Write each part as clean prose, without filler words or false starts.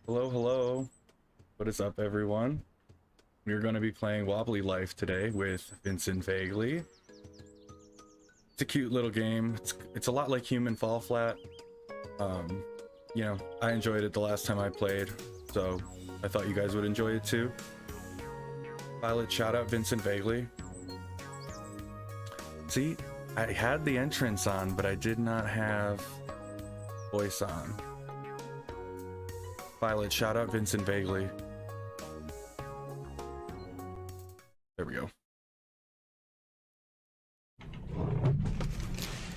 Hello, hello. What is up, everyone? We're going to be playing Wobbly Life today with Vincent Vaguely. It's a cute little game. It's a lot like Human Fall Flat. You know, I enjoyed it the last time I played, so I thought you guys would enjoy it too. Violet, shout out Vincent Vaguely. See, I had the entrance on, but I did not have voice on. Violet, shout out Vincent Vaguely. There we go.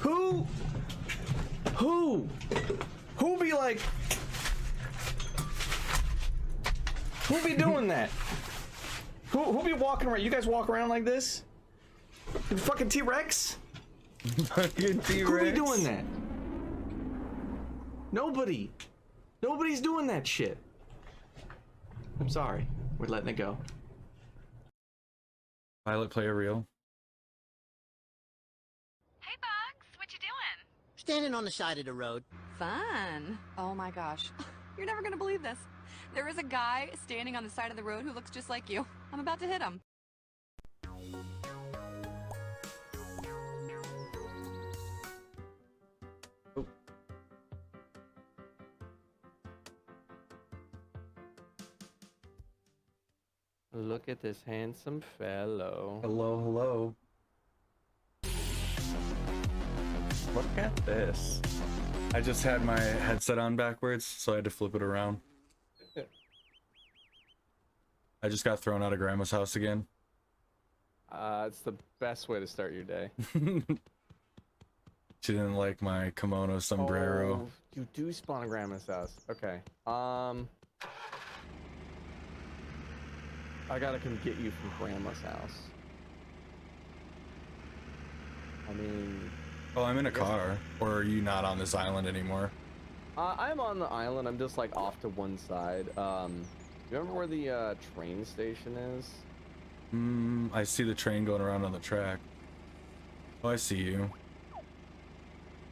Who be like, who be doing that? Who be walking around? You guys walk around like this? You fucking T-Rex? Fucking T-Rex. Who be doing that? Nobody. Nobody's doing that shit. I'm sorry. We're letting it go. Violet, play a reel. Hey, Bugs, what you doing? Standing on the side of the road. Fun. Oh my gosh. You're never gonna believe this. There is a guy standing on the side of the road who looks just like you. I'm about to hit him. Oh. Look at this handsome fellow. Hello, hello. Look at this. I just had my headset on backwards, so I had to flip it around. I just got thrown out of Grandma's house again. It's the best way to start your day. She didn't like my kimono sombrero. Oh, you do spawn at Grandma's house. Okay. I gotta come get you from Grandma's house. I mean... Oh, I'm in a car. Or are you not on this island anymore? I'm on the island. I'm just like off to one side. You remember where the train station is? I see the train going around on the track. Oh, I see you.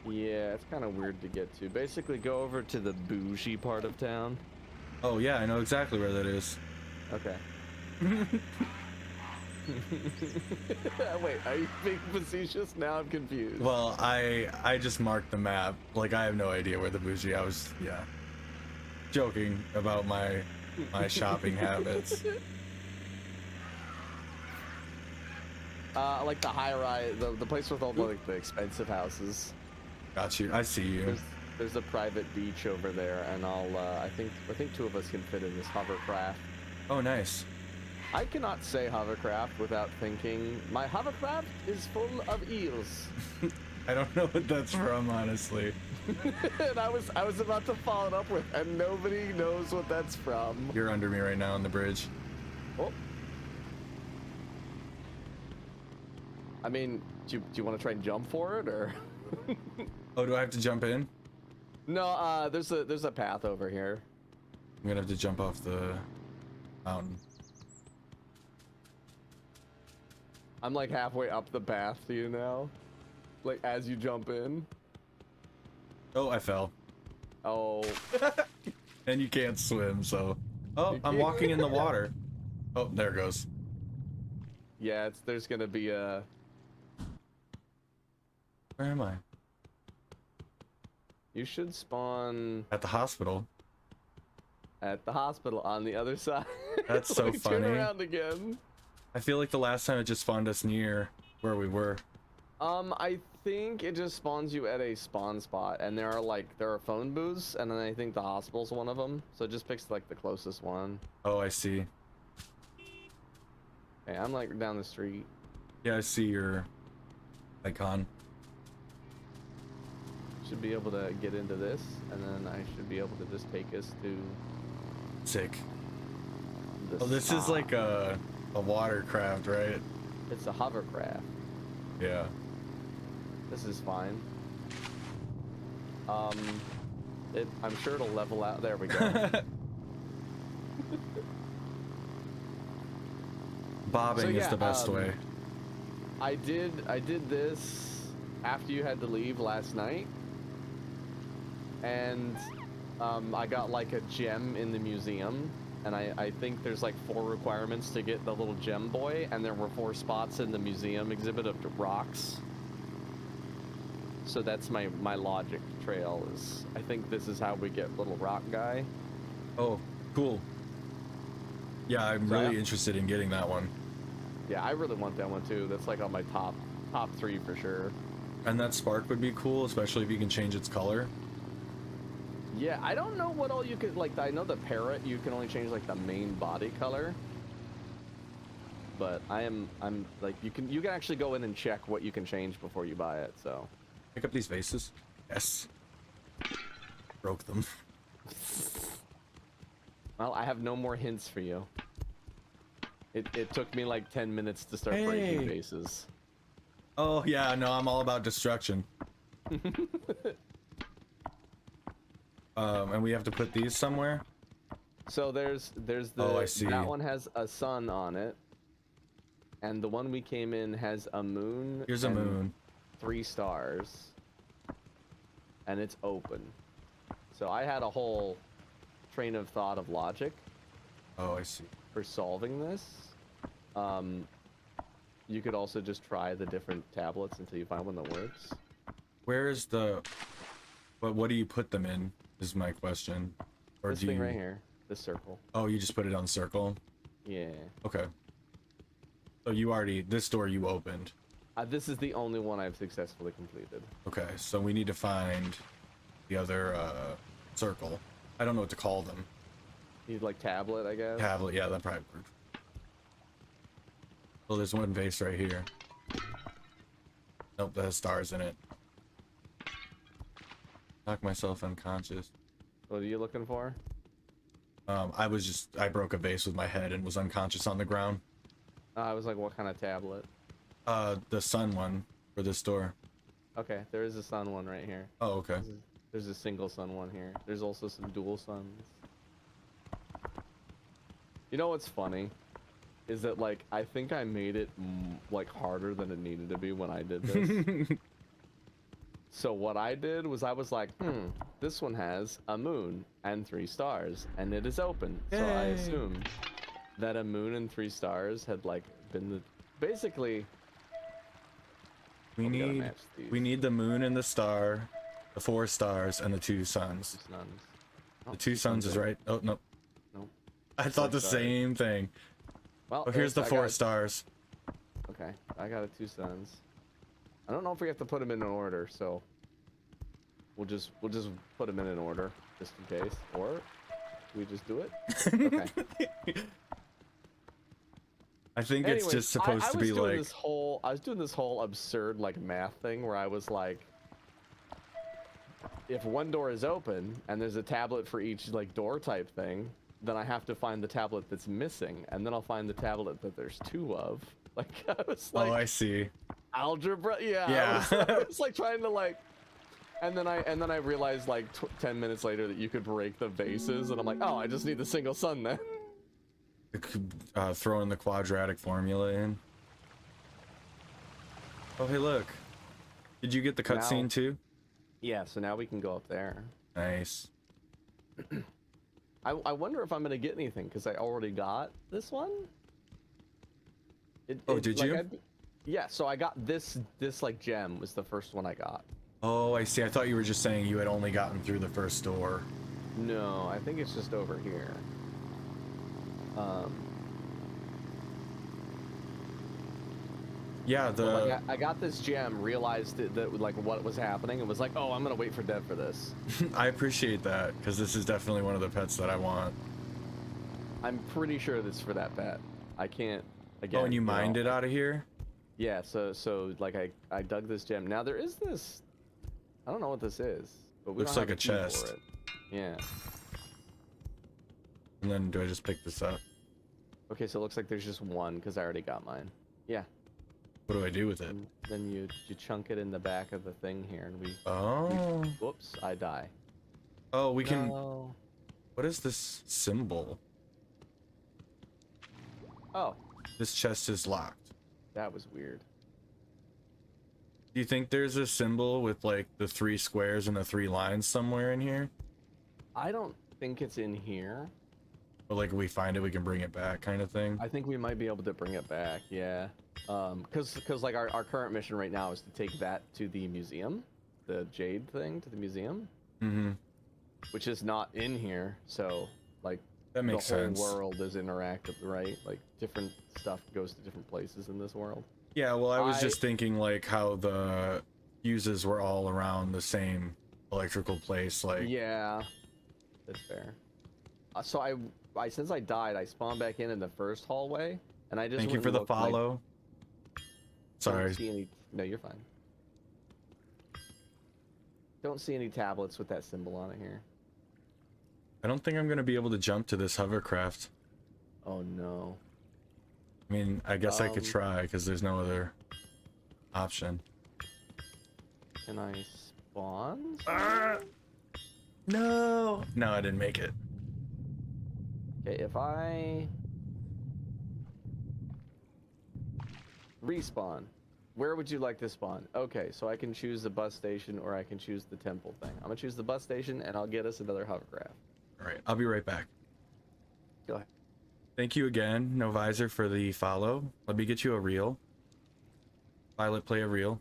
Yeah, it's kind of weird to get to. Basically, go over to the bougie part of town. Oh yeah, I know exactly where that is. Okay. Wait, are you being facetious? Now I'm confused. Well, I just marked the map. Like, I have no idea where the bougie. I was, yeah, joking about my shopping habits. Like the high rise, the place with all the like the expensive houses. Got you. I see you. There's a private beach over there, and I think two of us can fit in this hovercraft. Oh, nice. I cannot say hovercraft without thinking my hovercraft is full of eels. I don't know what that's from, honestly. And I was about to follow it up with, and nobody knows what that's from. You're under me right now on the bridge. Oh. I mean, do you want to try and jump for it, or? Oh, do I have to jump in? No, there's a path over here. I'm gonna have to jump off the mountain. I'm like halfway up the path to you now. Like as you jump in. Oh, I fell. Oh. And you can't swim, so. Oh, I'm walking in the water. Oh, there it goes. Yeah, there's gonna be a. Where am I? You should spawn At the hospital. at the hospital on the other side. That's so Like, funny. Turn around again. I feel like the last time it just spawned us near where we were. I think it just spawns you at a spawn spot, and there are phone booths, and then I think the hospital's one of them. So it just picks like the closest one. Oh, I see. Hey, I'm like down the street. Yeah, I see your icon. Should be able to get into this, and then I should be able to just take us to Sick. the Oh, this is stop. like a watercraft, right? It's a hovercraft. Yeah. This is fine. I'm sure it'll level out. There we go. Bobbing So, is yeah, the best way. I did this after you had to leave last night, and I got like a gem in the museum, and I think there's like 4 requirements to get the little gem boy, and there were 4 spots in the museum exhibit of the rocks. So that's my logic trail is, I think this is how we get little rock guy. Oh, cool. Yeah, I'm really interested in getting that one. Yeah, I really want that one too. That's like on my top 3 for sure. And that spark would be cool, especially if you can change its color. Yeah, I don't know what all you could, like, I know the parrot, you can only change, like, the main body color. But I'm like, you can actually go in and check what you can change before you buy it, so. Pick up these vases. Yes. Broke them. Well, I have no more hints for you. It took me, like, 10 minutes to start breaking vases. Oh, yeah, no, I'm all about destruction. And we have to put these somewhere? So there's the, oh, I see. That one has a sun on it. And the one we came in has a moon. Here's a moon. 3 stars. And it's open. So I had a whole train of thought of logic. Oh, I see. For solving this. You could also just try the different tablets until you find one that works. Where is the... But what do you put them in, is my question. Or this do thing you... right here. This circle. Oh, you just put it on circle? Yeah. Okay. So you already... This door you opened. This is the only one I've successfully completed. Okay, so we need to find the other circle. I don't know what to call them. Need like tablet, I guess? Tablet, yeah, that probably worked. Oh, there's one vase right here. Nope, that has stars in it. Knock myself unconscious. What are you looking for? I broke a vase with my head and was unconscious on the ground. I was like, what kind of tablet? The sun one for this door. Okay, there is a sun one right here. Oh, okay. There's a single sun one here. There's also some dual suns. You know what's funny? Is that, like, I think I made it, like, harder than it needed to be when I did this. So what I did was I was like, this one has a moon and 3 stars, and it is open. Yay. So I assumed that a moon and 3 stars had, like, been the... Basically... We need the moon and the star, the 4 stars, and the 2 suns. Oh, the 2 suns is right. Oh, no. Nope. I thought the same thing. Well, oh, here's the 4 stars. Okay, I got 2 suns. I don't know if we have to put them in order, so we'll just put them in order just in case, or we just do it. Okay. I think it's just supposed to be like I was doing this whole absurd like math thing where I was like, if one door is open and there's a tablet for each like door type thing, then I have to find the tablet that's missing, and then I'll find the tablet that there's 2 of. Like I was like, oh, I see. Algebra, yeah. I was like trying to like, and then I realized like 10 minutes later that you could break the vases, and I'm like, oh, I just need the single sun then. Throw in the quadratic formula in. Oh, hey, look. Did you get the cutscene too? Yeah, so now we can go up there. Nice. I wonder if I'm gonna get anything because I already got this one. Did you? Yeah, so I got this like gem was the first one I got. Oh, I see. I thought you were just saying you had only gotten through the first door. No, I think it's just over here. Yeah, like, I got this gem, realized that like what was happening, and was like, oh, I'm gonna wait for Dev for this. I appreciate that, because this is definitely one of the pets that I want. I'm pretty sure this is for that pet. I can't, again... Oh, and you mined it out of here? Yeah, so like I dug this gem. Now there is this... I don't know what this is, but we looks don't like have a chest. for it. Yeah. And then do I just pick this up? Okay, so it looks like there's just one, because I already got mine. Yeah. What do I do with it? And then you chunk it in the back of the thing here, and we... Oh. Whoops, I die. Oh, we can... No. What is this symbol? Oh. This chest is locked. That was weird. Do you think there's a symbol with like the 3 squares and the 3 lines somewhere in here? I don't think it's in here. But like, if we find it, we can bring it back, kind of thing. I think we might be able to bring it back. Yeah. Cause like our current mission right now is to take that to the museum, the jade thing to the museum. Mm-hmm. Which is not in here. So like That makes the whole sense. world is interactive, right? Like different stuff goes to different places in this world. Yeah, well, I was just thinking like how the fuses were all around the same electrical place. Like, Yeah, that's fair. So I since I died, I spawned back in the first hallway, and I just thank you went for and the looked, like, follow. don't Sorry. see any... No, you're fine. Don't see any tablets with that symbol on it here. I don't think I'm gonna be able to jump to this hovercraft. Oh no. I mean, I guess I could try because there's no other option. Can I spawn? No, I didn't make it. Okay, if I respawn, where would you like to spawn? Okay, so I can choose the bus station or I can choose the temple thing. I'm gonna choose the bus station and I'll get us another hovercraft. All right, I'll be right back. Go ahead. Thank you again, No Visor, for the follow. Let me get you a reel. Violet, play a reel.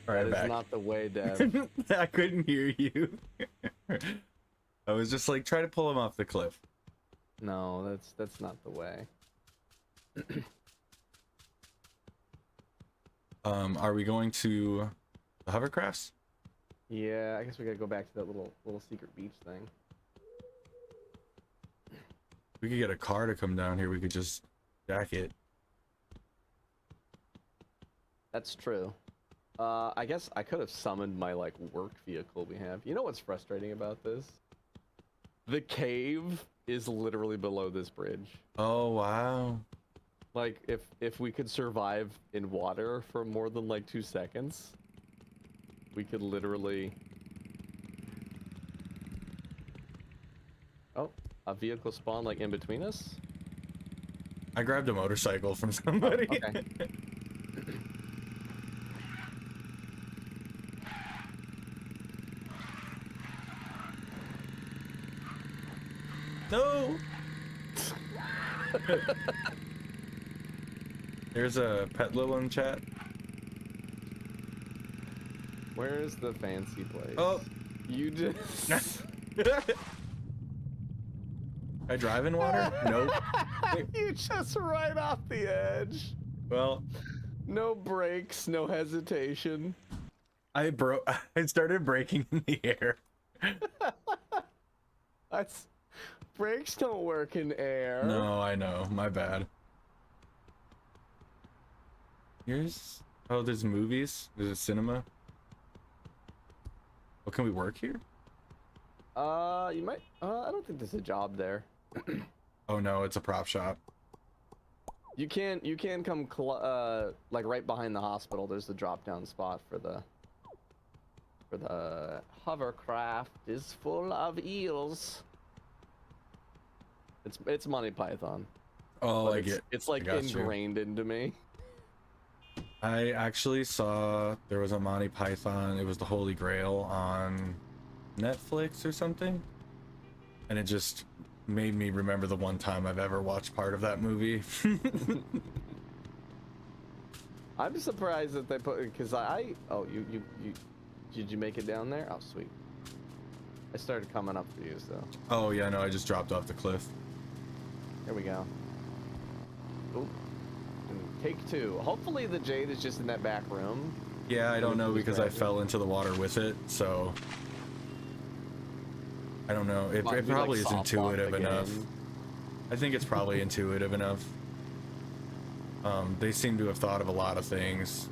All right, That is back. not the way, Dev. I couldn't hear you. I was just like, try to pull him off the cliff. No, that's not the way. Are we going to the hovercrafts? Yeah, I guess we gotta go back to that little secret beach thing. We could get a car to come down here. We could just jack it. That's true. I guess I could have summoned my like work vehicle we have. You know what's frustrating about this? The cave is literally below this bridge. Oh, wow. Like if we could survive in water for more than like 2 seconds, we could literally... Oh, a vehicle spawned like in between us? I grabbed a motorcycle from somebody. Okay. No! There's a pet little in chat. Where's the fancy place? Oh. You just... I drive in water? Nope. You just right off the edge. Well, No brakes, no hesitation. I started braking in the air. That's... Brakes don't work in air. No, I know. My bad. Here's... Oh, there's movies. There's a cinema. Oh, can we work here? You might... I don't think there's a job there. Oh no, it's a prop shop. You can come like right behind the hospital. There's the drop down spot for the hovercraft is full of eels. It's Monty Python. Oh, But I get. it's like I got you. ingrained into me. I actually saw there was a Monty Python. It was the Holy Grail on Netflix or something, and it just made me remember the one time I've ever watched part of that movie. I'm surprised that they put because oh you did you make it down there? Oh sweet. I started coming up for you, so Oh yeah, no, I just dropped off the cliff. here we go. Oop. And take two. Hopefully the jade is just in that back room. Yeah, I don't know Just because I grab it. fell into the water with it, so I don't know. It Might be, like, probably is soft lock intuitive the enough. game. I think it's probably intuitive enough. They seem to have thought of a lot of things.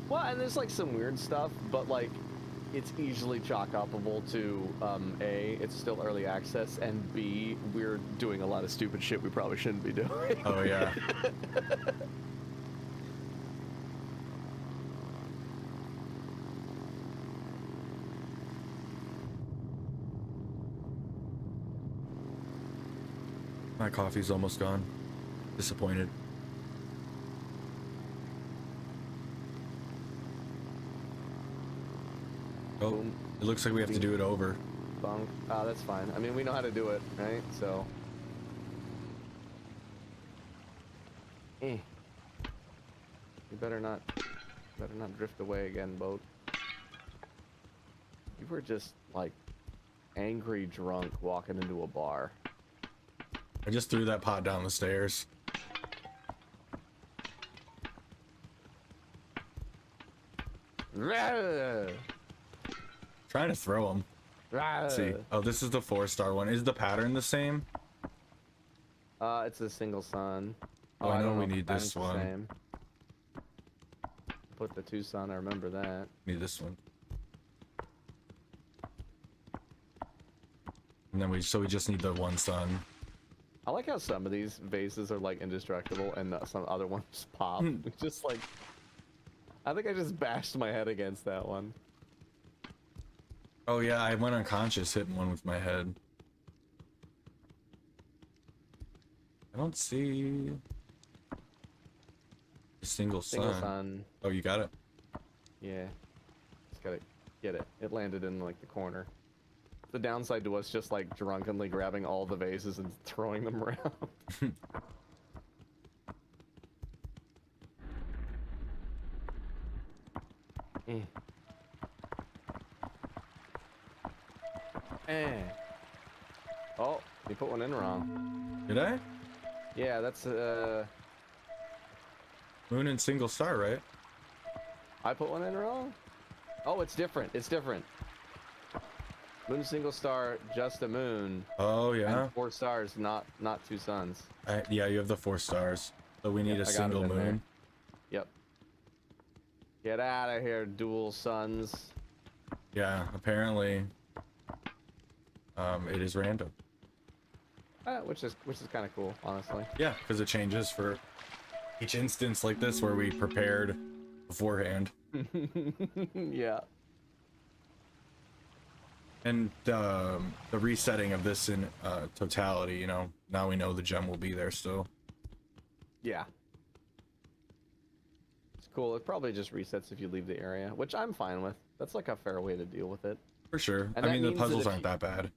Well, and there's like some weird stuff, but like it's easily chalk upable to A, it's still early access, and B, we're doing a lot of stupid shit we probably shouldn't be doing. Oh yeah. My coffee's almost gone. Disappointed. Oh, Boom. it looks like we have to do it over. Bunk. Ah, that's fine. I mean, we know how to do it, right? So. You better not drift away again, boat. You were just like angry drunk walking into a bar. I just threw that pot down the stairs. Trying to throw them. Let's see. Oh, this is the 4-star one. Is the pattern the same? It's a single sun. Oh, I know we if need the this pattern's the one. same. Put the 2 sun, I remember that. Need this one. And then we just need the 1 sun. I like how some of these vases are like indestructible and some other ones pop. Just like, I think I just bashed my head against that one. Oh yeah, I went unconscious hitting one with my head. I don't see a single sun. Oh, you got it? Yeah. Just gotta get it. It landed in like the corner. The downside to us just like drunkenly grabbing all the vases and throwing them around. Oh, you put one in wrong. Did I? Yeah, that's Moon and single star, right? I put one in wrong? Oh, it's different. It's different. Moon single star, just a moon. Oh yeah. And 4 stars, not 2 suns. Yeah, you have the 4 stars. So we need a I got it single in moon. there. Yep. Get out of here, dual suns. Yeah, apparently it is random. Which is kind of cool, honestly. Yeah, because it changes for each instance like this where we prepared beforehand. Yeah. And the resetting of this in totality, you know, now we know the gem will be there still. Yeah. It's cool. It probably just resets if you leave the area, which I'm fine with. That's like a fair way to deal with it. For sure. And I that mean, the means that puzzles if aren't that bad.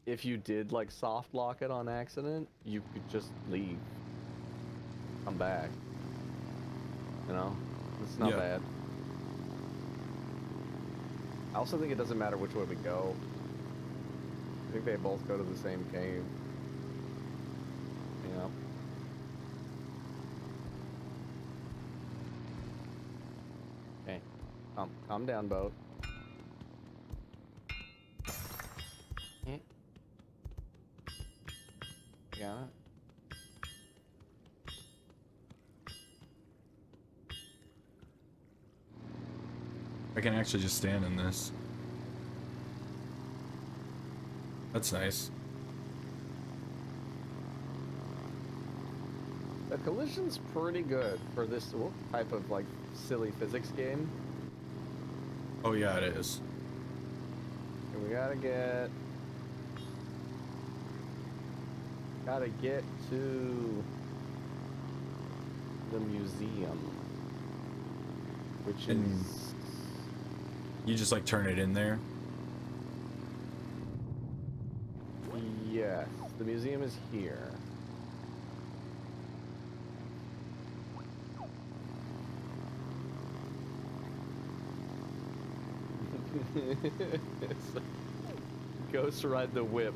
If you did like soft lock it on accident, you could just leave. Come back. You know? It's not Yeah. bad. I also think it doesn't matter which way we go. I think they both go to the same cave. You know? Okay. Calm down, boat. Eh. Got it. I can actually just stand in this. That's nice. The collision's pretty good for this type of like silly physics game. Oh yeah, it is. And we gotta get to the museum, which And is you just like turn it in there. yes, the museum is here. Ghost ride the whip.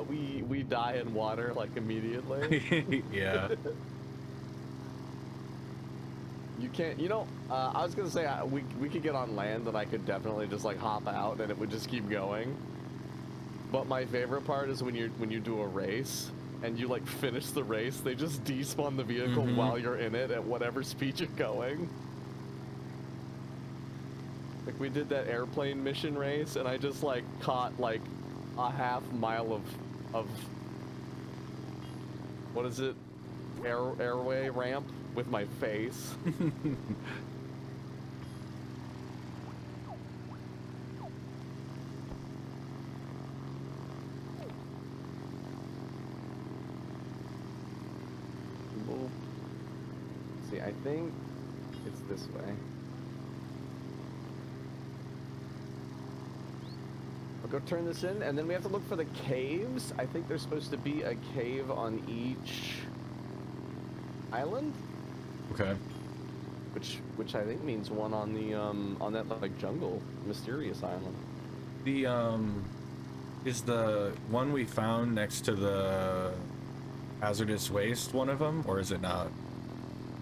We die in water like immediately. Yeah. You can't, you know, I was gonna say we could get on land and I could definitely just like hop out and it would just keep going. But my favorite part is when you do a race and you like finish the race, they just despawn the vehicle while you're in it at whatever speed you're going. Like we did that airplane mission race, and I just like caught like a half mile of what is it? Airway ramp with my face. See, I think it's this way. I'll go turn this in, and then we have to look for the caves. I think there's supposed to be a cave on each island. Okay. Which I think means one on the on that like jungle mysterious island. The is the one we found next to the hazardous waste one of them, or is it not?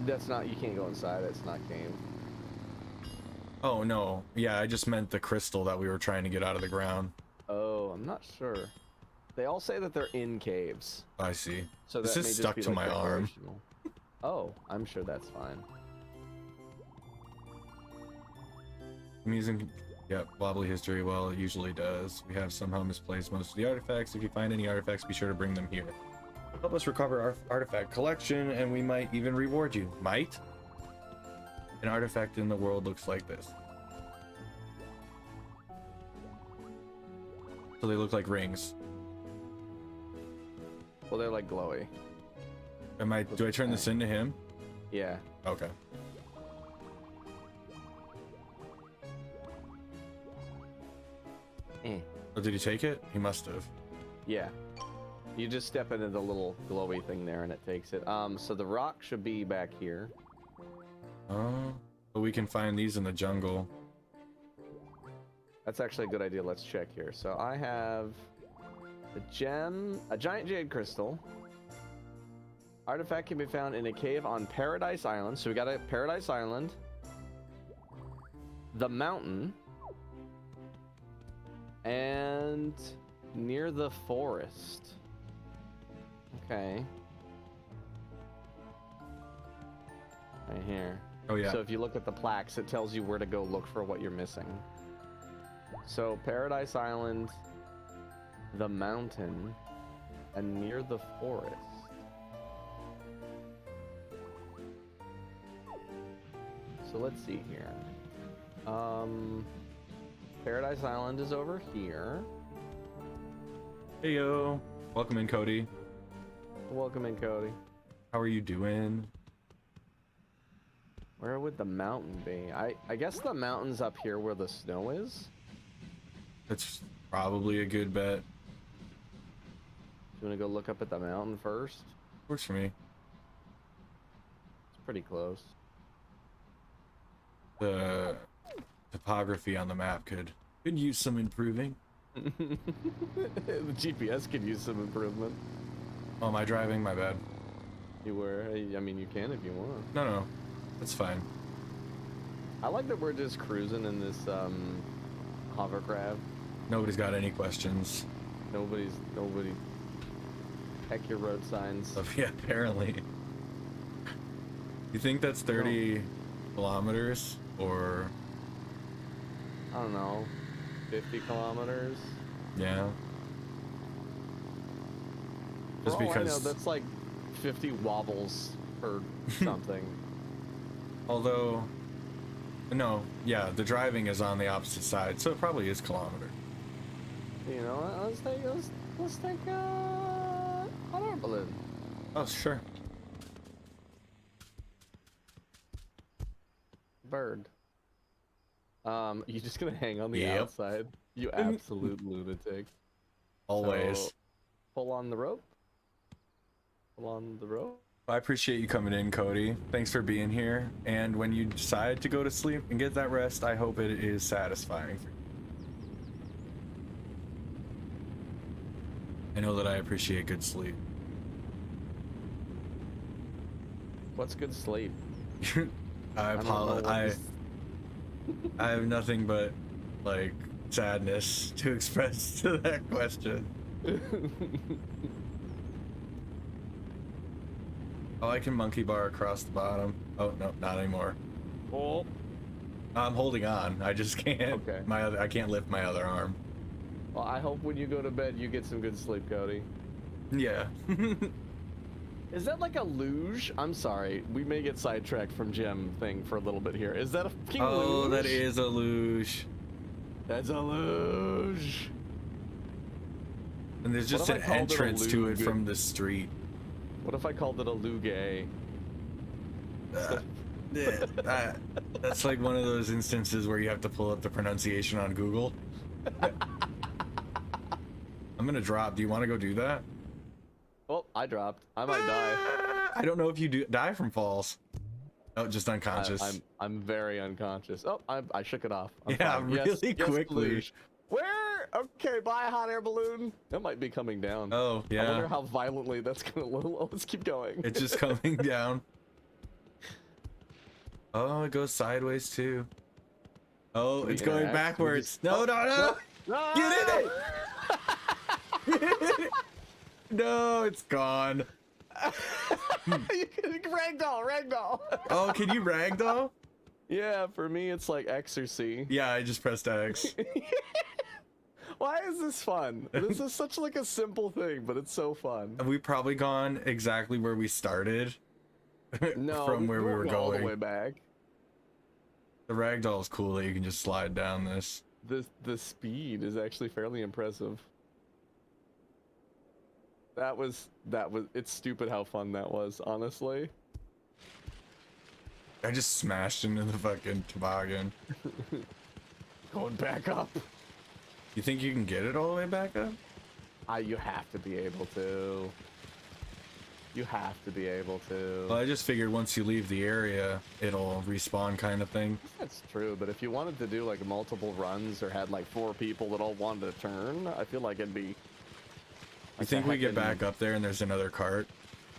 That's not. You can't go inside. It's not cave. Oh no. Yeah, I just meant the crystal that we were trying to get out of the ground. Oh, I'm not sure. They all say that they're in caves. I see. So this that is may just stuck be, to like, my arm. decorational. Oh, I'm sure that's fine. I'm using, yep, Wobbly history. Well, it usually does. We have somehow misplaced most of the artifacts. If you find any artifacts, be sure to bring them here. Help us recover our artifact collection, and we might even reward you. Might? An artifact in the world looks like this. So they look like rings. Well, they're like glowy. Do I turn this into him? Yeah. Okay. Oh, did he take it? He must have. Yeah. You just step into the little glowy thing there and it takes it. So the rock should be back here. But we can find these in the jungle. That's actually a good idea. Let's check here. So I have a gem, a giant jade crystal. Artifact can be found in a cave on Paradise Island. So we got a Paradise Island. The mountain. And near the forest. Okay. Right here. Oh yeah. So if you look at the plaques, it tells you where to go look for what you're missing. So Paradise Island, the mountain, and near the forest. So let's see here. Paradise Island is over here. Hey yo. Welcome in, Cody. Welcome in, Cody. How are you doing? Where would the mountain be? I guess the mountain's up here where the snow is. That's probably a good bet. You want to go look up at the mountain first? Works for me. It's pretty close. The topography on the map could use some improving. The GPS could use some improvement. Oh, am I driving? My bad. You were. I mean, you can if you want. No, that's fine. I like that we're just cruising in this hovercraft. Nobody's got any questions. Nobody. Heck your road signs. Yeah, apparently. You think that's 30 kilometers or? I don't know, 50 kilometers. Yeah. Just For all I know, because. that's like 50 wobbles or something. Although, no, yeah, the driving is on the opposite side, so it probably is kilometer. You know what? Let's take hot air balloon. Oh, sure. Bird. You just gonna hang on the Yep. outside? You absolute lunatic. Always. So, pull on the rope. Pull on the rope. I appreciate you coming in, Cody. Thanks for being here. And when you decide to go to sleep and get that rest, I hope it is satisfying for you. I know that I appreciate good sleep. What's good sleep? I don't know what apologize. this- I have nothing but like sadness to express to that question. Oh, I can monkey bar across the bottom. Oh no, not anymore. Oh. I'm holding on. I just can't. Okay. I can't lift my other arm. Well, I hope when you go to bed you get some good sleep, Cody. Yeah. Is that like a luge? I'm sorry, we may get sidetracked from gem thing for a little bit here. Is that a fucking luge? Oh, that is a luge. That's a luge. And there's just What an if I called it a entrance to it luge? from the street. What if I called it a luge? Yeah, that's like one of those instances where you have to pull up the pronunciation on Google. I'm gonna drop. Do you want to go do that? Oh, I dropped. I might die. I don't know if you die from falls. Oh, just unconscious. I'm very unconscious. Oh, I shook it off. I'm Yeah, fine. really yes, quickly. luge. Where? Okay, bye, hot air balloon. That might be coming down. Oh, I wonder yeah. how violently that's gonna. Let's keep going. It's just coming down. Oh, it goes sideways too. Oh, it's going interact? backwards. We just- No. No! Get in it! No, it's gone. Ragdoll. Oh, can you ragdoll? Yeah, for me it's like X or C. Yeah, I just pressed X. Why is this fun? This is such like a simple thing, but it's so fun. Have we probably gone exactly where we started? No, From where we won't were go all the going. way back. The ragdoll is cool that you can just slide down this. The speed is actually fairly impressive. That was it's stupid how fun that was, honestly. I just smashed into the fucking toboggan. Going back up. You think you can get it all the way back up? You have to be able to. You have to be able to. Well, I just figured once you leave the area, it'll respawn kind of thing. That's true, but if you wanted to do like multiple runs or had like 4 people that all wanted to turn, I feel like it'd be. I think we get back up there and there's another cart.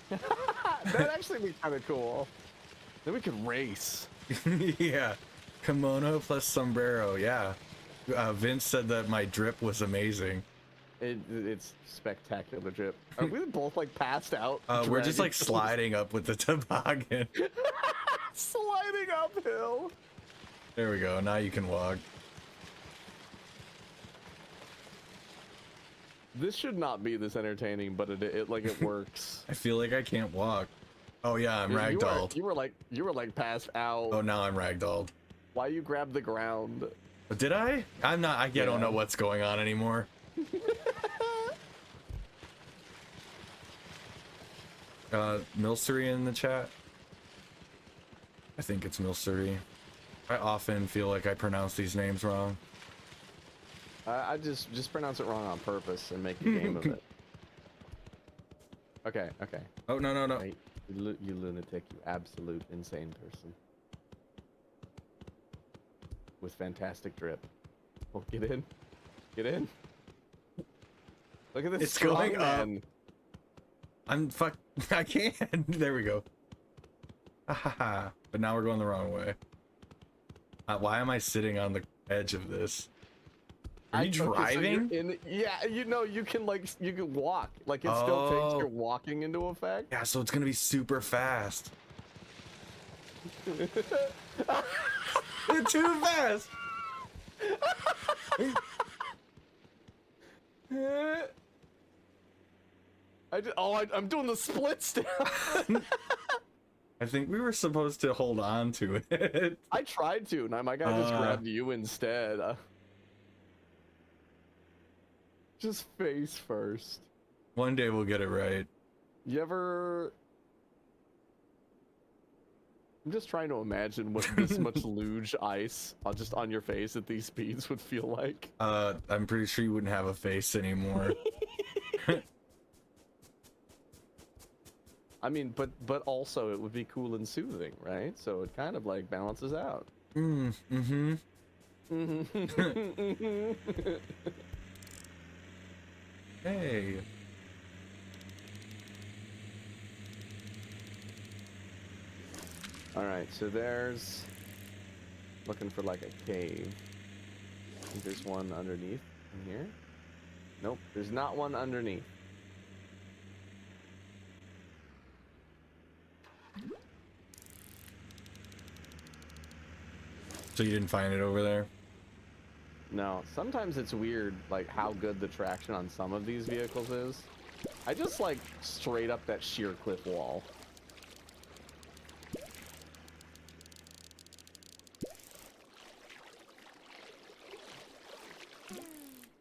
That'd actually be kind of cool. Then we could race. Yeah. Kimono plus sombrero, yeah. Vince said that my drip was amazing. It's spectacular drip. Are we both like passed out? We're just like dragging- sliding up with the toboggan. sliding uphill. There we go, now you can walk. This should not be this entertaining, but it like it works. I feel like I can't walk. Oh yeah, I'm ragdolled. You were like passed out. Oh, now I'm ragdolled. Why you grab the ground? Did I? I'm not, I don't know Yeah. what's going on anymore. Milsery in the chat? I think it's Milsery. I often feel like I pronounce these names wrong. I just pronounce it wrong on purpose and make a game of it. Okay. Oh, no. Right. You lunatic, you absolute insane person. With fantastic drip. Oh, get in. Get in. Look at this. It's going up. strongman. I can't. There we go. Haha. But now we're going the wrong way. Why am I sitting on the edge of this? Are you Okay, so driving? you're yeah, you know, you can walk. Like it still takes your walking into effect. Yeah, so it's gonna be super fast. Too fast. I'm doing the splits down. I think we were supposed to hold on to it. I tried to, and my guy just grabbed you instead. Just face first. One day we'll get it right. You ever? I'm just trying to imagine what this much luge ice just on your face at these speeds would feel like. I'm pretty sure you wouldn't have a face anymore. I mean, but also it would be cool and soothing, right? So it kind of like balances out. Mm-hmm. Hey. All right, so there's looking for like a cave. I think there's one underneath in here. Nope, there's not one underneath. So you didn't find it over there? No, sometimes it's weird, like how good the traction on some of these vehicles is. I just like straight up that sheer cliff wall.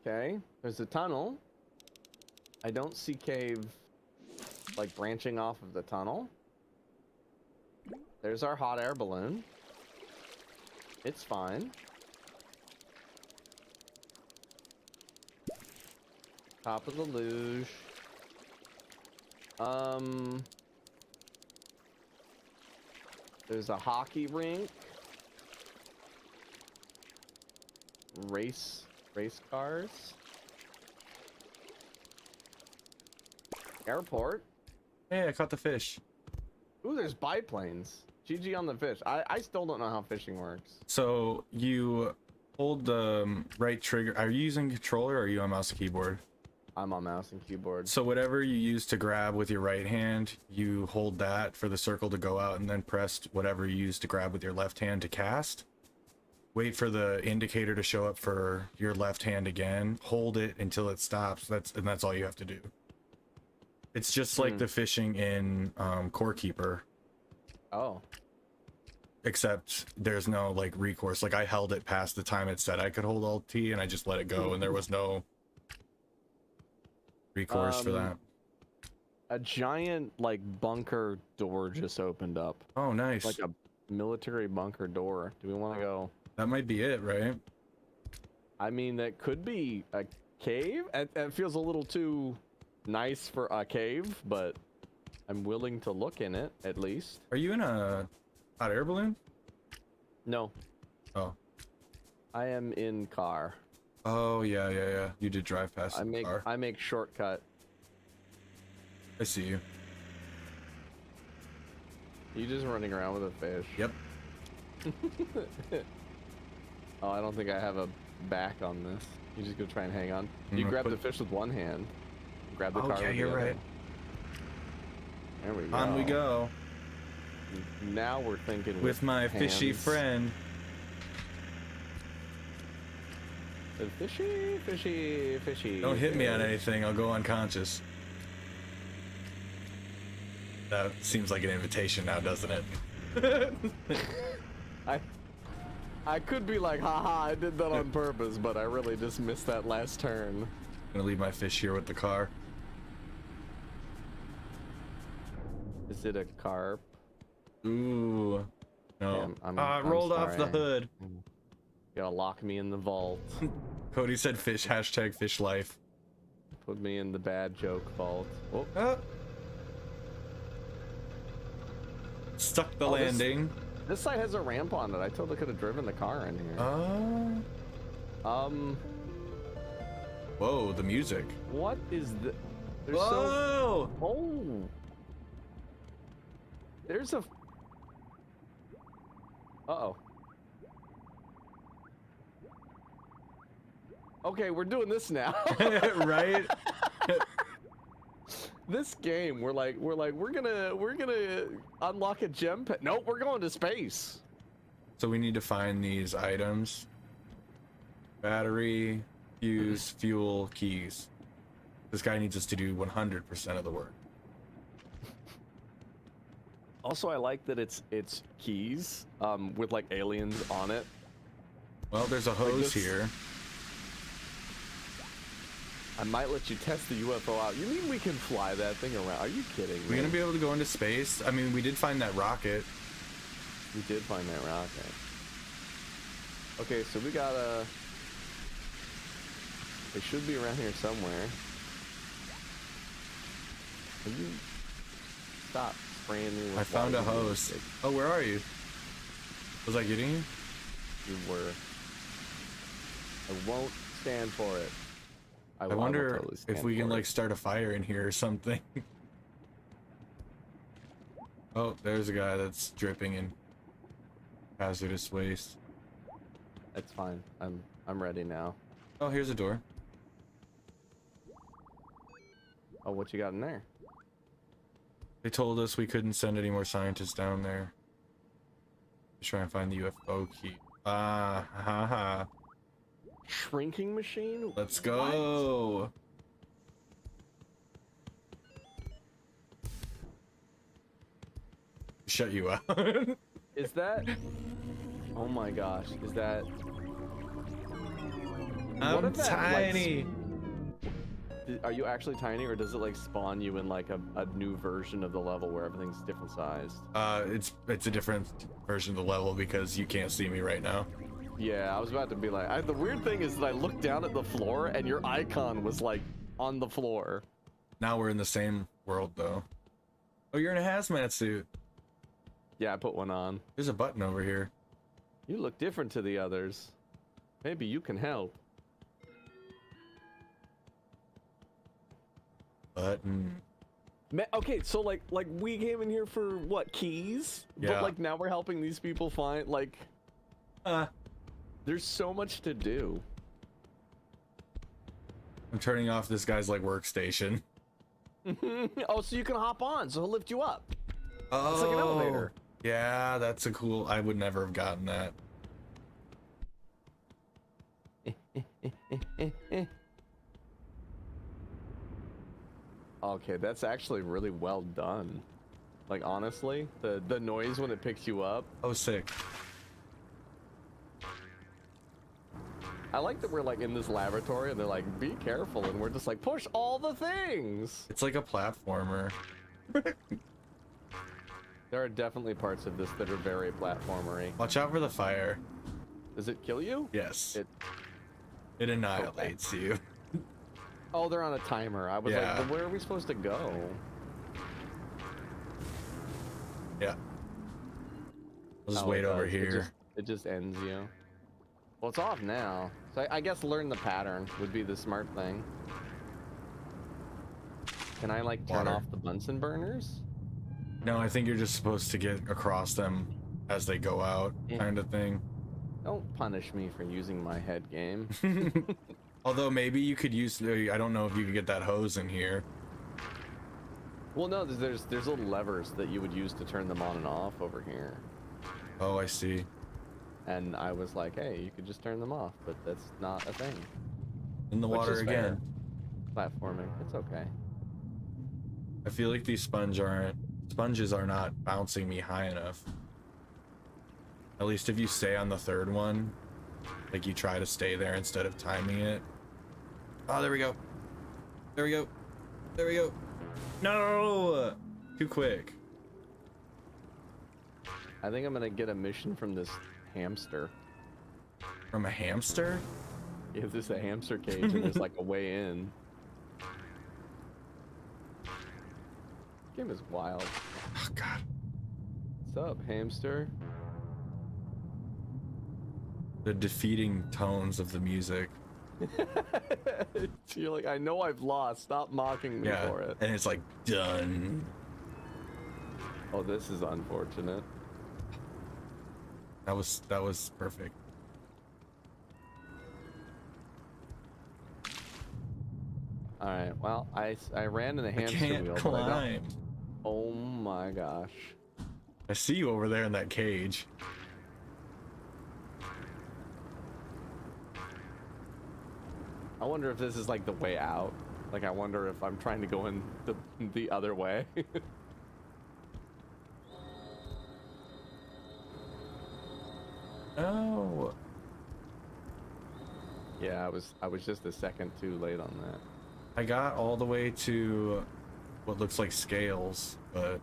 Okay, there's a tunnel. I don't see cave like branching off of the tunnel. There's our hot air balloon. It's fine. Top of the luge. There's a hockey rink. Race cars. Airport. Hey, I caught the fish. Ooh, there's biplanes. GG on the fish. I still don't know how fishing works. So you hold the right trigger. Are you using controller or are you on mouse and keyboard? I'm on mouse and keyboard. So whatever you use to grab with your right hand, you hold that for the circle to go out, and then press whatever you use to grab with your left hand to cast. Wait for the indicator to show up for your left hand again. Hold it until it stops. That's all you have to do. It's just like the fishing in Core Keeper. Oh. Except there's no like recourse. Like I held it past the time it said I could hold Alt T, and I just let it go, and there was no recourse for that. A giant like bunker door just opened up. Oh, nice. Like a military bunker door. Do we want to go? That might be it, right? I mean, that could be a cave. It feels a little too nice for a cave, but I'm willing to look in it at least. Are you in a hot air balloon? No. Oh. I am in car. Oh yeah. You did drive past the car. I make shortcut. I see you. You just running around with a fish. Yep. Oh, I don't think I have a back on this. You just go try and hang on. You grab the fish with one hand. Grab the car. Okay, with you're the other. right. There we go. On we go. Now we're thinking With my fishy hands. friend. Fishy. Don't hit me on anything, I'll go unconscious. That seems like an invitation now, doesn't it? I could be like, haha, I did that on purpose, but I really just missed that last turn. I'm gonna leave my fish here with the car. Is it a carp? Ooh. No. Damn, it rolled off the sorry. hood. You gotta lock me in the vault. Cody said fish, hashtag fish life. Put me in the bad joke vault. Oh. Ah. Stuck the landing. This side has a ramp on it. I totally could have driven the car in here. Whoa, the music. What is the? There's Whoa! Oh. There's a. Uh-oh. Okay, we're doing this now. Right? This game, we're gonna unlock a gem pet. Nope, we're going to space. So we need to find these items. Battery, fuse, fuel, keys. This guy needs us to do 100% of the work. Also, I like that it's keys with like aliens on it. Well, there's a hose here. I might let you test the UFO out. You mean we can fly that thing around? Are you kidding me? We're gonna be able to go into space. I mean, we did find that rocket. We did find that rocket. Okay, so we gotta. They should be around here somewhere. Can you stop spraying me with I found a water? hose. Oh, where are you? Was I getting you? You were. I won't stand for it. I will wonder totally stand if we can for like it. start a fire in here or something. Oh, there's a guy that's dripping in hazardous waste. It's fine. I'm ready now. Oh, here's a door. Oh, what you got in there? They told us we couldn't send any more scientists down there to try and find the UFO key. Haha. Shrinking machine? Let's go. Shut you out. Is that? Oh my gosh, is that? What I'm if that, tiny. Are you actually tiny, or does it like spawn you in like a new version of the level where everything's different sized? It's a different version of the level because you can't see me right now. Yeah, I was about to be like, the weird thing is that I looked down at the floor and your icon was like on the floor. Now we're in the same world though. Oh, you're in a hazmat suit. Yeah, I put one on. There's a button over here. You look different to the others. Maybe you can help. Button. Okay, so like we came in here for what, keys? Yeah. But like now we're helping these people find like there's so much to do. I'm turning off this guy's like workstation. Oh, so you can hop on, so he'll lift you up. Oh, It's like an elevator. Yeah, that's a cool. I would never have gotten that. Okay, that's actually really well done. Like honestly, the noise when it picks you up. Oh, sick. I like that we're like in this laboratory and they're like, be careful, and we're just like, push all the things. It's like a platformer. There are definitely parts of this that are very platformery. Watch out for the fire. Does it kill you? Yes. It. It annihilates you. Oh, they're on a timer. I was Yeah. like, well, where are we supposed to go? Yeah. I'll just Oh, wait it over does. here. It just ends you. Well, it's off now. So I guess learn the pattern would be the smart thing. Can I like turn Water. off the Bunsen burners? No, I think you're just supposed to get across them as they go out, Yeah. kind of thing. Don't punish me for using my head game. Although maybe you could use. I don't know if you could get that hose in here. Well, no, there's little levers that you would use to turn them on and off over here. Oh, I see. And I was like, hey, you could just turn them off, but that's not a thing. In the Which water is again. fair. Platforming, it's okay. I feel like these sponges are not bouncing me high enough. At least if you stay on the third one, like you try to stay there instead of timing it. Oh, there we go. There we go. There we go. No! Too quick. I think I'm gonna get a mission from this hamster. From a hamster? Yeah, there's a hamster cage and there's like a way in. This game is wild. Oh, God. What's up, hamster? The defeating tones of the music. You're like, I know I've lost. Stop mocking me Yeah. for it. And it's like, done. Oh, this is unfortunate. That was perfect. All right. Well, I ran in a I hamster can't wheel, but I don't. climb. Oh my gosh. I see you over there in that cage. I wonder if this is like the way out. Like, I wonder if I'm trying to go in the other way. Oh. Yeah, I was just a second too late on that. I got all the way to what looks like scales, but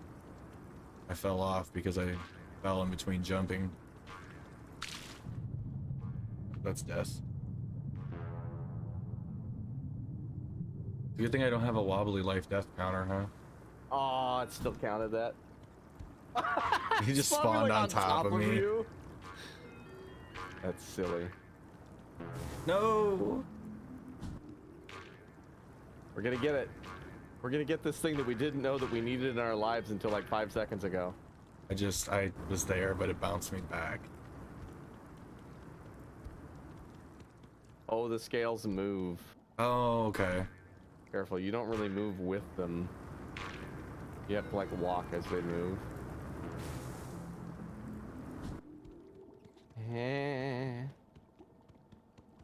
I fell off because I fell in between jumping. That's death. Good thing I don't have a wobbly life death counter, huh? Oh, it still counted that. He just Spawned me, spawned like, on top of me. you. That's silly. No! We're gonna get it. We're gonna get this thing that we didn't know that we needed in our lives until like 5 seconds ago. I was there, but it bounced me back. Oh, the scales move. Oh, okay. Careful, you don't really move with them. You have to like walk as they move.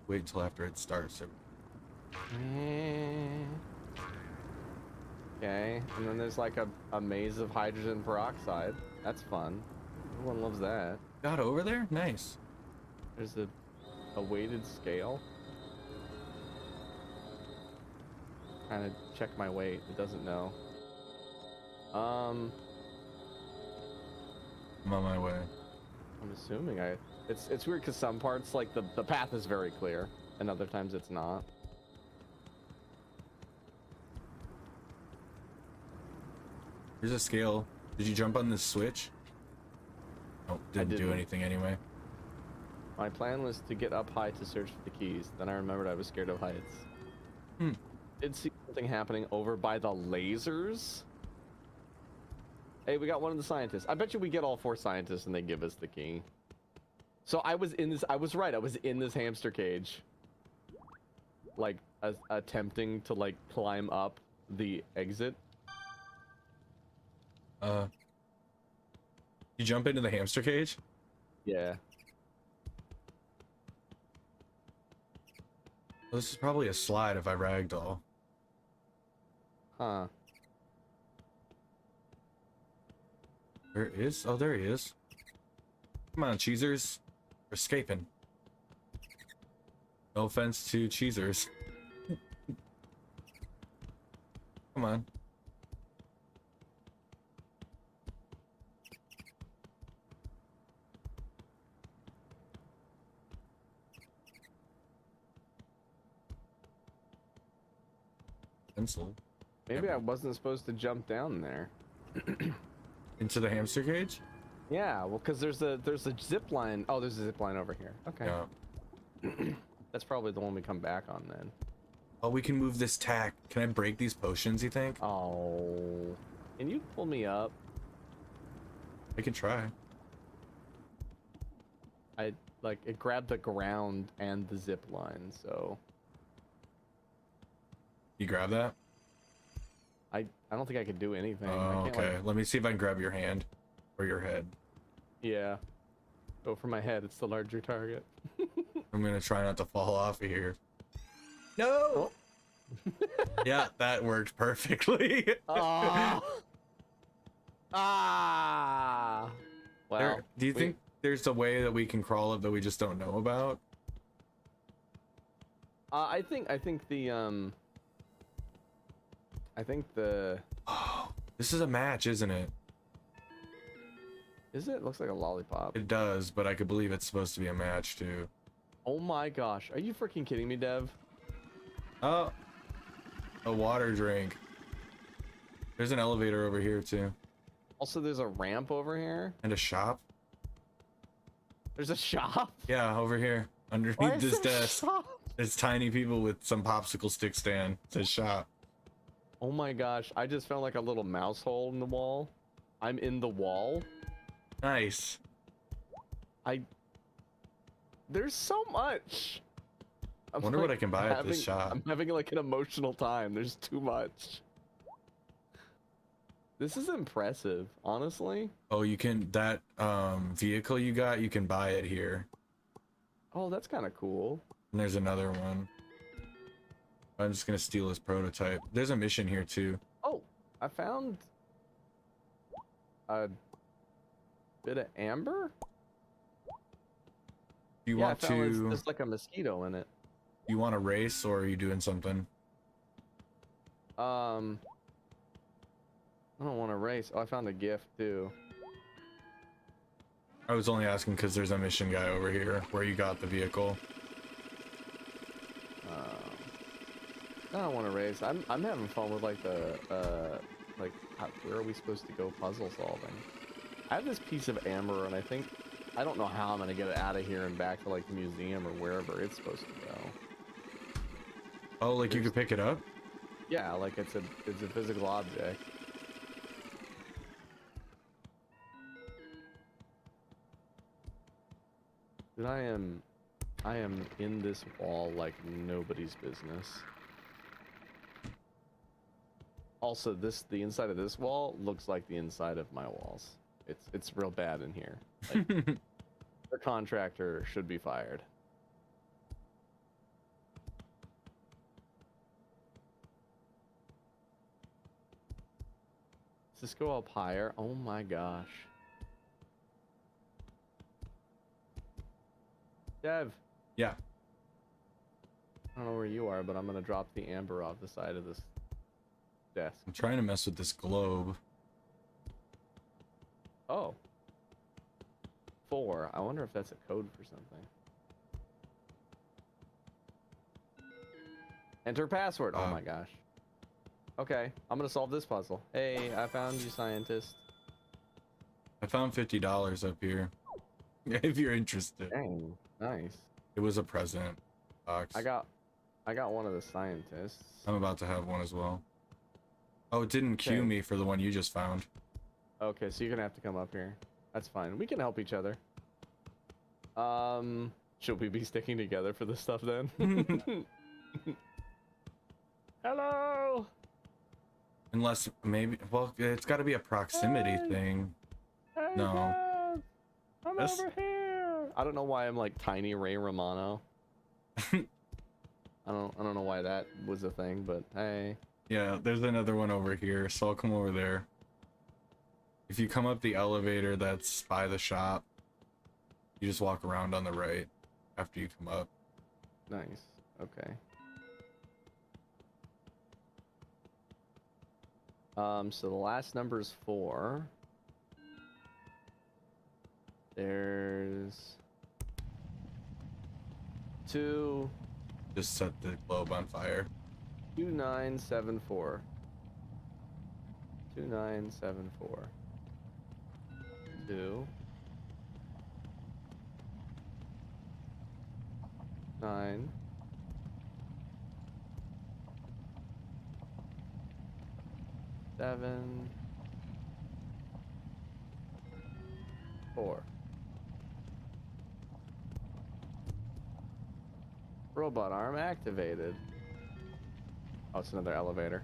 wait until after it starts. Okay, and then there's like a maze of hydrogen peroxide. That's fun. Everyone loves that. Got over there? Nice. There's a weighted scale. Trying to check my weight. It doesn't know. I'm on my way. I'm assuming it's weird because some parts like the path is very clear and other times it's not. Here's a scale. Did you jump on this switch? Oh, didn't do anything anyway. My plan was to get up high to search for the keys. Then I remembered I was scared of heights. Did see something happening over by the lasers. Hey, we got one of the scientists. I bet you we get all 4 scientists and they give us the key. So I was in this. I was right. I was in this hamster cage, like attempting to like climb up the exit. You jump into the hamster cage? Yeah. Well, this is probably a slide if I ragdoll. Huh. There is? Oh, there he is. Come on, cheesers. We're escaping. No offense to cheesers. Come on. Pencil. Maybe I wasn't supposed to jump down there. Into the hamster cage? Yeah, well, because there's a zip line. Oh, there's a zip line over here. Okay. Yeah. That's probably the one we come back on then. Oh, we can move this tack. Can I break these potions, you think? Oh. Can you pull me up? I can try. It grabbed the ground and the zip line, so. You grab that? I don't think I could do anything. Oh, I can't, okay. Let me see if I can grab your hand or your head. Yeah. Go for my head. It's the larger target. I'm gonna try not to fall off of here. No. Oh. Yeah, that worked perfectly. Ah. Ah. Well, Do you think there's a way that we can crawl up that we just don't know about? I think the Oh, this is a match, isn't it? Is it? Looks like a lollipop. It does, but I could believe it's supposed to be a match too. Oh my gosh. Are you freaking kidding me, Dev? Oh, a water drink. There's an elevator over here too. Also, there's a ramp over here. And a shop. There's a shop? Yeah, over here. Why Underneath is this there a desk. shop? There's tiny people with some popsicle stick stand. It says shop. Oh my gosh. I just found like a little mouse hole in the wall. I'm in the wall. Nice. There's so much. I wonder what I can buy at this shop. I'm having like an emotional time. There's too much. This is impressive, honestly. Oh, you can, that vehicle you got, you can buy it here. Oh, that's kind of cool. And there's another one. I'm just gonna steal his prototype. There's a mission here too. Oh, I found a bit of amber. Do you Yeah, want I found to? there's like a mosquito in it. You want to race, or are you doing something? I don't want to race. Oh, I found a gift too. I was only asking because there's a mission guy over here where you got the vehicle. I don't want to race. I'm having fun with like the where are we supposed to go puzzle solving? I have this piece of amber, and I don't know how I'm gonna get it out of here and back to like the museum or wherever it's supposed to go. Oh, like you could pick it up? Yeah, like it's a physical object. Dude, I am in this wall like nobody's business. Also, the inside of this wall looks like the inside of my walls. It's real bad in here. Like, their contractor should be fired. Does this go up higher? Oh my gosh. Dev, Yeah. I don't know where you are, but I'm gonna drop the amber off the side of this desk. I'm trying to mess with this globe. Oh. 4. I wonder if that's a code for something. Enter password. Oh my gosh. Okay, I'm gonna solve this puzzle. Hey, I found you, scientist. I found $50 up here. If you're interested. Dang, nice. It was a present box. I got one of the scientists. I'm about to have one as well. Oh, it didn't queue me for the one you just found. Okay, so you're gonna have to come up here. That's fine. We can help each other. Should we be sticking together for this stuff then? Hello. Unless maybe, well, it's got to be a proximity thing. Hey, No. Dad. I'm That's- over here. I don't know why I'm like tiny Ray Romano. I don't know why that was a thing, but hey. Yeah, there's another one over here, so I'll come over there. If you come up the elevator that's by the shop, you just walk around on the right after you come up. Nice. Okay. So the last number is 4. There's 2. Just set the globe on fire. 2974. 2974. 2. 9. 7. 4. Robot arm activated. Oh, it's another elevator.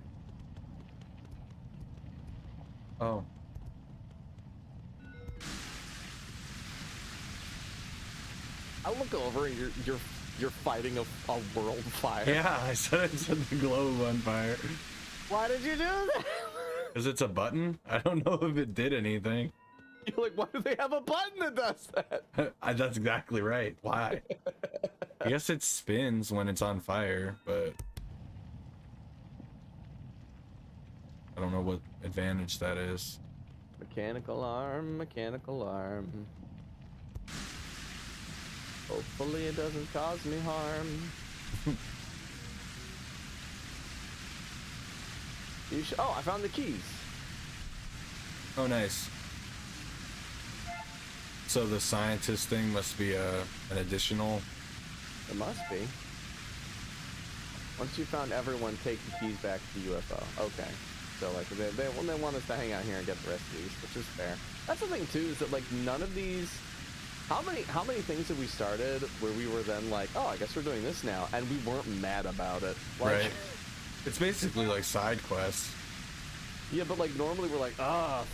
Oh. I look over and you're fighting a world fire. Yeah, I said it set the globe on fire. Why did you do that? Because it's a button? I don't know if it did anything. You're like, why do they have a button that does that? That's exactly right. Why? I guess it spins when it's on fire, but I don't know what advantage that is. Mechanical arm, mechanical arm. Hopefully it doesn't cause me harm. Oh, I found the keys. Oh, nice. So the scientist thing must be an additional. It must be. Once you found everyone, take the keys back to the UFO. Okay. So like they want us to hang out here and get the rest of these, which is fair. That's the thing too, is that like none of these. How many things have we started where we were then like, oh, I guess we're doing this now, and we weren't mad about it. Like, Right. It's basically like side quests. Yeah, but like normally we're like,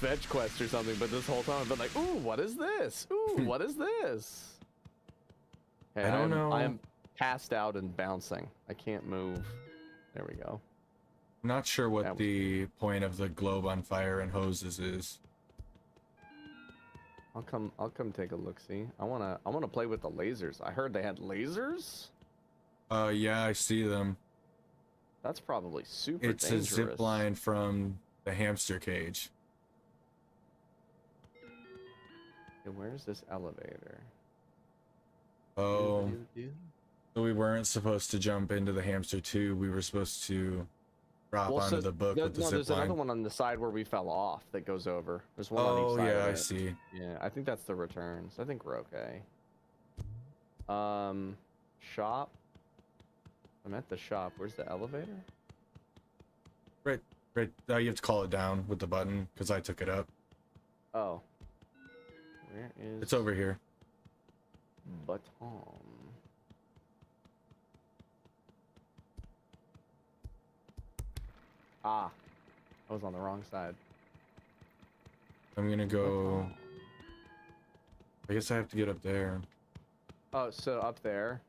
fetch quest or something, but this whole time I've been like, ooh, what is this? Ooh, what is this? Hey, I don't know. I am passed out and bouncing. I can't move. There we go. I'm not sure what the point of the globe on fire and hoses is. I'll come take a look. See, I wanna play with the lasers. I heard they had lasers. Yeah, I see them. That's probably super It's dangerous. a zip line from the hamster cage. Okay, where's this elevator? Oh, so we weren't supposed to jump into the hamster too. We were supposed to drop onto the book with the zip there's line. another one on the side where we fell off that goes over. There's one on each Oh side. yeah, of I it. see. Yeah, I think that's the returns. I think we're okay. Shop. I'm at the shop. Where's the elevator? Right. You have to call it down with the button because I took it up. Oh. Where is? It's over here. Baton. Ah, I was on the wrong side. I'm gonna go. I guess I have to get up there. Oh, so up there.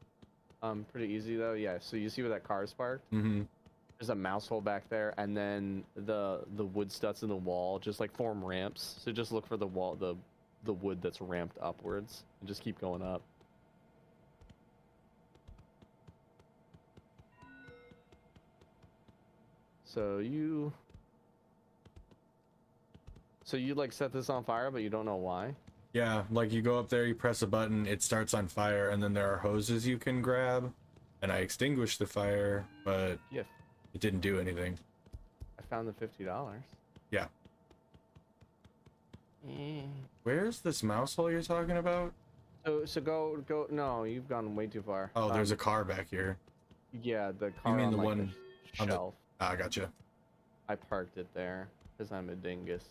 Pretty easy though. Yeah. So you see where that car is parked? Mm-hmm. There's a mouse hole back there, and then the wood studs in the wall just like form ramps. So just look for the wall, the wood that's ramped upwards, and just keep going up. So you like set this on fire, but you don't know why? Yeah, like you go up there, you press a button, it starts on fire, and then there are hoses you can grab. And I extinguished the fire, but Yeah. it didn't do anything. I found the $50. Yeah. Where's this mouse hole you're talking about? So go. No, you've gone way too far. Oh, there's a car back here. Yeah, the car mean on the like, one the on the- shelf. Ah, gotcha. I parked it there because I'm a dingus.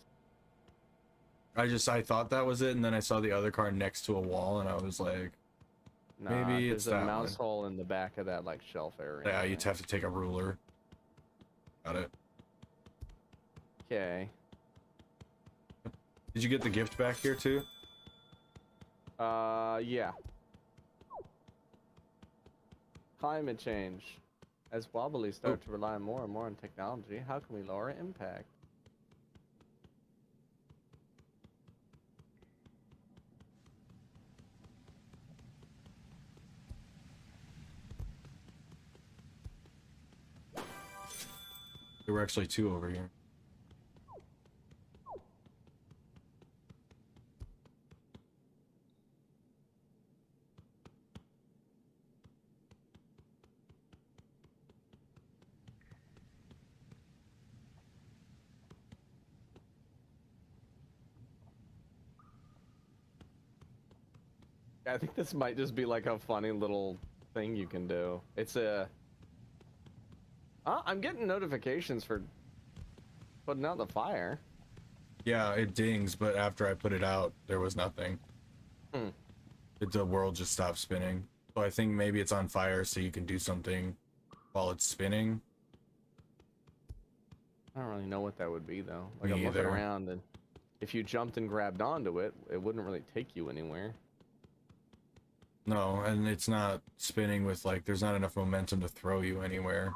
I thought that was it, and then I saw the other car next to a wall, and I was like, Nah, maybe it's there's a that mouse one. hole in the back of that like shelf area. Yeah, you'd have to take a ruler. Got it. Okay. Did you get the gift back here too? Yeah. Climate change. As Wobbly start to rely more and more on technology, how can we lower impact? There were actually two over here. I think this might just be like a funny little thing you can do. It's a... I'm getting notifications for putting out the fire. Yeah, it dings, but after I put it out, there was nothing. Hmm. The world just stopped spinning. So I think maybe it's on fire, so you can do something while it's spinning. I don't really know what that would be though. Like Me I'm looking either. around, and if you jumped and grabbed onto it, it wouldn't really take you anywhere. No, and it's not spinning with like, there's not enough momentum to throw you anywhere.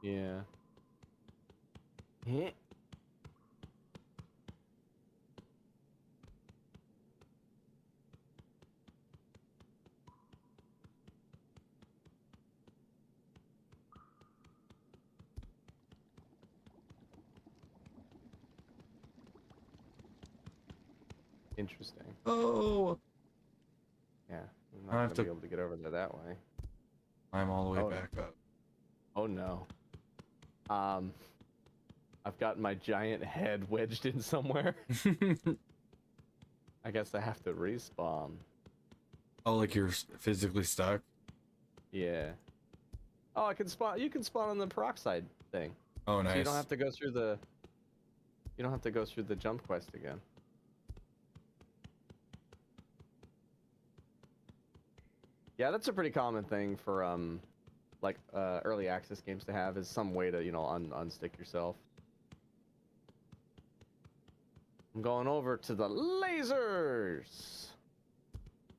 Yeah. Heh. Interesting. Oh! Yeah, I'm I not have gonna to- be able to get over there that way. I'm all the way Oh. back up. Oh no. I've got my giant head wedged in somewhere. I guess I have to respawn. Oh, like you're physically stuck? Yeah. Oh, I can spawn. You can spawn on the peroxide thing. Oh, nice. So you don't have to go through the. You don't have to go through the jump quest again. Yeah, that's a pretty common thing for like early access games to have, is some way to unstick yourself. I'm going over to the lasers.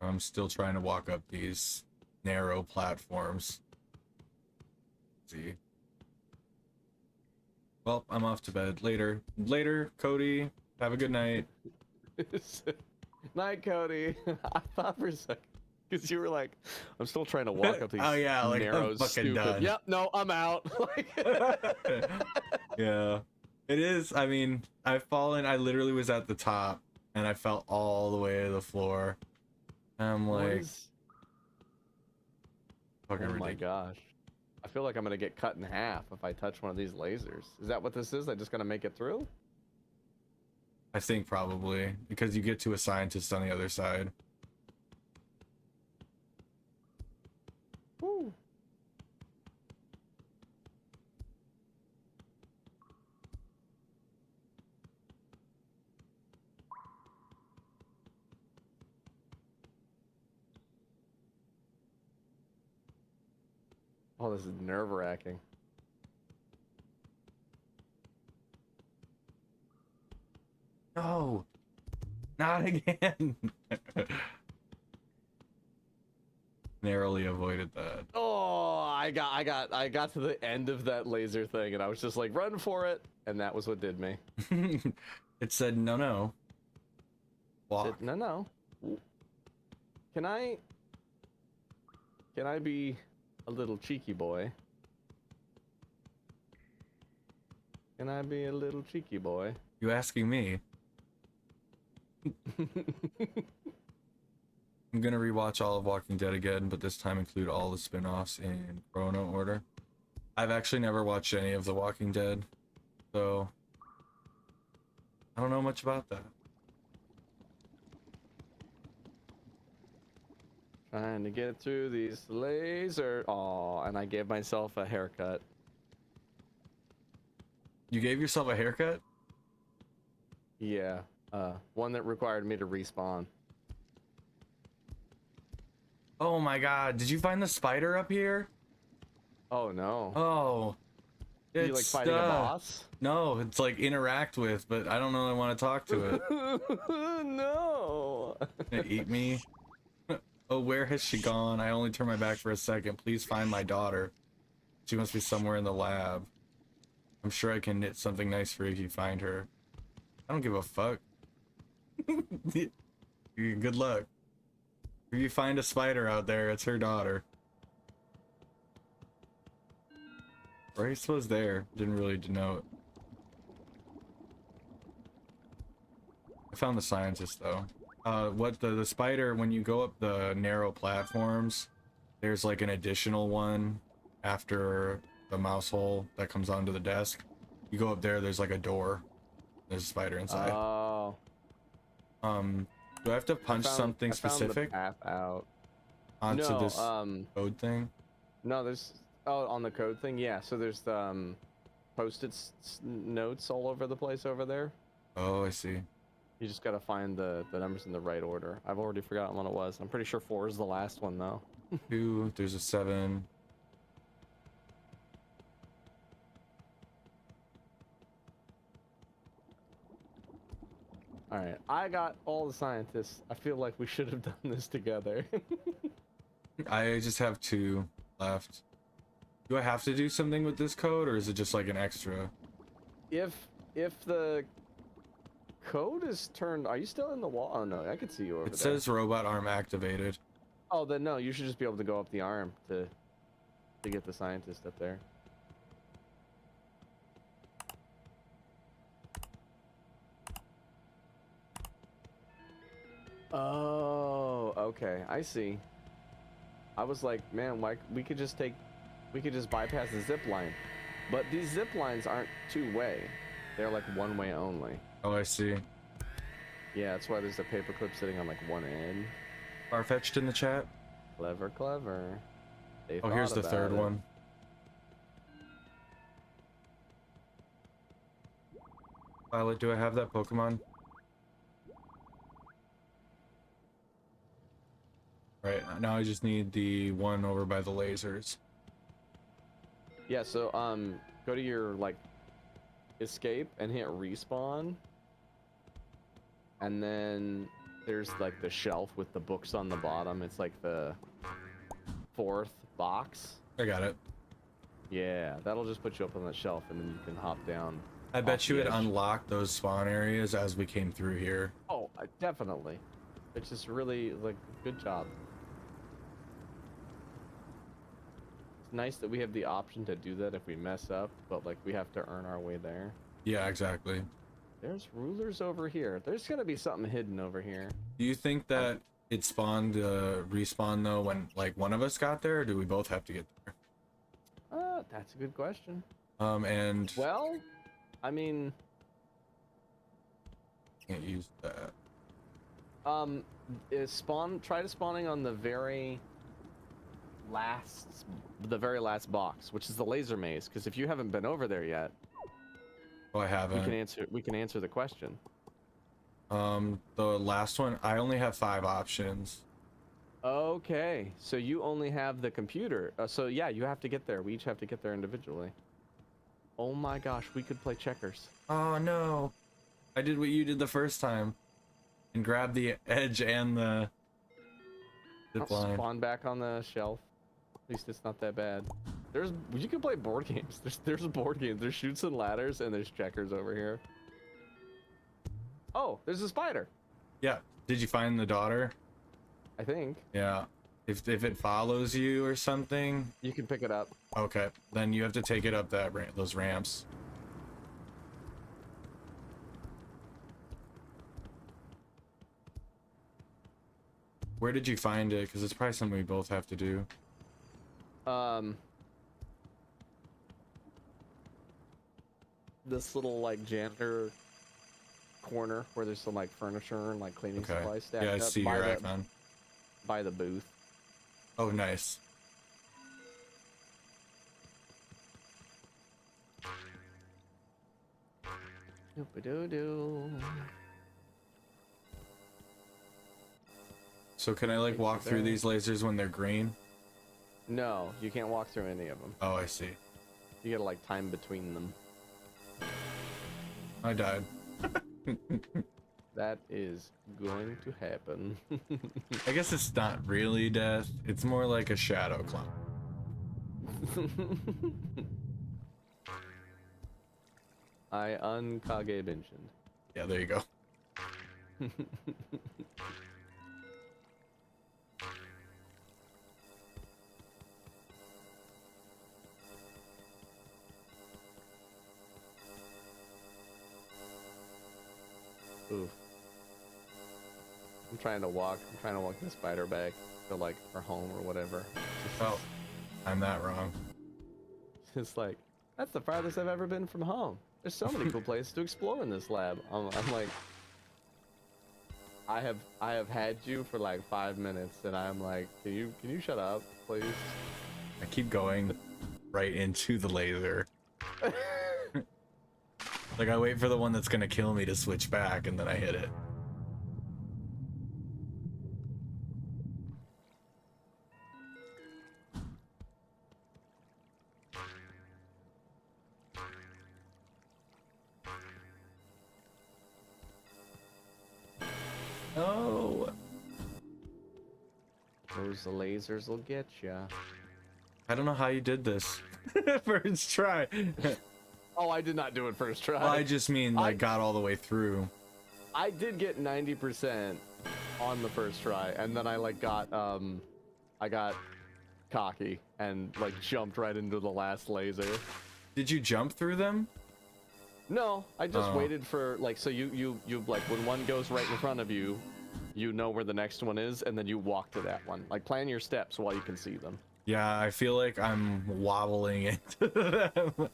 I'm still trying to walk up these narrow platforms. See. Well, I'm off to bed. Later, Cody. Have a good night. Night, Cody. I thought for a second, because you were like, I'm still trying to walk up these Oh, yeah, like, I'm narrow, fucking stupid. done. Yep, no, I'm out. Yeah, it is. I mean, I've fallen. I literally was at the top, and I fell all the way to the floor. I'm What like, is- fucking Oh my ridiculous. gosh. I feel like I'm gonna get cut in half if I touch one of these lasers. Is that what this is? I just gonna make it through? I think probably because you get to a scientist on the other side. Woo. Oh, this is nerve-wracking. No, not again. Narrowly avoided that. Oh, I got to the end of that laser thing, and I was just like, run for it, and that was what did me. It said no, no. Walk. Said, no. Can I be a little cheeky boy? Can I be a little cheeky boy? You asking me? I'm gonna rewatch all of Walking Dead again, but this time include all the spin-offs in chrono order. I've actually never watched any of The Walking Dead, so I don't know much about that. Trying to get through these laser. Oh, and I gave myself a haircut. You gave yourself a haircut? Yeah, one that required me to respawn. Oh my god, did you find the spider up here? Oh no. Oh. You like fighting a boss? No, it's like interact with, but I don't know I want to talk to it. No. Gonna eat me? Oh, where has she gone? I only turned my back for a second. Please find my daughter. She must be somewhere in the lab. I'm sure I can knit something nice for you if you find her. I don't give a fuck. Good luck. If you find a spider out there, it's her daughter. Race was there. Didn't really denote. I found the scientist though. What the spider, when you go up the narrow platforms, there's like an additional one after the mouse hole that comes onto the desk. You go up there, there's like a door. There's a spider inside. Oh. Do I have to punch something specific? I found the path out. Onto No, this code thing? No, there's on the code thing, yeah. So there's post-it notes all over the place over there. Oh, I see. You just gotta find the numbers in the right order. I've already forgotten what it was. I'm pretty sure 4 is the last one though. 2, there's a 7. Alright, I got all the scientists. I feel like we should have done this together. I just have 2 left. Do I have to do something with this code, or is it just like an extra? If the code is turned, are you still in the wall? Oh no, I can see you over there. It says robot arm activated. Oh, then no, you should just be able to go up the arm to get the scientist up there. Oh, okay, I see. I was like, man, why we could just bypass the zip line, but these zip lines aren't 2-way; they're like 1-way only. Oh, I see. Yeah, that's why there's a paperclip sitting on like one end. Farfetched in the chat. Clever, clever. They Oh, here's the thought third about it. one. Violet, do I have that Pokemon? Right, now I just need the one over by the lasers. Yeah, so go to your like escape and hit respawn, and then there's like the shelf with the books on the bottom. It's like the 4th box. I got it. Yeah, that'll just put you up on that shelf, and then you can hop down. I bet off you the it edge. unlocked those spawn areas as we came through here. Oh, definitely. It's just really like good job. It's nice that we have the option to do that if we mess up, but like we have to earn our way there. Yeah, exactly. There's rulers over here. There's gonna be something hidden over here. Do you think that it spawned respawn though when like one of us got there, or do we both have to get there? That's a good question. And Well, I mean, can't use that. try to spawning on the very last box, which is the laser maze, because if you haven't been over there yet, Oh, I haven't. we can answer the question. The last one, I only have 5 options. Okay, so you only have the computer. So yeah, you have to get there. We each have to get there individually. Oh my gosh, we could play checkers. Oh no, I did what you did the first time and grabbed the edge and the Zip I'll line. spawn back on the shelf. At least it's not that bad. You can play board games. There's board games. There's Chutes and Ladders and there's checkers over here. Oh, there's a spider. Yeah. Did you find the daughter? I think Yeah. If it follows you or something, you can pick it up. okay, then you have to take it up those ramps. Where did you find it? Because it's probably something we both have to do. This little like janitor corner where there's some like furniture and like cleaning Okay. supplies stacked Yeah, I up see by your the, icon. by the booth. Oh, nice. Doop-a-doo-doo. So can I like walk through these lasers when they're green? No, you can't walk through any of them. Oh, I see. You gotta like time between them. I died. That is going to happen. I guess it's not really death. It's more like a shadow clone. I unkage mentioned. Yeah, there you go. Oof. I'm trying to walk the spider back to like our home or whatever. Oh, I'm that wrong. It's like, that's the farthest I've ever been from home. There's so many cool places to explore in this lab. I'm like, I have had you for like 5 minutes, and I'm like, can you shut up, please? I keep going right into the laser. Like I wait for the one that's gonna kill me to switch back, and then I hit it. Oh, Those lasers will get ya. I don't know how you did this. First try. Oh, I did not do it first try. Well, I just mean like got all the way through. I did get 90% on the first try, and then I like got I got cocky and like jumped right into the last laser. Did you jump through them? No, I just Oh. waited for like, so you like when one goes right in front of you, you know where the next one is, and then you walk to that one. Like plan your steps while you can see them. Yeah, I feel like I'm wobbling into them.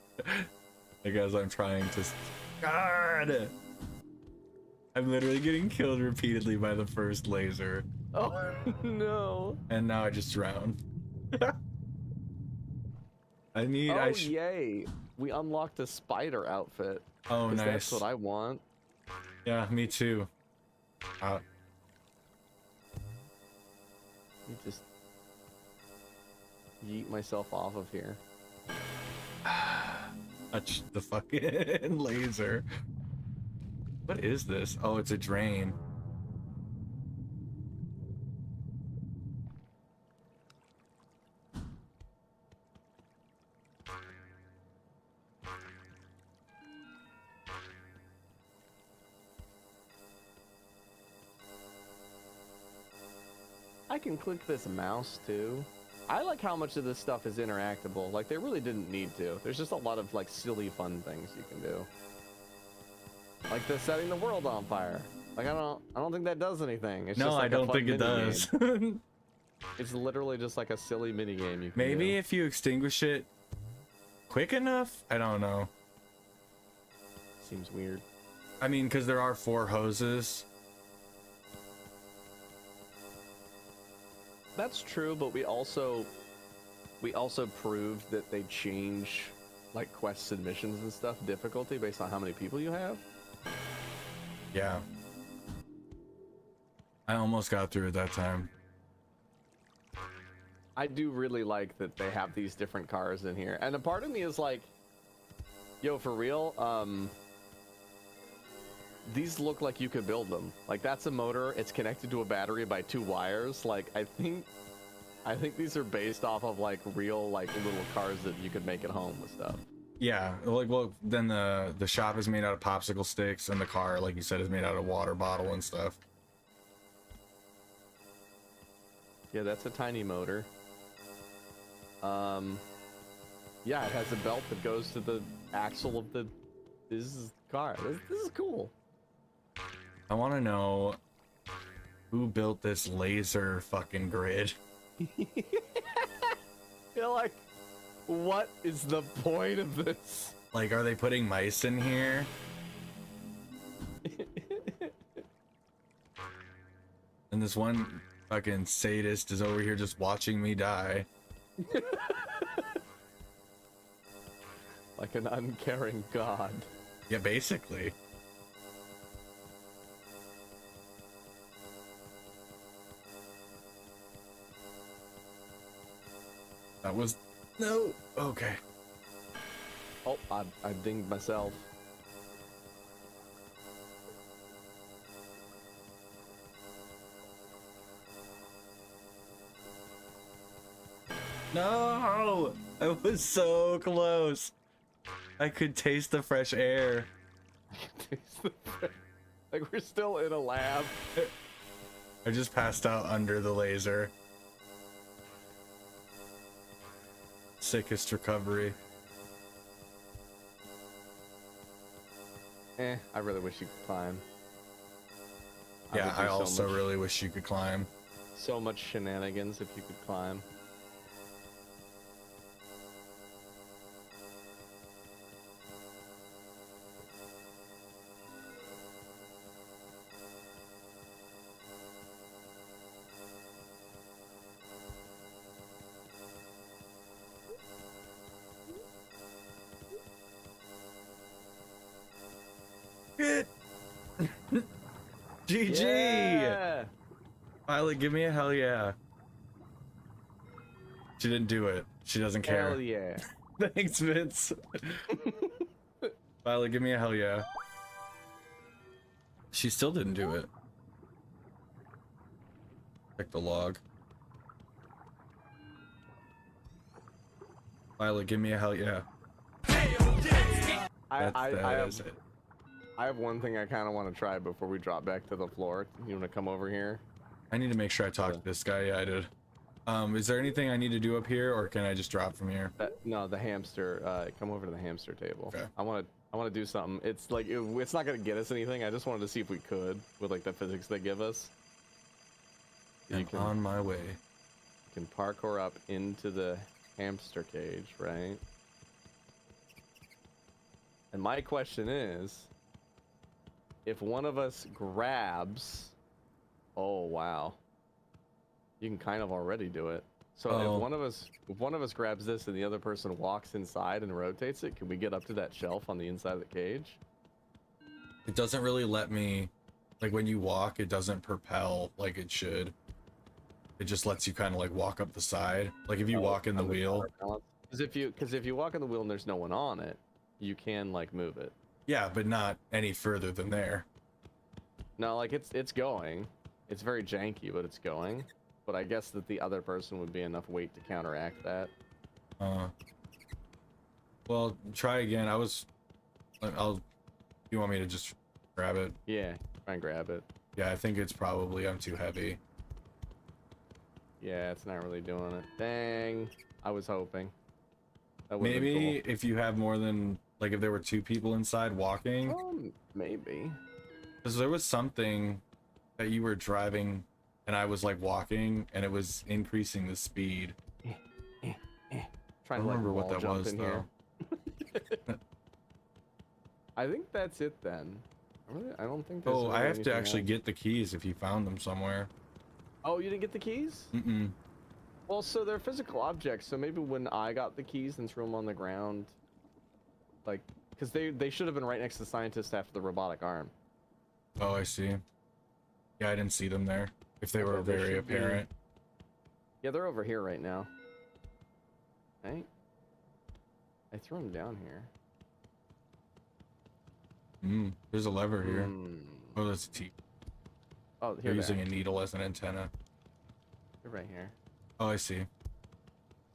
Like as I'm trying to. God! I'm literally getting killed repeatedly by the first laser. Oh no! And now I just drowned. I need. Oh I yay! We unlocked a spider outfit. Oh, 'Cause nice. That's what I want. Yeah, me too. You just yeet myself off of here. Touch the fucking laser. What is this? Oh, it's a drain. I can click this mouse too. I like how much of this stuff is interactable. Like they really didn't need to. There's just a lot of like silly fun things you can do. Like the setting the world on fire. Like I don't think that does anything. It's No, just like I don't think it mini does. game. It's literally just like a silly mini game you can Maybe do. if you extinguish it quick enough? I don't know. Seems weird. I mean, because there are 4 hoses. That's true, but we also proved that they change like quests and missions and stuff difficulty based on how many people you have. Yeah. I almost got through it that time. I do really like that they have these different cars in here. And a part of me is like, yo, for real, these look like you could build them. Like that's a motor. It's connected to a battery by 2 wires. Like I think these are based off of like real like little cars that you could make at home with stuff. Yeah, like, well, then the shop is made out of popsicle sticks, and the car, like you said, is made out of water bottle and stuff. Yeah, that's a tiny motor. Yeah, it has a belt that goes to the axle of the car. This is cool. I want to know who built this laser fucking grid. You're like, what is the point of this? Like, are they putting mice in here? And this one fucking sadist is over here just watching me die. Like an uncaring god. Yeah, basically. That was... No! Okay. Oh, I dinged myself. No! I was so close. I could taste the fresh air. Like we're still in a lab. I just passed out under the laser. Sickest recovery. I really wish you could climb. Yeah, I also really wish you could climb. So much shenanigans if you could climb. GG! Yeah! Pilot, give me a hell yeah. She didn't do it. She doesn't care. Hell yeah. Thanks, Vince. Pilot, give me a hell yeah. She still didn't do it. Check the log. Pilot, give me a hell yeah. I have one thing I kind of want to try before we drop back to the floor. You want to come over here? I need to make sure I talk to this guy. Yeah, I did. Is there anything I need to do up here, or can I just drop from here? No, the hamster. Come over to the hamster table. Okay. I want to do something. It's like it's not gonna get us anything. I just wanted to see if we could with like the physics they give us. I'm on my way. You can parkour up into the hamster cage, right? And my question is, if one of us grabs, oh wow, you can kind of already do it. So if one of us grabs this and the other person walks inside and rotates it, can we get up to that shelf on the inside of the cage? It doesn't really let me, like when you walk, it doesn't propel like it should. It just lets you kind of like walk up the side. Like if you walk in the wheel. Because if you walk in the wheel and there's no one on it, you can like move it. Yeah, but not any further than there. No, like it's going. It's very janky, but it's going. But I guess that the other person would be enough weight to counteract that. Well, try again. You want me to just grab it? Yeah, try and grab it. Yeah, I think it's probably I'm too heavy. Yeah, it's not really doing it. Dang, I was hoping. That would've been Maybe cool. if you have more than, like if there were 2 people inside walking. Maybe. Because there was something that you were driving and I was like walking and it was increasing the speed. Trying I to remember like what that jump was in though. here. I think that's it then. I don't think there's Oh, I really have to anything actually else. get the keys if you found them somewhere. Oh, you didn't get the keys? Mm-mm. Well, so they're physical objects, so maybe when I got the keys and threw them on the ground, like, because they should have been right next to the scientist after the robotic arm. Oh, I see. Yeah, I didn't see them there. If they were Well, they very should be. apparent. Yeah, they're over here right now. Right? I threw them down here. There's a lever here. Mm. Oh, that's a T. Oh, They're here using a needle as an antenna. They're right here. Oh, I see.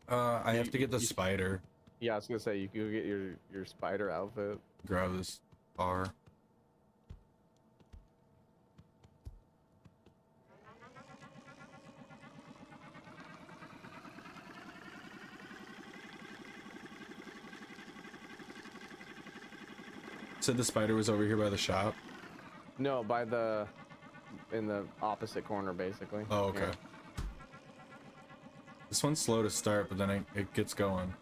I have to get the spider. Yeah, I was gonna say you can go get your spider outfit. Grab this bar. Said the spider was over here by the shop. No, in the opposite corner, basically. Oh, okay. Here. This one's slow to start, but then it gets going.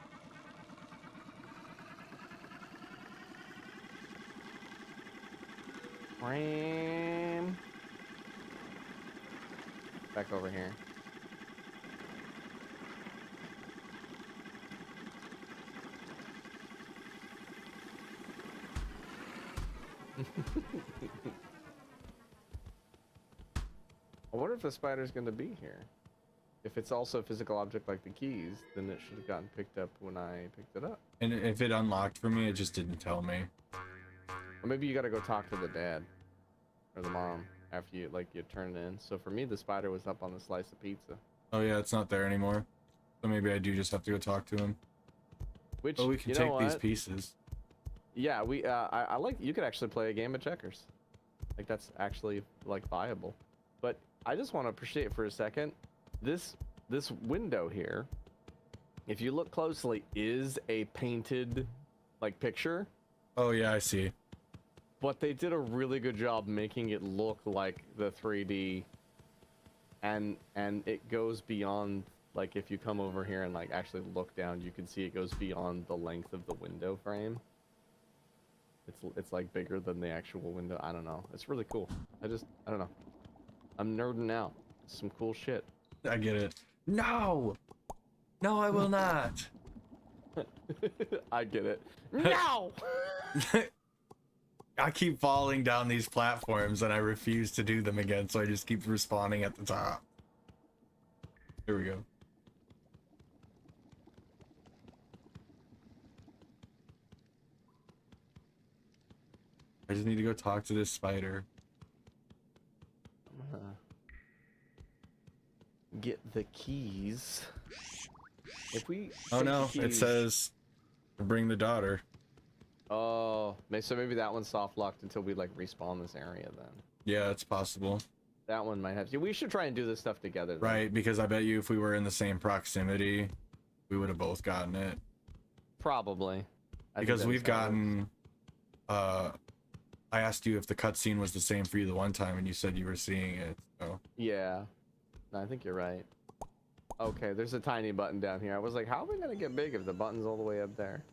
Ram. Back over here. I wonder if the spider's gonna be here. If it's also a physical object like the keys, then it should have gotten picked up when I picked it up. And if it unlocked for me, it just didn't tell me. Or maybe you gotta go talk to the dad or the mom after you turn it in. So for me, the spider was up on the slice of pizza. Oh yeah, it's not there anymore. So maybe I do just have to go talk to him. Which, Oh, we can you take know these what? pieces. Yeah, I like, you could actually play a game of checkers. Like that's actually like viable. But I just want to appreciate for a second, this window here, if you look closely, is a painted like picture. Oh yeah, I see. But they did a really good job making it look like the 3D, and it goes beyond, like if you come over here and like actually look down, you can see it goes beyond the length of the window frame. It's like bigger than the actual window. I don't know. It's really cool. I don't know. I'm nerding out. Some cool shit. I get it. No! No, I will not. I get it. No! I keep falling down these platforms and I refuse to do them again, so I just keep respawning at the top. Here we go. I just need to go talk to this spider. I'm gonna get the keys. If we Oh take no, the it keys- says bring the daughter. Oh, so maybe that one's soft locked until we like respawn this area then. Yeah, it's possible. That one might have to. We should try and do this stuff together. Then. Right, because I bet you if we were in the same proximity, we would have both gotten it. Probably. I think Because that we've is how it gotten, I asked you if the cutscene was the same for you the one time, and you said you were seeing it. So. works. Yeah. No, I think you're right. Okay, there's a tiny button down here. I was like, how are we gonna get big if the button's all the way up there?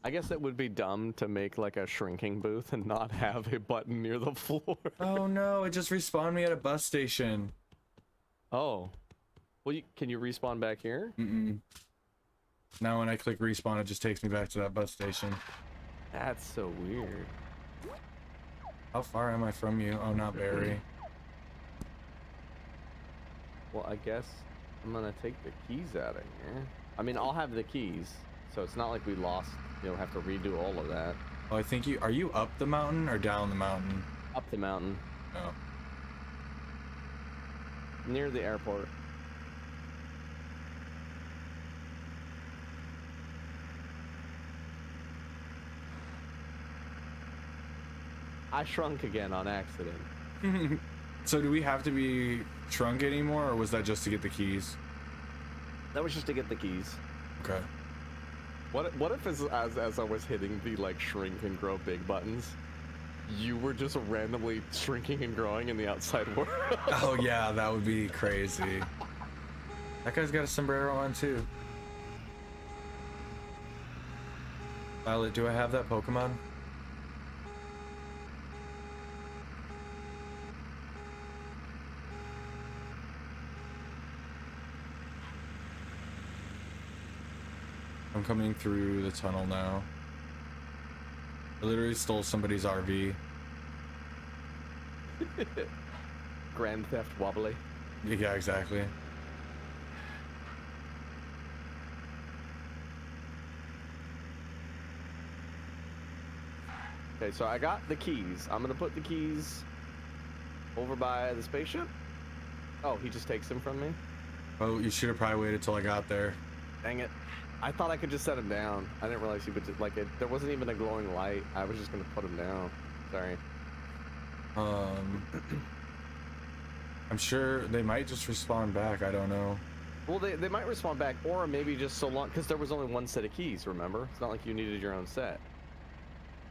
I guess it would be dumb to make like a shrinking booth and not have a button near the floor. Oh no, it just respawned me at a bus station. Oh. Well, can you respawn back here? Mm-mm. Now when I click respawn, it just takes me back to that bus station. That's so weird. How far am I from you? Oh, not very. Well, I guess I'm gonna take the keys out of here. I mean, I'll have the keys, so it's not like we lost, have to redo all of that. Oh, I think are you up the mountain or down the mountain? Up the mountain, Oh. near the airport. I shrunk again on accident. So do we have to be shrunk anymore, or was that just to get the keys? That was just to get the keys. Okay. What if as I was hitting the like shrink and grow big buttons, you were just randomly shrinking and growing in the outside world? Oh yeah, that would be crazy. That guy's got a sombrero on too. Violet, do I have that Pokemon? I'm coming through the tunnel now. I literally stole somebody's RV. Grand Theft Wobbly. Yeah, exactly. Okay, so I got the keys. I'm gonna put the keys over by the spaceship. Oh, he just takes them from me? Oh, you should have probably waited till I got there. Dang it. I thought I could just set him down. I didn't realize you could just, like, there wasn't even a glowing light. I was just gonna put him down. Sorry. I'm sure they might just respawn back. I don't know. Well, they might respawn back, or maybe just so long, because there was only one set of keys, remember? It's not like you needed your own set.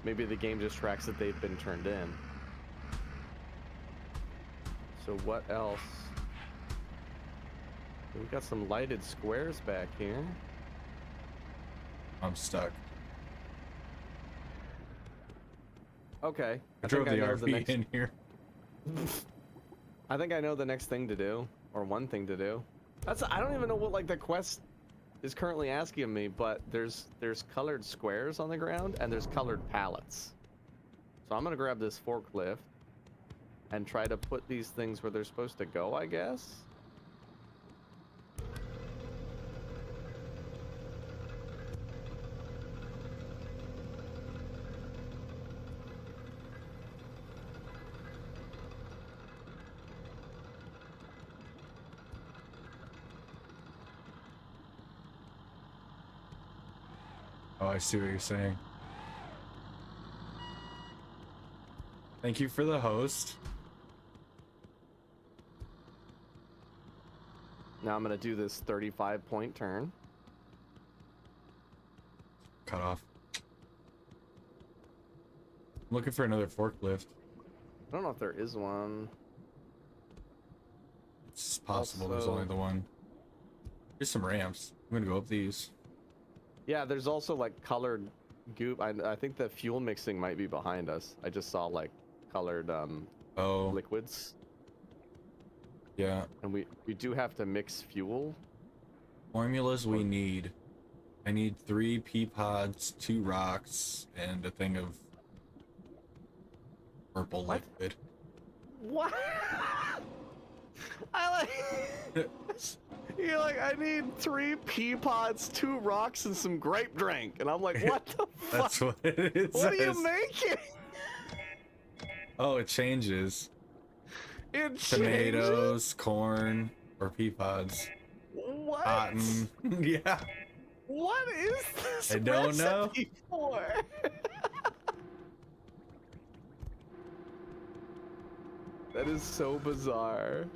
Maybe the game just tracks that they've been turned in. So what else? We got some lighted squares back here. I'm stuck. Okay. I drove the know RV in here. I think I know the next thing to do, or one thing to do. I don't even know what like the quest is currently asking me, but there's colored squares on the ground and there's colored pallets. So I'm gonna grab this forklift and try to put these things where they're supposed to go, I guess. Oh, I see what you're saying. Thank you for the host. Now I'm gonna do this 35-point turn. Cut off. I'm looking for another forklift. I don't know if there is one. It's possible there's Also- only the one. Here's some ramps. I'm gonna go up these. Yeah, there's also like colored goop. I think the fuel mixing might be behind us. I just saw like colored Oh, liquids, yeah. and we do have to mix fuel. Formulas we need. I need 3 pea pods, 2 rocks, and a thing of purple What? liquid. What? I like. You're like, I need 3 pea pods, 2 rocks, and some grape drink, and I'm like, what the fuck? That's what it What are says. you making? Oh, it changes. It Tomatoes, corn, or pea pods. changes? What? Cotton. Yeah. What is this I don't know. recipe for? That is so bizarre.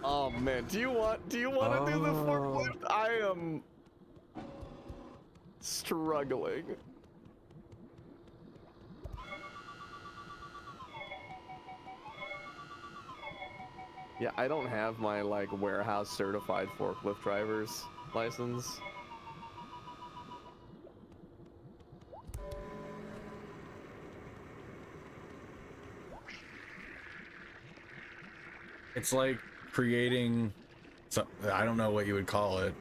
Oh man, do you want to do the forklift? I am struggling. Yeah, I don't have my like warehouse certified forklift driver's license. It's like creating some, I don't know what you would call it,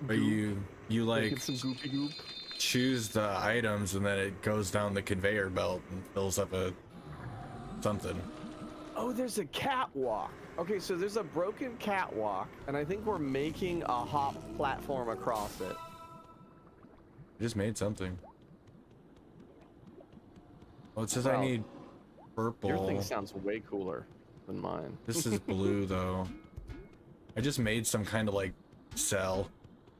but you like Making some goopy goop. choose the items and then it goes down the conveyor belt and fills up a something. Oh, there's a catwalk. Okay, so there's a broken catwalk, and I think we're making a hop platform across it. I just made something. Oh, it says I Well, need purple. Your thing sounds way cooler than mine. This is blue though. I just made some kind of like cell.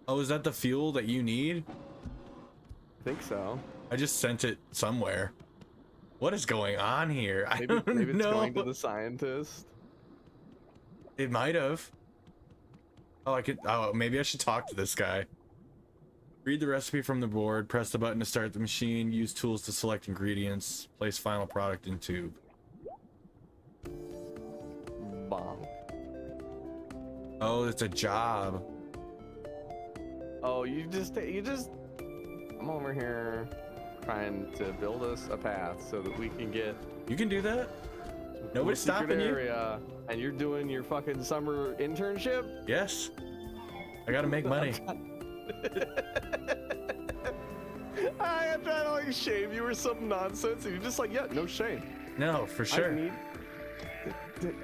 Oh, is that the fuel that you need? I think so. I just sent it somewhere. What is going on here? I Maybe, don't maybe it's know. going to the scientist. It might have. Oh, I could. Oh, maybe I should talk to this guy. Read the recipe from the board. Press the button to start the machine. Use tools to select ingredients. Place final product in tube. Bonk. Oh, it's a job. Oh, you just. I'm over here trying to build us a path so that we can get. You can do that. Nobody's secret stopping you. area, and you're doing your fucking summer internship. Yes. I gotta make money. I am trying to like shame you or some nonsense, and you're just like, yeah, no shame. No, for sure. I need.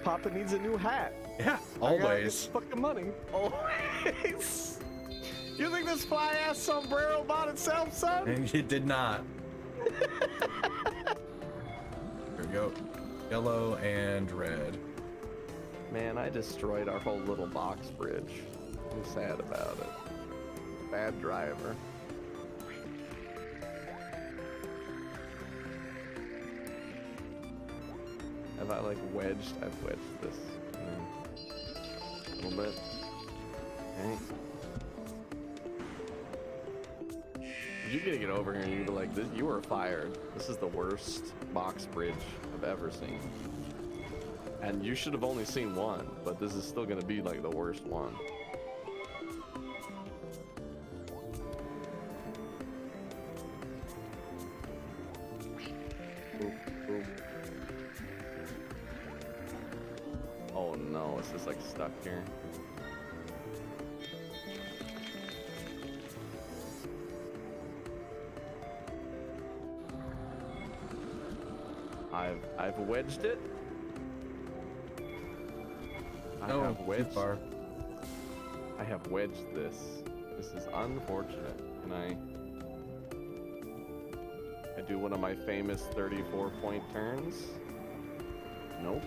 Papa needs a new hat. Yeah, I gotta get always. fucking money. Always. You think this fly-ass sombrero bought itself, son? And it did not. There we go. Yellow and red. Man, I destroyed our whole little box bridge. I'm sad about it. Bad driver. Have I like wedged? I've wedged this a little bit. Okay. You gotta get over here and you'd be like, this, you are fired. This is the worst box bridge I've ever seen. And you should have only seen one, but this is still gonna be like the worst one. Oop, oop. Oh no, it's just like stuck here. I've wedged it. I have wedged. Far. I have wedged this. This is unfortunate. Can I do one of my famous 34-point turns? Nope.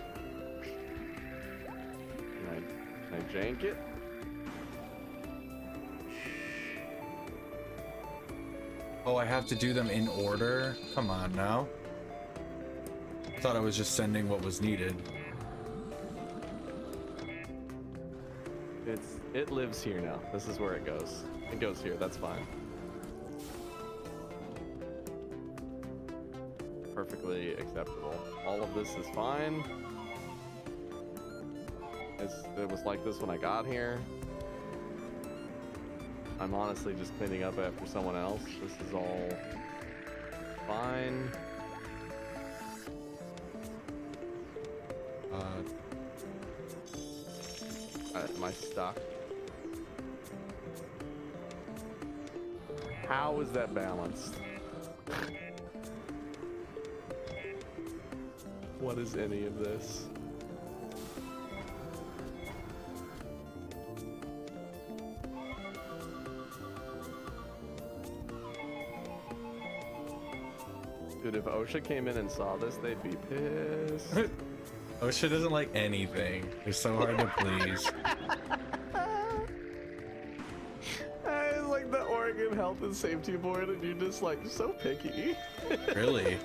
Can I jank it? Oh, I have to do them in order? Come on now. I thought I was just sending what was needed. It lives here now. This is where it goes. It goes here, that's fine. Perfectly acceptable. All of this is fine. It was like this when I got here. I'm honestly just cleaning up after someone else. This is all fine. Am I stuck? How is that balanced? What is any of this? Dude, if OSHA came in and saw this, they'd be pissed. OSHA doesn't like anything. They're so hard to please. I like the Oregon Health and Safety Board, and you're just like so picky. Really?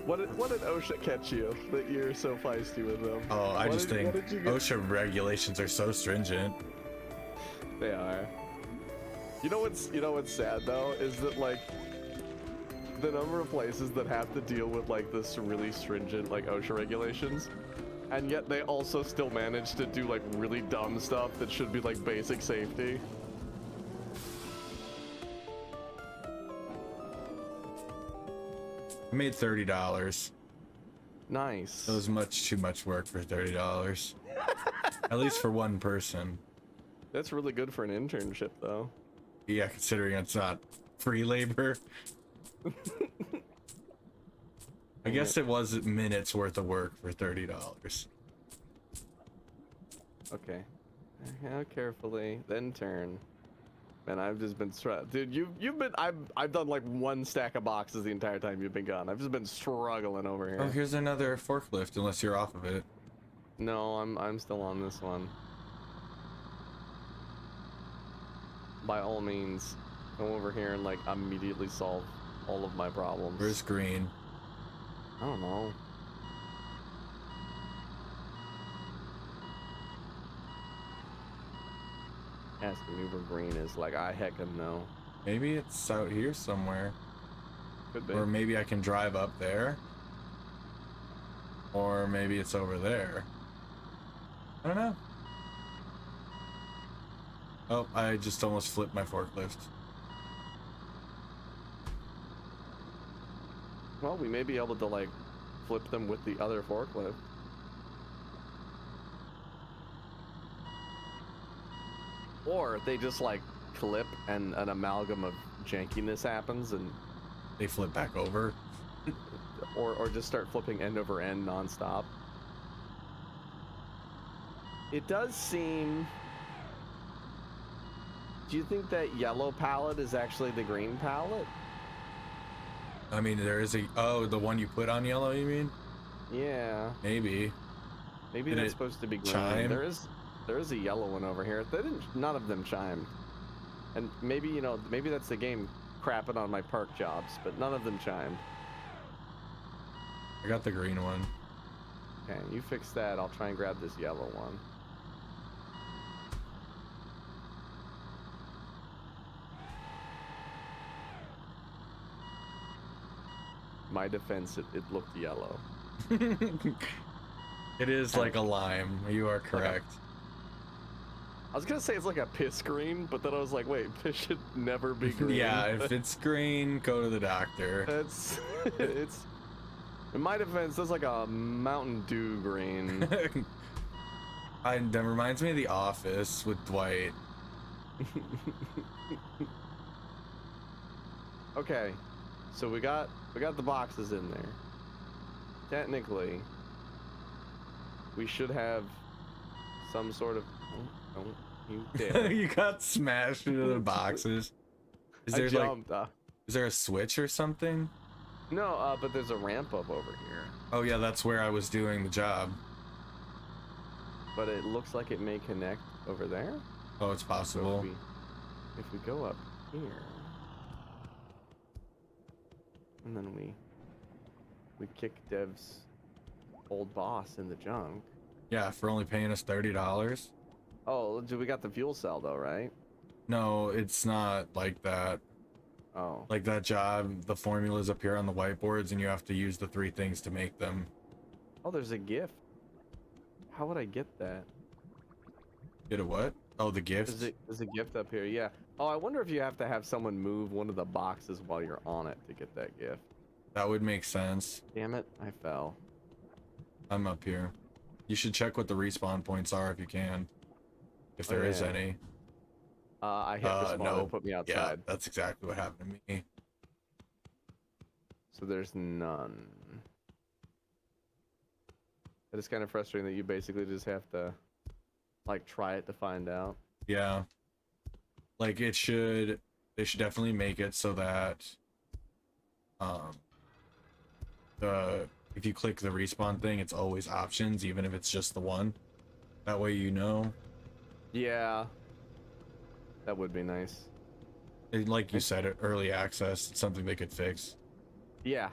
What did OSHA catch you that you're so feisty with them? Oh, I just think what did you get? OSHA regulations are so stringent. They are. You know what's sad though is that like the number of places that have to deal with like this really stringent like OSHA regulations, and yet they also still manage to do like really dumb stuff that should be like basic safety. I made $30. Nice. That was too much work for $30. At least for one person. That's really good for an internship though. Yeah, considering it's not free labor. I guess it was minutes worth of work for $30. Okay. How carefully, then turn. Man, I've just been dude. I've done like one stack of boxes the entire time you've been gone. I've just been struggling over here. Oh, here's another forklift. Unless you're off of it. No, I'm still on this one. By all means, come over here and like immediately solve all of my problems. Where's green? I don't know. Asking me where green is, like I heckin' know. Maybe it's out here somewhere. Could be. Or maybe I can drive up there. Or maybe it's over there. I don't know. Oh, I just almost flipped my forklift. Well, we may be able to like flip them with the other forklift. Or they just like clip and an amalgam of jankiness happens and They flip back over. or just start flipping end over end nonstop. It does seem. Do you think that yellow palette is actually the green palette? I mean, there is a... Oh, the one you put on yellow, you mean? Yeah. Maybe. Maybe Did that's it supposed to be green. chime? There is a yellow one over here. They didn't. None of them chimed. And maybe, you know, maybe that's the game crapping on my park jobs, but none of them chimed. I got the green one. Okay, you fix that. I'll try and grab this yellow one. My defense, it looked yellow. It is like a lime. You are correct. I was gonna say it's like a piss green, but then I was like, wait, piss should never be green. Yeah, if it's green, go to the doctor. It's in my defense, that's like a Mountain Dew green. That reminds me of The Office with Dwight. Okay, so we got the boxes in there. Technically, we should have some sort of. Oh, don't you dare! You got smashed into the boxes. Is there I jumped. is there a switch or something? No, but there's a ramp up over here. Oh yeah, that's where I was doing the job. But it looks like it may connect over there. Oh, it's So possible. if we go up here, and then we kick Dev's old boss in the junk. Yeah, for only paying us $30. Oh, we got the fuel cell though, right? No, it's not like that. Oh. Like that job, the formulas appear on the whiteboards and you have to use the 3 things to make them. Oh, there's a gift. How would I get that? Get a what? Oh, the gift? There's a gift up here, yeah. Oh, I wonder if you have to have someone move one of the boxes while you're on it to get that gift. That would make sense. Damn it, I fell. I'm up here. You should check what the respawn points are if you can. If there is any. I hit respawn no. and put me Yeah, outside. that's exactly what happened to me. So there's none. It is kind of frustrating that you basically just have to, like, try it to find out. Yeah. Like they should definitely make it so that if you click the respawn thing, it's always options, even if it's just the one. That way you know. Yeah. That would be nice. And like you said, early access, it's something they could fix. Yeah.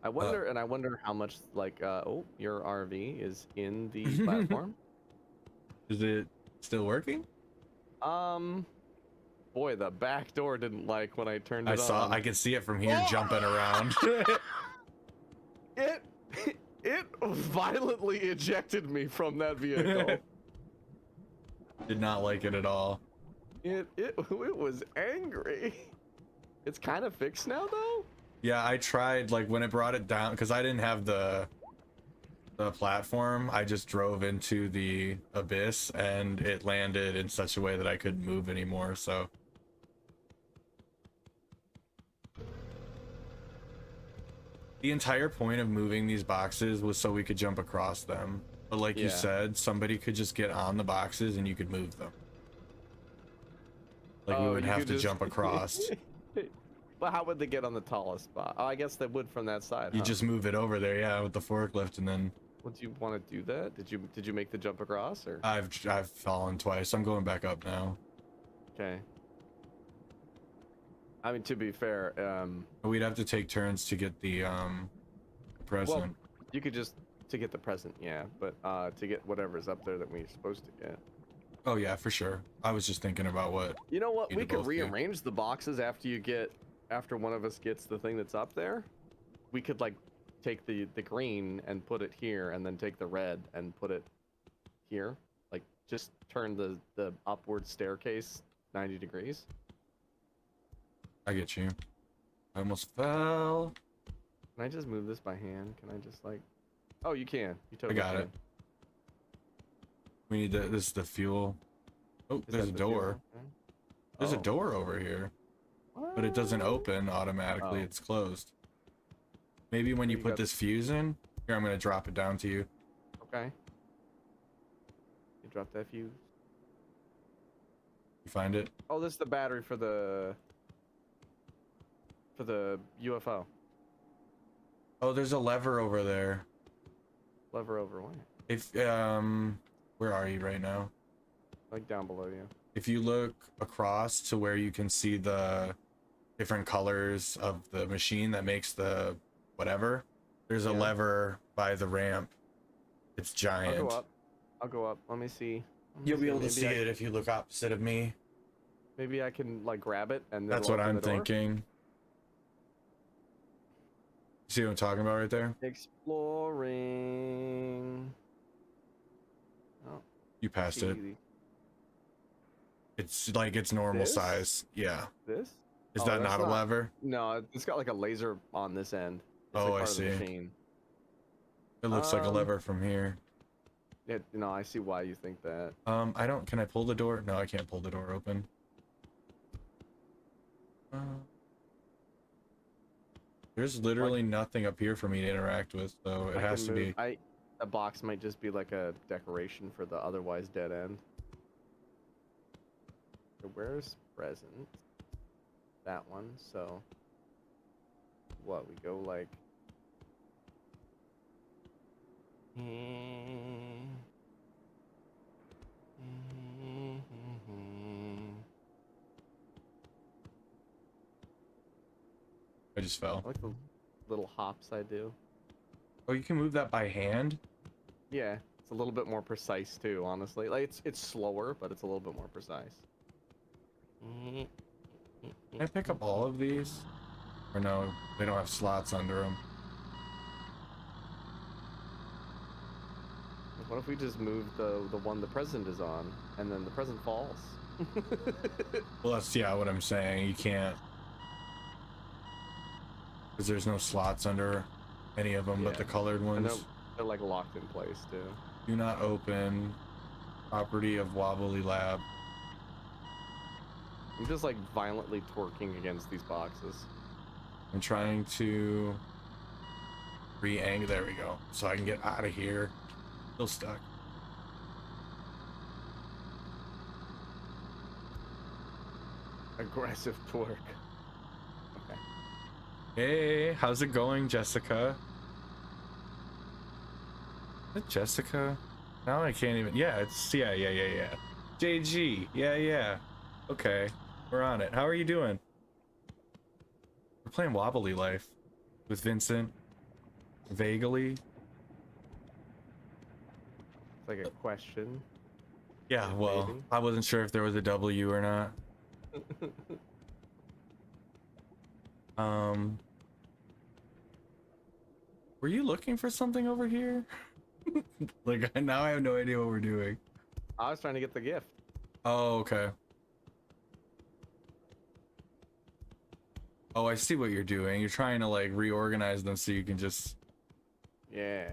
I wonder how much, like, oh, your RV is in the platform. Is it still working? Boy, the back door didn't like when I turned it on. I could see it from here jumping around. It violently ejected me from that vehicle. Did not like it at all. It was angry. It's kind of fixed now though. Yeah, I tried, like, when it brought it down, because I didn't have the platform, I just drove into the abyss and it landed in such a way that I couldn't move anymore, so. The entire point of moving these boxes was so we could jump across them. But like you said, somebody could just get on the boxes and you could move them. Like we would have to jump across. Well, how would they get on the tallest spot? Oh, I guess they would from that side. You just move it over there, yeah, with the forklift, and then. Would you want to do that? Did you make the jump across or? I've fallen twice. I'm going back up now. Okay. I mean, to be fair, we'd have to take turns to get the present. Well, you could just to get the present, yeah, but to get whatever's up there that we're supposed to get. Oh yeah, for sure. I was just thinking about what. You know what? We could rearrange the boxes after one of us gets the thing that's up there. We could like take the green and put it here, and then take the red and put it here. Like just turn the upward staircase 90 degrees. I get you. I almost fell. Can I just move this by hand? Can I just like? Oh, you can. You totally I got can. it. We need this is the fuel. Oh, there's a door. Okay. There's a door over here. but it doesn't open automatically. Oh. It's closed. Maybe when you You put got- this fuse in, here, I'm gonna drop it down to you. Okay. You drop that fuse. You find it? Oh, this is the battery for the UFO. Oh, there's a lever over there. Lever over where? If where are you right now? Like down below you. If you look across to where you can see the different colors of the machine that makes the whatever, there's a Yeah. lever by the ramp. It's giant. I'll go up. I'll go up. Let me see. Let me You'll be able to Maybe see I- it if you look opposite of me. Maybe I can like grab it and then That's it'll what open I'm the door? thinking. See what I'm talking about right there? Exploring. Oh, You passed it. easy. It's like its normal This? size. Yeah. This? Is Oh, that that's not a lever? No, it's got like a laser on this end. It's Oh, like I part of the see. machine. It looks like a Um, lever from here. Yeah, no, I see why you think that. I don't. Can I pull the door? No, I can't pull the door open. There's literally nothing up here for me to interact with, so it I has can to move- be. A box might just be like a decoration for the otherwise dead end. So where's present? That one. So what? We go like. I just fell. I like the little hops I do. Oh, you can move that by hand? Yeah, it's a little bit more precise too, honestly. Like it's slower, but it's a little bit more precise. Can I pick up all of these? Or no, they don't have slots under them. What if we just move the one the present is on, and then the present falls? Well, that's, yeah, what I'm saying. You can't. Because there's no slots under any of them but Yeah. the colored I ones. know they're like locked in place too. Do not open. Property of Wobbly Lab. I'm just like violently twerking against these boxes. I'm trying to re-angle. There we go. So I can get out of here. Still stuck. Aggressive twerk. Okay. Hey, how's it going, Jessica? Is it Jessica? Now I can't even. Yeah, it's yeah. JG. Yeah. Okay, we're on it. How are you doing? We're playing Wobbly Life with Vincent. Vaguely. It's like a question. Yeah, well, Maybe. I wasn't sure if there was a W or not. Were you looking for something over here? Like, now I have no idea what we're doing. I was trying to get the gift. Oh, okay. Oh, I see what you're doing. You're trying to like reorganize them so you can just. Yeah.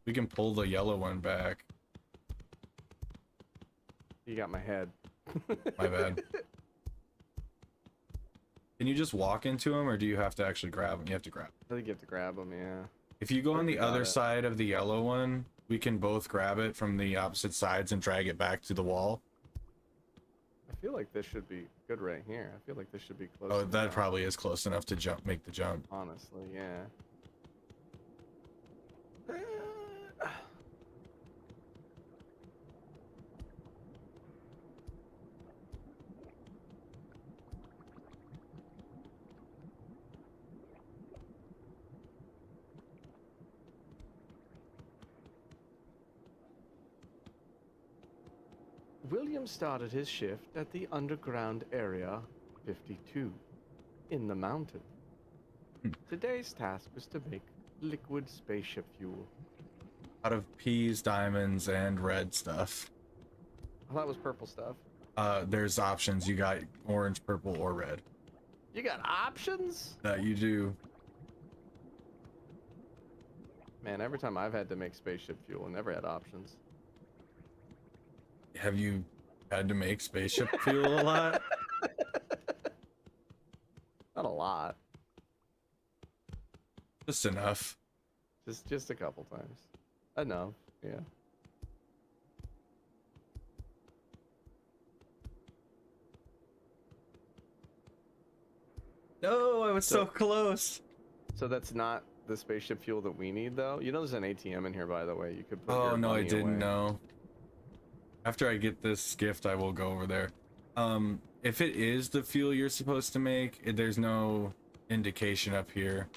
We can pull the yellow one back. You got my head. My bad. Can you just walk into them, or do you have to actually grab them? You have to grab. I think you have to grab them, yeah. If you go on the Got other it. side of the yellow one, we can both grab it from the opposite sides and drag it back to the wall. I feel like this should be good right here. I feel like this should be close. Oh, that enough, probably is close enough to make the jump. honestly, yeah. William started his shift at the underground area 52 in the mountain. Today's task was to make liquid spaceship fuel. Out of peas, diamonds, and red stuff. Oh, that was purple stuff. There's options. You got orange, purple, or red. You got options? That you do. Man, every time I've had to make spaceship fuel, I never had options. Have you had to make spaceship fuel a lot? Not a lot. Just enough. Just a couple times. Enough, yeah. No, I was so close. So that's not the spaceship fuel that we need, though. You know, there's an ATM in here, by the way. You could put. Oh your no, I money didn't away. know. After I get this gift, I will go over there. If it is the fuel you're supposed to make, there's no indication up here.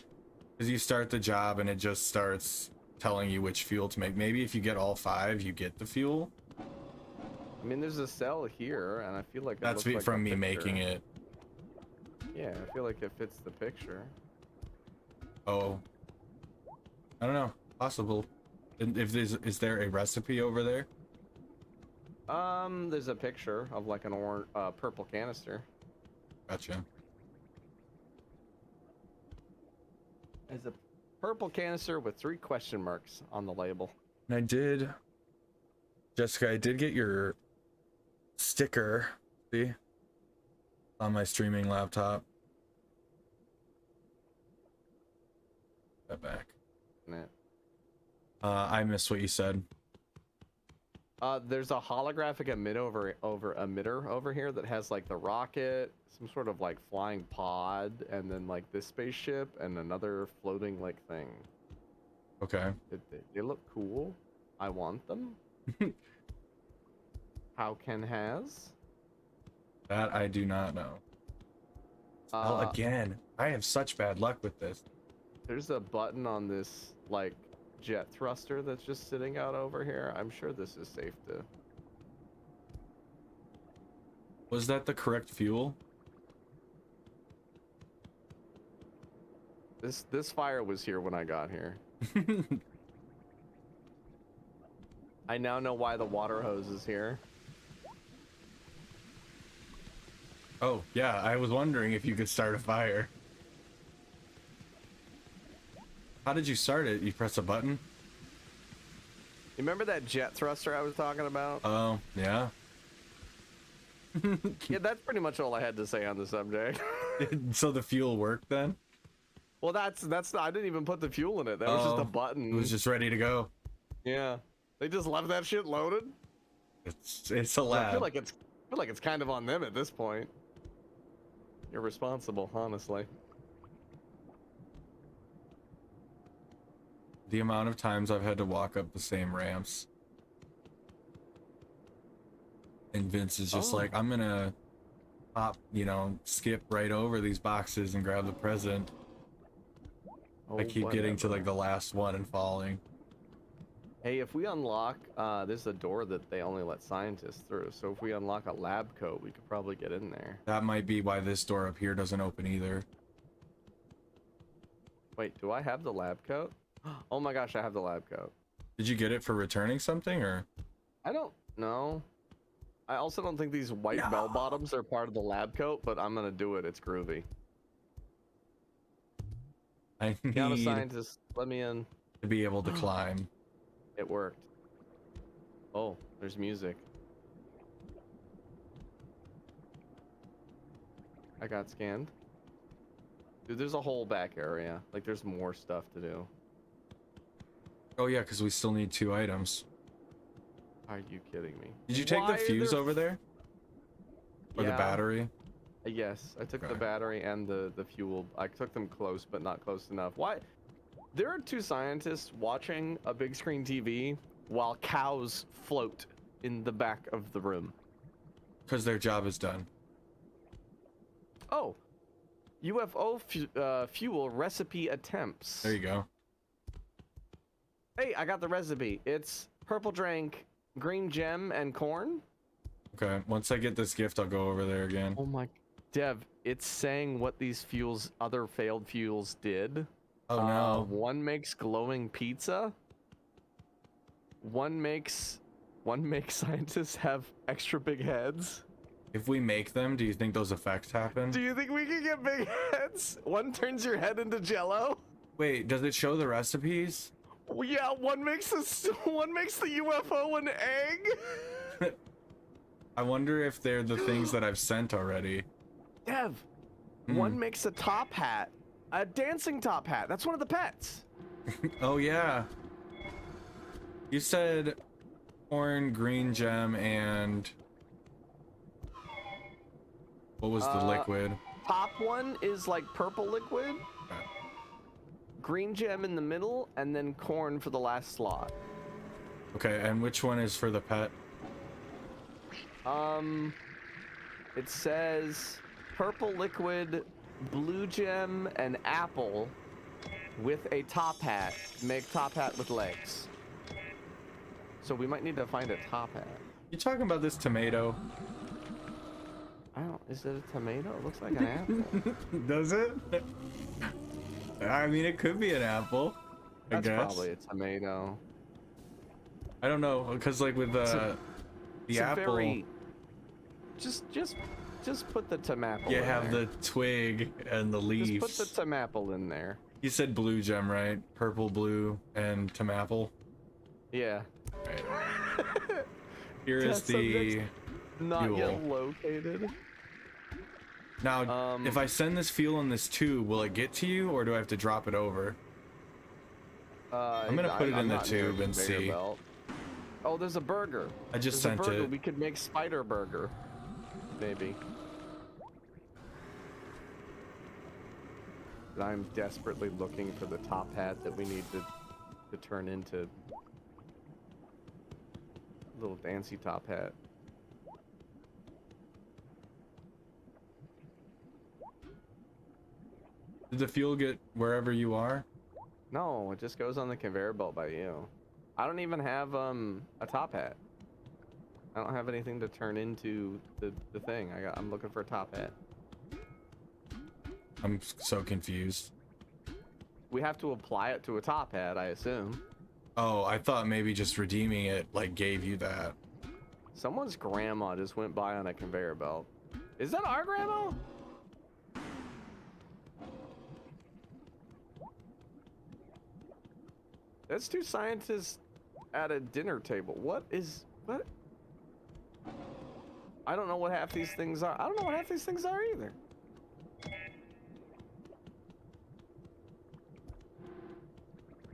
Because you start the job and it just starts telling you which fuel to make. Maybe if you get all 5, you get the fuel. I mean, there's a cell here, and I feel like it That's looks like from the me making picture. it. Yeah, I feel like it fits the picture. Oh, I don't know. Possible. And if is there a recipe over there? There's a picture of like an purple canister. Gotcha. There's a purple canister with 3 question marks on the label. And I did, Jessica, I did get your sticker. See? On my streaming laptop. That back. Isn't it? I missed what you said. There's a holographic emitter over here that has like the rocket, some sort of like flying pod, and then like this spaceship and another floating like thing. Okay. They look cool. I want them. How can has? That I do not know. Oh, again, I have such bad luck with this. There's a button on this like jet thruster that's just sitting out over here. I'm sure this is safe to. Was that the correct fuel? This fire was here when I got here. I now know why the water hose is here. Oh, yeah, I was wondering if you could start a fire. How did you start it? You press a button? You remember that jet thruster I was talking about? Oh, yeah. Yeah, that's pretty much all I had to say on the subject. So the fuel worked then? Well, that's I didn't even put the fuel in it. That was just a button. It was just ready to go. Yeah. They just left that shit loaded. It's a lab. I feel like it's kind of on them at this point. Irresponsible, honestly. The amount of times I've had to walk up the same ramps. And Vince is just like, I'm gonna skip right over these boxes and grab the present. I keep getting to like the last one and falling. Hey, if we unlock, there's a door that they only let scientists through. So if we unlock a lab coat, we could probably get in there. That might be why this door up here doesn't open either. Wait, do I have the lab coat? Oh my gosh, I have the lab coat. Did you get it for returning something or? I don't know. I also don't think these white bell bottoms are part of the lab coat, but I'm gonna do it. It's groovy. I Piano need scientist, let me in. to be able to climb. It worked. Oh, there's music. I got scanned. Dude, there's a whole back area. Like, there's more stuff to do. Oh yeah, because we still need 2 items. Are you kidding me? Did you take the fuse over there? Or the Yeah. battery? Yes, I took the Okay. battery and the fuel. I took them close, but not close enough. Why? There are 2 scientists watching a big screen TV while cows float in the back of the room. Because their job is done. Oh, UFO fuel recipe attempts. There you go. Hey, I got the recipe. It's purple drink, green gem, and corn. Okay, once I get this gift, I'll go over there again. Oh my, Dev, it's saying what these fuels, other failed fuels did. Oh no. One makes glowing pizza. One makes scientists have extra big heads. If we make them, do you think those effects happen? Do you think we can get big heads? One turns your head into jello. Wait, does it show the recipes? Well, yeah, one makes the UFO an egg. I wonder if they're the things that I've sent already. Dev, One makes a top hat, a dancing top hat. That's one of the pets. Oh yeah. You said corn, green gem, and what was the liquid? Top one is like purple liquid, green gem in the middle, and then corn for the last slot. Okay, and which one is for the pet? It says purple liquid, blue gem, and apple with a top hat. Make top hat with legs. So we might need to find a top hat. You talking about this tomato? I don't, is it a tomato? It looks like an apple. Does it? I mean, it could be an apple. That's I guess. probably a tomato. I don't know, because like with the apple, just put the tomato. you have the twig and the leaves. Just put the tomato in there. You said blue gem, right? Purple, blue, and tomaple. Yeah. Right. Here is the Not fuel. yet located. Now, if I send this fuel in this tube, will it get to you, or do I have to drop it over? I'm gonna put it in the tube and see. Belt. Oh, there's a burger. I just There's sent a burger. it. We could make spider burger, maybe. But I'm desperately looking for the top hat that we need to turn into a little fancy top hat. Did the fuel get wherever you are? No, it just goes on the conveyor belt by you. I don't even have a top hat. I don't have anything to turn into the thing. I'm looking for a top hat. I'm so confused. We have to apply it to a top hat, I assume. Oh, I thought maybe just redeeming it like gave you that. Someone's grandma just went by on a conveyor belt. Is that our grandma? That's two scientists at a dinner table. What? I don't know what half these things are. I don't know what half these things are either.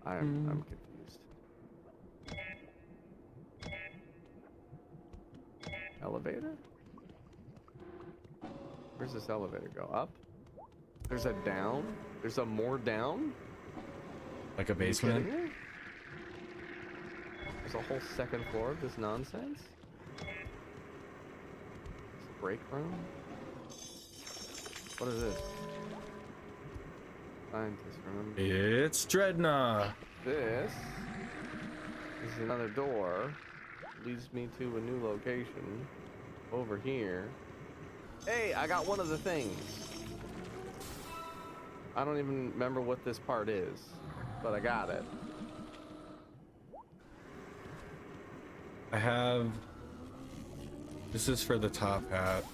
I'm confused. Elevator? Where's this elevator go? Up? There's a down? There's a more down? Like a basement? There's a whole second floor of this nonsense? It's a break room? What is this? Scientist room. It's Dreadnought. This is another door. Leads me to a new location. Over here. Hey, I got one of the things. I don't even remember what this part is, but I got it. I have... This is for the top hat.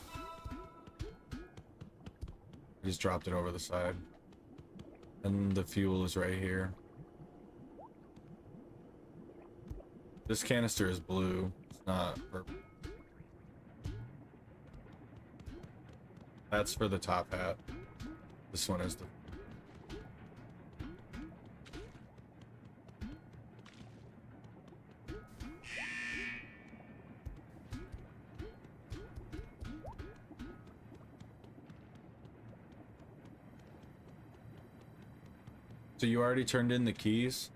I just dropped it over the side. And the fuel is right here. This canister is blue. It's not purple. That's for the top hat. This one is the... So you already turned in the keys?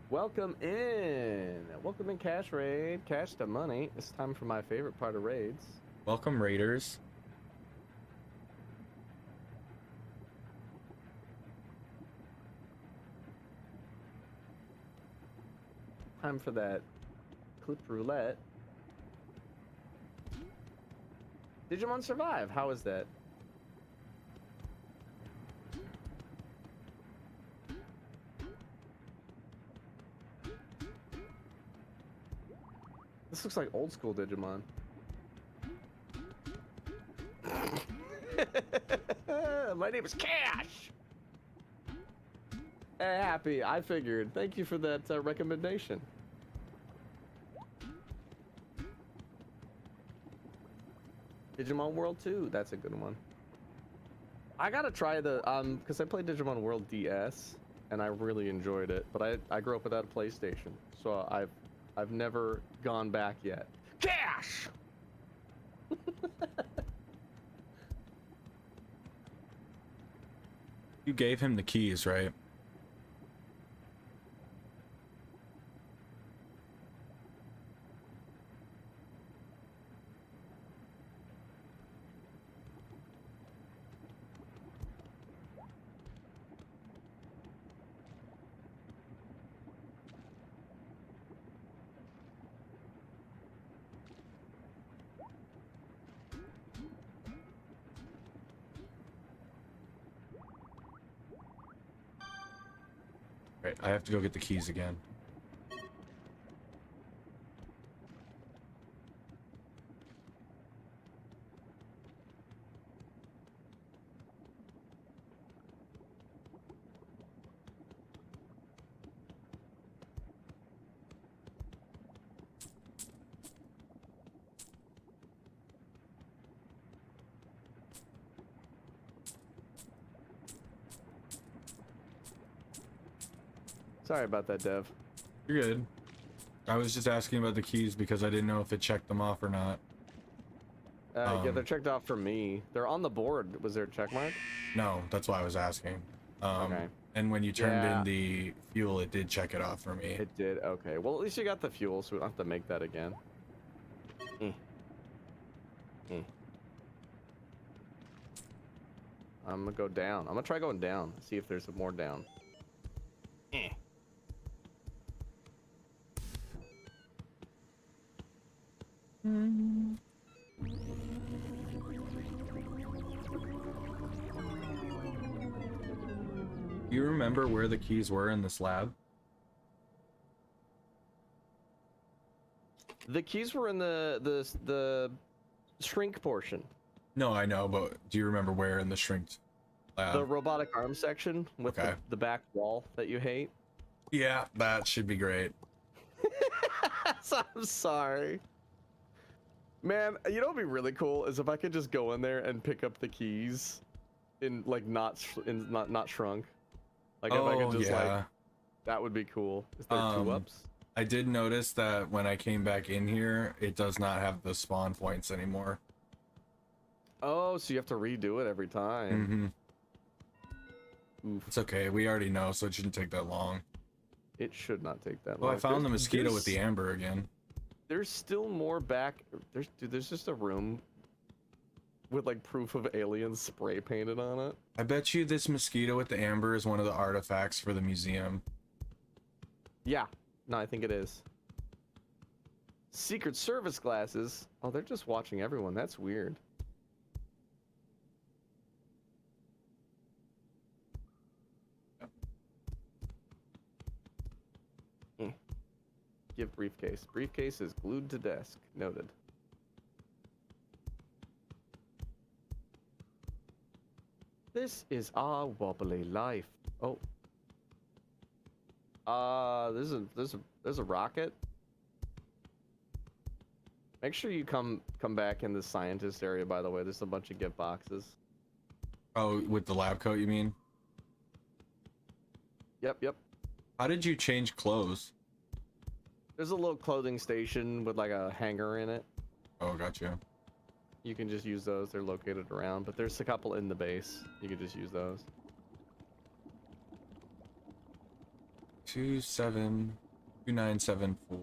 Welcome in. Welcome in, Cash Raid. Cash to money. It's time for my favorite part of raids. Welcome, Raiders. Time for that clip roulette. Digimon Survive. How is that? This looks like old school Digimon. My name is Cash! Happy. I figured. Thank you for that recommendation. Digimon World 2. That's a good one. I gotta try the because I played Digimon World DS and I really enjoyed it, but I grew up without a PlayStation, so I've never gone back yet. Cash. You gave him the keys, right? Right, I have to go get the keys again. Sorry about that, Dev. You're good. I was just asking about the keys because I didn't know if it checked them off or not. Yeah, they're checked off for me. They're on the board. Was there a check mark? No, that's why I was asking. Okay. And when you turned in the fuel, it did check it off for me. It did? Okay. Well, at least you got the fuel, so we don't have to make that again. I'm gonna go down. I'm gonna try going down. See if there's more down. Do you remember where the keys were in this lab? The keys were in the shrink portion. No, I know, but do you remember where in the shrinked lab? The robotic arm section with the back wall that you hate. Yeah, that should be great. I'm sorry. Man, you know what'd be really cool is if I could just go in there and pick up the keys in like not shrunk. Like if I could just like, that would be cool. Is there 2-ups? I did notice that when I came back in here, it does not have the spawn points anymore. Oh, so you have to redo it every time. Mm-hmm. It's okay. We already know, so it shouldn't take that long. It should not take that long. long. I found the mosquito with the amber again. There's still more back. There's just a room with like proof of aliens spray painted on it. I bet you this mosquito with the amber is one of the artifacts for the museum. Yeah. No, I think it is. Secret Service glasses. Oh, they're just watching everyone. That's weird. Give briefcase. Briefcase is glued to desk. Noted. This is our wobbly life. Oh. There's a rocket. Make sure you come back in the scientist area, by the way. There's a bunch of gift boxes. Oh, with the lab coat, you mean? Yep. How did you change clothes? There's a little clothing station with like a hanger in it. Oh, gotcha. You can just use those. They're located around, but there's a couple in the base. You can just use those. 2974.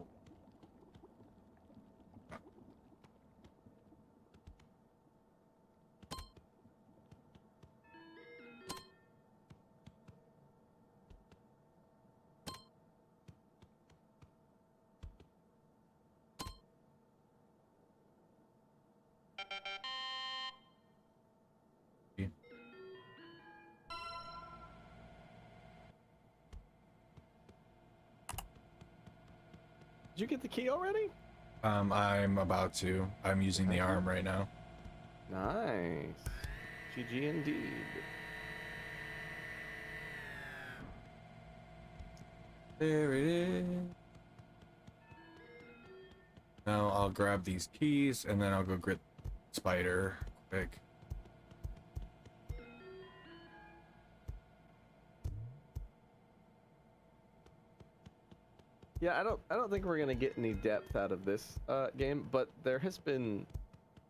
Did you get the key already? I'm about to. I'm using the arm right now. Nice. GG indeed. There it is. Now I'll grab these keys and then I'll go get Spider quick. Yeah, I don't think we're gonna get any depth out of this game, but there has been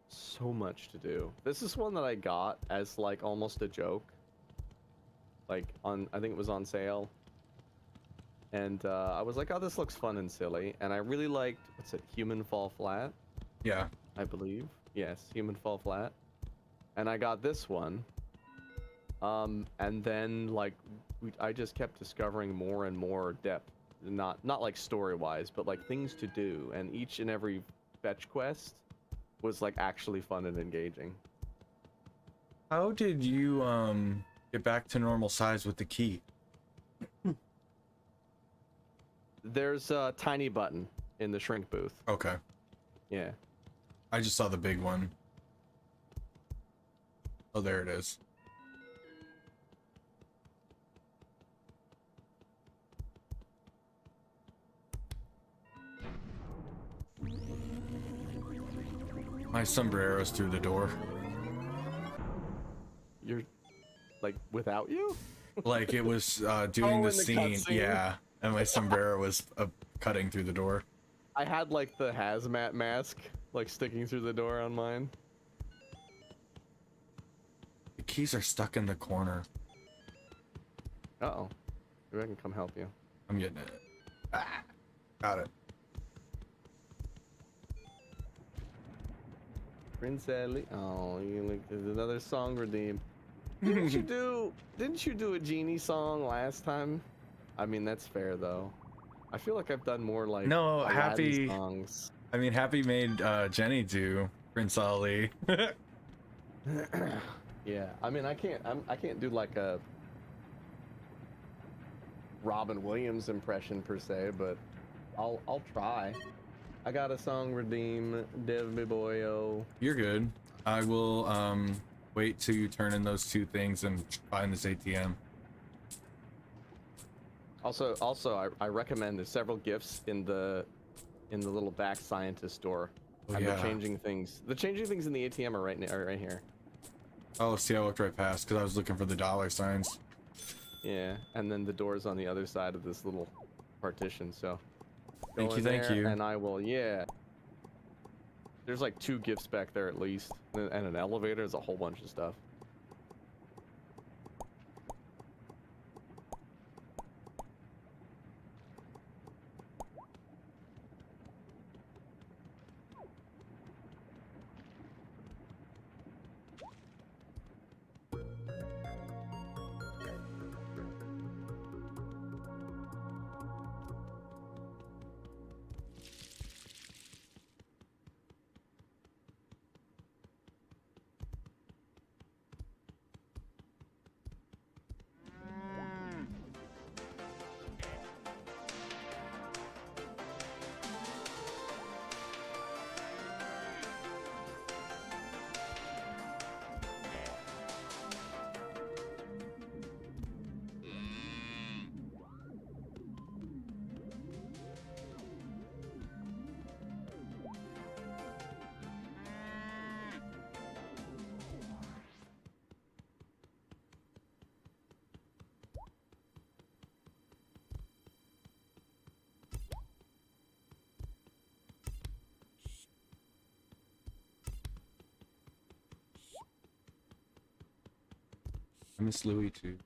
so much to do. This is one that I got as like almost a joke. Like I think it was on sale. And I was like, oh, this looks fun and silly. And I really liked, what's it, Human Fall Flat? Yeah. I believe. Yes, Human Fall Flat. And I got this one. And then like I just kept discovering more and more depth. Not like story-wise, but like things to do. And each and every fetch quest was like actually fun and engaging. How did you get back to normal size with the key? There's a tiny button in the shrink booth. Okay. Yeah. I just saw the big one. Oh, there it is. My sombrero's through the door. You're like without you? Like it was doing Oh, the in the scene. cutscene? Yeah. And my sombrero was cutting through the door. I had like the hazmat mask like sticking through the door on mine. The keys are stuck in the corner. Uh-oh. Maybe I can come help you. I'm getting it. Ah, got it. Prince Ellie. Oh, you like there's another song redeemed. Didn't you do a genie song last time? I mean, that's fair though. I feel like I've done more like No, Aladdin Happy songs. I mean, Happy made Jenny do Prince Ali. Yeah, I mean, I can't do like a Robin Williams impression per se, but I'll try. I got a song redeem, Dev Me Boyo. You're good. I will wait to turn in those two things and find this ATM. Also, I recommend there's several gifts in the little back scientist store. Oh, and yeah. they're changing things. The changing things in the ATM are right here. Oh, see, I walked right past because I was looking for the dollar signs. Yeah, and then the door's on the other side of this little partition. So Thank go you, in thank there, you. And I will. Yeah. There's like 2 gifts back there at least, and an elevator. There's a whole bunch of stuff. I miss Louis too.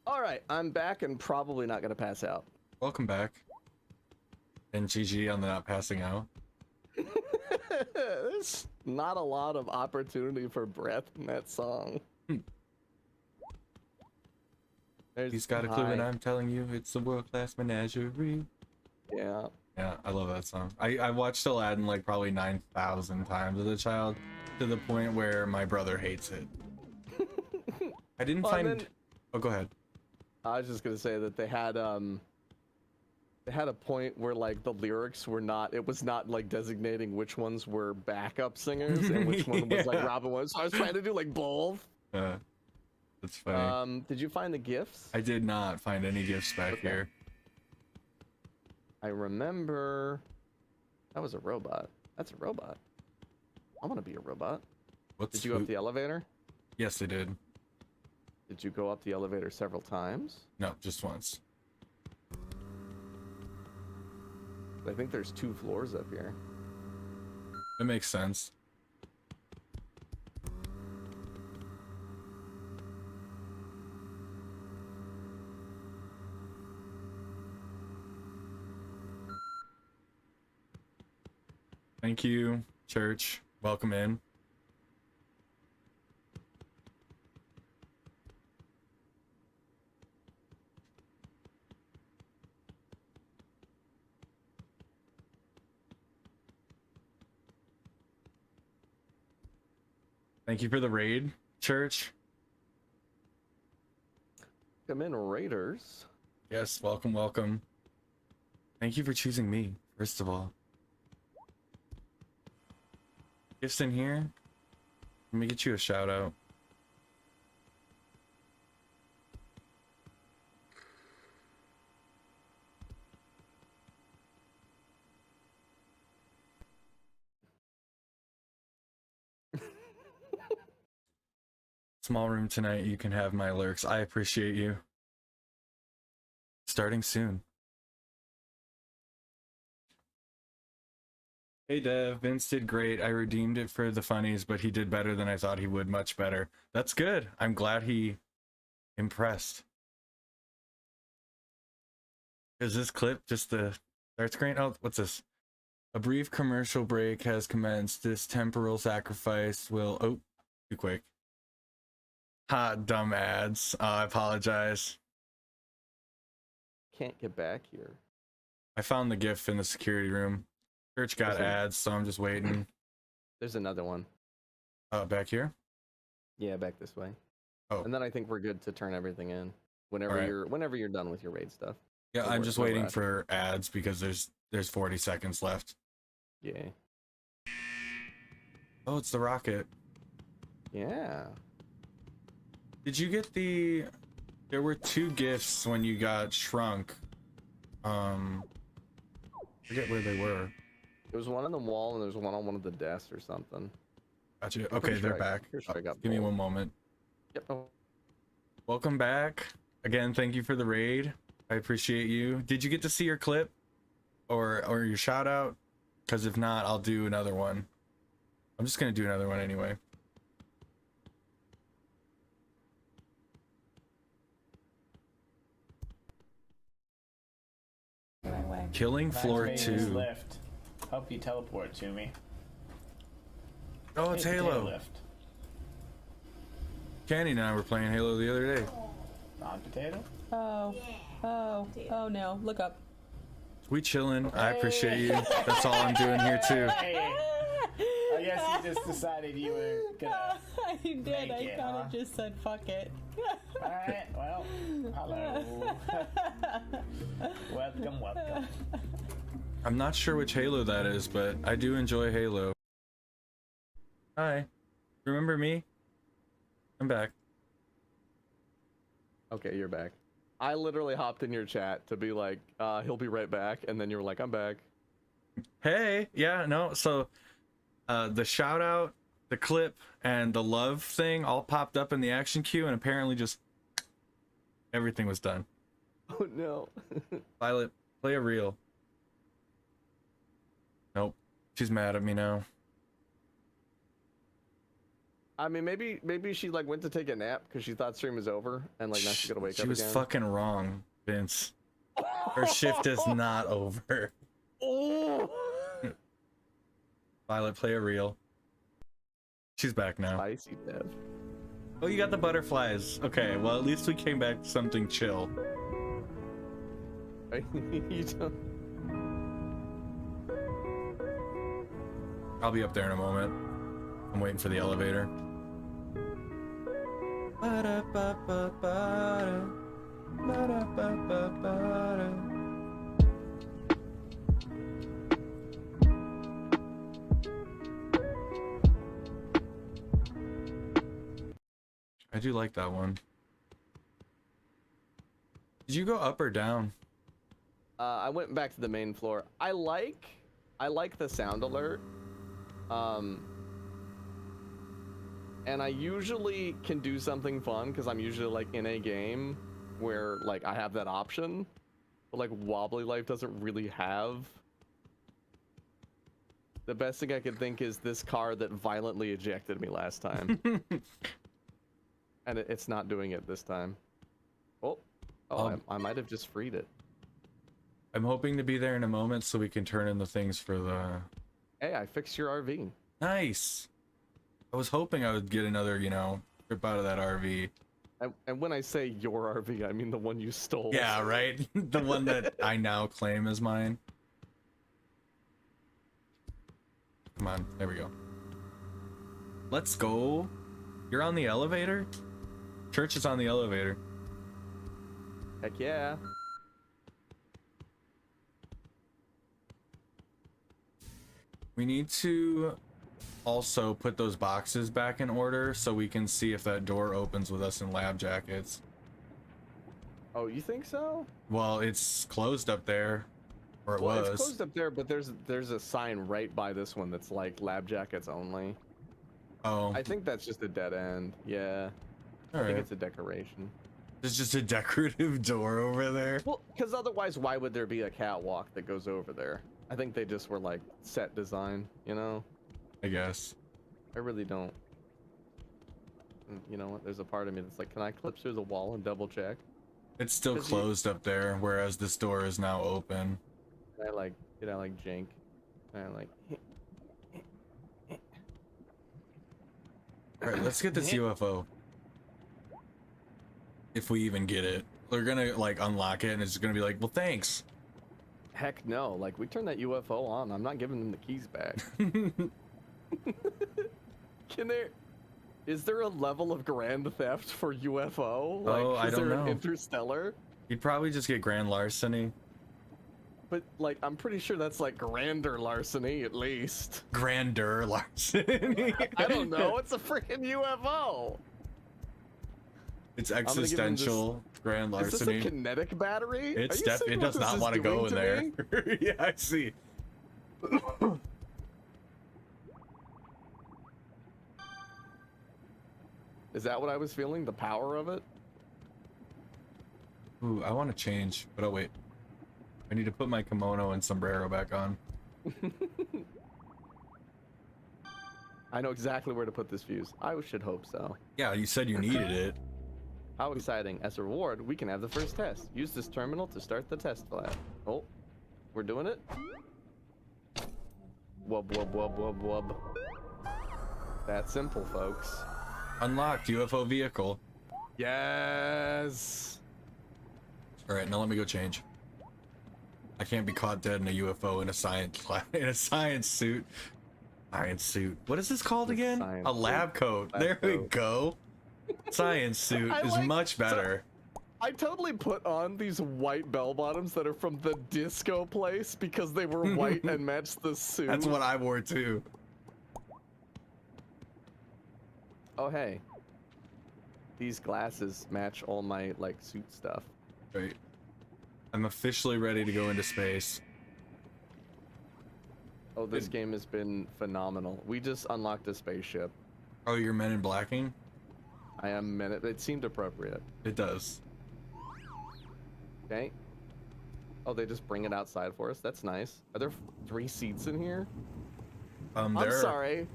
All right, I'm back and probably not gonna pass out. Welcome back. And GG on the not passing out. There's not a lot of opportunity for breath in that song. He's got a clue, and I'm telling you, it's a world-class menagerie. Yeah. Yeah, I love that song. I watched Aladdin like probably 9,000 times as a child, to the point where my brother hates it. I didn't find. Oh, go ahead. I was just gonna say that they had a point where like the lyrics were not. It was not like designating which ones were backup singers and which one was like Robin Williams. So I was trying to do like both. That's funny. Did you find the gifts? I did not find any gifts back here. I remember that was a robot. That's a robot. I want to be a robot. Did you go up the elevator? Yes, I did. Did you go up the elevator several times? No, just once. I think there's 2 floors up here. It makes sense. Thank you, church. Welcome in. Thank you for the raid, church. Come in, Raiders. Yes, welcome, welcome. Thank you for choosing me, first of all. Gifts in here. Let me get you a shout out. Small room tonight, you can have my lurks. I appreciate you. Starting soon. Hey Dev, Vince did great. I redeemed it for the funnies, but he did better than I thought he would, much better. That's good. I'm glad he impressed. Is this clip just the start screen? Oh, what's this? A brief commercial break has commenced. This temporal sacrifice will... Oh, too quick. Ha, dumb ads. I apologize. Can't get back here. I found the GIF in the security room. Church got ads, so I'm just waiting. There's another one. Back here? Yeah, back this way. Oh. And then I think we're good to turn everything in whenever you're done with your raid stuff. Yeah, I'm just waiting for ads because there's 40 seconds left. Yeah. Oh, it's the rocket. Yeah. Did you get the... There were 2 gifts when you got shrunk. I forget where they were. There was one on the wall and there's one on one of the desks or something. Gotcha. Okay, they're back. Give me one moment. Yep. Welcome back. Again, thank you for the raid. I appreciate you. Did you get to see your clip? Or your shout out? Because if not, I'll do another one. I'm just going to do another one anyway. Killing floor 2. Lift. Hope you teleport to me. Oh, it's Halo. Lift. Candy and I were playing Halo the other day. Non-potato? Oh no, look up. We chillin'. I appreciate you. That's all I'm doing here too. Hey, I guess you just decided you were gonna I did, make I it, kinda huh? just said fuck it. Alright, well, hello. Welcome. I'm not sure which Halo that is, but I do enjoy Halo. Hi. Remember me? I'm back. Okay, you're back. I literally hopped in your chat to be like, he'll be right back, and then you were like, I'm back. Hey, yeah, no, so the shout out, the clip, and the love thing all popped up in the action queue, and apparently just everything was done. Oh no. Violet, play a reel. Nope. She's mad at me now. I mean, maybe she like went to take a nap because she thought stream was over, and like now she's gonna wake up She was again. fucking wrong, Vince. Her shift is not over. Oh. Violet, play a reel. She's back now. Spicy Dev. Oh, you got the butterflies. Okay, well at least we came back to something chill. You don't... I'll be up there in a moment. I'm waiting for the elevator. I do like that one. Did you go up or down? I went back to the main floor. I like the sound alert. And I usually can do something fun because I'm usually like in a game where like I have that option. But like Wobbly Life doesn't really have. The best thing I could think is this car that violently ejected me last time. And it's not doing it this time. I might have just freed it. I'm hoping to be there in a moment so we can turn in the things for the... Hey, I fixed your RV. Nice! I was hoping I would get another, you know, trip out of that RV. And when I say your RV, I mean the one you stole. Yeah, right? The one that I now claim as mine. Come on, there we go. Let's go. You're on the elevator? Church is on the elevator. Heck yeah. We need to also put those boxes back in order so we can see if that door opens with us in lab jackets. Oh, you think so? Well, it's closed up there. Or it Well, was. it's closed up there, but there's a sign right by this one that's like lab jackets only. Oh. I think that's just a dead end. Yeah. I think it's a decoration. There's just a decorative door over there. Well, because otherwise, why would there be a catwalk that goes over there? I think they just were like set design, you know? I guess. I really don't. You know what? There's a part of me that's like, can I clip through the wall and double check? It's still closed up there, whereas this door is now open. Did I like jank? And I like. Alright, let's get this UFO. If we even get it. We're gonna like unlock it and it's gonna be like, well thanks. Heck no, like we turned that UFO on. I'm not giving them the keys back. Is there a level of grand theft for UFO? Like, oh, I is don't there know. an interstellar? You'd probably just get grand larceny. But like, I'm pretty sure that's like grander larceny at least. Grander larceny. I don't know. It's a freaking UFO. It's existential grand larceny. Is this a kinetic battery? It's it does not want to go in there. Yeah, I see. Is that what I was feeling? The power of it? Ooh, I want to change, but oh wait. I need to put my kimono and sombrero back on. I know exactly where to put this fuse. I should hope so. Yeah, you said you needed it. How exciting. As a reward, we can have the first test. Use this terminal to start the test lab. Oh, we're doing it? Wub, wub, wub, wub, wub. That simple, folks. Unlocked UFO vehicle. Yes! Alright, now let me go change. I can't be caught dead in a UFO in a science suit. Science suit. What is this called again? A lab coat. There we go. Science suit is much better. So I totally put on these white bell bottoms that are from the disco place because they were white and matched the suit. That's what I wore too. Oh hey. These glasses match all my like suit stuff. Right. I'm officially ready to go into space. Oh, this game has been phenomenal. We just unlocked a spaceship. Oh, you're Men in Blacking? I am minute. It seemed appropriate. It does. Okay. Oh, they just bring it outside for us. That's nice. Are there 3 seats in here? I'm sorry.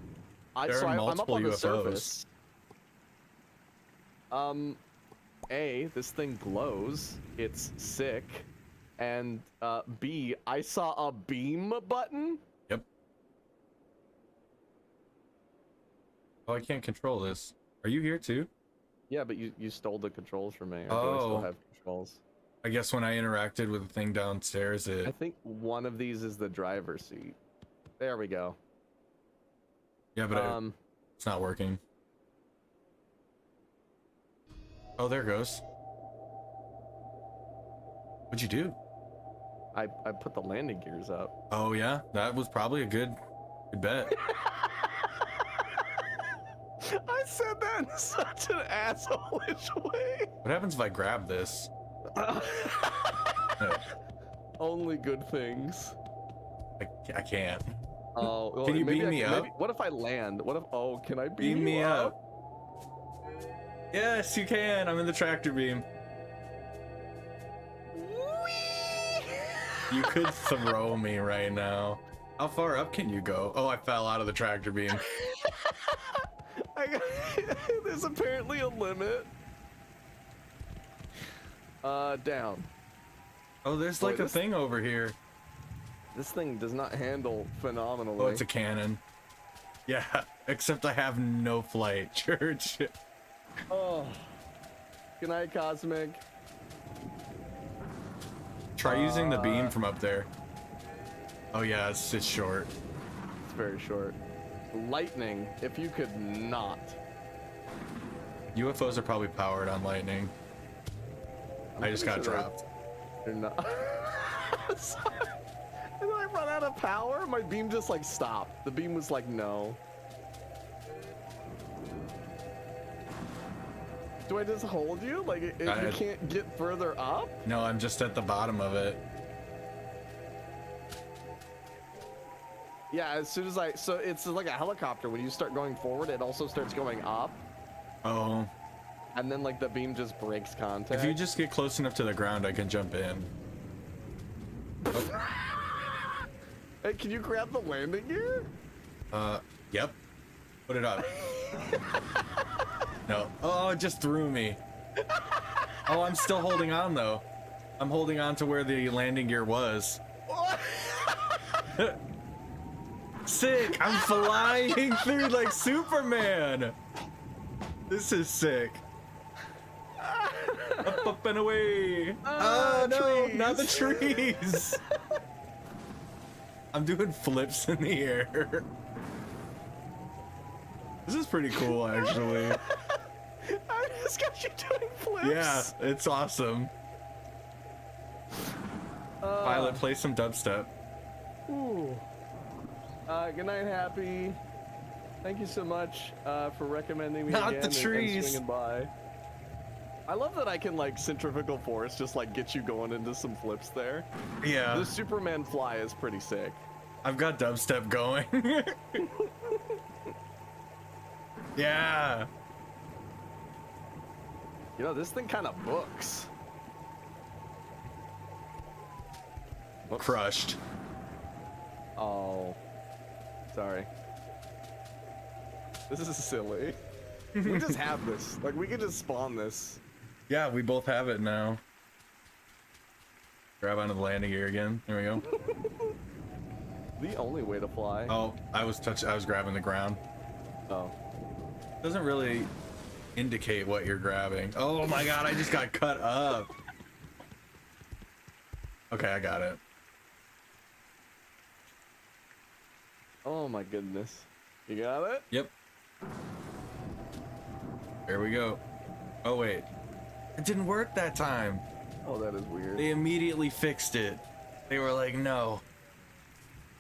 There are I'm up multiple on the UFOs. surface. A, this thing glows. It's sick. And B, I saw a beam button. Yep. Oh, I can't control this. Are you here too? Yeah, but you stole the controls from me. Or do I Oh. still have controls? I guess when I interacted with the thing downstairs, I it... think one of these is the driver's seat. There we go. Yeah, but it's not working. Oh, there it goes. What'd you do? I put the landing gears up. Oh, yeah? That was probably a good bet. I said that in such an asshole-ish way. What happens if I grab this? No, Only good things. I can't. Oh, well, Can you maybe beam me up? What if I land? What if? Oh, can I beam, Beam me you up. Yes, you can. I'm in the tractor beam. You could throw me right now. How far up can you go? Oh, I fell out of the tractor beam. There's apparently a limit. Down. Oh, there's like a thing over here. This thing does not handle phenomenally. Oh, it's a cannon. Yeah, except I have no flight, Church. Oh. Good night, Cosmic. Try using the beam from up there. Oh yeah, it's short. It's very short. Lightning, if you could not. UFOs are probably powered on lightning. I just got dropped. They're not. Sorry. And then I run out of power. My beam just like stopped. The beam was like, no. Do I just hold you? Like, if you can't get further up? No, I'm just at the bottom of it. Yeah, as soon as so it's like a helicopter. When you start going forward, it also starts going up. Oh. And then like the beam just breaks contact. If you just get close enough to the ground, I can jump in. Oh. Hey, can you grab the landing gear? Yep. Put it up. No. Oh, it just threw me. Oh, I'm still holding on though. I'm holding on to where the landing gear was. Sick! I'm flying through like Superman! This is sick. Up and away! Oh no, trees. not the trees! I'm doing flips in the air. This is pretty cool, actually. I just got you doing flips. Yeah, it's awesome. Violet, play some dubstep. Ooh. Good night, Happy. Thank you so much for recommending me Not again the and trees. swinging by. I love that I can like centrifugal force just like get you going into some flips there. Yeah. The Superman fly is pretty sick. I've got dubstep going. Yeah. You know, this thing kind of books. Whoops. Crushed. Oh. Sorry. This is silly. We just have this. Like, we could just spawn this. Yeah, we both have it now. Grab onto the landing gear again. There we go. The only way to fly. Oh, I was grabbing the ground. Oh. Doesn't really indicate what you're grabbing. Oh my god, I just got cut up. Okay, I got it. Oh my goodness. You got it? Yep. There we go. Oh wait. It didn't work that time. Oh, that is weird. They immediately fixed it. They were like, no.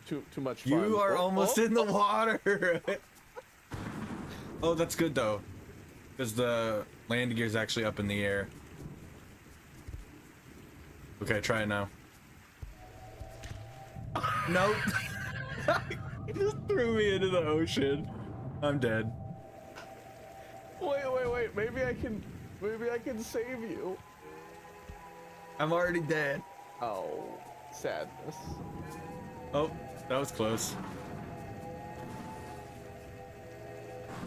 Too much fun. You are almost in the water. Oh, that's good though. Because the landing gear is actually up in the air. Okay, try it now. Nope. It just threw me into the ocean. I'm dead. Wait. Maybe I can save you. I'm already dead. Oh, sadness. Oh, that was close.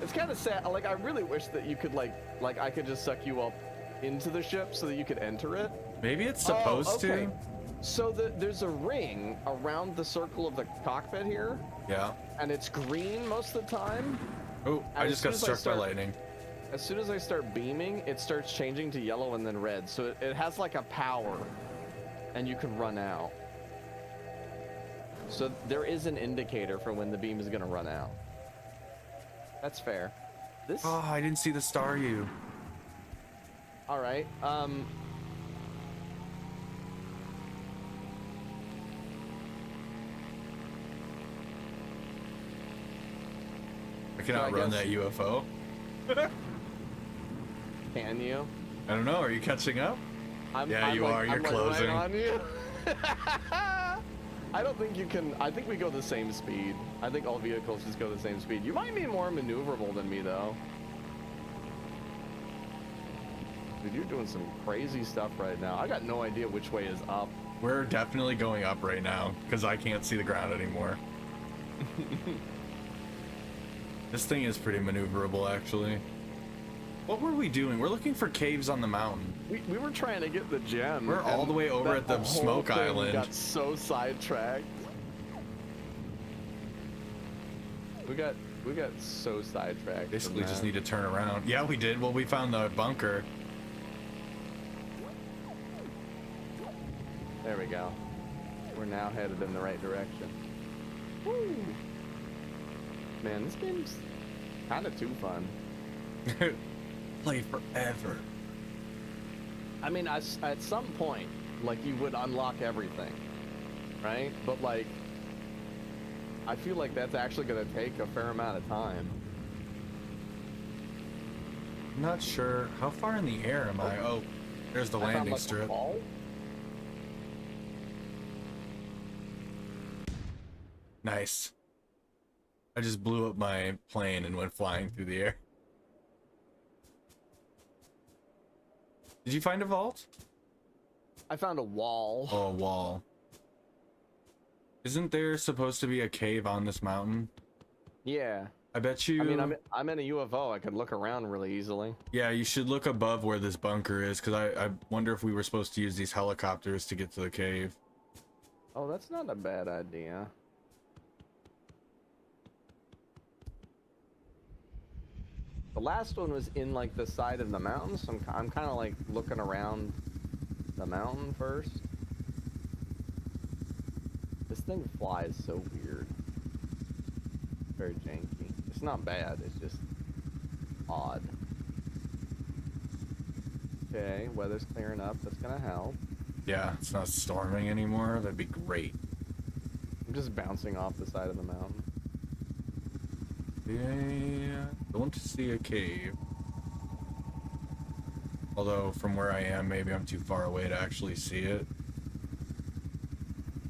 It's kind of sad. Like, I really wish that you could like I could just suck you up into the ship so that you could enter it. Maybe it's supposed to. So there's a ring around the circle of the cockpit here. Yeah. And it's green most of the time. Oh, I just got struck by lightning. As soon as I start beaming, it starts changing to yellow and then red. So it has like a power, and you can run out. So there is an indicator for when the beam is gonna run out. That's fair. This. Oh, I didn't see the star you. All right. I can outrun that UFO. Can you? I don't know. Are you catching up? Yeah, you are. You're closing. Right on you. I don't think you can. I think we go the same speed. I think all vehicles just go the same speed. You might be more maneuverable than me, though. Dude, you're doing some crazy stuff right now. I got no idea which way is up. We're definitely going up right now because I can't see the ground anymore. This thing is pretty maneuverable, actually. What were we doing? We're looking for caves on the mountain. We were trying to get the gem. We're all the way over at the smoke island. Got so sidetracked. We got so sidetracked. Basically, just need to turn around. Yeah, we did. Well, we found the bunker. There we go. We're now headed in the right direction. Woo! Man, this game's kind of too fun. Play forever. I mean, at some point, like, you would unlock everything, right? But, like, I feel like that's actually going to take a fair amount of time. I'm not sure. How far in the air am I? Oh, there's the landing strip. Nice. I just blew up my plane and went flying through the air. Did you find a vault? I found a wall. Oh, a wall. Isn't there supposed to be a cave on this mountain? Yeah. I bet you... I mean, I'm in a UFO. I could look around really easily. Yeah, you should look above where this bunker is, because I wonder if we were supposed to use these helicopters to get to the cave. Oh, that's not a bad idea. The last one was in, like, the side of the mountain, so I'm kind of, like, looking around the mountain first. This thing flies so weird. Very janky. It's not bad, it's just odd. Okay, weather's clearing up, that's gonna help. Yeah, it's not storming anymore. That'd be great. I'm just bouncing off the side of the mountain. Yeah, don't see a cave. Although, from where I am, maybe I'm too far away to actually see it.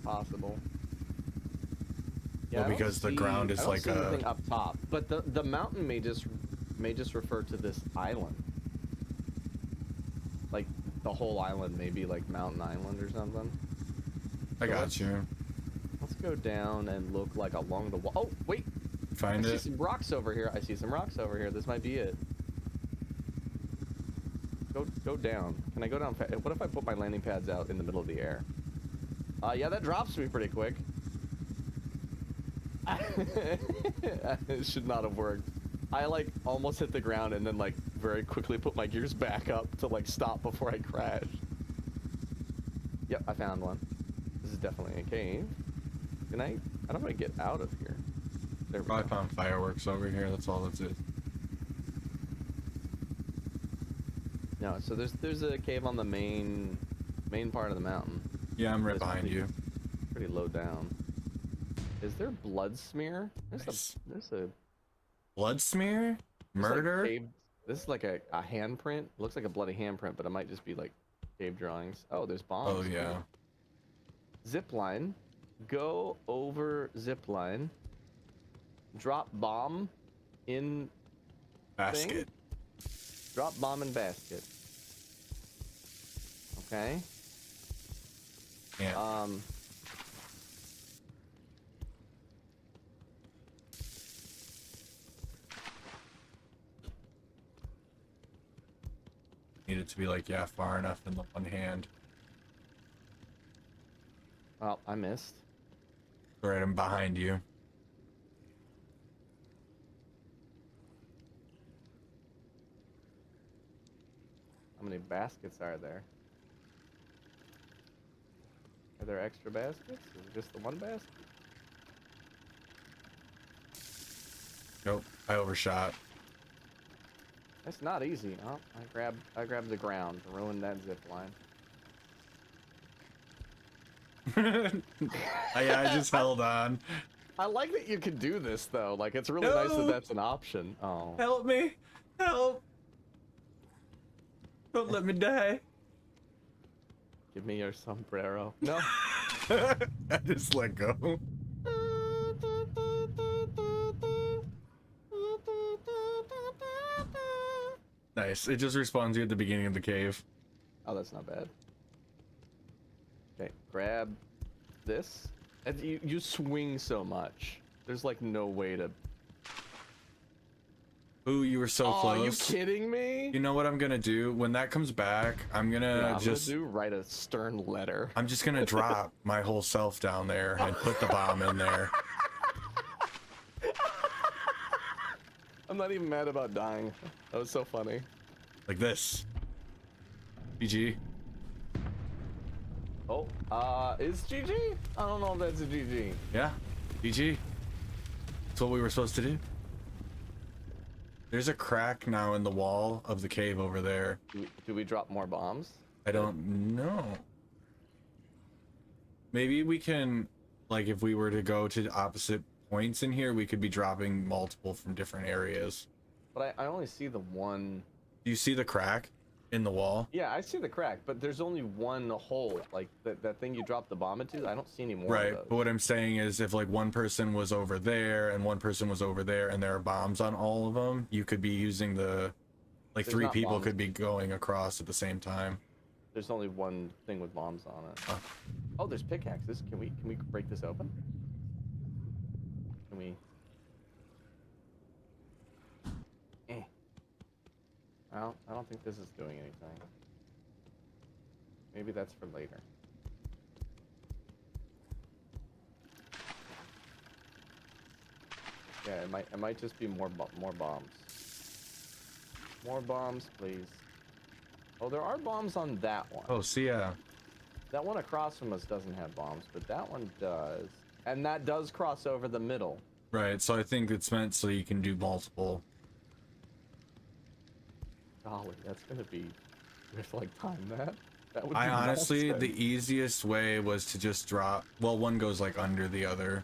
Possible. Yeah, Well, because the ground is like anything up top, but the mountain may just refer to this island. Like the whole island may be like Mountain Island or something. I got you. Let's go down and look like along the wall. Oh wait, Find I it. see some rocks over here. I see some rocks over here. This might be it. Go down. Can I go down? What if I put my landing pads out in the middle of the air? Yeah, that drops me pretty quick. It should not have worked. I like almost hit the ground and then like very quickly put my gears back up to like stop before I crash. Yep, I found one. This is definitely a cave. Can I don't want to get out of here. There we I go. found fireworks over here. That's all that's it. No, so there's a cave on the main part of the mountain. Yeah, I'm right It's behind you. Pretty low down. Is there blood smear? Nice. There's a Blood smear? Murder? Like this is like a handprint. Looks like a bloody handprint, but it might just be like cave drawings. Oh, there's bombs. Oh, yeah. Zip line. Go over zip line. Drop bomb in Basket. Drop bomb in basket. Okay. Yeah. it to be like, yeah, far enough in the one hand. Oh, I missed. Alright, I'm behind you. How many baskets are there? Are there extra baskets? Is it just the one basket? Nope, I overshot. That's not easy. Oh, I grabbed the ground, ruined that zip line. Yeah, I just held on. I like that you can do this though. Like it's really nice that No. that's an option. Oh. Help me! Help! Don't let me die. Give me your sombrero. No. I just let go. Nice. It just respawns you at the beginning of the cave. Oh, that's not bad. Okay, grab this. And you swing so much. There's like no way to. Ooh, you were so Oh, close. are you kidding me? You know what I'm gonna do? When that comes back, I'm gonna I'm just gonna write a stern letter. I'm just gonna drop my whole self down there and put the bomb in there. I'm not even mad about dying. That was so funny. Like this. GG. Oh, is GG? I don't know if that's a GG. Yeah. GG. That's what we were supposed to do. There's a crack now in the wall of the cave over there. Do we drop more bombs? I don't know. Maybe we can, like, if we were to go to opposite points in here, we could be dropping multiple from different areas. But I only see the one. Do you see the crack in the wall? Yeah, I see the crack, but there's only one hole. Like that thing you dropped the bomb into. I don't see any more. Right, Of those. but what I'm saying is if like one person was over there and one person was over there and there are bombs on all of them, you could be using the, like, There's three not people bombs. could be going across at the same time. There's only one thing with bombs on it. Huh. Oh, there's pickaxes. Can we break this open? Can we? Eh. I don't think this is doing anything. Maybe that's for later. Yeah, it might just be more bombs. More bombs, please. Oh, there are bombs on that one. Oh, see, yeah. That one across from us doesn't have bombs, but that one does. And that does cross over the middle. Right, so I think it's meant so you can do multiple. Golly, that's gonna be. We have to like time that. That would be I honestly, nonsense. the easiest way was to just drop, well, one goes like under the other.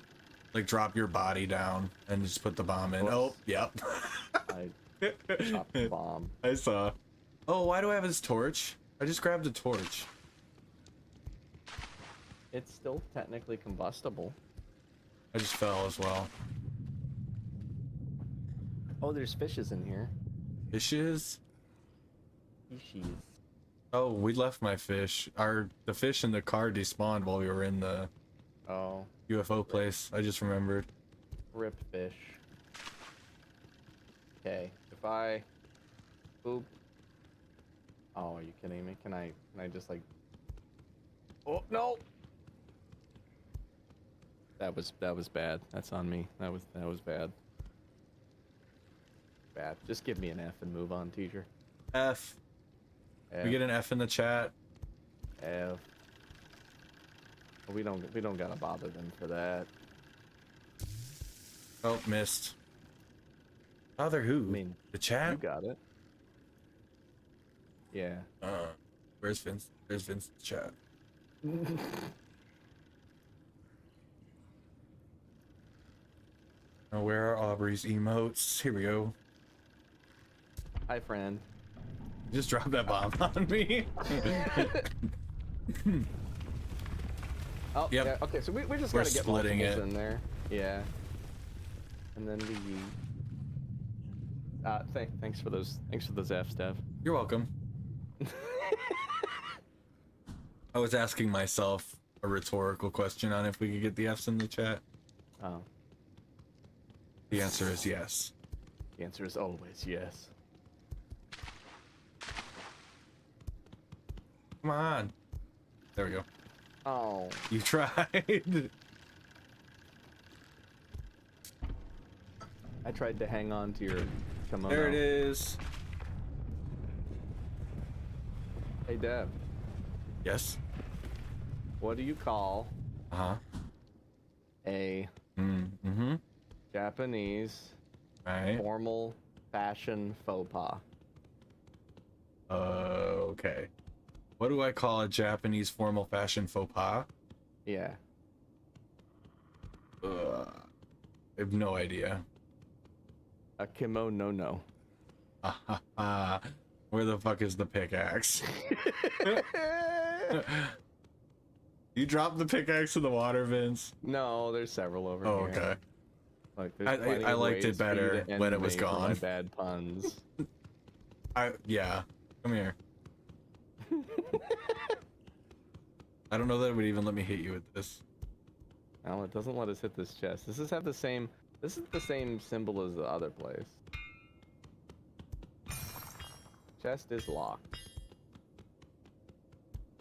Like drop your body down and just put the bomb in. Oh, Whoops. yep. I dropped the bomb. I saw. Oh, why do I have this torch? I just grabbed a torch. It's still technically combustible. I just fell as well. Oh, there's fishes in here. Fishes? Fishes. Oh, we left my fish. The fish in the car despawned while we were in the Oh, UFO place. I just remembered. rip fish. Okay, if I boop. Oh, are you kidding me? Can I just like? Oh no! That was bad. That's on me. That was bad. Bad. Just give me an F and move on, teacher. F. F. We get an F in the chat. F. We don't gotta bother them for that. Oh, missed. Bother who? I mean, the chat? you got it. Yeah. Where's Vince? There's Vince's chat. Oh, where are Aubrey's emotes? Here we go. Hi, friend. Just drop that bomb on me. Oh, Yep. yeah. Okay, so we just We're gotta get splitting multiples it. in there. Yeah. And then we. Thanks for those. Thanks for those Fs, Dev. You're welcome. I was asking myself a rhetorical question on if we could get the Fs in the chat. Oh, The answer is yes. the answer is always yes. Come on. There we go. Oh. You tried. I tried to hang on to your kimono. There it is. Hey, Dev. Yes. What do you call Uh-huh. a Mm-hmm. Japanese Right. formal fashion faux pas? Okay. What do I call a Japanese formal fashion faux pas? Yeah. I have no idea. A kimono no. Where the fuck is the pickaxe? You dropped the pickaxe in the water, Vince? No, there's several over Oh, here. okay. Like, there's plenty I of liked it ways for you better to when it was end me for my gone. Bad puns. Yeah. Come here. I don't know that it would even let me hit you with this. No, it doesn't let us hit this chest. This is the same symbol as the other place. Chest is locked.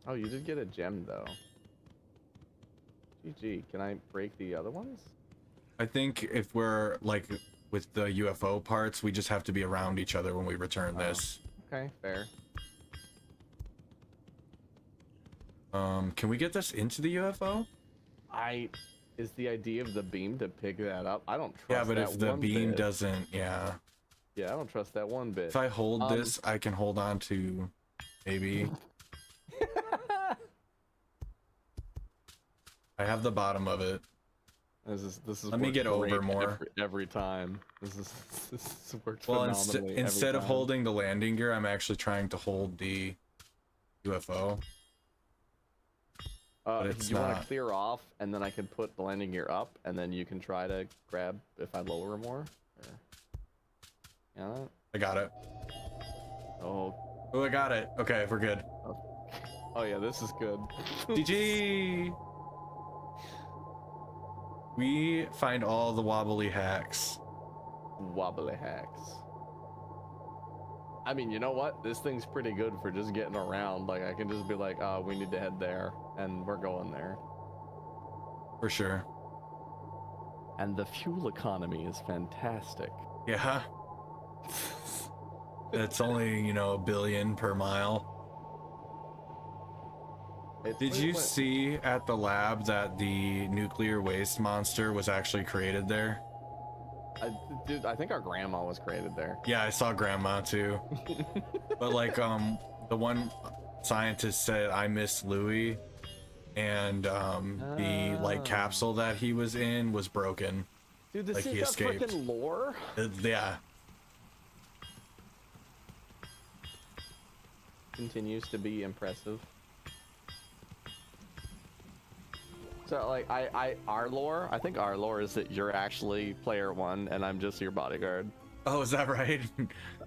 Oh, you did get a gem though. GG. Can I break the other ones? I think if we're like with the UFO parts, we just have to be around each other when we return this. Okay, fair. Can we get this into the UFO? Is the idea of the beam to pick that up? I don't trust Yeah, but that if the one beam bit. doesn't, yeah. Yeah, I don't trust that one bit. If I hold this, I can hold on to maybe. I have the bottom of it. This is. Let me worked get over great more. every time. This worked Well, phenomenally instead every of time. holding the landing gear, I'm actually trying to hold the UFO. But it's you want not. to clear off, and then I can put the landing gear up, and then you can try to grab if I lower more. Or... Yeah. I got it. Oh. Oh, I got it. Okay, we're good. Oh yeah, this is good. GG! We find all the wobbly hacks. Wobbly hacks. I mean, you know what? This thing's pretty good for just getting around. Like, I can just be like, oh, we need to head there, and we're going there. For sure. And the fuel economy is fantastic. Yeah. It's only, you know, 1 billion per mile. Did you see at the lab that the nuclear waste monster was actually created there? Dude, I think our grandma was created there. Yeah, I saw grandma too. But like, the one scientist said, I miss Louis, and the like capsule that he was in was broken. Dude, this like thing's he got escaped. freaking lore. Yeah. Continues to be impressive. So like our lore, I think our lore is that you're actually player 1 and I'm just your bodyguard. Oh, is that right?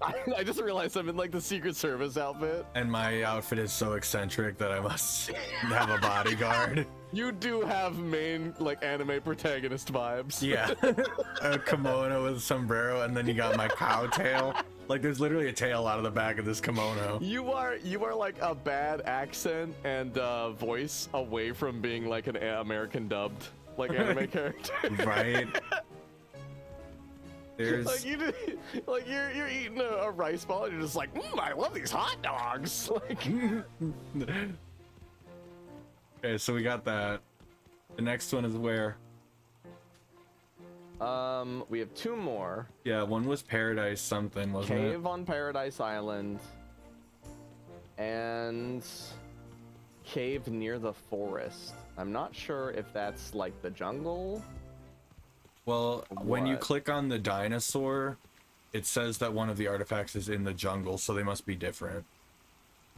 I just realized I'm in like the Secret Service outfit. And my outfit is so eccentric that I must have a bodyguard. You do have main like anime protagonist vibes. Yeah. A kimono with a sombrero, and then you got my cow tail. Like there's literally a tail out of the back of this kimono. You are like a bad accent and voice away from being like an American dubbed like anime character. Right. There's Like you're eating a rice ball and you're just like, I love these hot dogs. Like, okay, so we got that. The next one is where? we have 2 more. Yeah, one was Paradise something, wasn't it? Cave on Paradise Island and cave near the forest. I'm not sure if that's like the jungle. Well, when you What? click on the dinosaur, it says that one of the artifacts is in the jungle, so they must be different.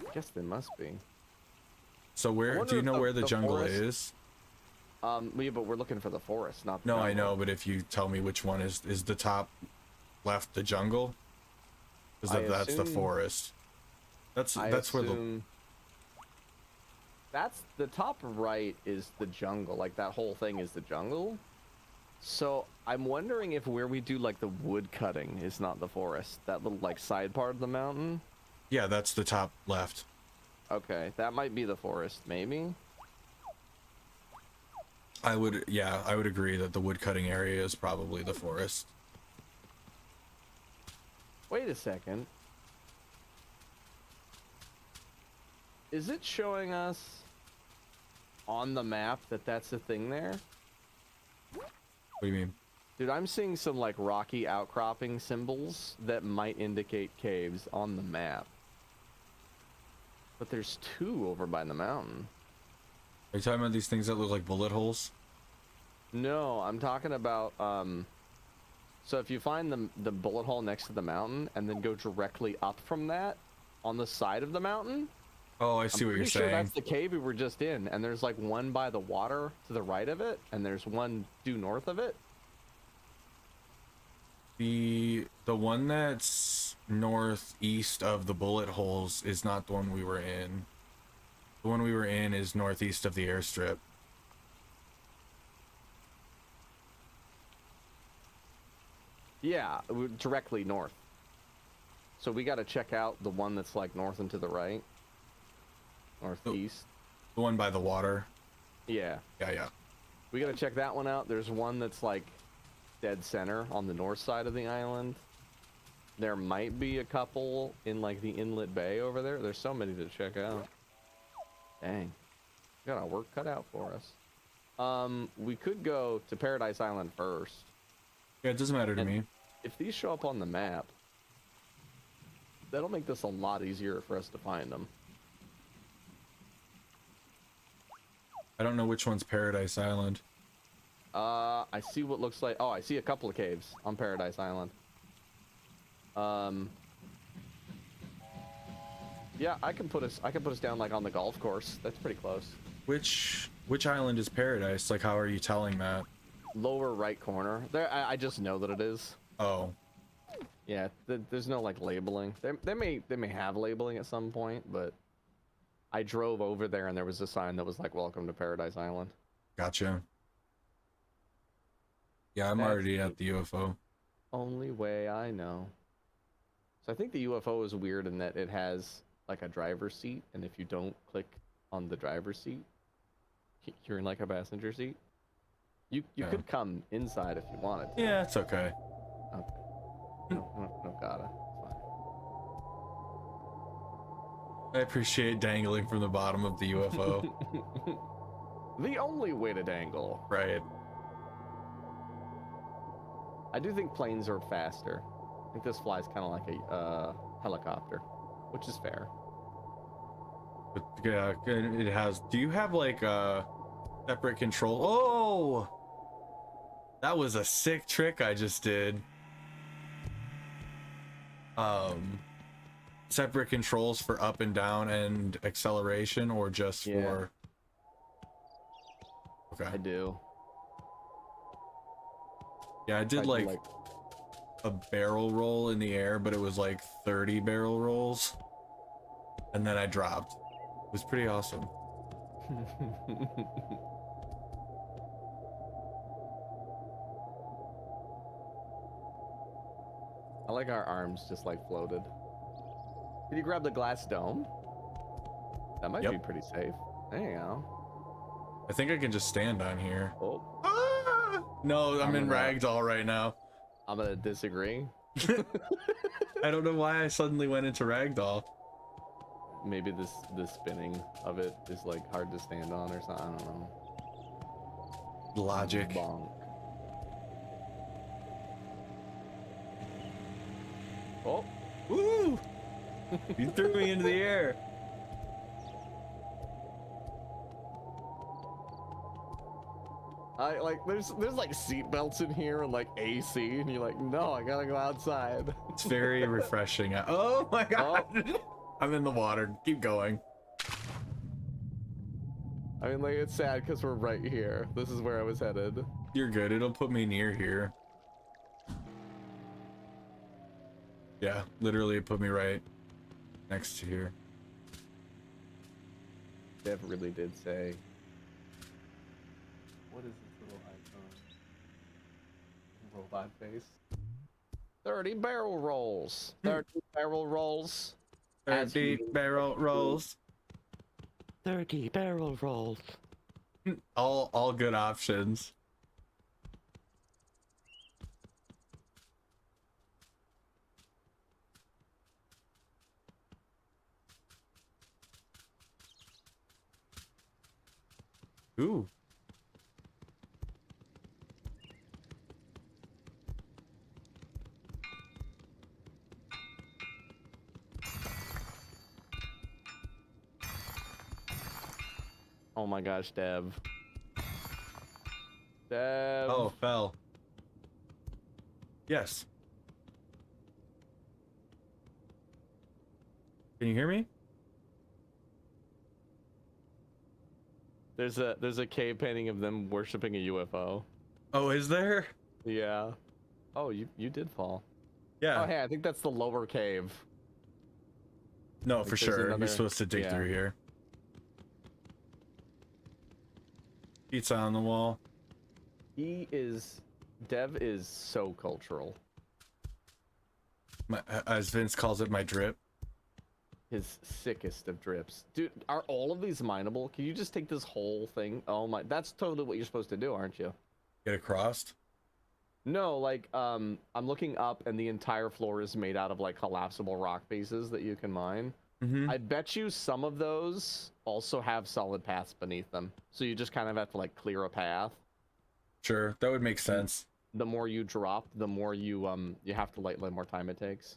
I guess they must be. So where wonder do you if know where the jungle forest- is? Yeah, but we're looking for the forest, not the No, I jungle. know, but if you tell me which one is the top left the jungle? Because I that's the assume- forest. That's I where the assume that's the top right is the jungle. Like that whole thing is the jungle. So I'm wondering if where we do like the wood cutting is not the forest. That little like side part of the mountain. yeah, that's the top left. Okay, that might be the forest, maybe. I would agree that the wood cutting area is probably the forest. Wait a second. Is it showing us on the map that that's the thing there? What do you mean? Dude, I'm seeing some like rocky outcropping symbols that might indicate caves on the map. But there's 2 over by the mountain. Are you talking about these things that look like bullet holes? No, I'm talking about so if you find the bullet hole next to the mountain and then go directly up from that on the side of the mountain. Oh, I see what you're Pretty sure saying. that's the cave we were just in, and there's like one by the water to the right of it, and there's one due north of it. The one that's northeast of the bullet holes is not the one we were in. The one we were in is northeast of the airstrip. Yeah, directly north. So we got to check out the one that's like north and to the right. Northeast. The one by the water. Yeah. Yeah. We got to check that one out. There's one that's like dead center on the north side of the island. There might be a couple in like the inlet bay over there. There's so many to check out. Dang. We got our work cut out for us. We could go to Paradise Island first. Yeah, it doesn't matter to me. If these show up on the map, that'll make this a lot easier for us to find them. I don't know which one's Paradise Island. I see what looks like. Oh, I see a couple of caves on Paradise Island. Yeah, I can put us down like on the golf course. That's pretty close. Which island is Paradise? Like, how are you telling that? Lower right corner. There, I just know that it is. Oh. Yeah, there's no like labeling. They may have labeling at some point, but I drove over there and there was a sign that was like "Welcome to Paradise Island." Gotcha. Yeah, I'm already at the UFO. Only way I know. So I think the UFO is weird in that it has like a driver's seat, and if you don't click on the driver's seat, you're in like a passenger seat. You could come inside if you wanted to. Yeah, it's okay. Okay. No gotta. It's I appreciate dangling from the bottom of the UFO. fine. The only way to dangle. Right. I do think planes are faster. I think this flies kind of like a helicopter, which is fair. But yeah, it has. Do you have like a separate control? Oh, that was a sick trick I just did. Separate controls for up and down and acceleration, or just for? Okay. I do. Yeah, I did like a barrel roll in the air, but it was like 30 barrel rolls, and then I dropped. It was pretty awesome. I like our arms just like floated. Did you grab the glass dome? That might be pretty safe. There you go. I think I can just stand on here. Oh. Ah! No, I'm in ragdoll right now. I'm gonna disagree. I don't know why I suddenly went into ragdoll. Maybe the spinning of it is like hard to stand on or something. I don't know. Logic. Bonk. Oh. Woo! You threw me into the air. I like there's like seat belts in here and like AC, and you're like, no, I gotta go outside. It's very refreshing. Oh my god. Oh. I'm in the water. Keep going. I mean, like, it's sad because we're right here. This is where I was headed. You're good. It'll put me near here. Yeah, literally it put me right next to here. Dev really did say, what is this little icon? Robot face. 30 barrel rolls. 30 barrel rolls. 30 barrel rolls. 30 barrel rolls. All good options. Ooh. Oh my gosh, Dev. Dev. Oh, fell. Yes. Can you hear me? There's a cave painting of them worshiping a UFO. Oh, is there? Yeah. Oh, you did fall. Yeah. Oh, hey, I think that's the lower cave. No, Like, for there's sure. another- You're supposed to dig yeah. through here. Pizza on the wall. Dev is so cultural. As Vince calls it, my drip. His sickest of drips. Dude, are all of these mineable? Can you just take this whole thing? Oh my, that's totally what you're supposed to do, aren't you? Get across. No, like, I'm looking up and the entire floor is made out of, like, collapsible rock pieces that you can mine. Mm-hmm. I bet you some of those also have solid paths beneath them. So you just kind of have to, like, clear a path. Sure, that would make sense. The more you drop, the more you have to, like, the more time it takes.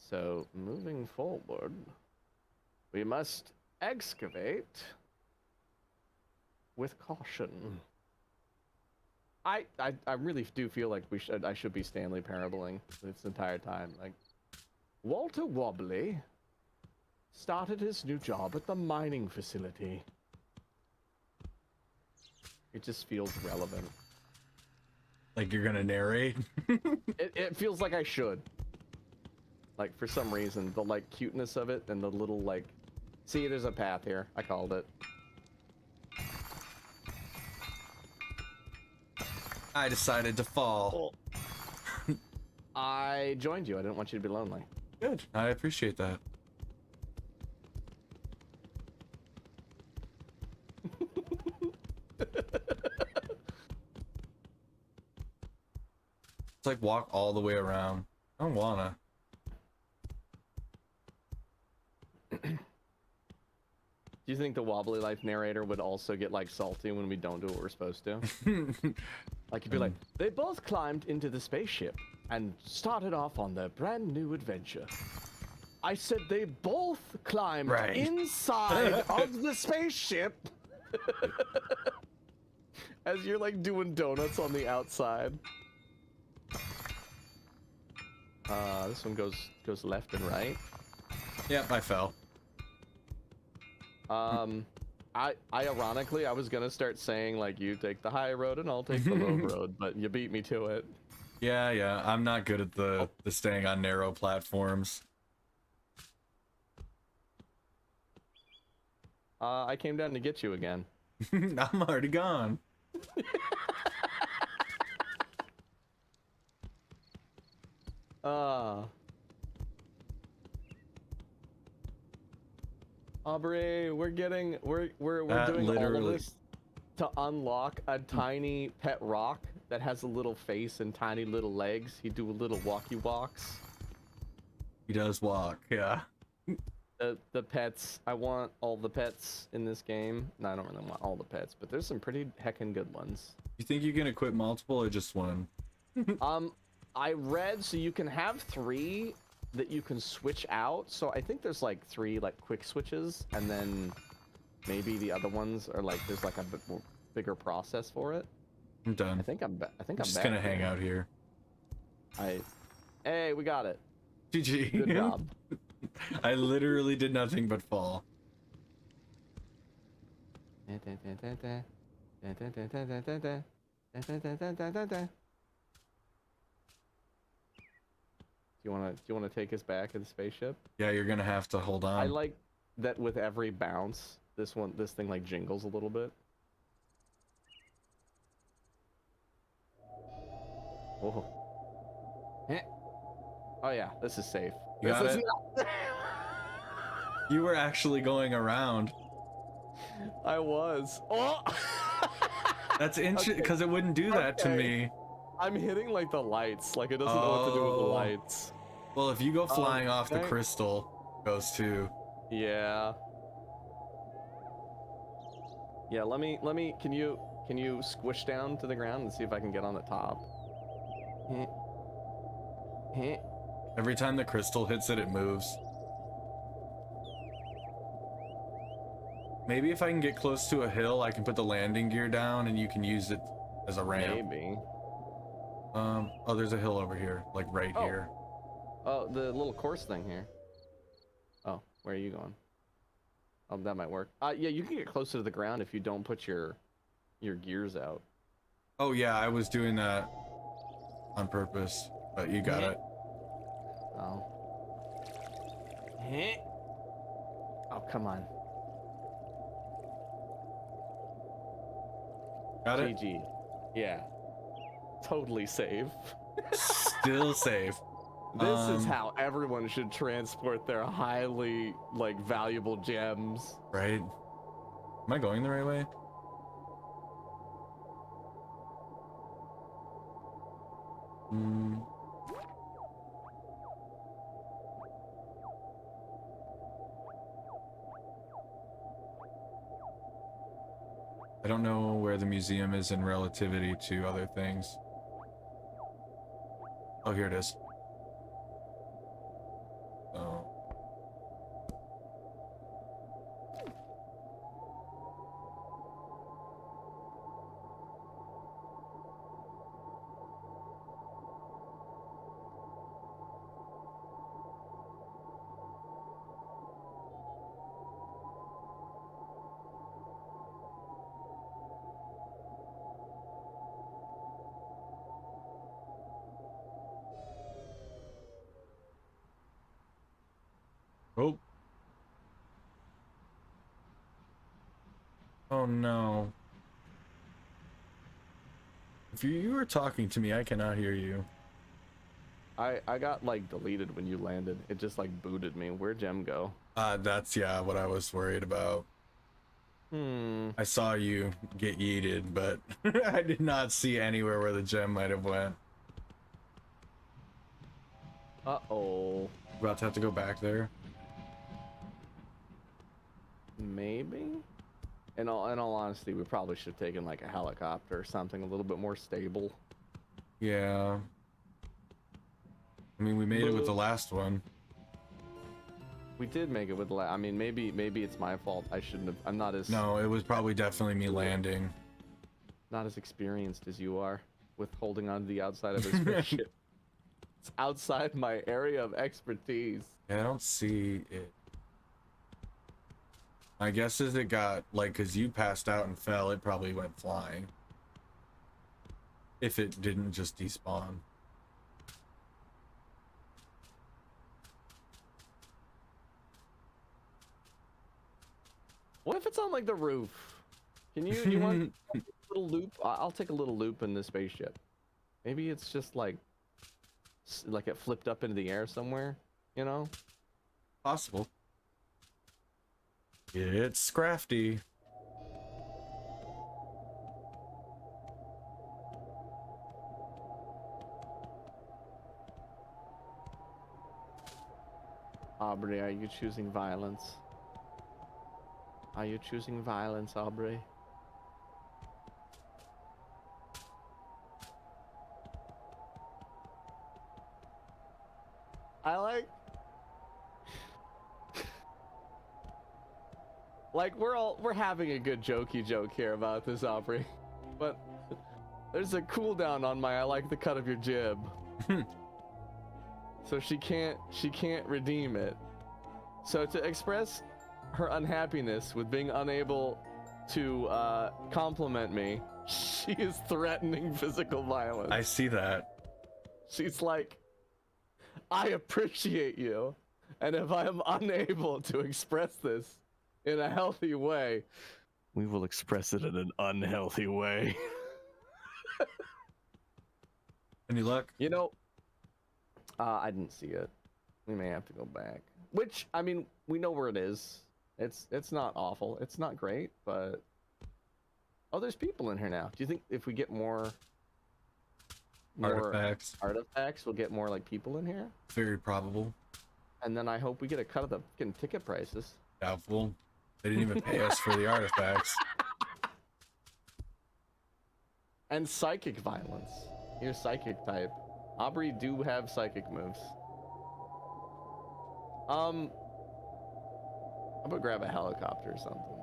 So, moving forward, we must excavate with caution. I really do feel like I should be Stanley Paraboling this entire time. Like, Walter Wobbly started his new job at the mining facility. It just feels relevant. Like you're gonna narrate. It feels like I should. Like, for some reason, the, like, cuteness of it and the little, like... See, there's a path here. I called it. I decided to fall. I joined you. I didn't want you to be lonely. Good. I appreciate that. It's like walk all the way around. I don't wanna. Do you think the Wobbly Life narrator would also get, like, salty when we don't do what we're supposed to? Like, he'd be like, they both climbed into the spaceship and started off on their brand new adventure. I said they both climbed inside of the spaceship. As you're, like, doing donuts on the outside. This one goes left and right. Yep, I fell. I ironically, I was gonna start saying, like, you take the high road and I'll take the low road, but you beat me to it. Yeah, I'm not good at the staying on narrow platforms. I came down to get you again. I'm already gone. Aubrey, we're doing literally. all of this to unlock a tiny pet rock that has a little face and tiny little legs. He do little walkie walks. He does walk, yeah. The pets, I want all the pets in this game. No, I don't really want all the pets, but there's some pretty heckin' good ones. You think you can equip multiple or just one? I read so you can have 3 that you can switch out. So I think there's like 3 like quick switches, and then maybe the other ones are like there's like a bit more bigger process for it. I'm done. I think I'm just back gonna here. hang out here. Hey, we got it. GG. Good job. I literally did nothing but fall. Do you wanna take us back in the spaceship? Yeah, you're gonna have to hold on. I like that with every bounce, this thing like jingles a little bit. Oh. Oh yeah, this is safe. You got This is it? not- You were actually going around. I was. Oh! That's interesting because it wouldn't do that to me. I'm hitting like the lights. Like it doesn't know what to do with the lights. Well, if you go flying off, the crystal goes too. Yeah. Yeah, let me, can you squish down to the ground and see if I can get on the top? Every time the crystal hits it, it moves. Maybe if I can get close to a hill, I can put the landing gear down and you can use it as a ramp. Maybe. Oh, there's a hill over here, like right here. Oh, the little course thing here. Oh, where are you going? Oh, that might work. Yeah, you can get closer to the ground if you don't put your gears out. Oh yeah, I was doing that on purpose, but you got it. Oh. Oh, come on. Got it? GG. Yeah. Totally safe. Still safe. This is how everyone should transport their highly, like, valuable gems. Right? Am I going the right way? I don't know where the museum is in relativity to other things. Oh, here it is. Oh. Oh. Oh no. If you were talking to me, I cannot hear you. I got, like, deleted when you landed. It just, like, booted me. Where'd Gem go? That's, yeah, what I was worried about. I saw you get yeeted, but I did not see anywhere where the gem might have went. Uh-oh. About to have to go back there. Maybe? In all honesty, we probably should have taken, like, a helicopter or something a little bit more stable. Yeah. I mean, we made it with the last one. We did make it with the I mean, maybe it's my fault. I shouldn't have. I'm not as... No, it was probably definitely me landing. Not as experienced as you are with holding on to the outside of a spaceship. It's outside my area of expertise. Yeah, I don't see it. My guess is it got, like, because you passed out and fell, it probably went flying. If it didn't just despawn. What if it's on, like, the roof? You want a little loop? I'll take a little loop in the spaceship. Maybe it's just like it flipped up into the air somewhere, you know? Possible. It's crafty. Aubrey, are you choosing violence? Are you choosing violence, Aubrey? We're having a good jokey joke here about this, Aubrey, but there's a cooldown on my I like the cut of your jib. So she can't redeem it. So to express her unhappiness with being unable to compliment me, she is threatening physical violence. I see that. She's like, I appreciate you, and if I am unable to express this in a healthy way, we will express it in an unhealthy way. Any luck? You know, I didn't see it. We may have to go back. Which, I mean, we know where it is. It's not awful. It's not great, but... Oh, there's people in here now. Do you think if we get more artifacts, we'll get more, like, people in here? Very probable. And then I hope we get a cut of the fucking ticket prices. Doubtful. They didn't even pay us for the artifacts. And psychic violence. You're psychic type. Aubrey do have psychic moves. I'm gonna grab a helicopter or something.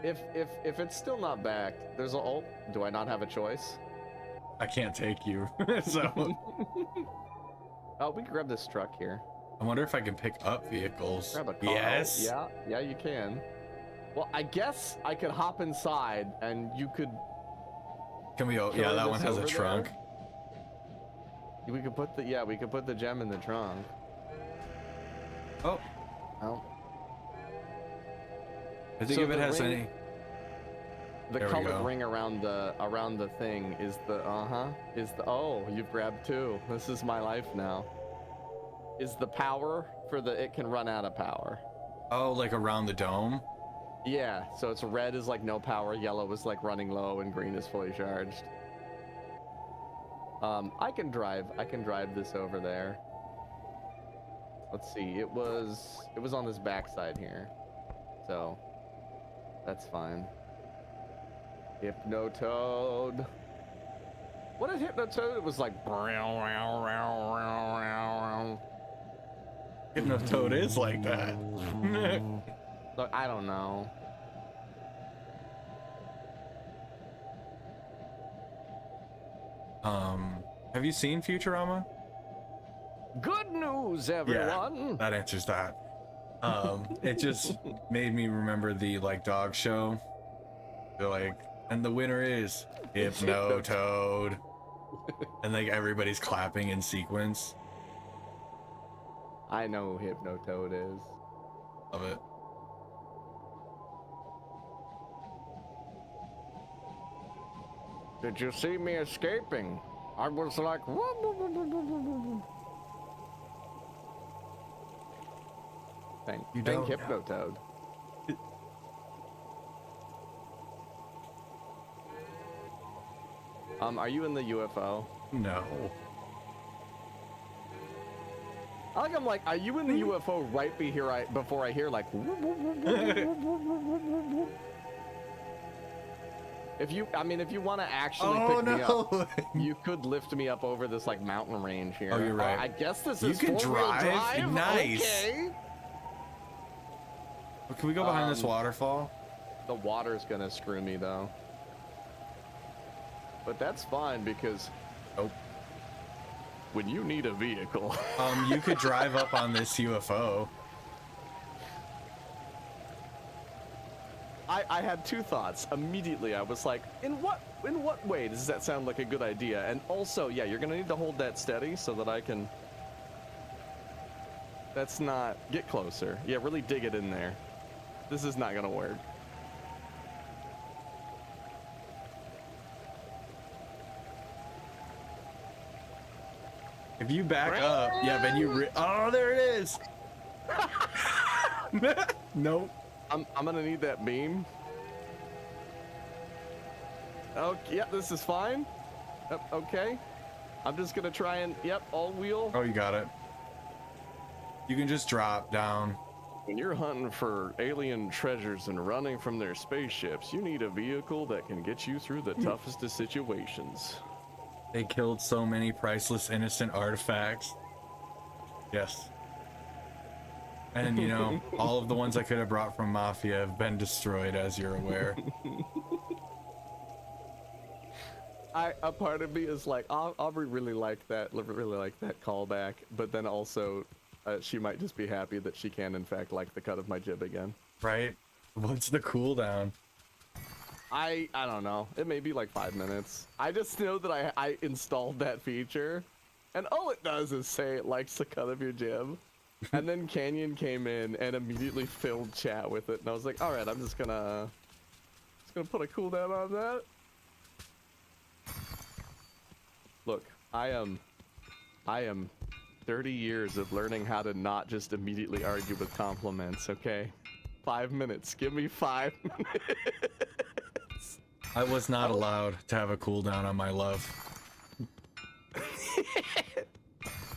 If it's still not back, there's a oh, do I not have a choice? I can't take you. So oh, we can grab this truck here. I wonder if I can pick up vehicles. Grab a car. Yes. Yeah, you can. Well, I guess I could hop inside and you could. Can we? Yeah, that one has a trunk. We could put the gem in the trunk. Oh. Oh. I think if it has any. The colored ring around the thing is the oh, you've grabbed two. This is my life now. Is the power for the it can run out of power. Oh, like around the dome? Yeah, so it's red is like no power, yellow is like running low, and green is fully charged. I can drive this over there. Let's see, it was on this backside here. So that's fine. Hypnotoad. What did Hypnotoad? It was like. Hypnotoad is like that. Look, I don't know. Have you seen Futurama? Good news, everyone. Yeah, that answers that. It just made me remember the like dog show. They're like, and the winner is Hypnotoad. And like everybody's clapping in sequence. I know who Hypnotoad is. Love it. Did you see me escaping? I was like, thank Hypnotoad. Are you in the UFO? No. I'm like, are you in the UFO right before I hear like If you want to actually pick me up, you could lift me up over this like mountain range here. Oh, you're right. I guess this you is can four-wheel drive. Nice. Okay. Well, can we go behind this waterfall? The water's gonna screw me though. But that's fine because when you need a vehicle, you could drive up on this UFO. I had two thoughts immediately. I was like, in what way does that sound like a good idea? And also, yeah, you're gonna need to hold that steady so that I can. That's not. Get closer. Yeah, really dig it in there. This is not gonna work. If you back up, yeah, then you. Oh, there it is. Nope. I'm gonna need that beam. Okay, yeah, this is fine. Okay. I'm just gonna try and all wheel. Oh, you got it. You can just drop down. When you're hunting for alien treasures and running from their spaceships, you need a vehicle that can get you through the toughest of situations. They killed so many priceless innocent artifacts. Yes. And you know, all of the ones I could have brought from Mafia have been destroyed, as you're aware. A part of me is like, Aubrey really liked that callback, but then also, she might just be happy that she can in fact like the cut of my jib again. Right? What's the cooldown? I don't know. It may be like 5 minutes. I just know that I installed that feature, and all it does is say it likes the cut of your jib. And then Canyon came in and immediately filled chat with it, and I was like, all right, I'm just gonna put a cooldown on that. Look, I am 30 years of learning how to not just immediately argue with compliments, okay? 5 minutes. Give me 5 minutes. I was not allowed to have a cooldown on my love.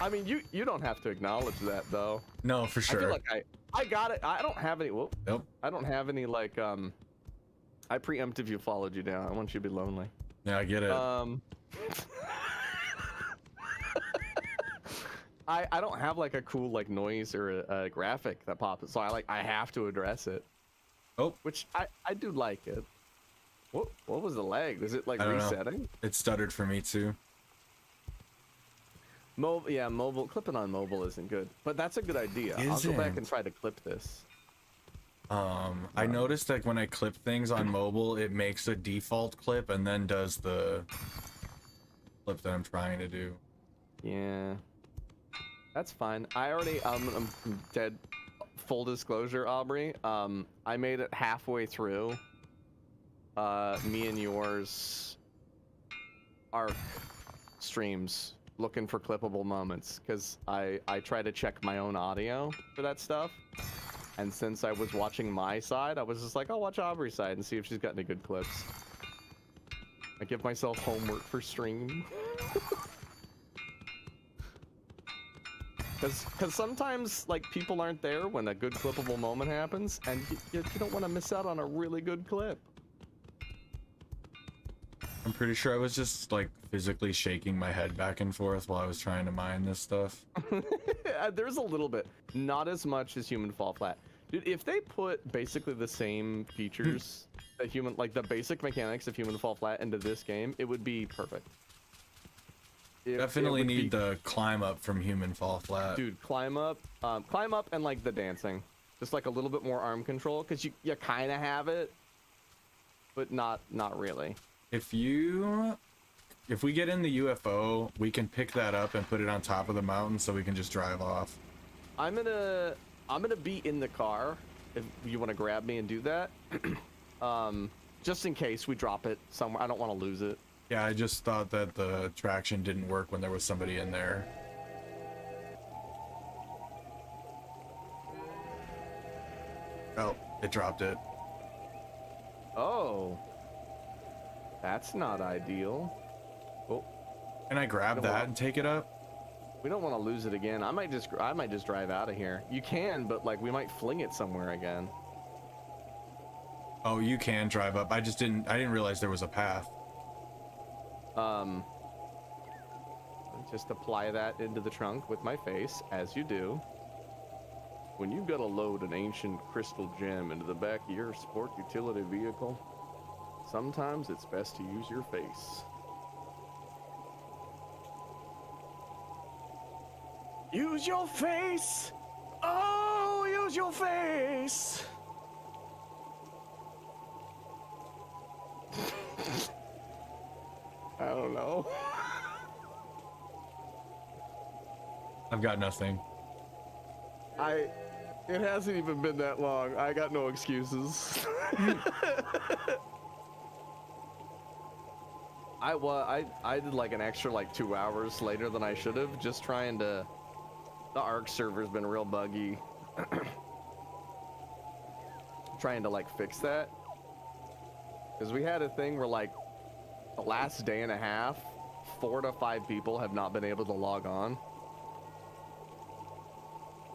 I mean, you don't have to acknowledge that though. No, for sure. I feel like I got it. I don't have any. Whoop. Nope. I don't have any like I preemptively followed you down. I want you to be lonely. Yeah, I get it. I don't have like a cool like noise or a graphic that pops, so I have to address it. Oh, Which I do like it. What was the lag? Is it like I don't know. resetting? It stuttered for me too. Mobile clipping on mobile isn't good, but that's a good idea. I'll go back and try to clip this. I noticed that when I clip things on mobile, it makes a default clip and then does the clip that I'm trying to do. Yeah, that's fine. I already I'm dead. Full disclosure, Aubrey. I made it halfway through. Me and yours arc streams looking for clippable moments because I try to check my own audio for that stuff. And since I was watching my side, I was just like, I'll watch Aubrey's side and see if she's got any good clips. I give myself homework for stream. Because sometimes, like, people aren't there when a good clippable moment happens, and you don't want to miss out on a really good clip. I'm pretty sure I was just like physically shaking my head back and forth while I was trying to mine this stuff. There's a little bit, not as much as Human Fall Flat. Dude, if they put basically the same features, the basic mechanics of Human Fall Flat into this game, it would be perfect. Definitely need the climb up from Human Fall Flat. Dude, climb up and like the dancing. Just like a little bit more arm control, because you kind of have it, but not really. If we get in the UFO, we can pick that up and put it on top of the mountain so we can just drive off. I'm gonna be in the car if you want to grab me and do that. Just in case we drop it somewhere. I don't want to lose it. Yeah, I just thought that the traction didn't work when there was somebody in there. Oh, it dropped it. Oh. That's not ideal. Oh. Can I grab that and take it up? We don't want to lose it again. I might just drive out of here. You can, but like we might fling it somewhere again. Oh, you can drive up. I didn't realize there was a path. Just apply that into the trunk with my face, as you do. When you've got to load an ancient crystal gem into the back of your sport utility vehicle, sometimes it's best to use your face. Use your face! Oh, use your face! I don't know. I've got nothing. It hasn't even been that long. I got no excuses. I did like an extra like 2 hours later than I should have, just trying to. The ARC server's been real buggy. Trying to like fix that, because we had a thing where like the last day and a half, 4 to 5 people have not been able to log on.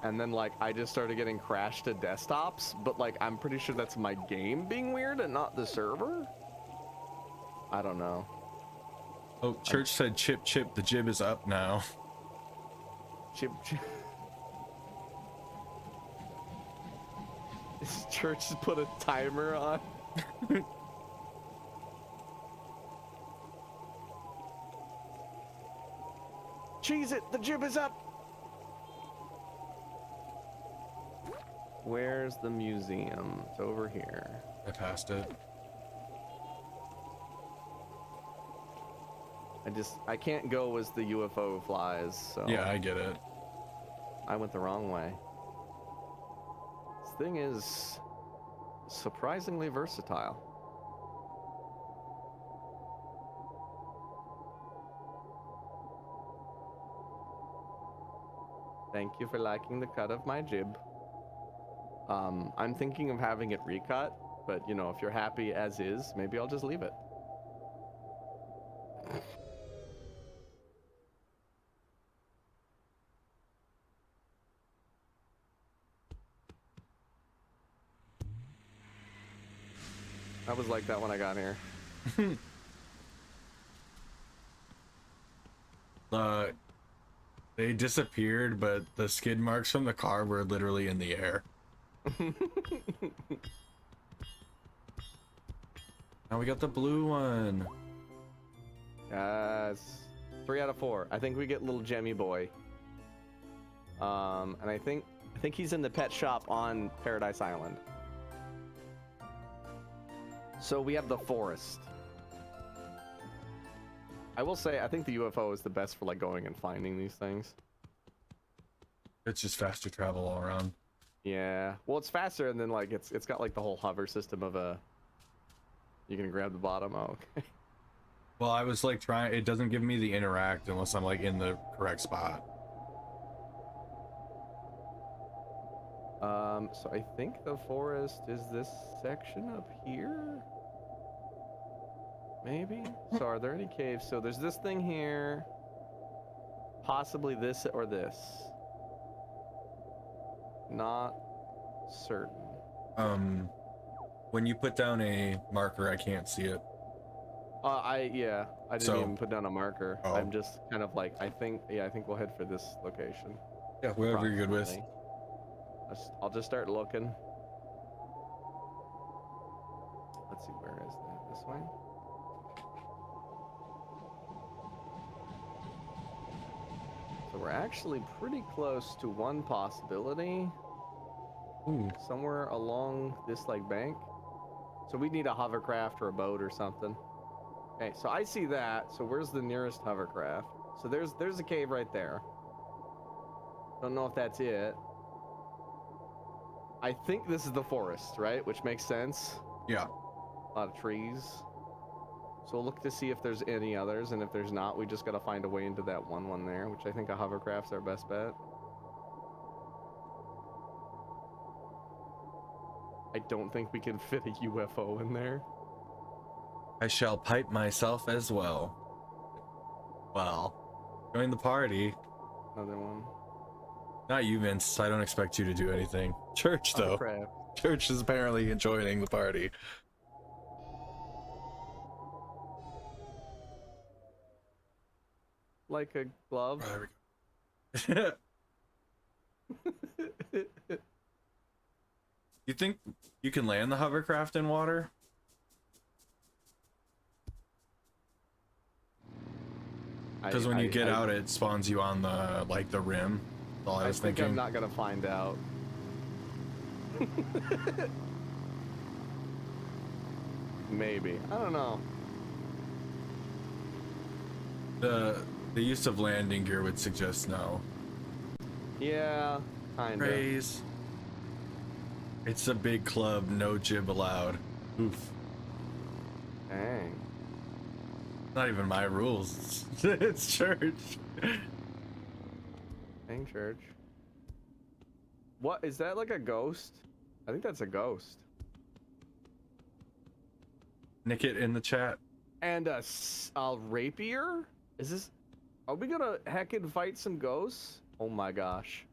And then like I just started getting crashed to desktops, but like I'm pretty sure that's my game being weird and not the server. I don't know. Oh, Church said chip, the jib is up now. Chip. Church has put a timer on. Cheese it, the jib is up. Where's the museum? It's over here. I passed it. I can't go as the UFO flies, so. Yeah, I get it. I went the wrong way. This thing is surprisingly versatile. Thank you for liking the cut of my jib. I'm thinking of having it recut, but you know, if you're happy as is, maybe I'll just leave it. I was like that when I got here. They disappeared, but the skid marks from the car were literally in the air. Now we got the blue one. Yes. 3 out of 4. I think we get little Jemmy boy. And I think he's in the pet shop on Paradise Island. So we have the forest. I will say, I think the UFO is the best for like going and finding these things. It's just faster travel all around. Yeah. Well, it's faster, and then like it's got like the whole hover system of a. You can grab the bottom. Oh, okay. Well, I was like trying. It doesn't give me the interact unless I'm like in the correct spot. So I think the forest is this section up here. Maybe. So are there any caves? So there's this thing here. Possibly this or this. Not certain. When you put down a marker, I can't see it. I didn't even put down a marker. Oh. I'm just kind of like I think we'll head for this location. Yeah, whatever you're good with. Approximately. I'll just start looking. Let's see, where is that? This way? So we're actually pretty close to one possibility. Ooh. Somewhere along this like bank. So we need a hovercraft or a boat or something. Okay, so I see that. So where's the nearest hovercraft? So there's a cave right there. Don't know if that's it. I think this is the forest, right? Which makes sense. Yeah. A lot of trees. So we'll look to see if there's any others, and if there's not, we just gotta find a way into that one there, which I think a hovercraft's our best bet. I don't think we can fit a UFO in there. I shall pipe myself as well. Well, join the party. Another one. Not you, Vince. I don't expect you to do anything. Church, though. Hovercraft. Church is apparently joining the party. Like a glove. There we go. You think you can land the hovercraft in water? Because when you get out, it spawns you on the the rim. That's all I was think thinking. I'm not gonna find out. Maybe. I don't know. The use of landing gear would suggest no. Yeah, kind of. Praise. It's a big club, no jib allowed. Oof. Dang. Not even my rules. It's church. Dang church. What is that, like a ghost? I think that's a ghost. Nick it in the chat. And a rapier? Is this? Are we gonna heckin' fight some ghosts? Oh my gosh.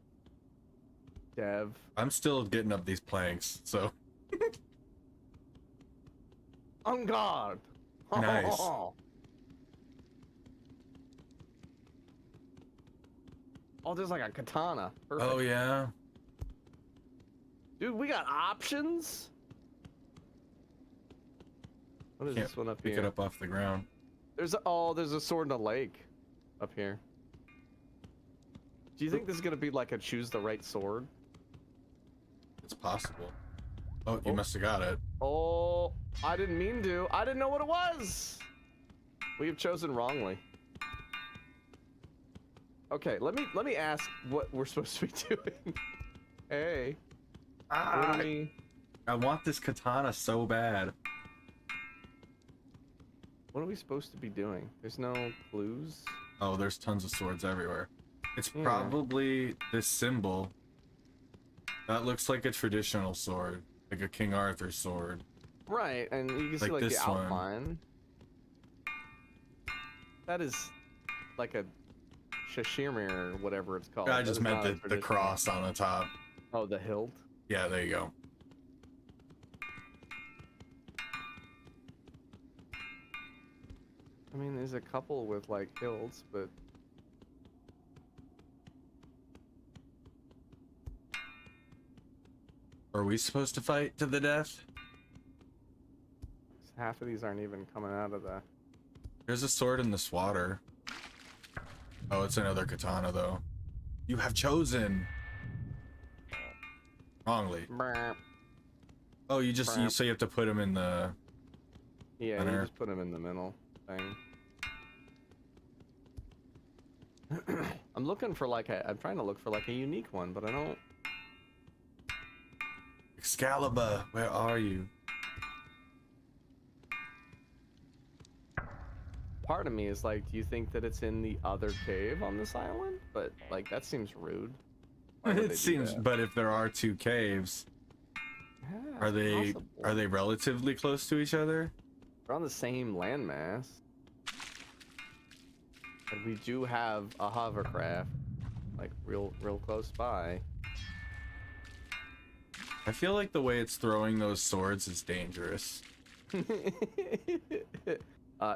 Dev. I'm still getting up these planks, so. On guard. Nice. Oh, there's like a katana. Perfect. Oh yeah. Dude, we got options. What is Can't this one up pick here? it up off the ground. There's a sword in a lake up here. Do you think this is gonna be like a choose the right sword? It's possible. Oh, you must have got it. Oh, I didn't mean to. I didn't know what it was. We have chosen wrongly. Okay, let me ask what we're supposed to be doing. Hey. What do we... I want this katana so bad. What are we supposed to be doing? There's no clues. Oh, there's tons of swords everywhere. It's probably this symbol. That looks like a traditional sword, like a King Arthur sword. Right, and you can see Like like the this one. outline. That is like a shashimir or whatever it's called. I That just is meant not a the traditional- cross on the top. Oh, the hilt. Yeah, there you go. I mean, there's a couple with like hilts, but Are we supposed to fight to the death? half of these aren't even coming out of the. There's a sword in this water. Oh, it's another katana though. You have chosen wrongly. Brr. Oh, you just so you have to put them in the. Yeah, you Center. just put them in the middle thing. I'm looking for like I'm trying to look for like a unique one, but I don't. Excalibur, where are you? Part of me is like, do you think that it's in the other cave on this island? But like, that seems rude. Why would they do It seems, that? but if there are two caves, Yeah, are it's possible. they relatively close to each other? They're on the same landmass. And we do have a hovercraft, like real close by. I feel like the way it's throwing those swords is dangerous.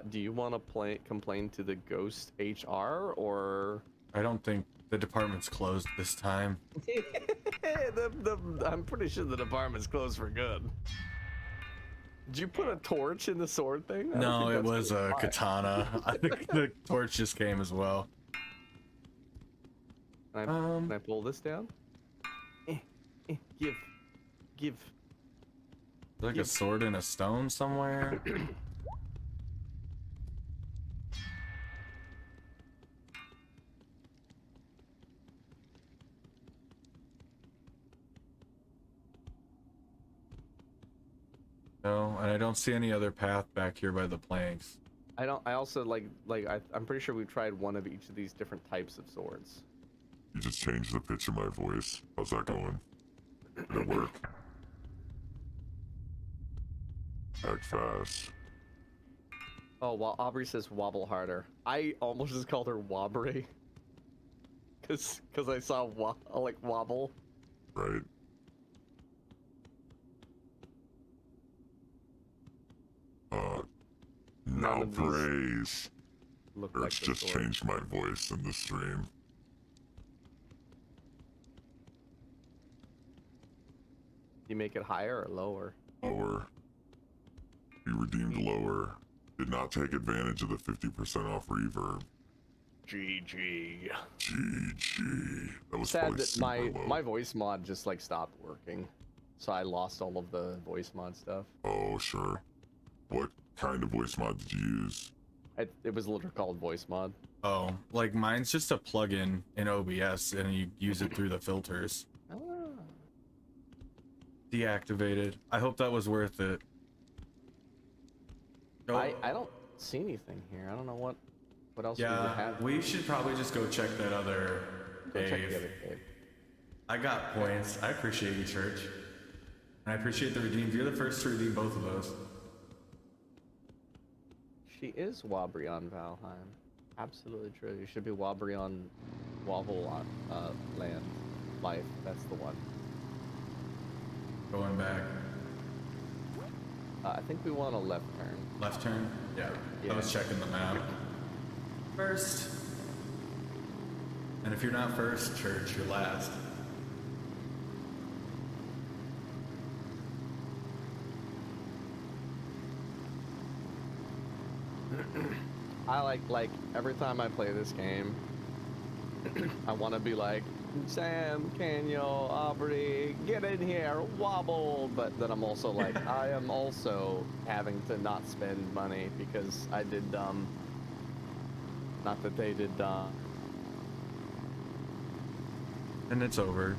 Do you want to complain to the ghost HR or? I don't think the department's closed this time. I'm pretty sure the department's closed for good. Did you put a torch in the sword thing? I don't No, think it that's was gonna a fly. katana. I think the torch just came as well. Can I pull this down? Give. Like a sword in a stone somewhere. No, and I don't see any other path back here by the planks. I also I'm pretty sure we've tried one of each of these different types of swords. You just changed the pitch of my voice. How's that going? Did it work? Act fast. Oh, well, Aubrey says wobble harder. I almost just called her Wobbly. Cause I saw like wobble. Right. None Now of these praise. look Or like it's the just sword. changed my voice in the stream. You make it higher or lower? Lower. You redeemed lower. Did not take advantage of the 50% off reverb. GG. GG. That was Sad probably that super low. my voice mod just like stopped working, so I lost all of the voice mod stuff. Oh, sure. What kind of voice mod did you use? It was literally called voice mod. Oh, like mine's just a plugin in OBS and you use it through the filters. Ah. Deactivated. I hope that was worth it. Oh, I don't see anything here. I don't know what else we would yeah, have. we should probably just go check that other Go check cave. the other cave. I got points. I appreciate you, Church. And I appreciate the redeemed. You're the first to redeem both of those. She is Wobbly on Valheim. Absolutely true. You should be Wobbly on Wobble on land life. That's the one. Going back. I think we want a left turn. Left turn? Yeah. I was checking the map. First. And if you're not first, Church, you're last. I like every time I play this game, I want to be like, Sam, Canyo, Aubrey, get in here, wobble. But then I'm also like, I am also having to not spend money because I did dumb. Not that they did dumb. And it's over.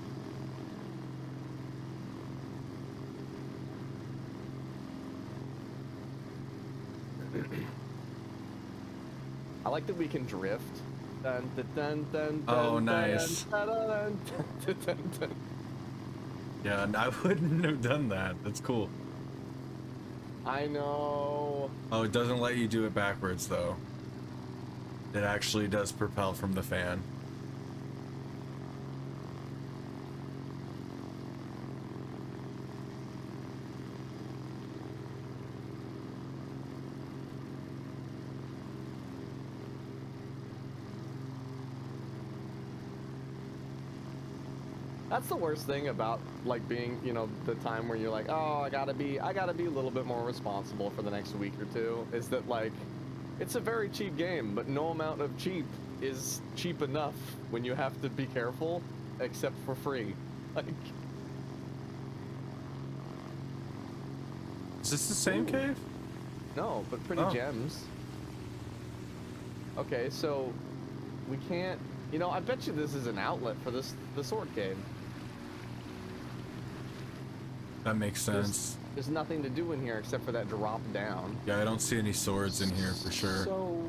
I like that we can drift Dun, dun, dun, dun, Oh, dun, nice. dun, dun, dun, dun, dun, dun. Yeah, I wouldn't have done that. That's cool. I know. Oh, it doesn't let you do it backwards though. It actually does propel from the fan. That's the worst thing about like being, you know, the time where you're like, oh, I gotta be a little bit more responsible for the next week or two. Is that like, it's a very cheap game, but no amount of cheap is cheap enough when you have to be careful, except for free. Like, Is this the same cave? no, but pretty Oh. gems. Okay, so we can't. You know, I bet you this is an outlet for the sword cave. That makes sense. There's nothing to do in here except for that drop down. Yeah, I don't see any swords in here for sure. So,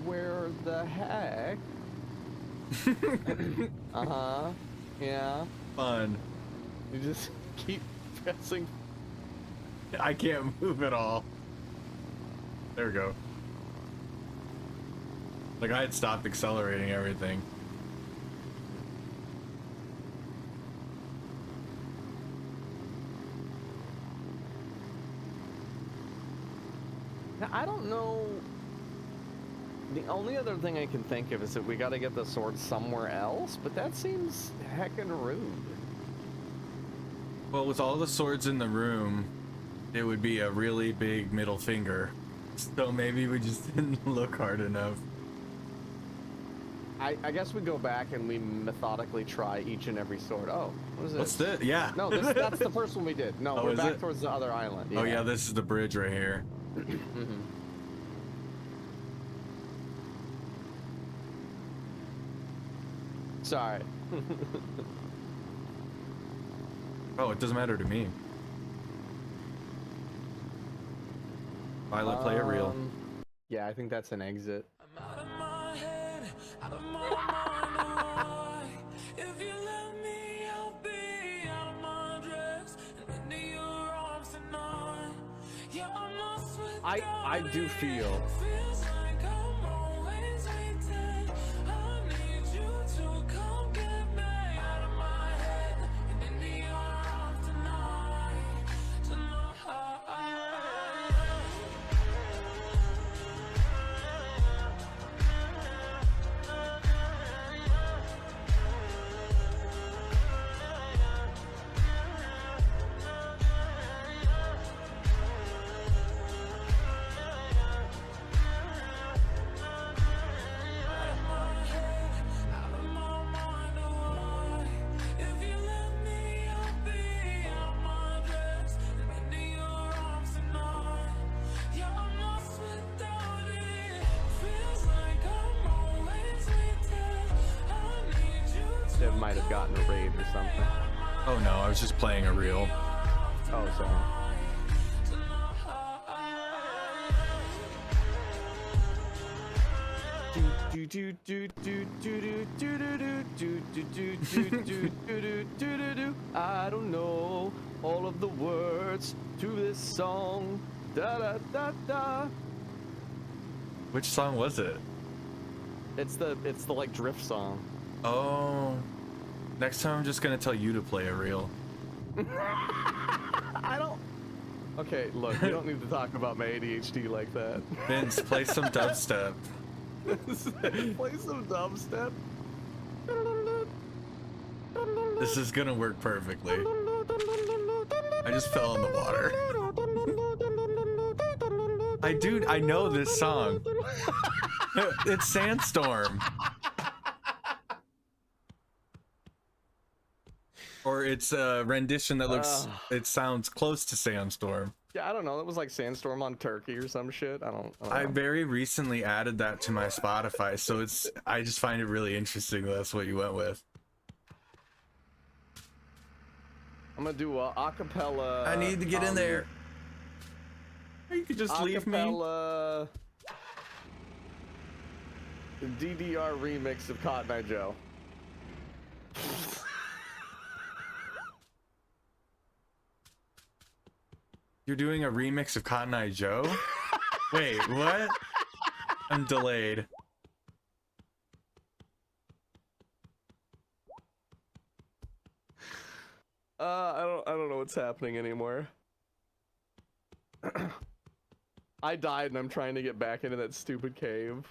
where the heck? Uh-huh. Yeah. Fun. You just keep pressing. I can't move at all. There we go. Like I had stopped accelerating everything. Now, I don't know. The only other thing I can think of is that we got to get the sword somewhere else, but that seems heckin' rude. Well, with all the swords in the room, it would be a really big middle finger. So maybe we just didn't look hard enough. I guess we go back and we methodically try each and every sword. Oh, what is this? What's this? Yeah. No, that's the first one we did. No, Oh, we're is back it? towards the other island. Oh yeah, this is the bridge right here. Mhm. Sorry. Oh, it doesn't matter to me. Violet, play it real. Yeah, I think that's an exit. I do feel Dev might have gotten a raid or something. Oh no, I was just playing a reel. Oh, sorry. I don't know all of the words to this song. Da da da da. Which song was it? It's the like drift song. Oh. Next time I'm just gonna tell you to play a reel. I don't. Okay, look, we don't need to talk about my ADHD like that. Vince, play some dubstep. Play some dubstep. This is gonna work perfectly. I just fell in the water. I know this song. It's Sandstorm. Or it's a rendition that looks, it sounds close to Sandstorm. Yeah, I don't know. That was like Sandstorm on Turkey or some shit. I don't I know. very recently added that to my Spotify, so I just find it really interesting that that's what you went with. I'm gonna do a acapella. I need to get in there. Or you could just leave me. Acapella. DDR remix of Cotton Eye Joe. You're doing a remix of Cotton Eye Joe? Wait, what? I'm delayed. I don't know what's happening anymore. I died and I'm trying to get back into that stupid cave.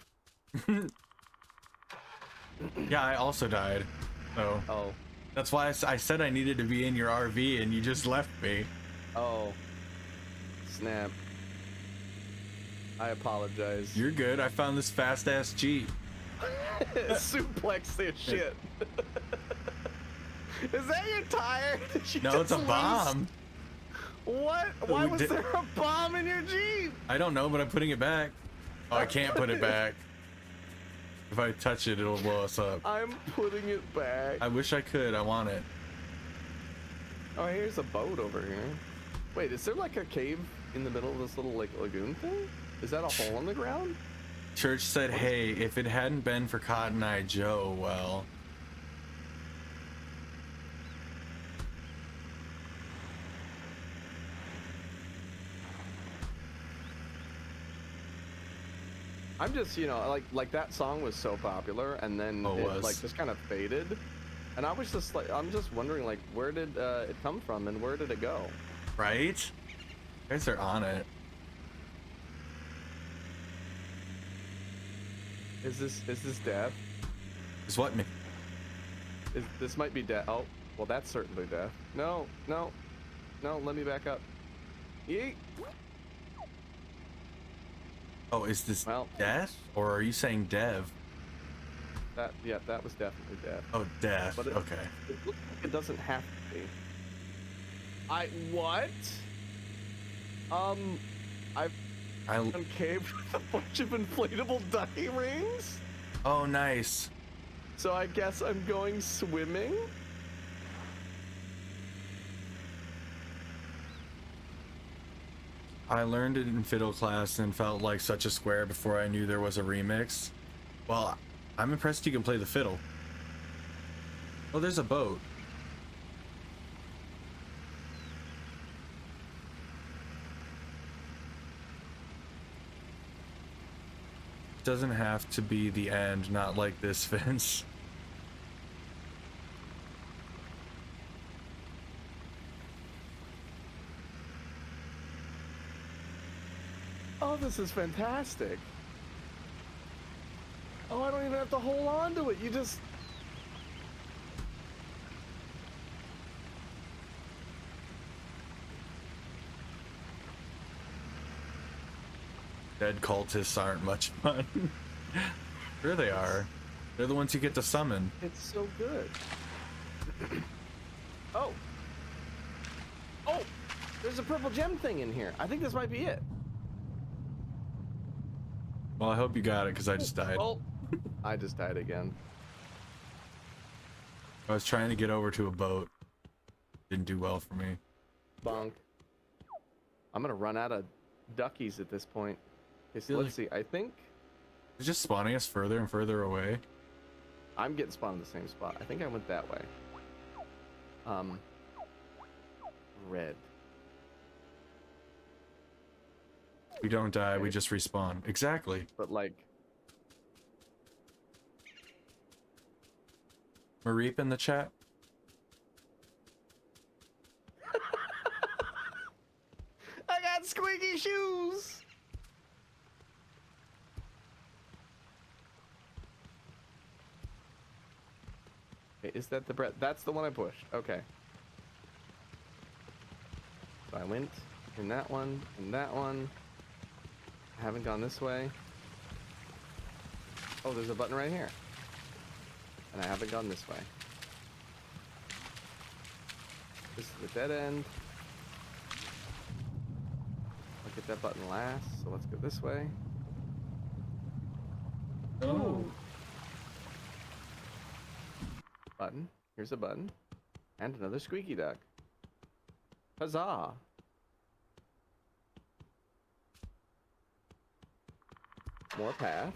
Yeah, I also died. So Oh. that's why I said I needed to be in your RV and you just left me. Oh. Snap. I apologize. You're good. I found this fast ass Jeep. Suplex this shit. Is that your tire? No, it's a bomb. What? Why was there a bomb in your Jeep? I don't know, but I'm putting it back. Oh, I can't put it back. If I touch it, it'll blow us up. I'm putting it back. I wish I could. I want it. Oh, here's a boat over here. Wait, is there like a cave in the middle of this little like lagoon thing? Is that a hole in the ground? Church said, hey, if it hadn't been for Cotton Eye Joe, well... I'm just, you know, like that song was so popular, and then it like just kind of faded, and I was just like, I'm just wondering, like, where did it come from, and where did it go? Right? You guys are on it. Is this death? Is what me? This might be death. Oh, well, that's certainly death. No, let me back up. Yeet. Oh, is this death? Or are you saying dev? Yeah, that was definitely death. Oh, death. But Okay. It looks like it doesn't have to be. What? I'm caved with a bunch of inflatable dummy rings? Oh, nice. So I guess I'm going swimming? I learned it in fiddle class and felt like such a square before I knew there was a remix. Well, I'm impressed you can play the fiddle. Oh, there's a boat. Doesn't have to be the end, not like this, Vince. Oh, this is fantastic. Oh, I don't even have to hold on to it. You just... Dead cultists aren't much fun. Sure they are. They're the ones you get to summon. It's so good. Oh. Oh! There's a purple gem thing in here. I think this might be it. Well, I hope you got it, because I just died. Oh! I just died again. I was trying to get over to a boat. Didn't do well for me. Bonk. I'm gonna run out of duckies at this point. Okay, so let's see. I think It's just spawning us further and further away. I'm getting spawned in the same spot. I think I went that way. Red. We don't die, we just respawn. Exactly. But like... Mareep in the chat? I got squeaky shoes! Okay, is that the bread? That's the one I pushed. Okay. So I went in that one, in that one. I haven't gone this way. Oh, there's a button right here. And I haven't gone this way. This is the dead end. I'll get that button last, so let's go this way. Oh. Button. Here's a button. And another squeaky duck. Huzzah! More path.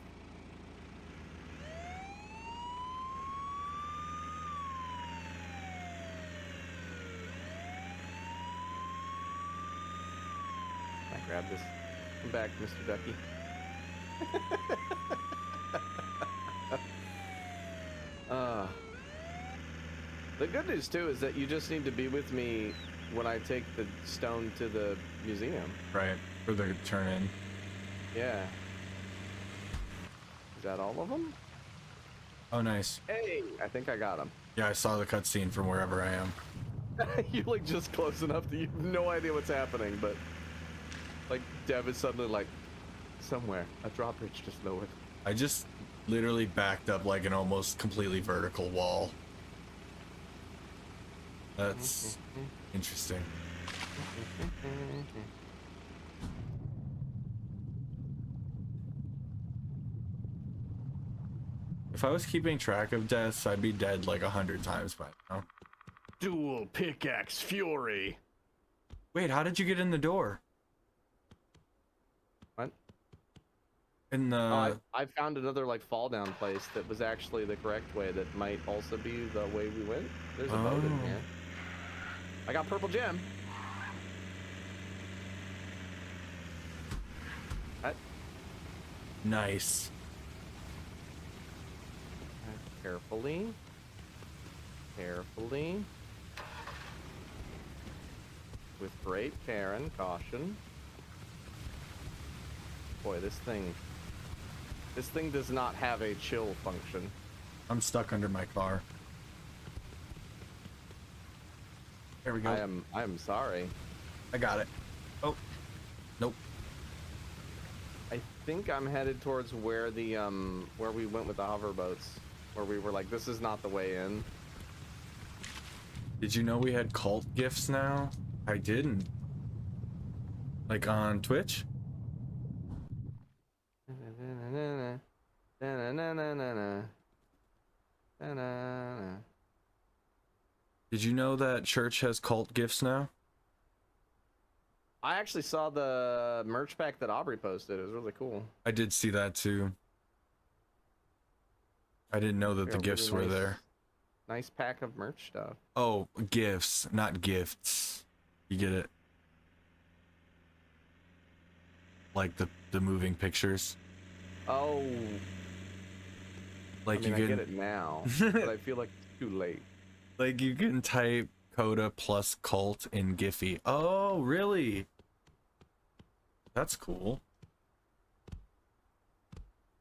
grab this. Come back, Mr. Ducky. The good news too is that you just need to be with me when I take the stone to the museum. Right, for the turn in. Yeah. Is that all of them? Oh, nice. Hey, I think I got them. Yeah, I saw the cutscene from wherever I am. You're like just close enough that you have no idea what's happening, but like Dev is suddenly like somewhere. A drawbridge just lowered. I just literally backed up like an almost completely vertical wall. That's interesting. If I was keeping track of deaths, I'd be dead like 100 times by now. Dual pickaxe fury. Wait, how did you get in the door? What? In the... I found another like fall down place that was actually the correct way that might also be the way we went. There's a boat in here. I got purple gem. What? Nice. Carefully. Carefully. With great care and caution. Boy, this thing does not have a chill function. I'm stuck under my car. There we go. I am sorry. I got it. Oh. Nope. I think I'm headed towards where the where we went with the hover boats. Where we were like, this is not the way in. Did you know we had cult gifts now? I didn't. Like on Twitch? Did you know that church has cult gifts now? I actually saw the merch pack that Aubrey posted. It was really cool. I did see that too. I didn't know that the gifts were there. Nice pack of merch stuff. Oh, gifts, not gifts. You get it? Like the moving pictures. Oh. Like I mean, you I can get it now, but I feel like it's too late. Like you can type Coda plus cult in Giphy. Oh, really? That's cool.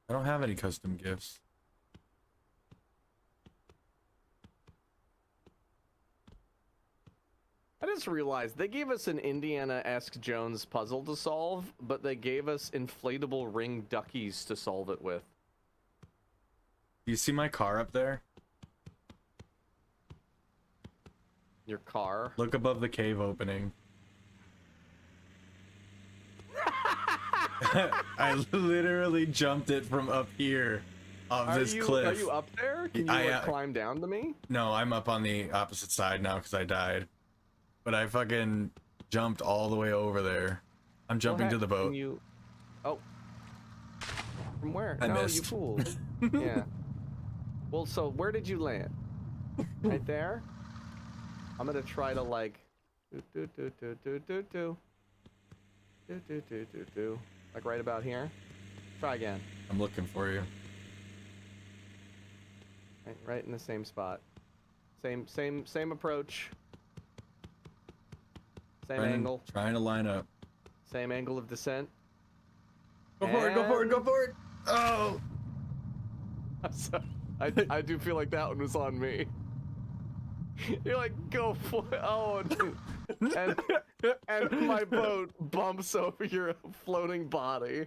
I don't have any custom gifts. I just realized they gave us an Indiana-esque Jones puzzle to solve, but they gave us inflatable ring duckies to solve it with. You see my car up there? Your car? Look above the cave opening. I literally jumped it from up here off this cliff. Are you up there? Can you like, climb down to me? No, I'm up on the opposite side now because I died. But I fucking jumped all the way over there. I'm jumping to the boat. Can you... Oh. From where? I no, missed. You fool. Yeah. Well, so where did you land? Right there? I'm gonna try to like... Like right about here. Try again. I'm looking for you. Right in the same spot. Same approach. Same angle. Trying to line up. Same angle of descent. Go for it, go for it, go for it! Oh! I'm sorry. I do feel like that one was on me. You're like, go for it. Oh, and my boat bumps over your floating body.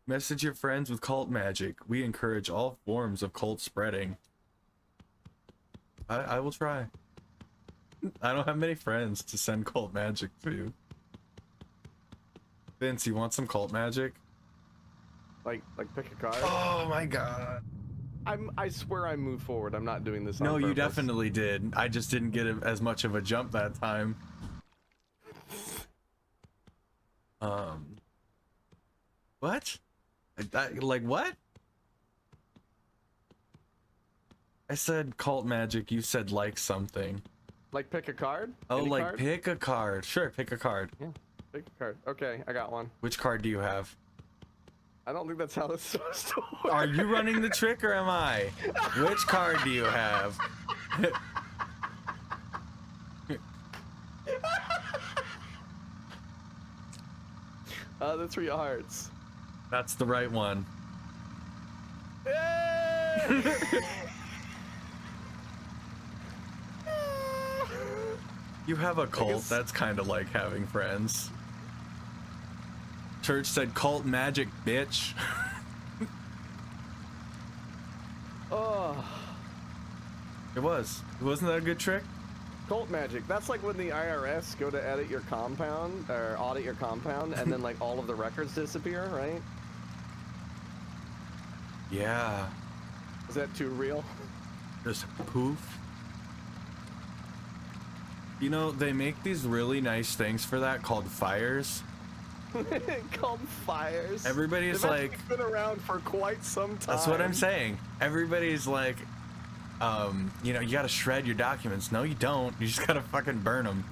Message your friends with cult magic. We encourage all forms of cult spreading. I will try. I don't have many friends to send cult magic to. Vince, you want some cult magic? Like pick a card? Oh my god. I swear I moved forward. I'm not doing this on No, you purpose. definitely did. I just didn't get as much of a jump that time. What? Like what? I said cult magic, you said like something. Like pick a card? Oh, Any like card? pick a card. Sure, pick a card. Yeah. Pick a card. Okay, I got one. Which card do you have? I don't think that's how this is supposed to work. Are you running the trick or am I? Which card do you have? The 3 of hearts. That's the right one. You have a cult. That's kind of like having friends. Church said cult magic, bitch. Oh, It was. Wasn't that a good trick? cult magic. That's like when the IRS go to edit your compound or audit your compound, and then like all of the records disappear, right? Yeah. Is that too real? Just poof. You know, they make these really nice things for that called fires. Called fires. Everybody's They've like, actually been around for quite some time. that's what I'm saying. Everybody's like, you know, you gotta shred your documents. No, you don't. You just gotta fucking burn them.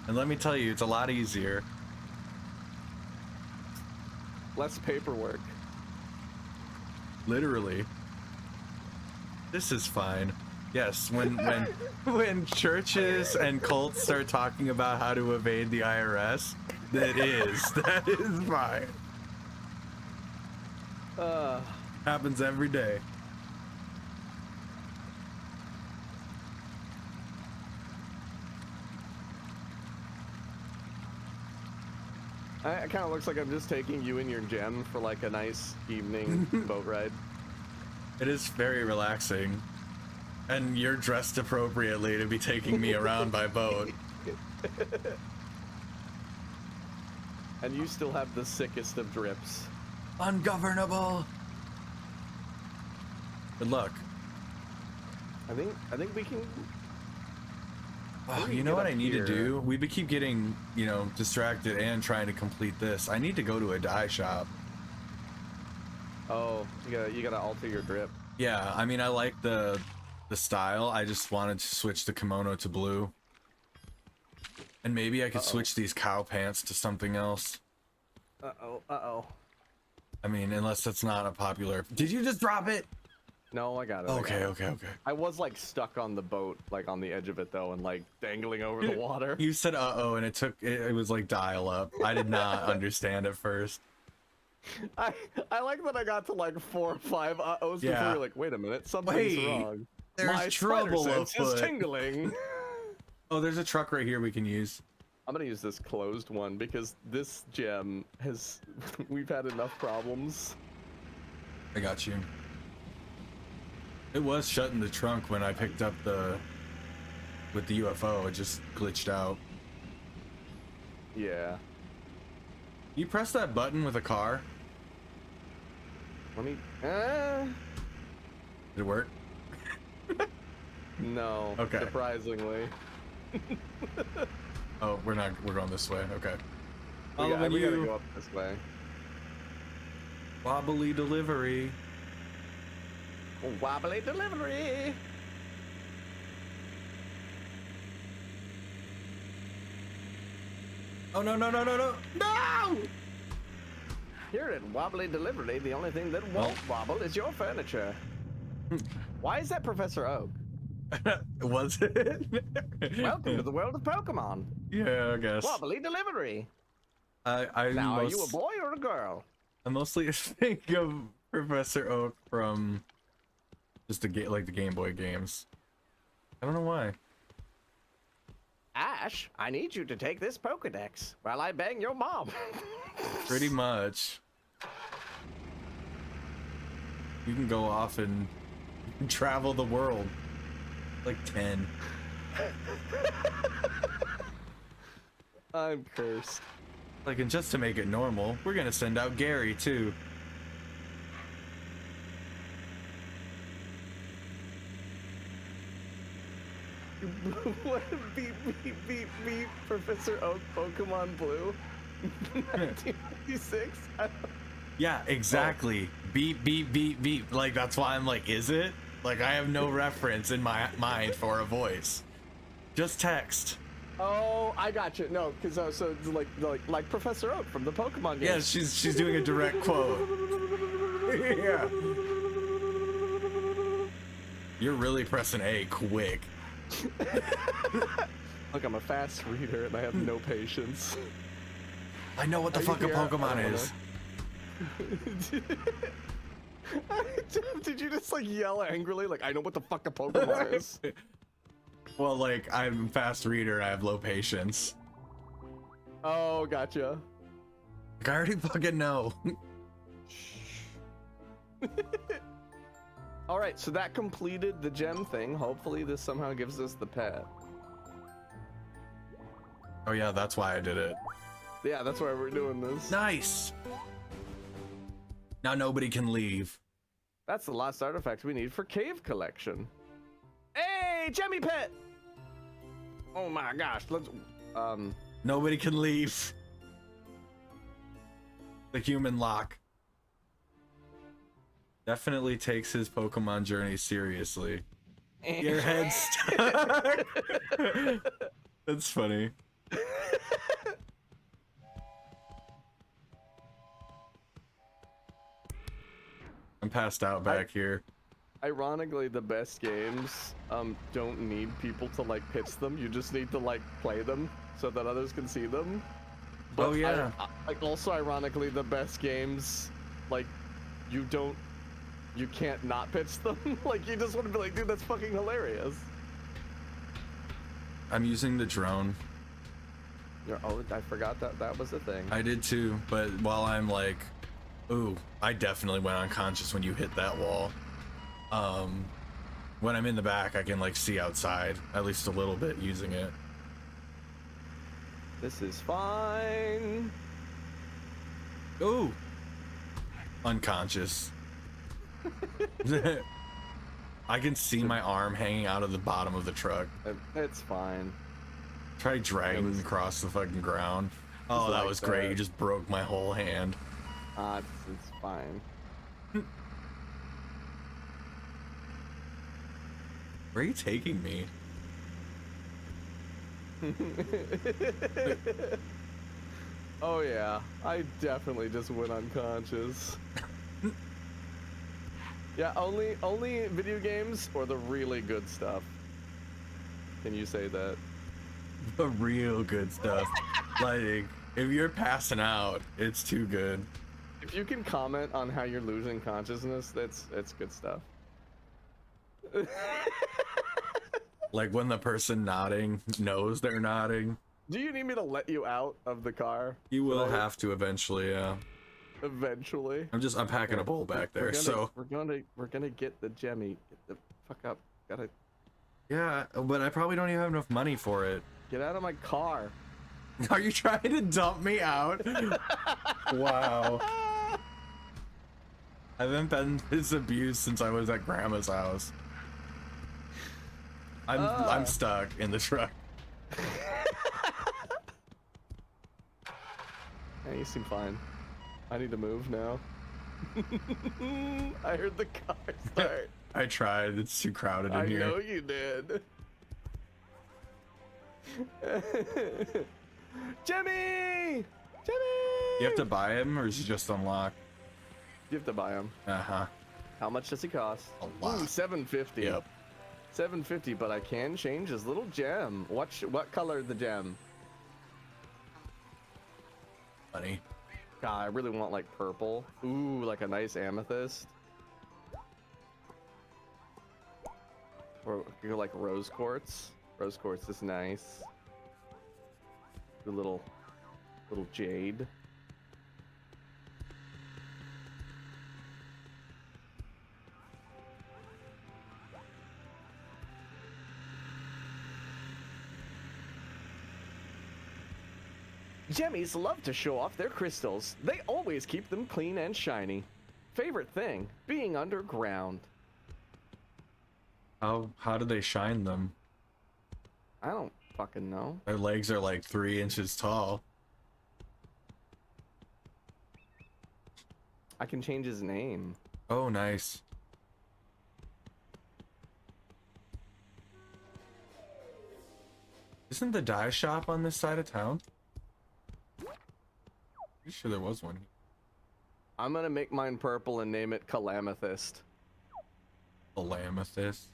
And let me tell you, it's a lot easier. Less paperwork. Literally. This is fine. Yes, when churches and cults start talking about how to evade the IRS, that is fine. Happens every day. It kind of looks like I'm just taking you and your gem for like a nice evening boat ride. It is very relaxing. And you're dressed appropriately to be taking me around by boat. And you still have the sickest of drips. Ungovernable. Good luck. I think we can. Oh, we you can know get what up I need here. to do? We keep getting, you know, distracted and trying to complete this. I need to go to a dye shop. Oh, you gotta alter your drip. Yeah, I mean, I like the style. I just wanted to switch the kimono to blue. And maybe I could switch these cow pants to something else. Uh-oh. I mean, unless that's not a popular... Did you just drop it? No, I got it. Okay. I was like stuck on the boat, like on the edge of it though, and like dangling over the water. You said uh-oh, and it was like dial up. I did not understand at first. I like that I got to like 4 or 5 uh-ohs before Yeah. you're like, wait a minute, something's Wait, wrong. there's My trouble spider sense is afoot. tingling. Oh, there's a truck right here we can use. I'm gonna use this closed one because this gem has... We've had enough problems. I got you. It was shut in the trunk when I picked up with the UFO. It just glitched out. Yeah. You press that button with a car? Let me... Did it work? No. Okay. Surprisingly. Oh, we're going this way. Okay. We Following gotta you. go up this way. Wobbly delivery. Wobbly delivery! Oh, no. No! Here at Wobbly Delivery, the only thing that won't wobble is your furniture. Why is that Professor Oak? Was it? Welcome to the world of Pokemon. Yeah, I guess. Wobbly Delivery. I Now, are you a boy or a girl? I mostly think of Professor Oak from just the Game Boy games. I don't know why. Ash, I need you to take this Pokedex while I bang your mom. Pretty much. You can go off and travel the world. Like 10. I'm cursed. Like, and just to make it normal, we're gonna send out Gary too. What? Beep, beep, beep, beep. Professor Oak, Pokemon Blue. 1996? Yeah, exactly. Beep, beep, beep, beep. Like, that's why I'm like, is it? Like, I have no reference in my mind for a voice. Just text. Oh, I got you. No, because so it's like Professor Oak from the Pokemon game. Yeah, she's doing a direct quote. Yeah. You're really pressing A quick. Look, I'm a fast reader and I have no patience. I know what the fuck a Pokemon is. Did you just like yell angrily? Like, I know what the fuck a Pokemon is. Well, like, I'm a fast reader, I have low patience. Oh, gotcha. Like, I already fucking know. All right, so that completed the gem thing. Hopefully this somehow gives us the pet. Oh yeah, that's why I did it. Yeah, that's why we're doing this. Nice. Now nobody can leave. That's the last artifact we need for cave collection. Hey, Gemmy pet! Oh my gosh, let's Nobody can leave. The human lock. Definitely takes his Pokemon journey seriously. Your head's stuck. That's funny. I'm passed out back here. Ironically, the best games don't need people to like pitch them. You just need to like play them so that others can see them. But Oh yeah. like also ironically, the best games, like you can't not pitch them. Like you just want to be like, dude, that's fucking hilarious. I'm using the drone. Oh, I forgot that was a thing. I did too, but while I'm like, ooh, I definitely went unconscious when you hit that wall. When I'm in the back, I can like see outside at least a little bit using it. This is fine. Ooh, unconscious. I can see my arm hanging out of the bottom of the truck. It's fine. Try dragging it across the fucking ground. Oh, that like was great. that. You just broke my whole hand. It's fine. Where are you taking me? Oh yeah, I definitely just went unconscious. Yeah, only video games or the really good stuff. Can you say that? The real good stuff. Like, if you're passing out, it's too good. If you can comment on how you're losing consciousness, it's good stuff. Like when the person nodding knows they're nodding. Do you need me to let you out of the car? You will Right? have to eventually, yeah. Eventually. I'm packing a bowl back there, so. we're gonna get the Gemmy. Get the fuck up. Gotta Yeah, but I probably don't even have enough money for it. get out of my car. Are you trying to dump me out? Wow. I haven't been this abused since I was at grandma's house. I'm stuck in the truck. Yeah, you seem fine. I need to move now. I heard the car start. I tried. It's too crowded in I here. know you did. Jimmy! Jimmy! You have to buy him, or is he just unlocked? You have to buy him. Uh-huh. How much does he cost? A lot. Ooh, $7.50. Yep. $7.50, but I can change his little gem. What color the gem? Funny. God, I really want like purple. Ooh, like a nice amethyst. Or you go like rose quartz. Rose quartz is nice. The little jade. Gemmies love to show off their crystals. They always keep them clean and shiny. Favorite thing, being underground. How do they shine them? I don't fucking know. Their legs are like 3 inches tall. I can change his name. Oh, nice. Isn't the dye shop on this side of town? Pretty sure there was one. I'm gonna make mine purple and name it Calamethist. Calamethist.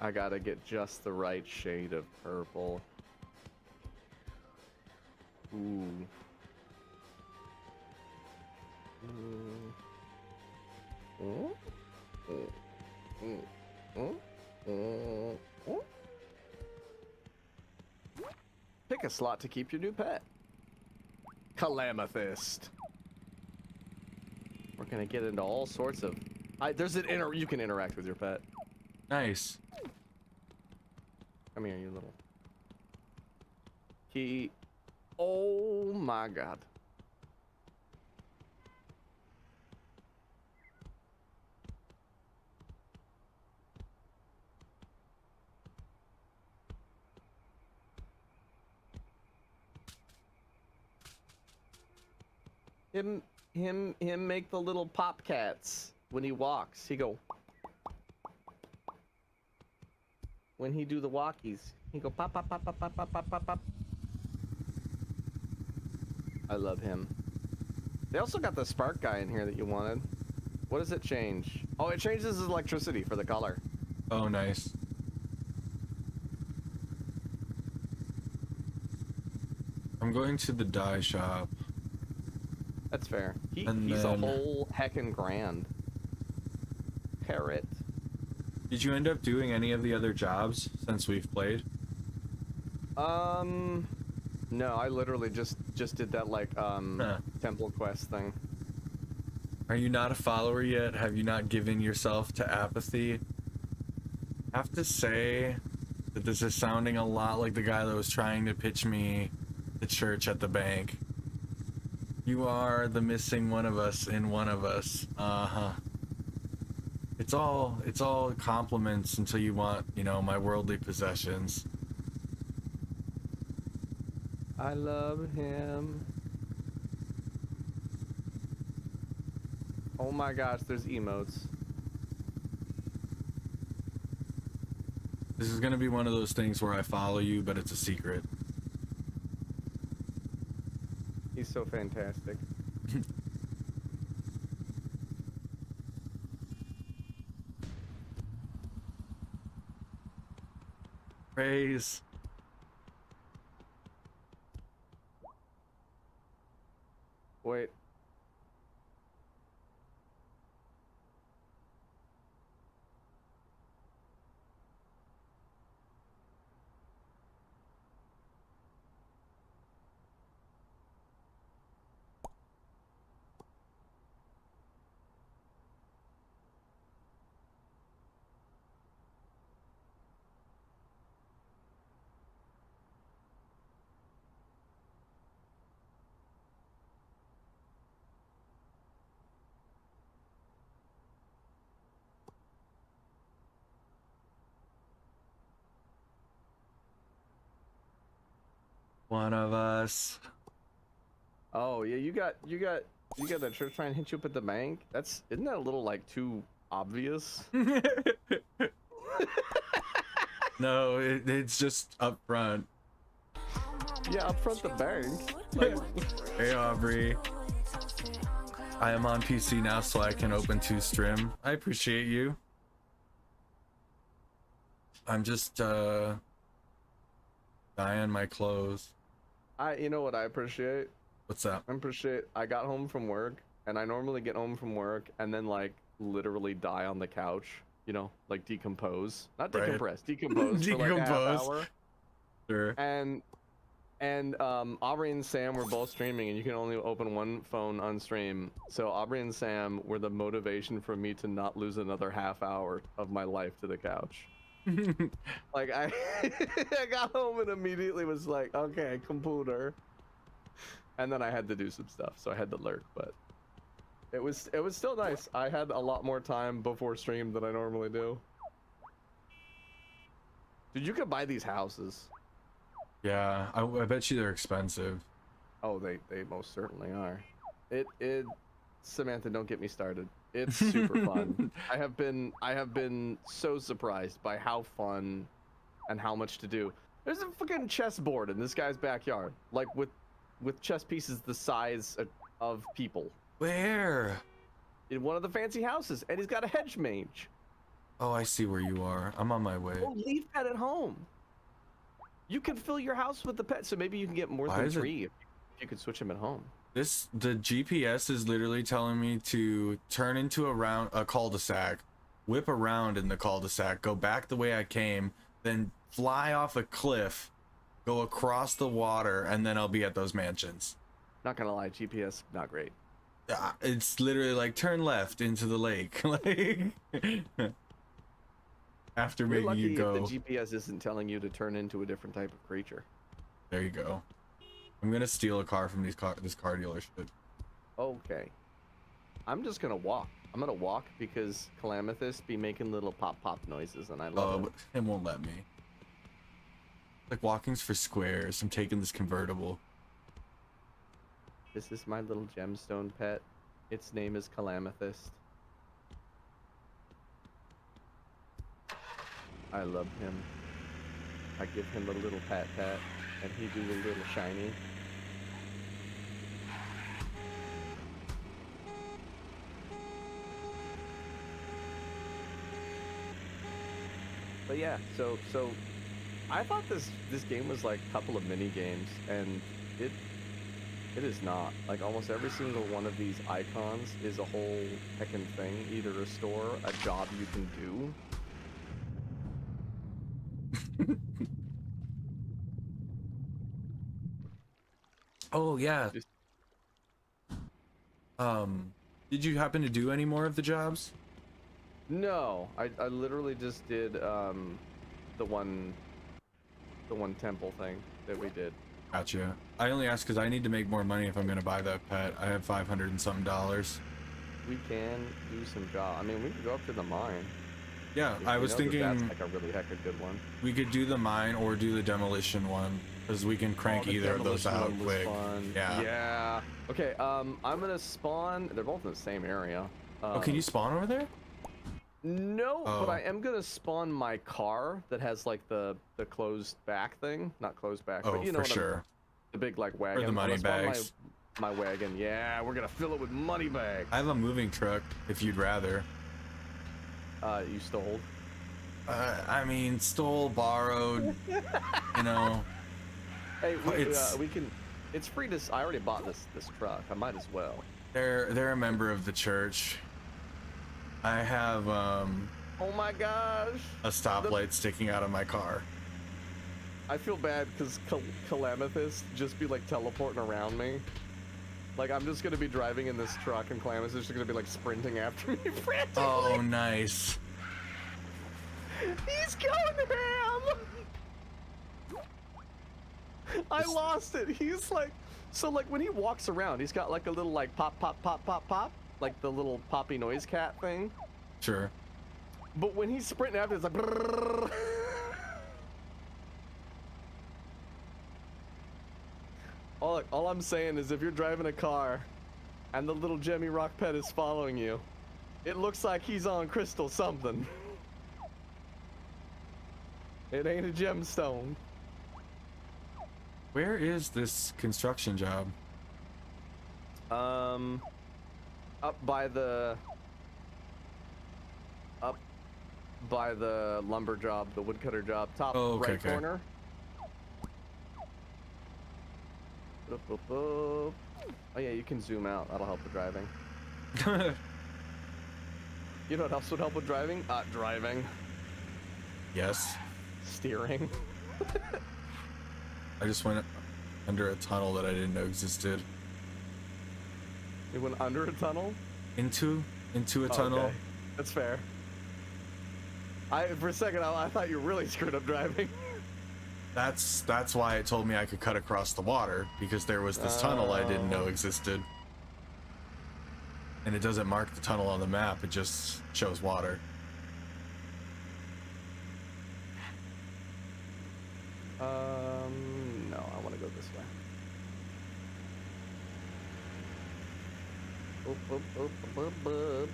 I gotta get just the right shade of purple. Ooh. Pick a slot to keep your new pet. Calamethist. We're gonna get into all sorts of. There's an you can interact with your pet. Nice. Come here, you little. Oh my god. Him make the little pop cats when he walks. He go. When he do the walkies, he go pop pop pop pop pop pop pop pop pop. I love him. They also got the spark guy in here that you wanted. What does it change? Oh, it changes his electricity for the color. Oh, nice. I'm going to the dye shop. That's fair. He's then... a whole heckin' grand. Parrot. Did you end up doing any of the other jobs since we've played? No, I literally just did that like temple quest thing. Are you not a follower yet? Have you not given yourself to apathy? I have to say that this is sounding a lot like the guy that was trying to pitch me the church at the bank. You are the missing one of us in one of us. Uh-huh. It's all compliments until you want, you know, my worldly possessions. I love him. Oh my gosh, there's emotes. This is gonna be one of those things where I follow you, but it's a secret. He's so fantastic. Praise. Wait. One of us. Oh yeah, you got that church trying to hit you up at the bank. Isn't that a little like too obvious? No, it's just up front. Yeah, up front the bank. Like, hey Aubrey. I am on PC now so I can open to stream. I appreciate you. I'm just dyeing my clothes. you know what I appreciate? What's that? I got home from work, and I normally get home from work and then like literally die on the couch, you know, like decompose. Not decompress, decompose for like a half hour. Sure. And Aubrey and Sam were both streaming, and you can only open one phone on stream. So Aubrey and Sam were the motivation for me to not lose another half hour of my life to the couch. Like I got home and immediately was like, okay, computer. And then I had to do some stuff, so I had to lurk, but it was still nice. I had a lot more time before stream than I normally do. Dude, you could buy these houses. Yeah, I bet you they're expensive. Oh, they most certainly are. It Samantha, don't get me started. It's super fun. I have been so surprised by how fun and how much to do. There's a fucking chessboard in this guy's backyard, like with chess pieces the size of people. Where? In one of the fancy houses, and he's got a hedge mage. Oh, I see where you are. I'm on my way. Oh, leave pet at home. You can fill your house with the pet, so maybe you can get more Why than is it- 3 if you could switch him at home. The GPS is literally telling me to turn into a cul-de-sac, whip around in the cul-de-sac, go back the way I came, then fly off a cliff, go across the water, and then I'll be at those mansions. Not gonna lie, GPS not great. It's literally like turn left into the lake, like after You're making lucky you go. if the GPS isn't telling you to turn into a different type of creature. There you go. I'm gonna steal a car from this car dealership. Okay. I'm just gonna walk. I'm gonna walk because Calamithus be making little pop noises, and I love it. But it won't let me. Like walking's for squares. I'm taking this convertible. This is my little gemstone pet. Its name is Calamithus. I love him. I give him a little pat, and he do a little shiny. But yeah, so I thought this game was like a couple of mini games, and it is not. Like almost every single one of these icons is a whole heckin' thing, either a store, a job you can do. Oh yeah. Just- Did you happen to do any more of the jobs? No, I literally just did the one temple thing that we did. Gotcha. I only asked because I need to make more money if I'm gonna buy that pet. I have $500 and something. We can do some job. I mean, we could go up to the mine. Yeah, If I you was know that thinking that's like a really heckin' good one. we could do the mine or do the demolition one because we can crank Oh, the either of those demolition out one was quick. fun. Yeah. Yeah. Okay. I'm gonna spawn. They're both in the same area. Oh, can you spawn over there? No, Oh. but I am gonna spawn my car that has like the closed back thing. Not closed back, Oh, but you know for what sure. the big like wagon. the I'm money gonna spawn bags. My wagon. Yeah, we're gonna fill it with money bags. I have a moving truck if you'd rather. You stole. I mean, stole, borrowed, you know. Hey, It's- we can. It's free to. I already bought this truck. I might as well. They're a member of the church. I have Oh my gosh. a stoplight sticking out of my car. I feel bad because Calamithus just be like teleporting around me. Like I'm just gonna be driving in this truck and Calamithus is just gonna be like sprinting after me frantically. Oh, nice. He's going ham! I lost it. He's like, so like when he walks around, he's got like a little like pop, pop, pop, pop, pop, like the little poppy noise cat thing. Sure. But when he's sprinting after, it's like. Brrrr. All I'm saying is if you're driving a car and the little Jemmy Rock pet is following you, it looks like he's on crystal something. It ain't a gemstone. Where is this construction job? Up by the lumber job, the woodcutter job, top Oh, okay, right okay. corner. Boop, boop, boop. Oh yeah, you can zoom out. That'll help with driving. You know what else would help with driving? Driving. Yes. Steering. I just went under a tunnel that I didn't know existed. You went under a tunnel? Into a Oh, tunnel. okay. That's fair. For a second, I thought you really screwed up driving. That's why it told me I could cut across the water, because there was this tunnel I didn't know existed. And it doesn't mark the tunnel on the map, it just shows water. No, I want to go this way. boop, boop, boop, boop.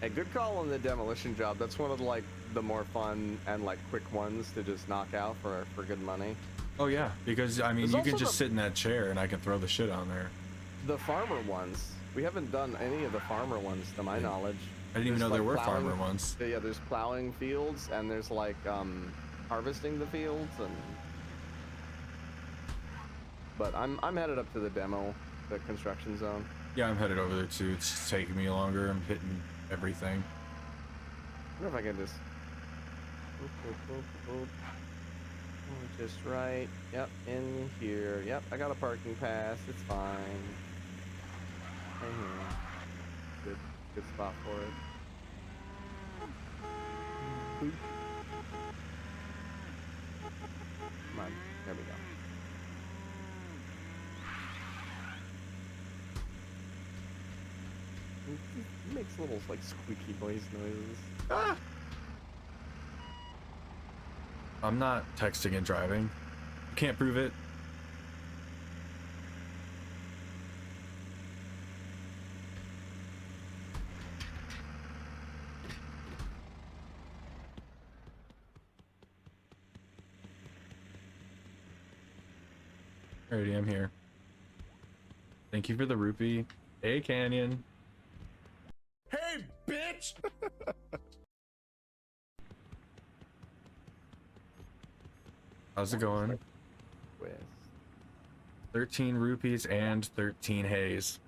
Hey, good call on the demolition job. That's one of the more fun and like quick ones to just knock out for good money. Oh yeah, because I mean, There's you also can just sit in that chair and I can throw the shit on there. The farmer ones. We haven't done any of the farmer ones to my knowledge. I didn't even know There's, there were like, farmer ones. Yeah, there's plowing fields and there's like harvesting the fields and. But I'm headed up to the demo, the construction zone. Yeah, I'm headed over there too. It's just taking me longer. I'm hitting everything. I wonder if I can just. Boop, boop, boop, boop. Oh, just right. Yep, in here. Yep, I got a parking pass. It's fine. Right here. Good spot for it. Boop. Come on. There we go. It makes little like squeaky noises. Ah! I'm not texting and driving. Can't prove it. Alrighty, I'm here. Thank you for the rupee. Hey, Canyon. Hey, bitch! How's it going? West. 13 rupees and 13 haze.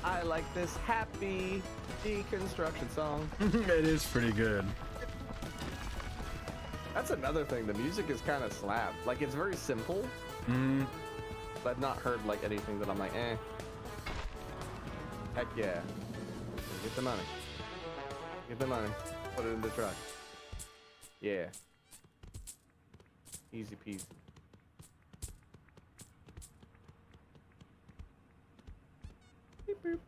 I like this happy deconstruction song. It is pretty good. That's another thing. The music is kind of slap. Like, it's very simple. But I've not heard like anything that I'm like, eh. Heck yeah. Get the money. Get the money. Put it in the truck. Yeah. Easy peasy. Beep boop.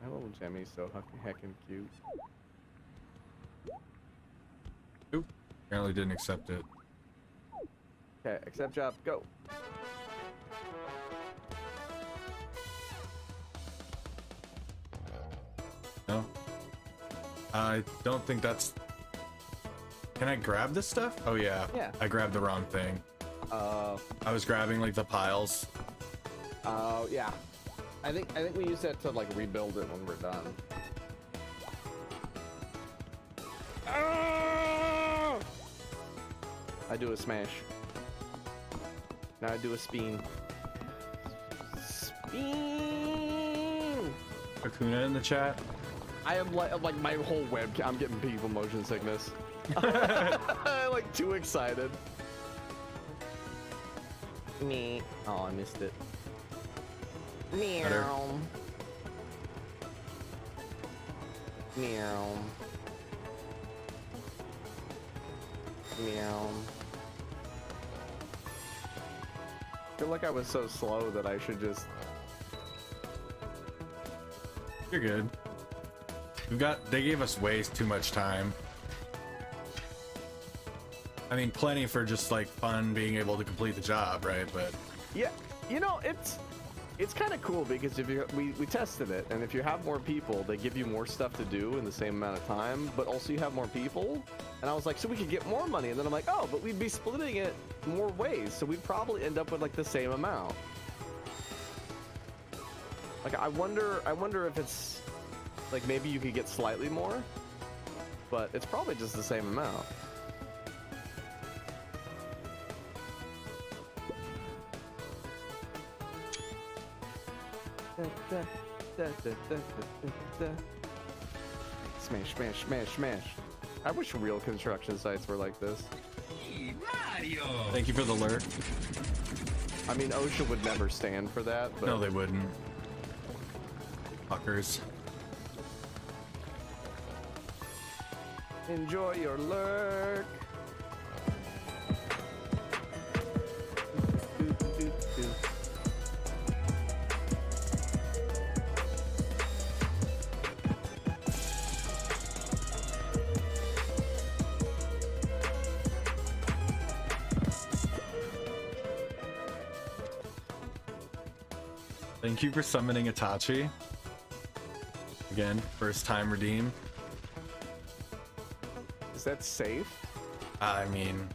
That little Jemmy's so heckin' cute. Oop. Apparently didn't accept it. Okay, accept job, go. No. I don't think that's... Can I grab this stuff? Oh yeah. Yeah. I grabbed the wrong thing. I was grabbing like the piles. Yeah. I think we use that to like rebuild it when we're done. Ah! I do a smash. Now I do a spin. Spin. Kakuna in the chat. I am like my whole webcam. I'm getting people motion sickness. Like too excited. Me. Oh, I missed it. Better. Meow. Meow. Meow. I feel like I was so slow that I should just... You're good. They gave us way too much time. I mean, plenty for just like fun being able to complete the job, right? But Yeah, you know, it's kind of cool because if we tested it, and if you have more people, they give you more stuff to do in the same amount of time, but also you have more people. And I was like, so we could get more money, and then I'm like, oh, but we'd be splitting it more ways, so we'd probably end up with like the same amount. Like, I wonder if it's like maybe you could get slightly more, but it's probably just the same amount. Smash, smash, smash, smash. I wish real construction sites were like this. Thank you for the lurk. I mean, OSHA would never stand for that, but No, they wouldn't. Fuckers. enjoy your lurk. Thank you for summoning Itachi. Again, first time redeem. Is that safe? I mean,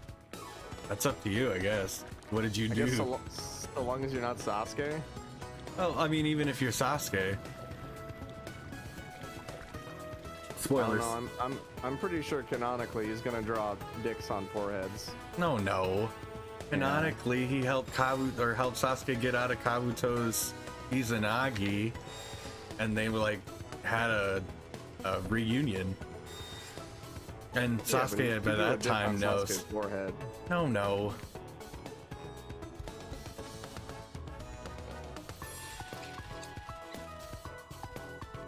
that's up to you, I guess. What did you I do? guess so long as you're not Sasuke. Well, I mean, even if you're Sasuke. I Spoilers. don't know. I'm pretty sure canonically he's gonna draw dicks on foreheads. No. Canonically, he helped helped Sasuke get out of Kabuto's Izanagi, and they were like had a reunion. And Yeah, but he Sasuke by drew a that dick time on knows. Sasuke's forehead. No.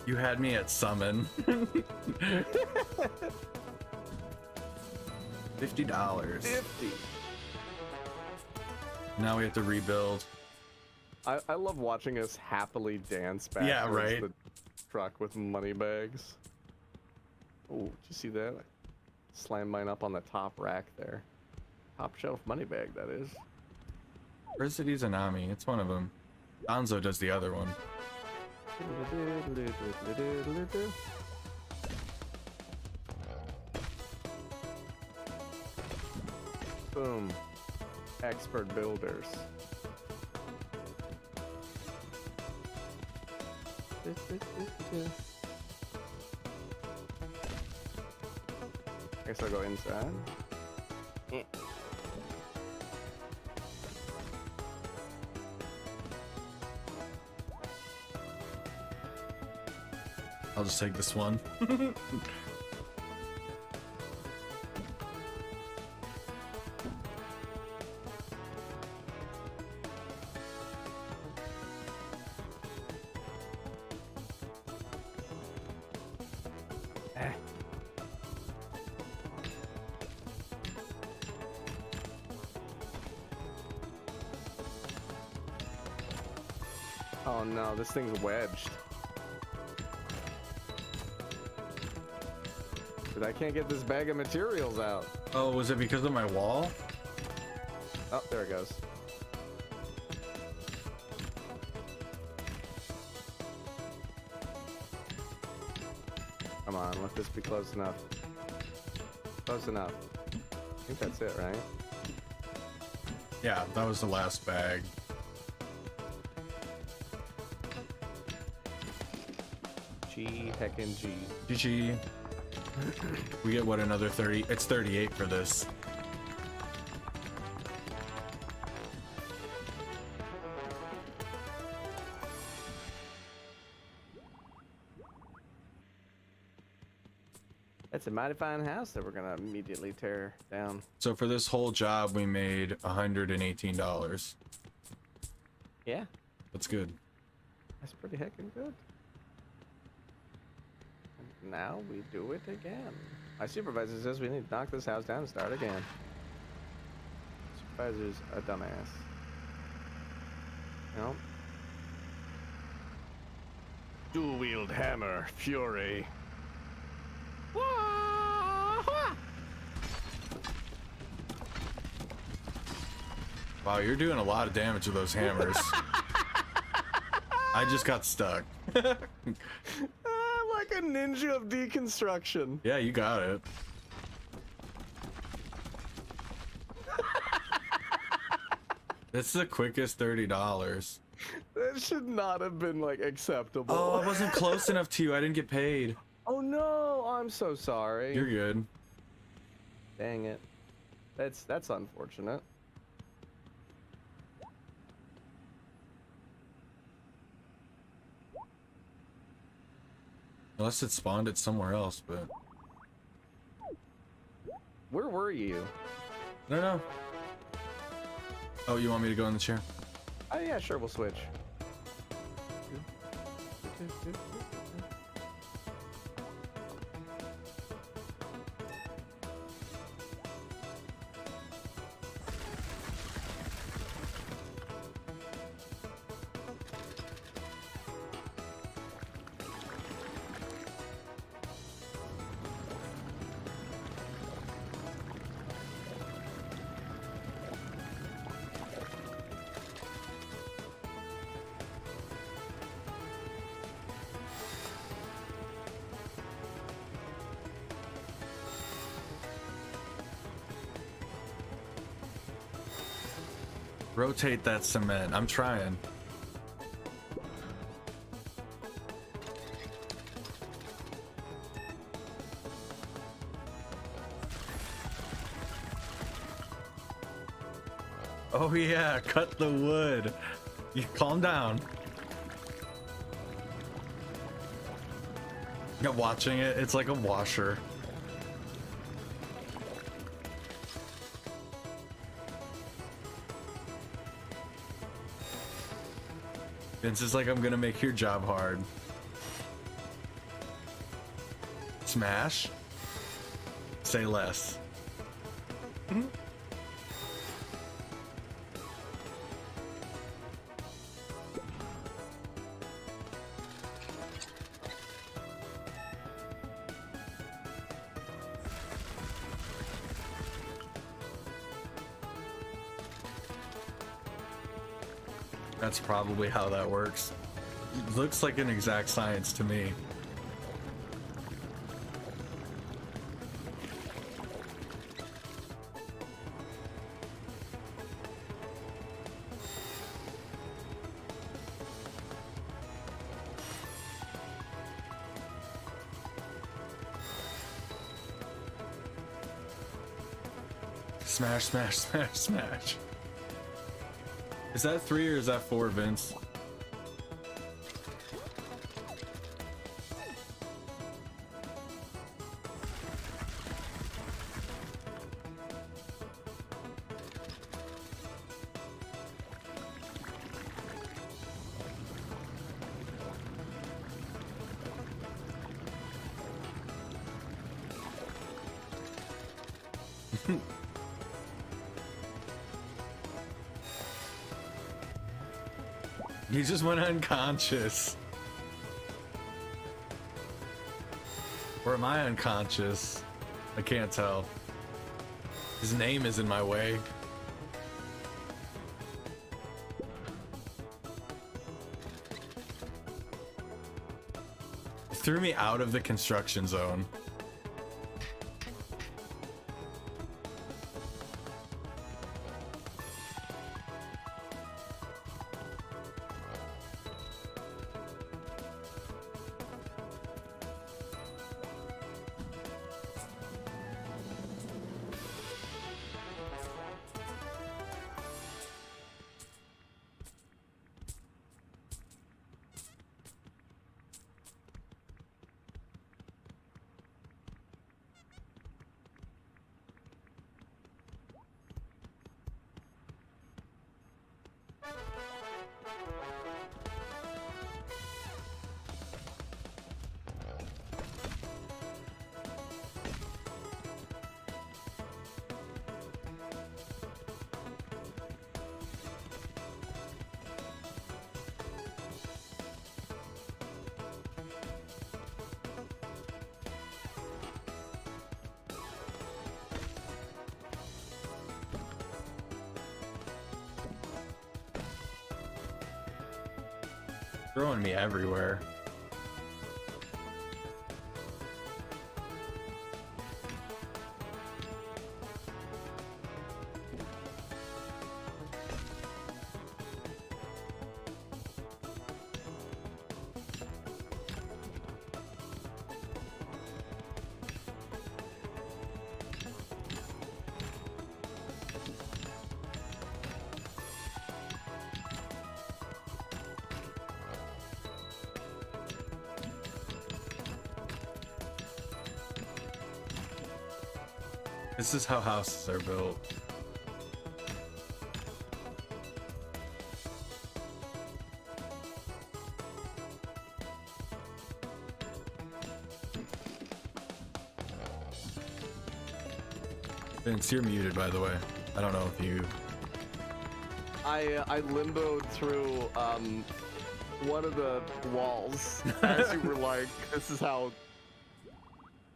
You had me at summon. $50. 50. Now we have to rebuild. I love watching us happily dance back Yeah, towards right. the truck with money bags. Oh, did you see that? I slammed mine up on the top rack there. Top shelf money bag, that is. Where's it Izanami? It's one of them. Danzo does the other one. Boom. Expert builders. Guess I'll go inside. I'll just take this one. Oh no, this thing's wedged. But I can't get this bag of materials out. Oh, was it because of my wall? Oh, there it goes. Come on, let this be close enough. Close enough. I think that's it, right? Yeah, that was the last bag. G, heckin' G. GG. We get what, another 30? It's 38 for this. That's a mighty fine house that we're gonna immediately tear down. So for this whole job, we made $118. Yeah, That's good. that's pretty heckin' good. And now we do it again. My supervisor says we need to knock this house down and start again. Supervisor's a dumbass. No. Dual-wield hammer, fury. Wow, you're doing a lot of damage with those hammers. I just got stuck. I'm like a ninja of deconstruction. Yeah, you got it. This is the quickest $30. That should not have been like acceptable. Oh, I wasn't close enough to you. I didn't get paid. Oh no, I'm so sorry. You're good. Dang it. That's unfortunate. Unless it spawned it somewhere else, but Where were you? I don't know. Oh, you want me to go in the chair? Oh yeah, sure, we'll switch. Rotate that cement. I'm trying. Oh yeah, cut the wood. You calm down. Yeah, watching it, it's like a washer. Vince is like, I'm gonna make your job hard. Smash. Say less. That's probably how that works. It looks like an exact science to me. Smash, smash, smash, smash. Is that 3 or is that 4, Vince? He just went unconscious. Or am I unconscious? I can't tell. His name is in my way. It threw me out of the construction zone. Throwing me everywhere. This is how houses are built. Vince, you're muted, by the way. I don't know if you... I limboed through one of the walls as you were like, this is how...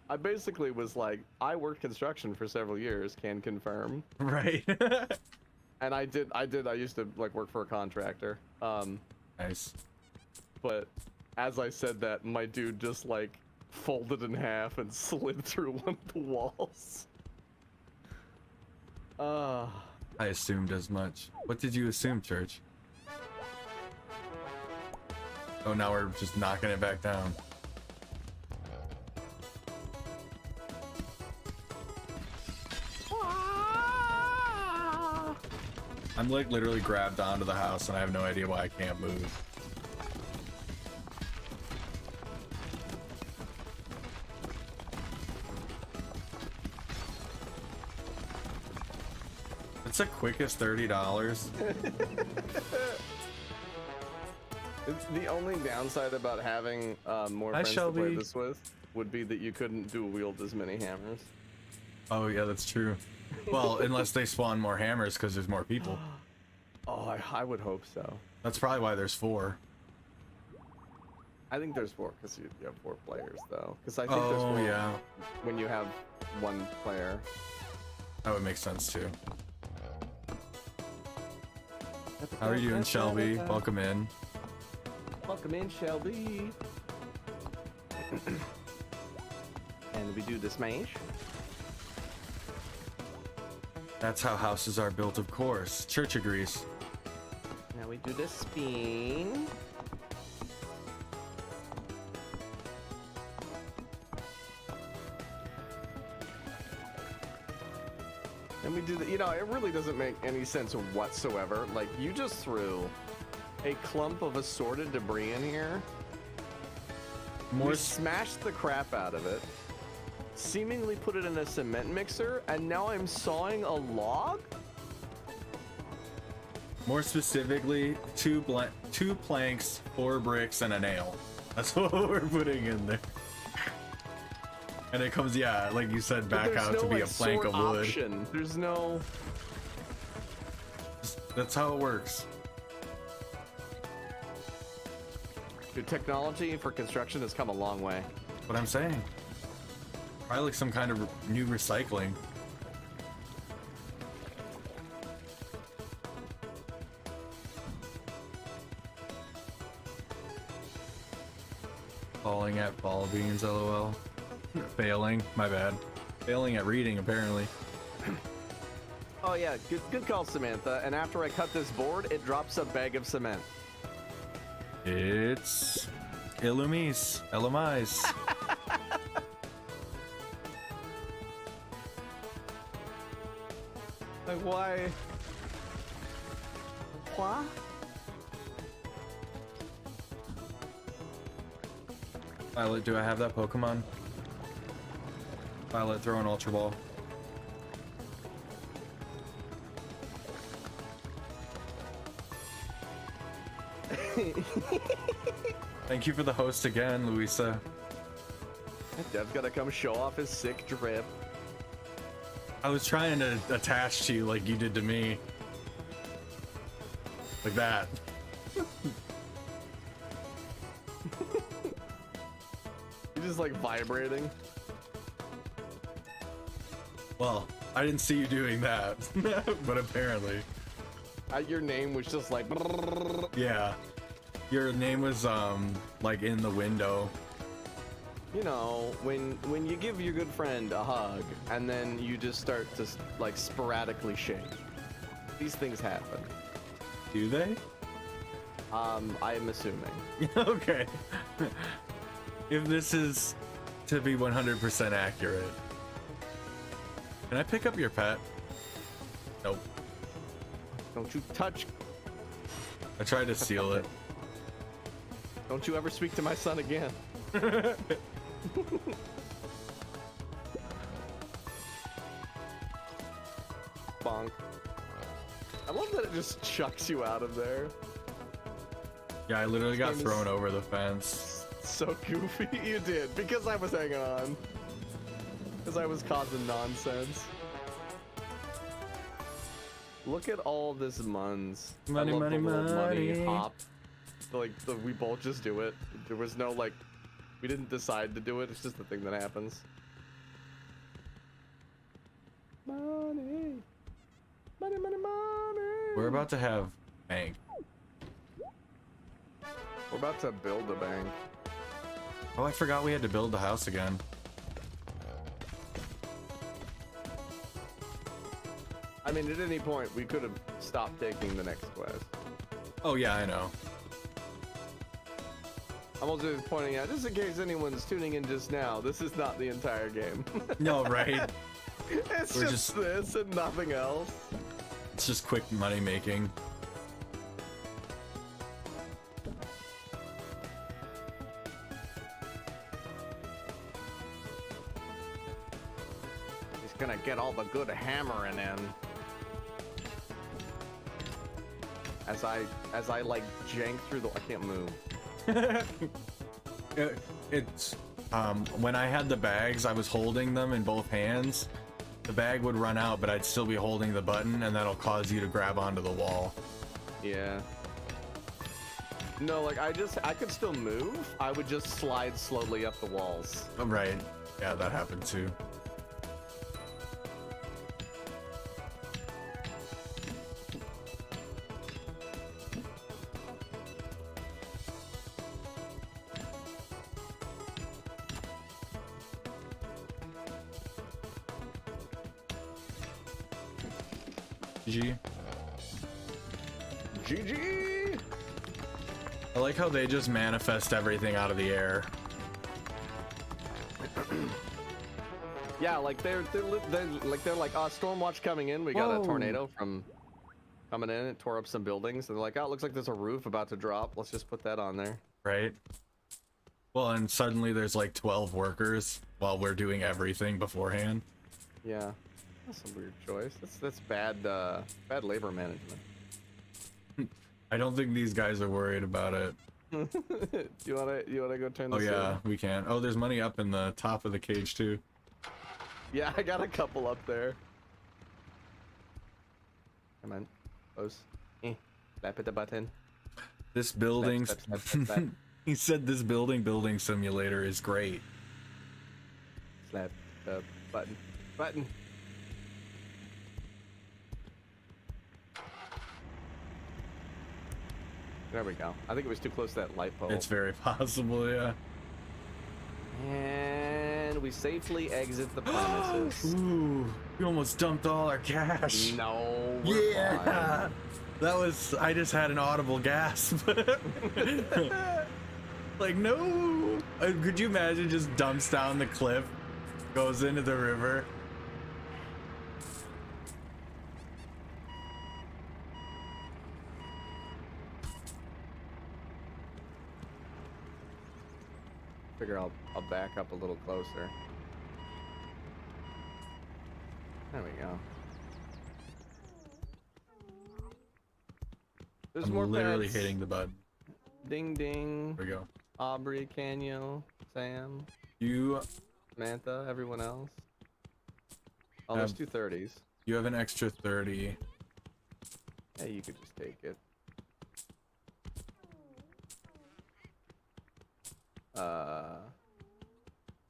I basically was like, I worked construction for several years, can confirm. Right. And I used to like work for a contractor. Nice. But as I said that, my dude just like folded in half and slid through one of the walls. I assumed as much. What did you assume, Church? Oh, now we're just knocking it back down. I'm like literally grabbed onto the house and I have no idea why I can't move. It's the quickest $30. It's the only downside about having more Hi, friends Shelby. to play this with would be that you couldn't dual wield as many hammers. Oh yeah, that's true. Well, unless they spawn more hammers because there's more people. Oh, I would hope so. That's probably why there's 4. I think there's 4 because you have 4 players though. Because I think there's Oh 4 yeah, when you have 1 player. that would make sense too. How are you doing, Shelby? Welcome in. Welcome in, Shelby. And we do the smash. That's how houses are built, of course. Church agrees. Now we do the spin. And we do the, you know, it really doesn't make any sense whatsoever. Like, you just threw a clump of assorted debris in here. More We smashed the crap out of it. Seemingly put it in a cement mixer, and now I'm sawing a log? More specifically, 2 planks, 4 bricks, and a nail. That's what we're putting in there. And it comes, yeah, like you said, back There's out no, to be like, a plank sort of wood. option. There's no... That's how it works. Dude, technology for construction has come a long way. What I'm saying. Probably like some kind of new recycling. Falling at ball beans, lol. Failing, my bad. Failing at reading, apparently. Oh yeah, good call, Samantha. And after I cut this board, it drops a bag of cement. It's Illumise. Illumise. Like, why? What? Violet, do I have that Pokemon? Violet, throw an Ultra Ball. Thank you for the host again, Luisa. Dev's gotta come show off his sick drip. I was trying to attach to you like you did to me. Like that. You're just like vibrating. Well, I didn't see you doing that, but apparently. Your name was just like... Yeah. Your name was, like in the window. You know, when you give your good friend a hug, and then you just start to, like, sporadically shake. These things happen. Do they? I am assuming. Okay. If this is to be 100% accurate. Can I pick up your pet? Nope. Don't you touch... I tried to seal it. Don't you ever speak to my son again. bonk. I love that it just chucks you out of there. Yeah, I literally got Game is- thrown over the fence. So goofy. You did, because I was hanging on. Because I was causing nonsense. Look at all this muns. Money, I love money, the little money. hop. We both just do it. There was no like, we didn't decide to do it. It's just the thing that happens. Money, money, money, money. We're about to have bank. We're about to build a bank. Oh, I forgot we had to build the house again. I mean, at any point, we could have stopped taking the next quest. Oh yeah, I know. I'm also just pointing out, just in case anyone's tuning in just now, this is not the entire game. No, right? It's We're just this and nothing else. It's just quick money making. He's gonna get all the good hammering in. As I like jank through the, I can't move. It's when I had the bags, I was holding them in both hands. The bag would run out, but I'd still be holding the button, and that'll cause you to grab onto the wall. Yeah. No, like I could still move. I would just slide slowly up the walls. Oh, right. Yeah, that happened too. GG. GG! I like how they just manifest everything out of the air. Yeah, like they're like, Stormwatch coming in. We got Whoa. a tornado from coming in. It tore up some buildings. And they're like, oh, it looks like there's a roof about to drop. Let's just put that on there. Right? Well, and suddenly there's like 12 workers while we're doing everything beforehand. Yeah, that's a weird choice. That's bad labor management. I don't think these guys are worried about it. you wanna go turn Oh this yeah, in? we can. Oh, there's money up in the top of the cage too. Yeah, I got a couple up there. Come on, close. Slap at the button. This building. Slap, slap, slap, slap, slap. He said this building simulator is great. Slap the button. Button. There we go. I think it was too close to that light pole. It's very possible, yeah. And we safely exit the premises. Ooh, we almost dumped all our cash. No, we're Yeah, fine. that was. I just had an audible gasp. Like, no. Could you imagine? Just dumps down the cliff, goes into the river. Figure I'll back up a little closer. There we go. There's I'm more literally pets. hitting the button. Ding ding. There we go. Aubrey, Canyo, Sam, You Samantha, everyone else. Oh, there's 230s. you have an extra 30. Yeah, you could just take it.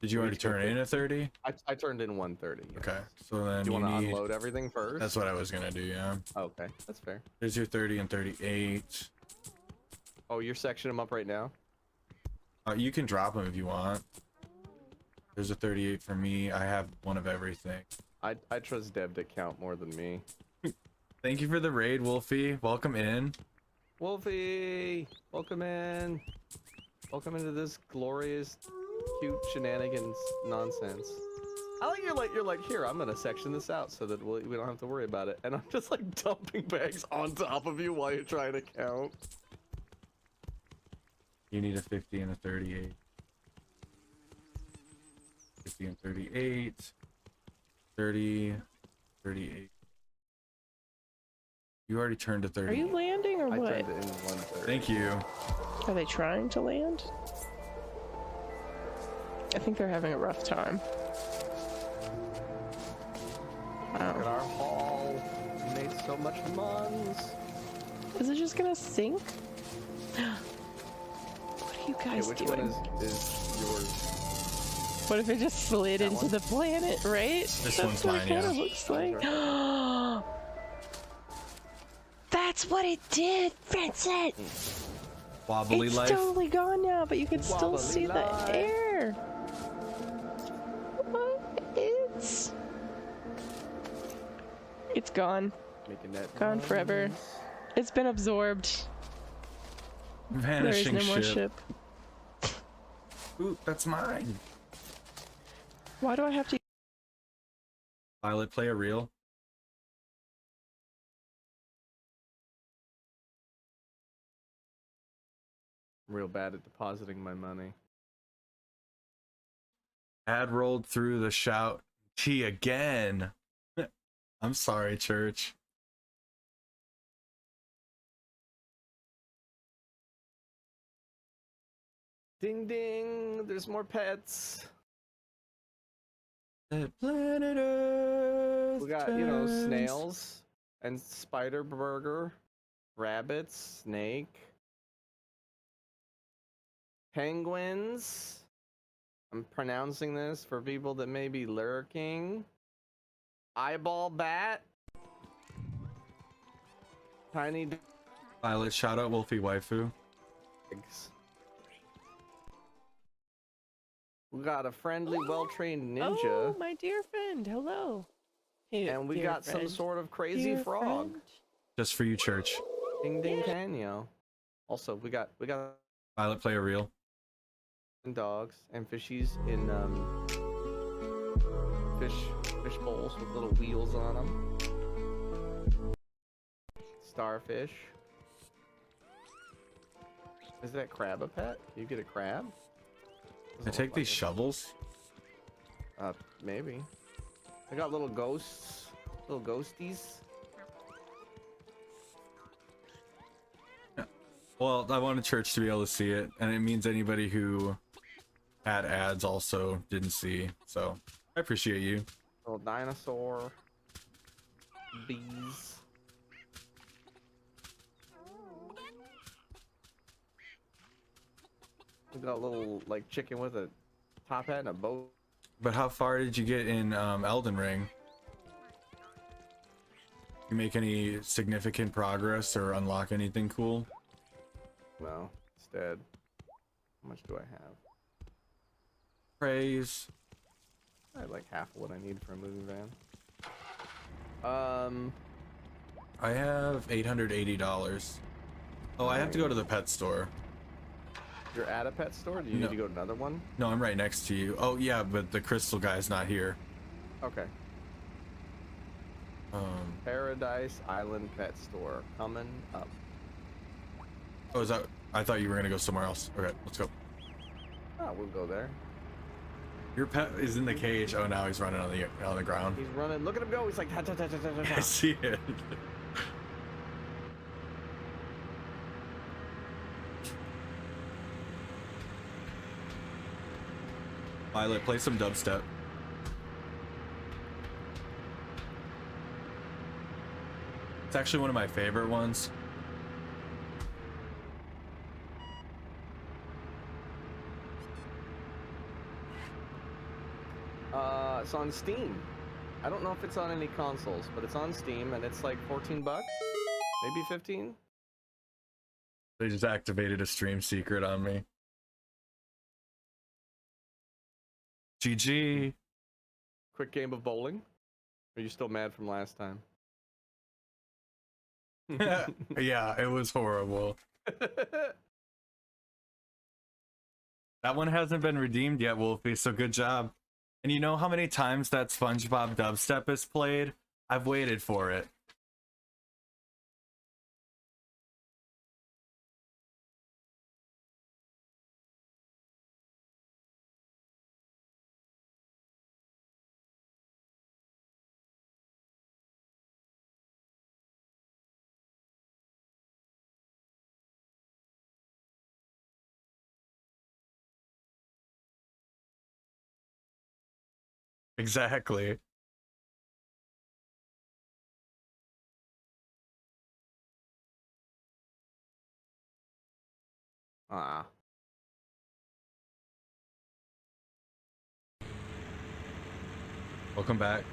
Did you already turn in a 30? I turned in 130. Yes. Okay, so then Do you you want to need. unload everything first? That's what I was gonna do. Yeah. Okay, that's fair. There's your 30 and 38. Oh, you're sectioning them up right now? You can drop them if you want. There's a 38 for me. I have one of everything. I trust Deb to count more than me. Thank you for the raid, Wolfie. Welcome in. Wolfie, welcome in. Welcome into this glorious, cute shenanigans nonsense. I like you're like here. I'm gonna section this out so that we don't have to worry about it. And I'm just like dumping bags on top of you while you're trying to count. You need a 50 and a 38. 50 and 38. 30, 38. You already turned to 30. Are you landing or I what? turned it in 1/3. Thank you. Are they trying to land? I think they're having a rough time. Look at Wow. our haul. We made so much mons. Is it just gonna sink? What are you Okay, guys which doing? one is yours? What if it just slid That into one? the planet, right? This That's one's what mine, it kind yeah. of looks like. That's what it did, Vincent! Wobbly It's life. totally gone now, but you can still Wobbly see life. the air. What? It's gone. Making that Gone forever. noise. It's been absorbed. There is Vanishing no more ship. ship. Ooh, that's mine. Why do I have to? Violet, play a reel. I'm real bad at depositing my money. Ad rolled through the shout. Gee, again. I'm sorry, church. Ding ding, there's more pets. That planet Earth. We got, turns. snails and spider burger, rabbits, snake, penguins. I'm pronouncing this for people that may be lurking. Eyeball bat. Tiny Violet, shout out Wolfie Waifu. dogs. We got a friendly, well-trained ninja. Oh, my dear friend. Hello. Hey, And we dear got some friend. sort of crazy Dear frog. friend. Just for you, church. Ding ding canyo. Also, we got Violet, play a reel. dogs and fishies in fish bowls with little wheels on them. Starfish. Is that crab a pet? Can you get a crab? I Doesn't take look these like shovels. it. Maybe. I got little ghosts, little ghosties. Well, I wanted church to be able to see it, and it means anybody who had ads also didn't see. So I appreciate you. Little dinosaur. Bees. We got a little like chicken with a top hat and a boat. But how far did you get in Elden Ring? You make any significant progress or unlock anything cool? No, it's dead. How much do I have? Praise. I have like half of what I need for a moving van. I have $880. Oh, I have to go to the pet store. You're at a pet store? Do you No. need to go to another one? No, I'm right next to you. Oh yeah, but the crystal guy's not here. Okay. Paradise Island Pet Store coming up. Oh, is that? I thought you were gonna go somewhere else. Okay, let's go. Oh, we'll go there. Your pet is in the cage. Oh, now he's running on the ground. He's running. Look at him go. He's like, ta ta ta ta ta ta. I see it. Violet, play some dubstep. It's actually one of my favorite ones. It's on Steam. I don't know if it's on any consoles, but it's on Steam and it's like 14 bucks, maybe 15. They just activated a stream secret on me. GG. Quick game of bowling. Are you still mad from last time? Yeah, it was horrible. That one hasn't been redeemed yet, Wolfie, so good job. And you know how many times that SpongeBob dubstep is played? I've waited for it. Exactly. Ah. Welcome back.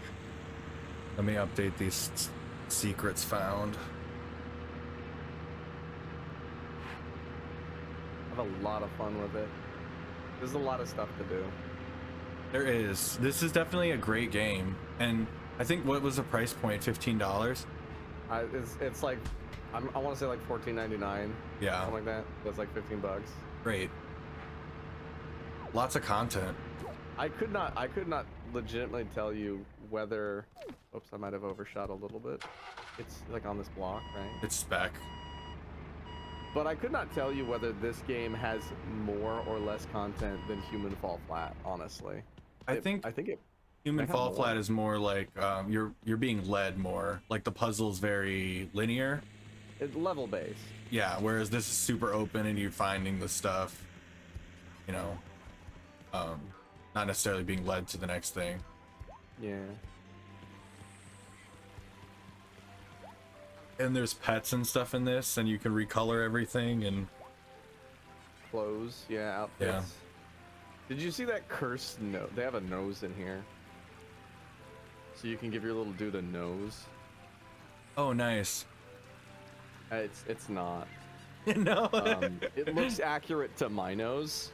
Let me update these secrets found. I have a lot of fun with it. There's a lot of stuff to do. There is. This is definitely a great game. And I think, what was the price point? $15? It's like, I want to say like $14.99. Yeah. Something like that. That's like 15 bucks. Great. Lots of content. I could not legitimately tell you whether, oops, I might have overshot a little bit. It's like on this block, right? It's spec. But I could not tell you whether this game has more or less content than Human Fall Flat, honestly. I think it Human might have Fall more. Flat is more like you're being led more. Like the puzzle's very linear. It's level based. Yeah, whereas this is super open and you're finding the stuff, you know, not necessarily being led to the next thing. Yeah. And there's pets and stuff in this, and you can recolor everything and Clothes, yeah, outfits. Yeah. Did you see that cursed nose? They have a nose in here. So you can give your little dude a nose. oh, nice. It's not. No. It looks accurate to my nose,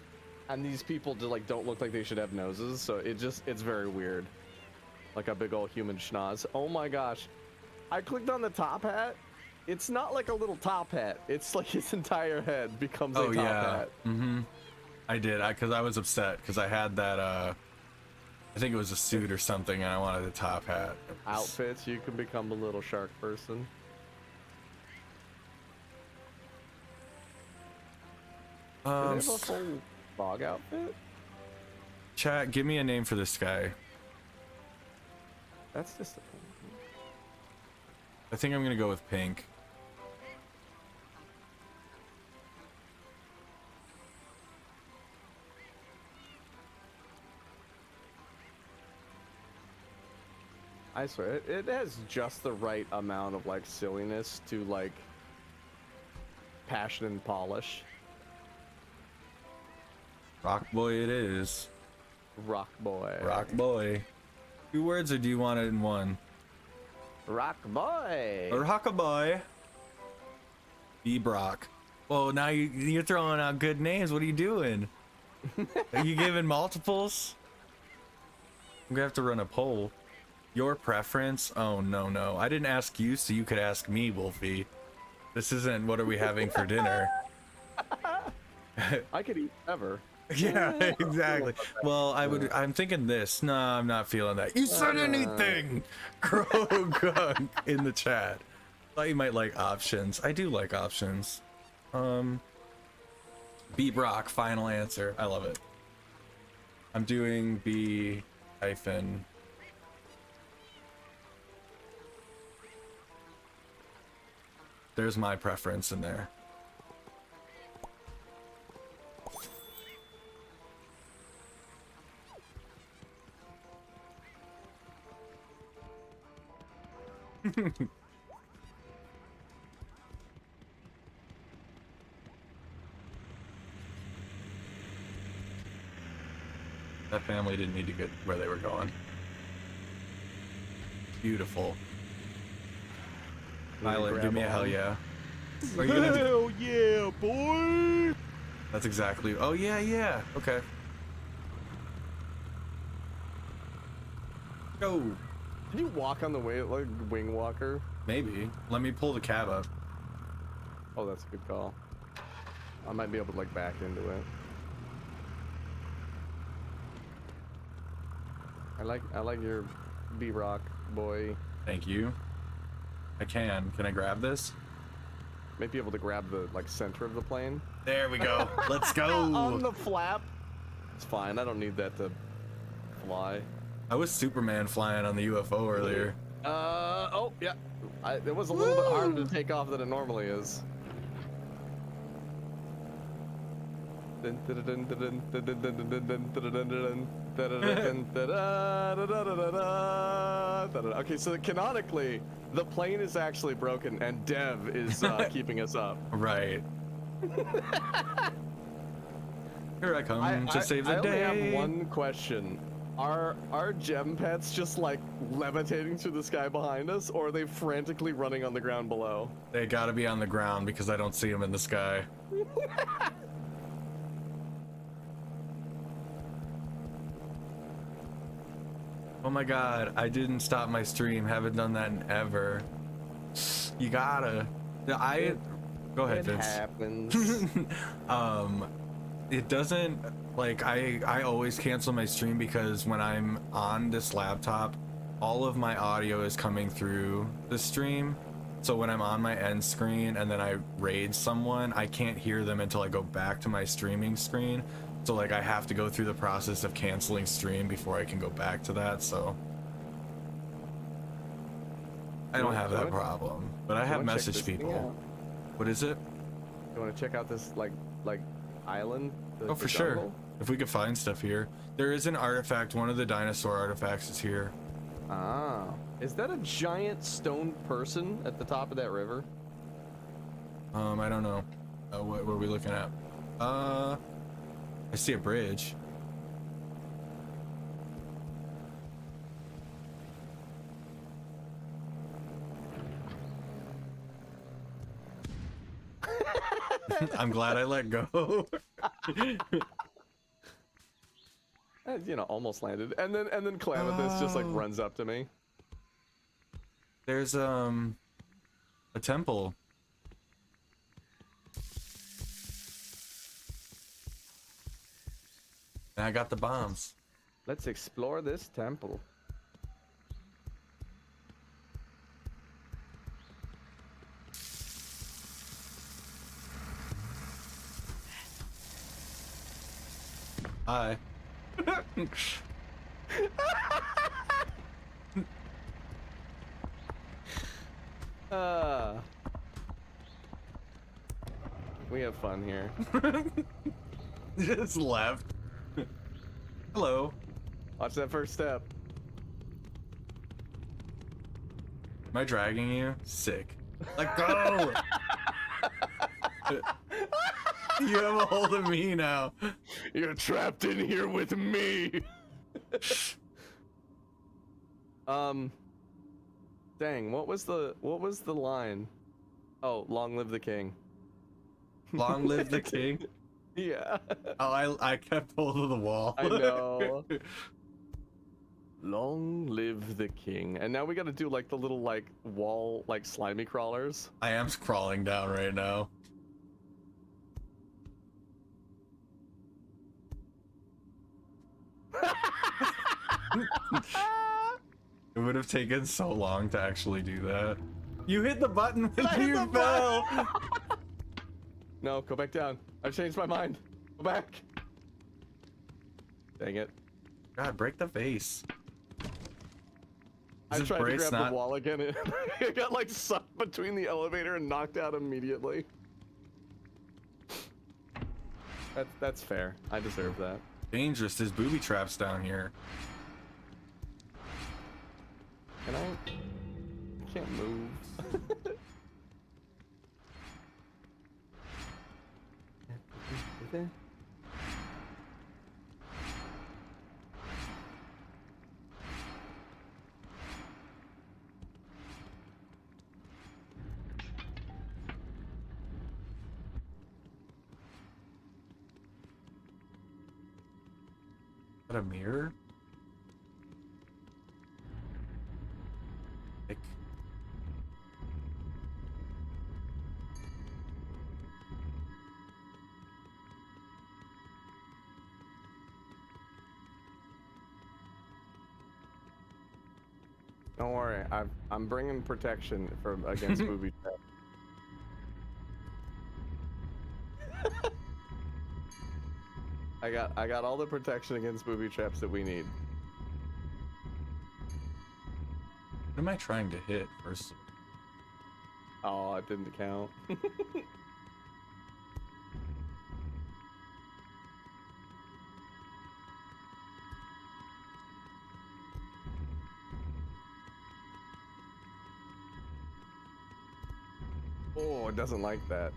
and these people don't look like they should have noses, so it's very weird. Like a big old human schnoz. Oh my gosh. I clicked on the top hat. It's not like a little top hat. It's like his entire head becomes a top hat. Mm-hmm. I did, because I was upset because I had that I think it was a suit or something, and I wanted a top hat. Outfits, you can become a little shark person. Do they have a whole frog outfit? Chat, give me a name for this guy. That's just I think I'm gonna go with pink. I swear, it has just the right amount of like silliness to like passion and polish. Rock boy it is. Rock boy. Rock boy. 2 words, or do you want it in one? Rock boy. Rock boy. B Brock. Well, now you're throwing out good names. What are you doing? Are you giving multiples? I'm gonna have to run a poll. Your preference? Oh, no. I didn't ask you, so you could ask me, Wolfie. This isn't what are we having for dinner. I could eat ever. Yeah, exactly. Well, I'm thinking this. No, I'm not feeling that. You said anything! Crow Gunk in the chat. Thought you might like options. I do like options. B Brock, final answer. I love it. I'm doing B hyphen. There's my preference in there. That family didn't need to get where they were going. Beautiful. Violet, give me a hell yeah. Are you gonna Hell yeah, boy! That's exactly. Oh yeah. Okay. Go. Did you walk on the way like wing walker? Maybe. Let me pull the cab up. Oh, that's a good call. I might be able to like back into it. I like your B-Rock boy. Thank you. I can. Can I grab this? Might be able to grab the like center of the plane. There we go. Let's go. On the flap. It's fine. I don't need that to fly. I was Superman flying on the UFO earlier. Oh yeah. It was a little bit harder to take off than it normally is. Dun, dun, dun, dun, dun, dun, dun, dun, dun, dun, dun, dun, dun. Okay, so canonically, the plane is actually broken, and Dev is keeping us up. Right. Here I come to save the day. I only have one question. Are gem pets just like levitating through the sky behind us, or are they frantically running on the ground below? They gotta be on the ground because I don't see them in the sky. Oh my god, I didn't stop my stream. Haven't done that in ever. You gotta. Go ahead, It Vince. happens. It doesn't, like, I always cancel my stream because when I'm on this laptop, all of my audio is coming through the stream. So when I'm on my end screen and then I raid someone, I can't hear them until I go back to my streaming screen. So like I have to go through the process of canceling stream before I can go back to that, so I don't have that problem. But I have messaged people. What is it? You want to check out this like island? Oh, for sure. If we could find stuff here. There is an artifact, one of the dinosaur artifacts is here. Ah. Is that a giant stone person at the top of that river? I don't know. What are we looking at? I see a bridge. I'm glad I let go. You know, almost landed, and then Calamitous just like runs up to me. There's a temple. And I got the bombs. Let's explore this temple. Hi. We have fun here. Just left. Hello. Watch that first step. Am I dragging you? Sick. Let go! You have a hold of me now. You're trapped in here with me. Dang, what was the line? Oh, long live the king. Long live the king. Yeah. Oh, I kept hold of the wall. I know. Long live the king. And now we gotta do like the little like wall like slimy crawlers. I am crawling down right now. It would have taken so long to actually do that. You hit the button when you fell. No, go back down. I've changed my mind. Go back. Dang it. God, break the vase. I tried to grab the wall again. It got like sucked between the elevator and knocked out immediately. That's fair. I deserve that. Dangerous. There's booby traps down here. Can I can't move. Is that a mirror? Don't worry, I'm bringing protection from against booby traps. I got all the protection against booby traps that we need. What am I trying to hit first? Oh, it didn't count. Oh, it doesn't like that.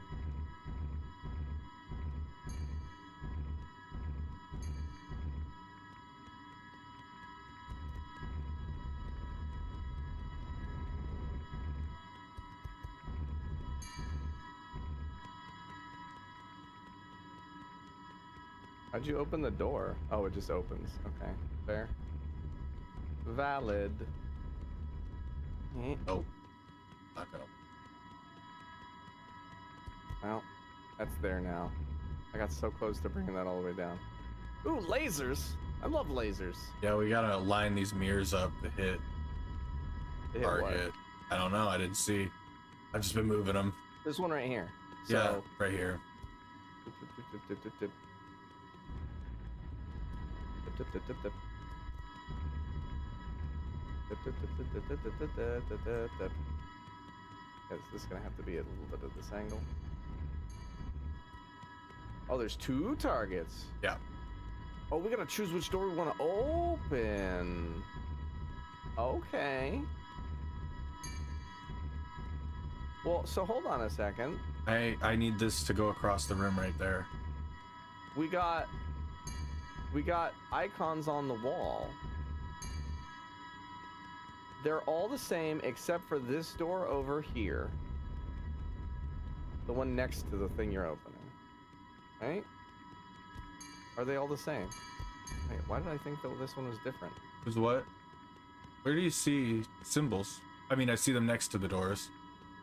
How'd you open the door? Oh, it just opens. Okay, fair. Valid. Oh, not gonna. Well, that's there now. I got so close to bringing that all the way down. Ooh, lasers! I love lasers. Yeah, we gotta line these mirrors up to hit They hit what? target. I don't know. I didn't see. I've just been moving them. This one right here. Yeah, So, right here. Tip, tip, tip, tip. Tip, tip, tip, tip, tip. Tip, tip, tip, tip, tip, tip, tip, tip, tip, tip, tip. Is this gonna have to be a little bit of this angle? Oh, there's 2 targets. Yeah. Oh, we gotta choose which door we want to open. Okay. Well, so hold on a second. I need this to go across the room right there. We got icons on the wall. They're all the same except for this door over here. The one next to the thing you're opening. Right? Are they all the same? Wait, why did I think that this one was different? Is what? Where do you see symbols? I mean, I see them next to the doors.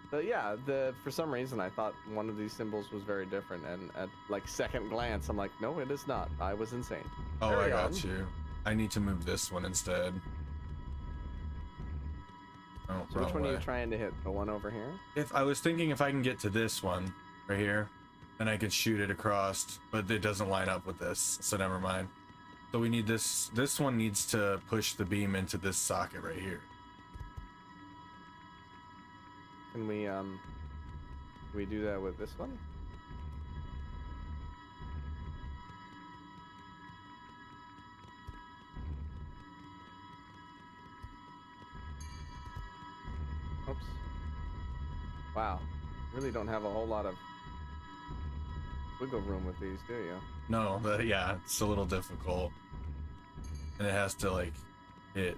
But yeah, for some reason I thought one of these symbols was very different, and at like second glance I'm like, no, it is not. I was insane. Oh, Carry I got on. you. I need to move this one instead. Oh, So which wrong one are way. you trying to hit? The one over here? If I was thinking if I can get to this one right here, then I could shoot it across, but it doesn't line up with this, so never mind. So we need this. This one needs to push the beam into this socket right here. Can we do that with this one? Oops. Wow. Really don't have a whole lot of wiggle room with these, do you? No, but yeah, it's a little difficult. And it has to like hit.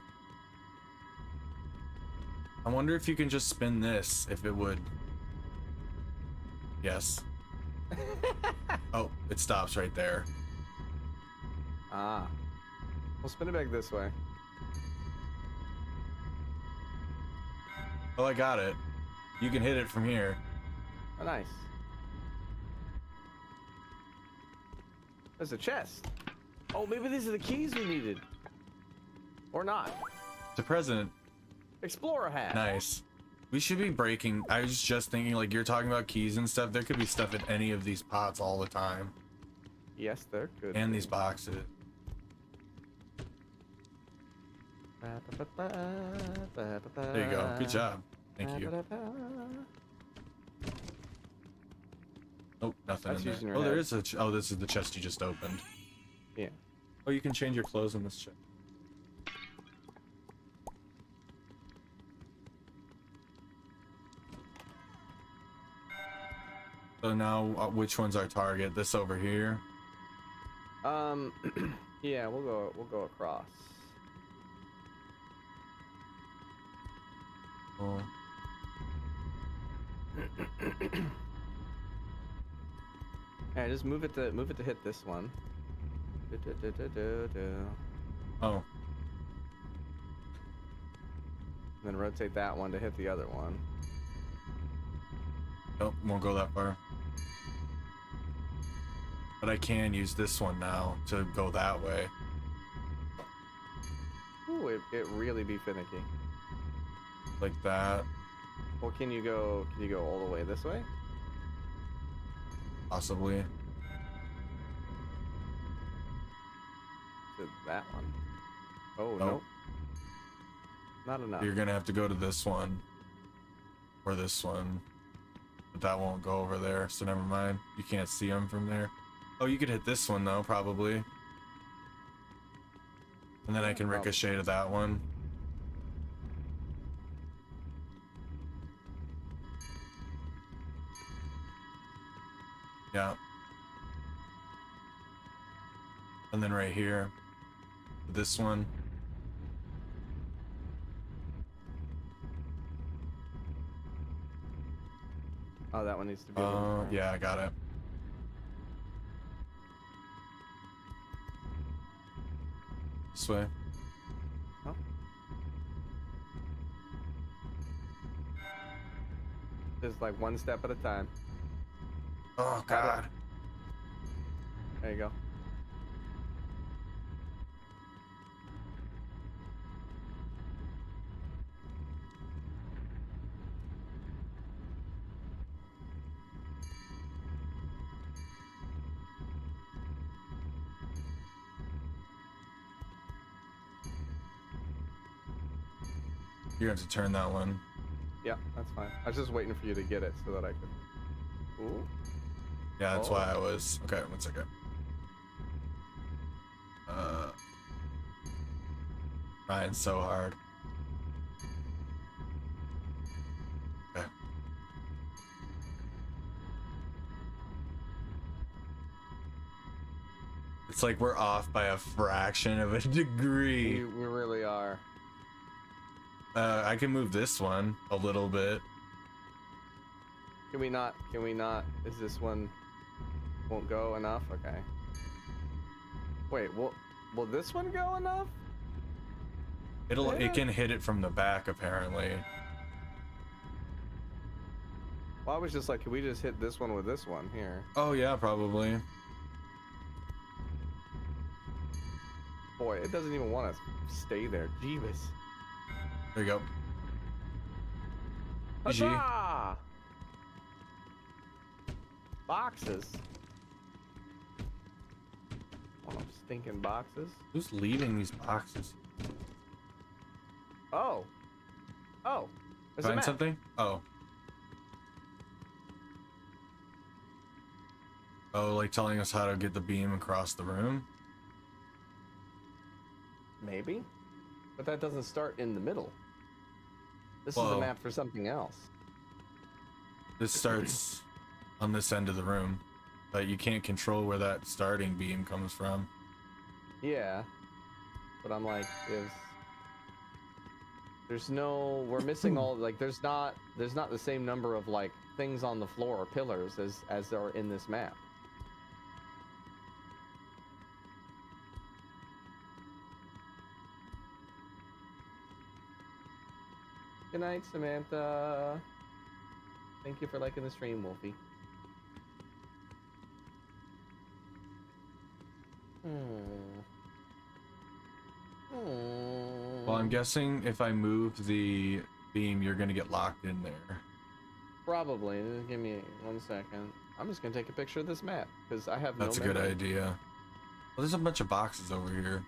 I wonder if you can just spin this, if it would. Yes. Oh, it stops right there. Ah. We'll spin it back this way. Oh, I got it. You can hit it from here. Oh, nice. There's a chest. Oh, maybe these are the keys we needed. Or not. The president. Explorer hat. Nice. We should be breaking. I was just thinking, like, you're talking about keys and stuff. There could be stuff in any of these pots all the time. Yes, they're good. And these boxes. There you go. Good job. Thank you. Oh, nothing That's in there. using your Oh, there head. is a. Oh, this is the chest you just opened. Yeah. Oh, you can change your clothes in this chest. So now, which one's our target? This over here. Yeah, we'll go across. Oh. Alright, just move it to hit this one. Oh. And then rotate that one to hit the other one. Nope, won't go that far. But I can use this one now to go that way. Ooh, it really be finicky. Like that. Well, can you go all the way this way? Possibly. To that one. Oh, Nope. no. Not enough. You're gonna have to go to this one. Or this one. But that won't go over there, so never mind. You can't see them from there. Oh, you could hit this one though, probably. And then I can ricochet to that one. Yeah. And then right here, this one. Oh, that one needs to be. A little more. Yeah, I got it. This way. Oh. Just like one step at a time. Oh Got it. God. There you go. You have to turn that one. Yeah, that's fine. I was just waiting for you to get it so that I could. Ooh. Yeah, that's Oh. why I was. Okay, one second. Trying so hard. Okay. It's like we're off by a fraction of a degree. We really are. I can move this one a little bit. Can we not? Can we not? Is this one won't go enough? Okay. Wait, will this one go enough? It can hit it from the back apparently. Well, I was just like, can we just hit this one with this one here? Oh yeah, probably. Boy, it doesn't even want to stay there. Jeebus. There you go. GG. Huzzah! Boxes. Oh, stinking boxes. Who's leaving these boxes? Oh. Oh. There's a Find map. something? Oh. Oh, like telling us how to get the beam across the room? Maybe. But that doesn't start in the middle. This is Whoa. a map for something else. This starts on this end of the room, but you can't control where that starting beam comes from. Yeah. But I'm like, there's no, we're missing all, like, there's not the same number of, like, things on the floor or pillars as there are in this map. Good night, Samantha. Thank you for liking the stream, Wolfie. Well, I'm guessing if I move the beam, you're gonna get locked in there. Probably. Just give me 1 second. I'm just gonna take a picture of this map because I have That's no a good memory. idea. Well, there's a bunch of boxes over here.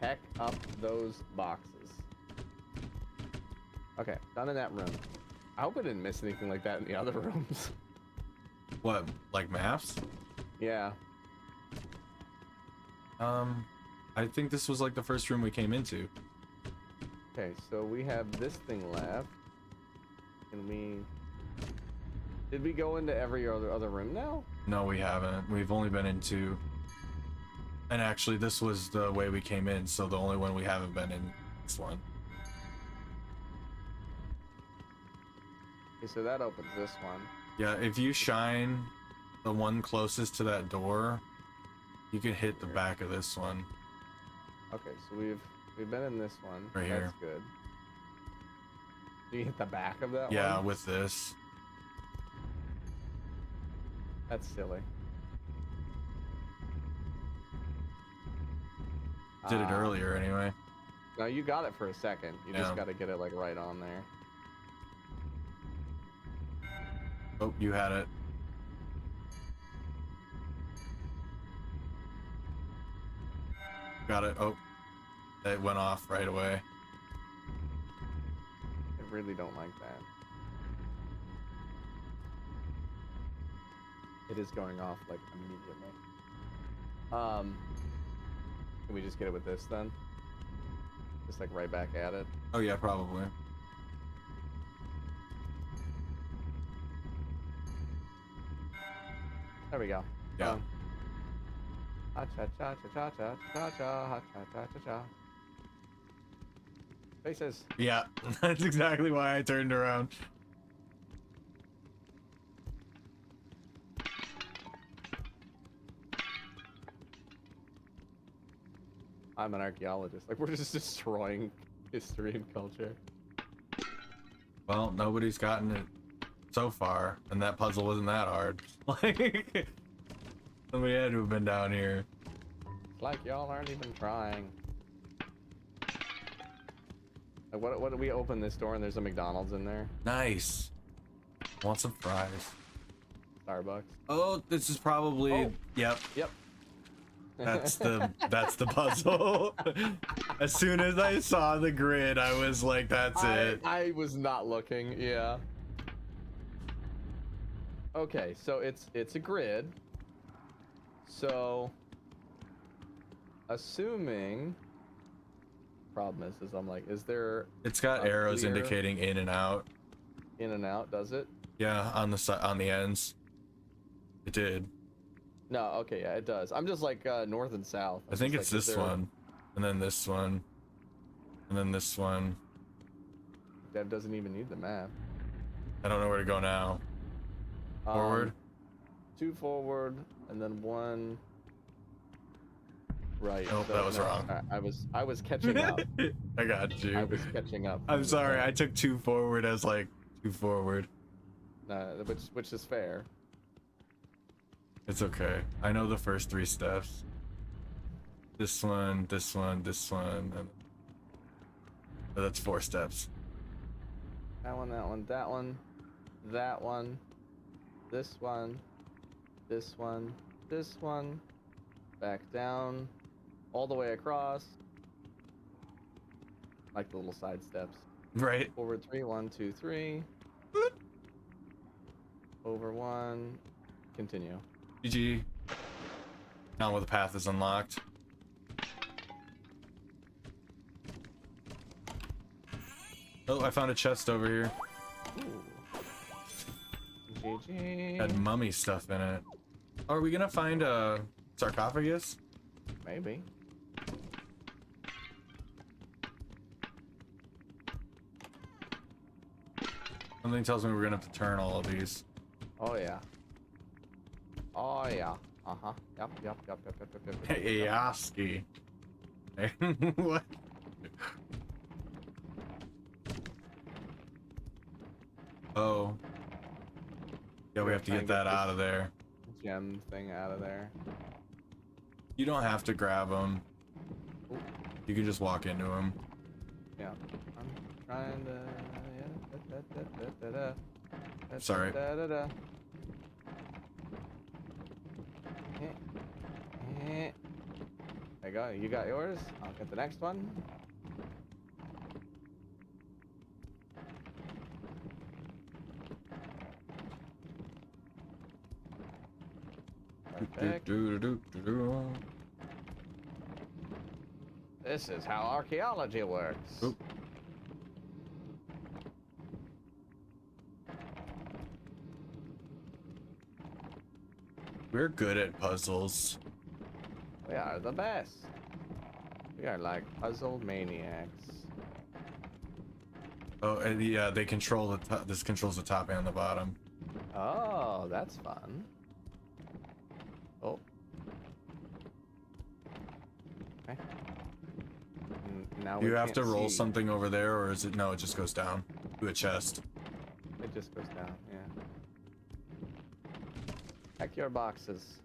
Pack up those boxes. Okay, done in that room. I hope I didn't miss anything like that in the other rooms. What, like maps? Yeah. I think this was like the first room we came into. Okay, so we have this thing left. Can we... Did we go into every other room now? No, we haven't. We've only been in two. And actually, this was the way we came in, so the only one we haven't been in this one. Okay, so that opens this one. Yeah, if you shine the one closest to that door, you can hit the back of this one. Okay, so we've been in this one. Right here. That's good. Do you hit the back of that Yeah, one? with this. That's silly. Did it earlier anyway. No, you got it for a second. You just Yeah. got to get it like right on there. Oh, you had it. Got it. Oh, it went off right away. I really don't like that. It is going off like immediately. Can we just get it with this then? Just like right back at it. Oh yeah, probably. There we go. Yeah. Ha cha cha cha cha cha cha cha ha cha cha cha cha. Faces. Yeah, that's exactly why I turned around. I'm an archaeologist. Like, we're just destroying history and culture. Well, nobody's gotten it so far, and that puzzle wasn't that hard. Like, somebody had to have been down here. It's like y'all aren't even trying. Like, what do we open this door and there's a McDonald's in there? Nice. Want some fries? Starbucks. Oh, this is probably. Oh. Yep. Yep. That's the puzzle. As soon as I saw the grid, I was like, that's it. I was not looking, yeah. Okay, so it's a grid. So assuming problem is I'm like, is there It's got a arrows clear indicating in and out. in and out, does it? Yeah, on the ends. It did. No, okay, yeah, it does. I'm just like north and south. I think it's this one, and then this one, and then this one. Dev doesn't even need the map. I don't know where to go now. Forward. 2 forward, and then 1 right. Oh, that was wrong. I was catching up. I got you. I was catching up. I'm sorry. I took 2 forward as like 2 forward. Which is fair. It's okay. I know the first 3 steps. This one, this one, this one, and oh, that's 4 steps. That one, that one, that one, that one, this one, this one, this one, back down, all the way across, like the little side steps. Right. Forward 3, 1, 2, 3. Over 1, continue. GG. Now where the path is unlocked. Oh, I found a chest over here. Ooh. GG. Had mummy stuff in it. Are we gonna find a sarcophagus? Maybe. Something tells me we're gonna have to turn all of these. Oh yeah. Oh yeah. Uh-huh. Yep. Hey, Yaski. What? Oh. Yeah, we have to get that out of there. Gem thing out of there. You don't have to grab them. You can just walk into them. Yeah. I'm trying to. Yeah. Sorry. There you go. You got yours. I'll get the next one. Perfect. This is how archaeology works. Oop. We're good at puzzles. We are the best. We are like puzzle maniacs. Oh, and yeah, they control the top. This controls the top and the bottom. Oh, that's fun. Oh. Okay. Now Do you we have to can't roll see. something over there, or is it no? It just goes down to a chest. It just goes down, yeah. Check your boxes.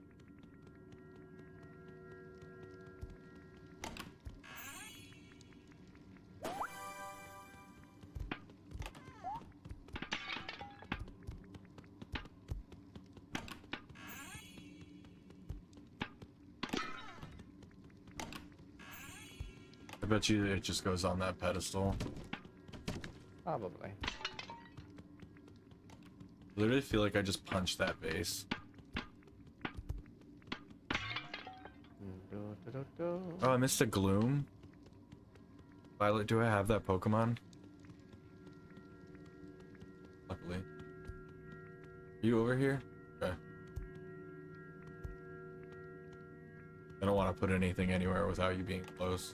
I bet you it just goes on that pedestal. Probably. Literally feel like I just punched that base. Oh, I missed a Gloom. Violet, do I have that Pokemon? Luckily. Are you over here? Okay. I don't want to put anything anywhere without you being close.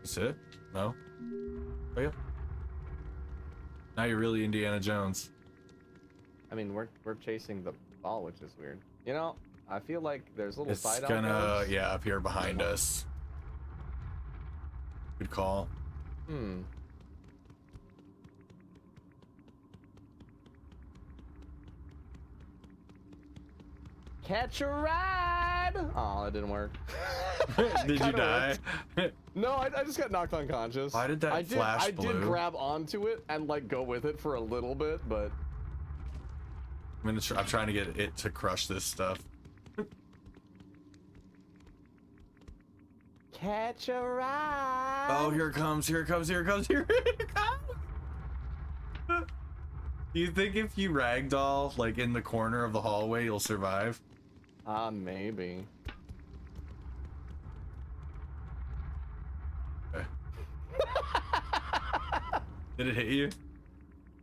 That's it? No? Oh yeah. Now you're really Indiana Jones. I mean, we're chasing the ball, which is weird. You know, I feel like there's little It's side gonna, alcoves. yeah, up here behind us. Good call. Hmm. Catch a ride! Oh, that didn't work. Did you Kinda die? worked. No, I just got knocked unconscious. Why did that I did, flash I blue? did grab onto it and like go with it for a little bit, but I'm trying to get it to crush this stuff. catch a ride. Oh, here it comes, here it comes, here it comes, here it comes! Do you think if you ragdoll, like, in the corner of the hallway, you'll survive? Maybe. Okay. Did it hit you?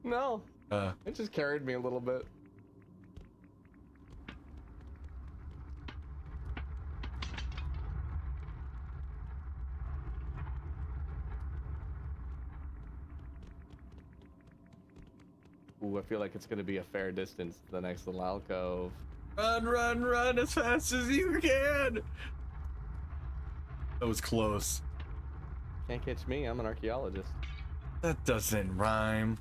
No. It just carried me a little bit. Ooh, I feel like it's gonna be a fair distance to the next little alcove. Run, run, run as fast as you can! That was close. Can't catch me, I'm an archaeologist. That doesn't rhyme.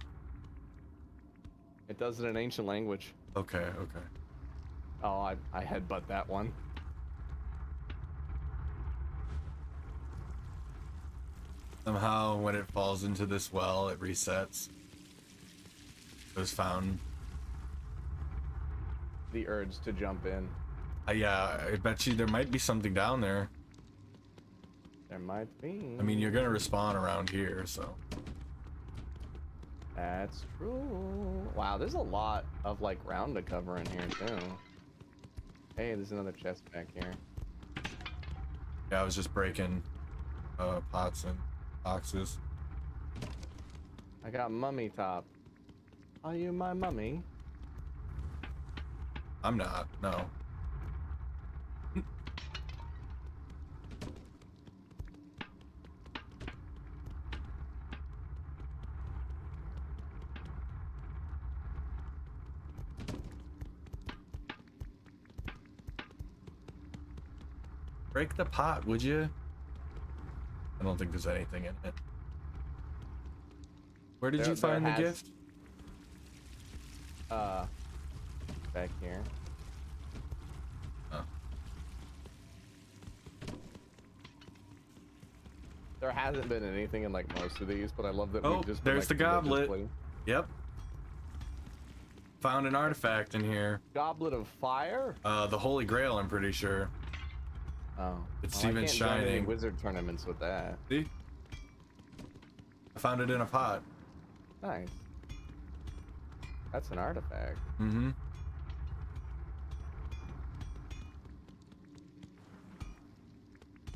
It does in an ancient language. Okay, okay. Oh, I headbutt that one. Somehow, when it falls into this well, it resets. It was found. The urge to jump in. Yeah, I bet you there might be something down there. There might be. I mean, you're gonna respawn around here, so. That's true. Wow, there's a lot of like ground to cover in here too. Hey, there's another chest back here. Yeah, I was just breaking pots and boxes. I got mummy top. Are you my mummy? I'm not, no. Break the pot, would you? I don't think there's anything in it. Where did you find the gift? Back here. Oh. There hasn't been anything in like most of these, but I love that Oh, we've just been, there's like, the goblet. religiously- Yep. Found an artifact in here. Goblet of fire? The Holy Grail, I'm pretty sure. Oh. It's well, even I can't join any shining. wizard tournaments with that. See? I found it in a pot. Nice. That's an artifact. Mm-hmm.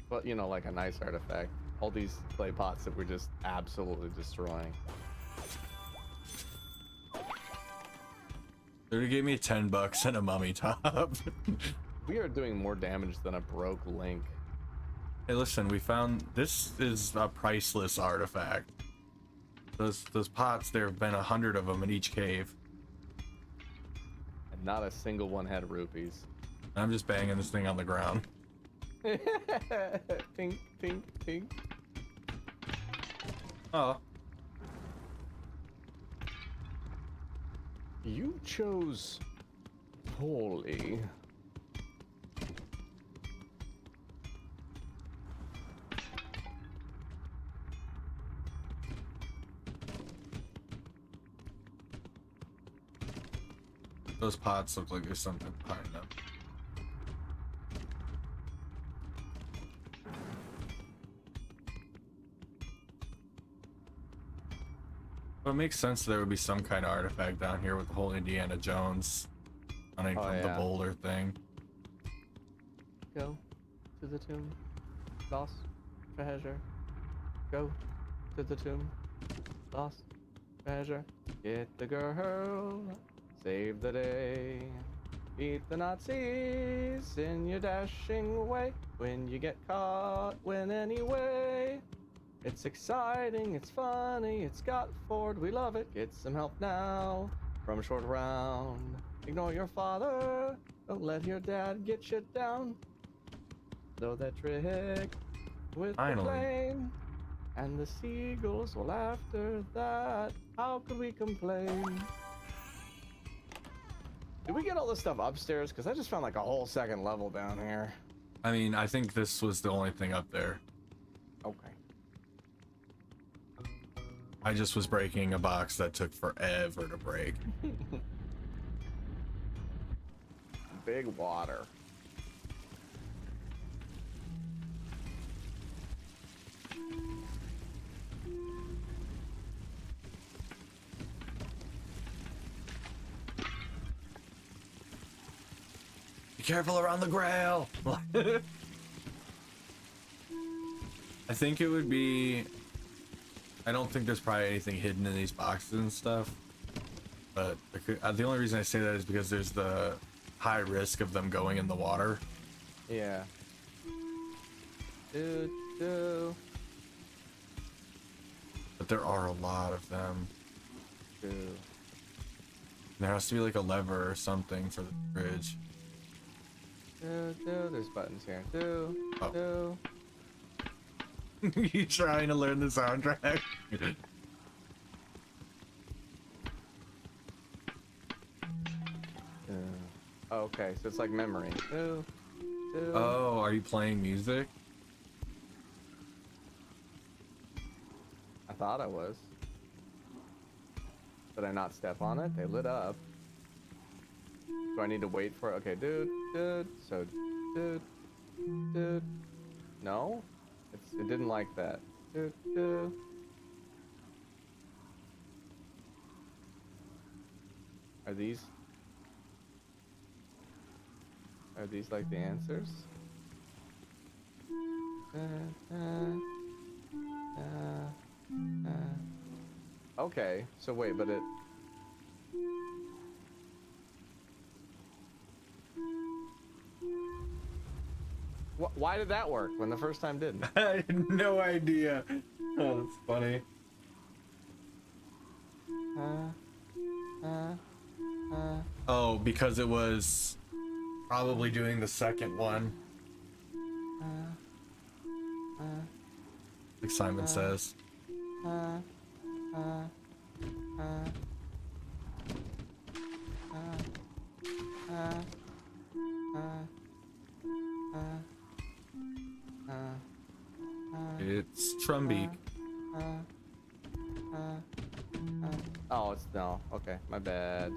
But, you know, like a nice artifact. All these clay pots that we're just absolutely destroying. They gave me $10 and a mummy top. We are doing more damage than a broke link. Hey, listen, we found this is a priceless artifact. Those pots, there have been 100 of them in each cave. And not a single one had rupees. I'm just banging this thing on the ground. Tink, tink, tink. Oh. You chose poorly. Those pots look like there's something behind them. Well, it makes sense there would be some kind of artifact down here with the whole Indiana Jones running Oh, from the yeah. boulder thing. Go to the tomb. Lost treasure. Go to the tomb. Lost treasure. Get the girl. Save the day. Beat the Nazis in your dashing way. When you get caught, win anyway. It's exciting, it's funny, it's got Ford, we love it. Get some help now from Short Round. Ignore your father, don't let your dad get you down. Throw that trick with Finally. the plane, and the seagulls will after that. How could we complain? Did we get all this stuff upstairs? Because I just found like a whole second level down here. I mean, I think this was the only thing up there. Okay. I just was breaking a box that took forever to break. Big water. Be careful around the grail. I think it would be. I don't think there's probably anything hidden in these boxes and stuff. But the only reason I say that is because there's the high risk of them going in the water. Yeah. Do. But there are a lot of them. Do. There has to be like a lever or something for the bridge. Do. There's buttons here. Do. Oh. Do. You trying to learn the soundtrack? Okay, so it's like memory. Do. Do. Oh, are you playing music? I thought I was. Did I not step on it? They lit up. Do I need to wait for it? Okay, dude. So, dude. No? It didn't like that. Dude. Are these like the answers? Okay, so wait, but it... Why did that work when the first time didn't? I had no idea. Oh, that's funny. Oh, because it was probably doing the second one. Like Simon says. It's Trumbeak. Oh, it's no. Okay, my bad.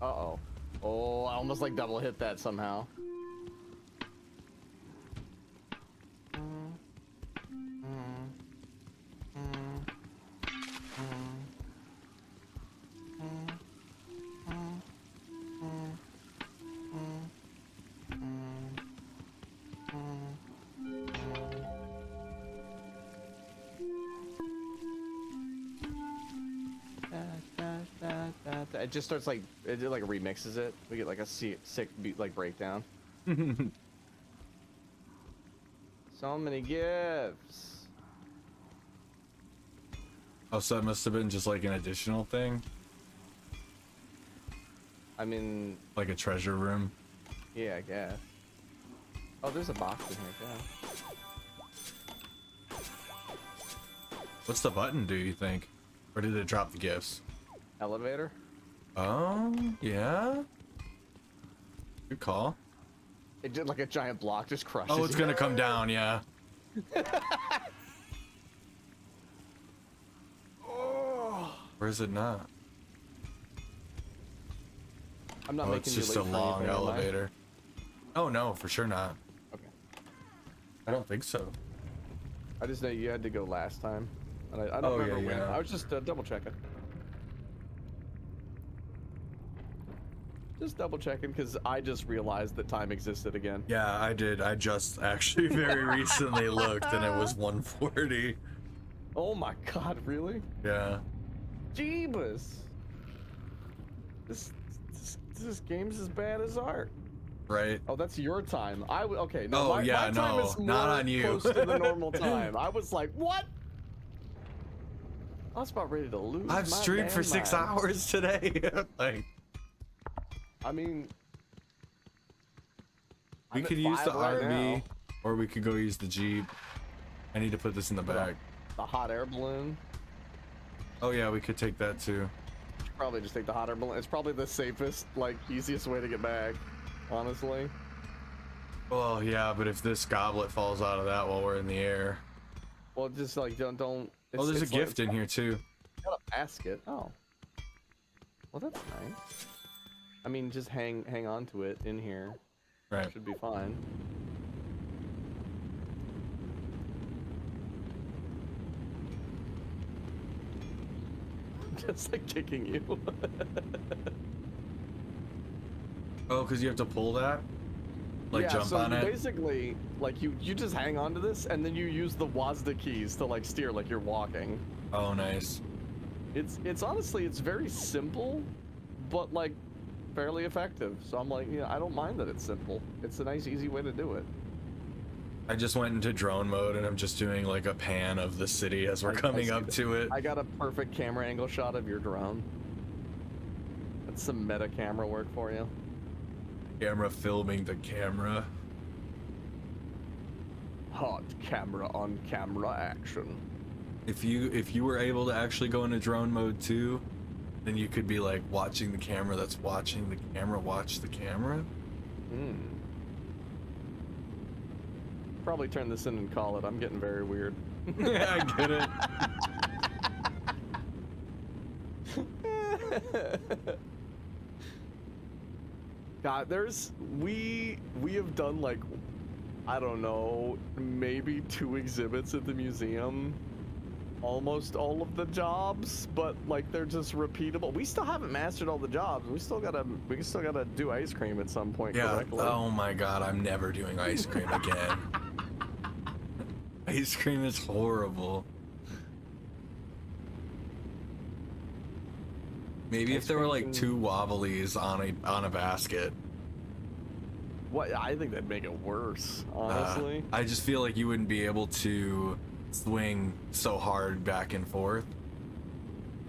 Uh-oh. Oh, I almost like double hit that somehow. It just starts like it like remixes it. We get like a sick beat like breakdown. So many gifts. Oh, so that must have been just like an additional thing. I mean, Like a treasure room. yeah, I guess. Oh, there's a box in here, yeah. What's the button do you think? Or did it drop the gifts? Elevator? Oh, yeah. Good call. It did like a giant block just crushes Oh, it's you. gonna come down, yeah. Or is it not? I'm not Oh, making it's you just late a for long anything, am I? elevator. Oh no, for sure not. Okay. I don't think so. I just know you had to go last time. And I don't Oh, remember yeah, when. yeah. I was just double checking. Just double checking because I just realized that time existed again. Yeah, I did. I just actually very recently looked and it was 1:40. Oh my god, really? Yeah. Jeebus! This game's as bad as art. Right. Oh, that's your time. Okay. No, Oh, my yeah, time no, is more not on you. close to the normal time. I was like, what? I was about ready to lose. I've my streamed for damn 6 mind. hours today. Like, I mean, we I'm could at use the 5 right RV, now. or we could go use the Jeep. I need to put this in the bag. The hot air balloon. Oh yeah, we could take that too. Probably just take the hot air balloon. It's probably the safest, like, easiest way to get back. Honestly. Well, yeah, but if this goblet falls out of that while we're in the air. Well, just like don't. Oh, there's a it's like- gift in here too. Got a basket. Oh. Well, that's nice. I mean, just hang on to it in here. Right. Should be fine. Just like kicking you. Oh, because you have to pull that? Like yeah, jump so on it? basically, like you just hang on to this, and then you use the WASD keys to like steer like you're walking. Oh, nice. It's honestly, it's very simple, but like fairly effective. So I'm like, yeah, I don't mind that it's simple. It's a nice, easy way to do it. I just went into drone mode and I'm just doing like a pan of the city as we're I coming see up that. to it. I got a perfect camera angle shot of your drone. That's some meta camera work for you. Camera filming the camera. Hot camera on camera action. If you were able to actually go into drone mode too, then you could be like watching the camera that's watching the camera watch the camera. Hmm. Probably turn this in and call it. I'm getting very weird. Yeah, I get it. God, we have done like, I don't know, maybe 2 exhibits at the museum. Almost all of the jobs, but like they're just repeatable. We still haven't mastered all the jobs. We still gotta do ice cream at some point Yeah. correctly. Oh my god, I'm never doing ice cream again. Ice cream is horrible. Maybe if there were like 2 Wobblies on a basket. What? I think that'd make it worse, honestly. I just feel like you wouldn't be able to swing so hard back and forth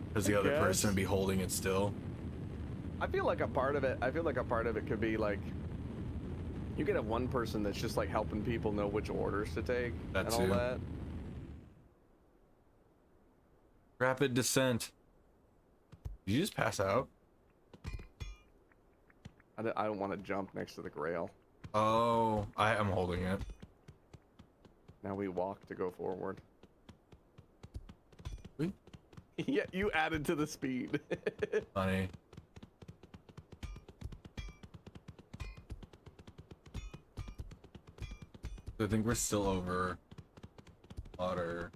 because the other person would be holding it still. I feel like a part of it could be like you could have one person that's just like helping people know which orders to take That and all too. that. Rapid descent. Did you just pass out? I don't want to jump next to the grail. Oh, I am holding it. Now we walk to go forward. Wait. Yeah, you added to the speed. Funny. I think we're still over water.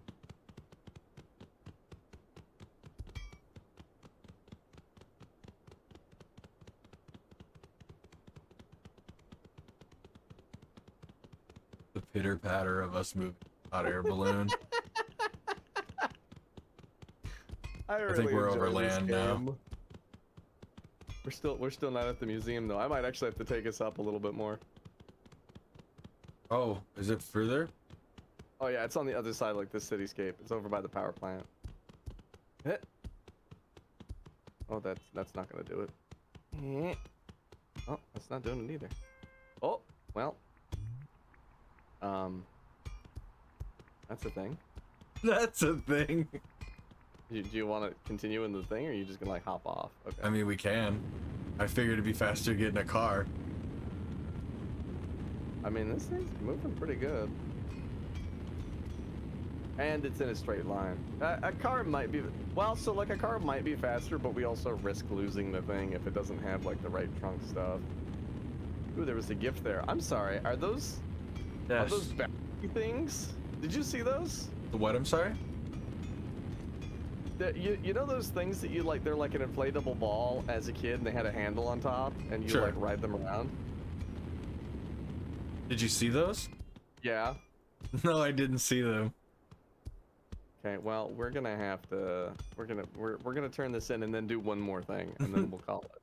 The pitter patter of us moving a hot air balloon. I think we're enjoy over this land now. game. We're still not at the museum though. I might actually have to take us up a little bit more. Oh, is it further? Oh yeah, it's on the other side, like this cityscape. It's over by the power plant. Oh, that's not gonna do it. Oh, that's not doing it either. Oh, well. That's a thing. That's a thing. Do you want to continue in the thing, or are you just gonna like hop off? Okay. I mean, we can. I figured it'd be faster getting a car. I mean, this thing's moving pretty good. And it's in a straight line. A car might be, well, so like a car might be faster, but we also risk losing the thing if it doesn't have like the right trunk stuff. Ooh, there was a gift there. I'm sorry, are those battery things? Did you see those? The what, I'm sorry? You know those things that you like, they're like an inflatable ball as a kid and they had a handle on top and you Sure. like ride them around? Did you see those? Yeah. No, I didn't see them. Okay, well, we're gonna have to, we're gonna turn this in and then do one more thing and then we'll call it.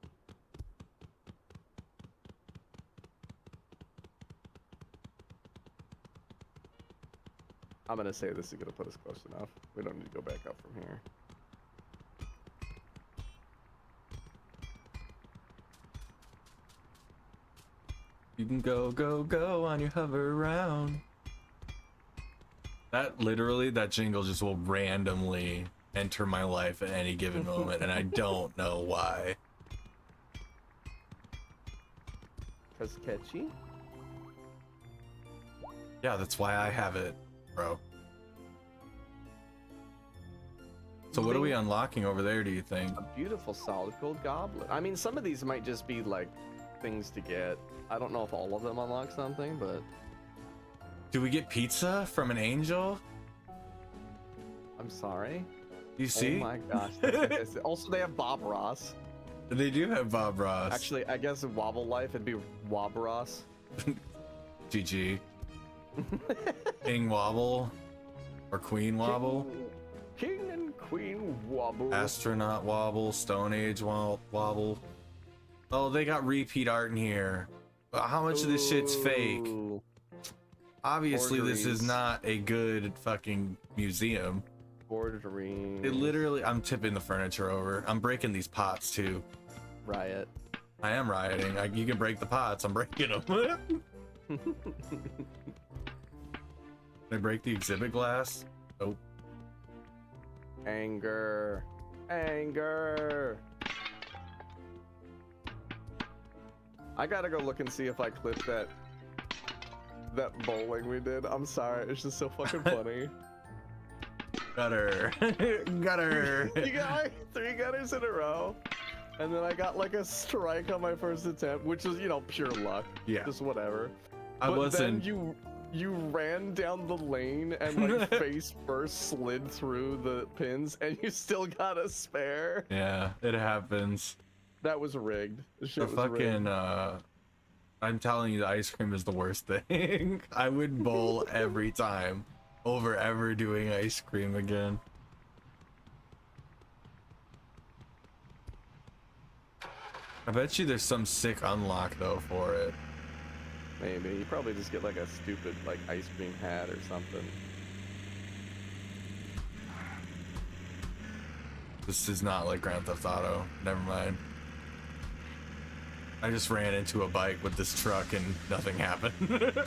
I'm gonna say this is gonna put us close enough. We don't need to go back up from here. You can go, go, go on your hover around. That literally, that jingle just will randomly enter my life at any given moment, and I don't know why. 'Cause catchy? Yeah, that's why I have it, bro. So what are we unlocking over there, do you think? A beautiful solid gold goblet. I mean, some of these might just be like things to get. I don't know if all of them unlock something, but Do we get pizza from an angel? I'm sorry. You see? Oh my gosh. That's fantastic. Also, they have Bob Ross. They do have Bob Ross. Actually, I guess in Wobble Life it'd be Wob Ross. GG. King Wobble. Or Queen Wobble. King and Queen Wobble. Astronaut Wobble. Stone Age Wobble. Oh, they got repeat art in here. How much of this shit's fake? Ooh. Obviously, this is Forgeries. not a good fucking museum. Forgeries. It literally, I'm tipping the furniture over. I'm breaking these pots too. Riot. I am rioting. You can break the pots. I'm breaking them. Can I break the exhibit glass? Nope. Anger. Anger. I gotta go look and see if I clipped that bowling we did. I'm sorry, it's just so fucking funny. Got her. Got her. You got like 3 gutters in a row, and then I got like a strike on my first attempt, which is, you know, pure luck. Yeah. Just whatever. I But wasn't. then you ran down the lane and like face first slid through the pins, and you still got a spare. Yeah, it happens. That was rigged. The shit The was rigged. fucking, I'm telling you, the ice cream is the worst thing. I would bowl every time over ever doing ice cream again. I bet you there's some sick unlock though for it. Maybe. You probably just get like a stupid like ice cream hat or something. This is not like Grand Theft Auto. Never mind. I just ran into a bike with this truck and nothing happened.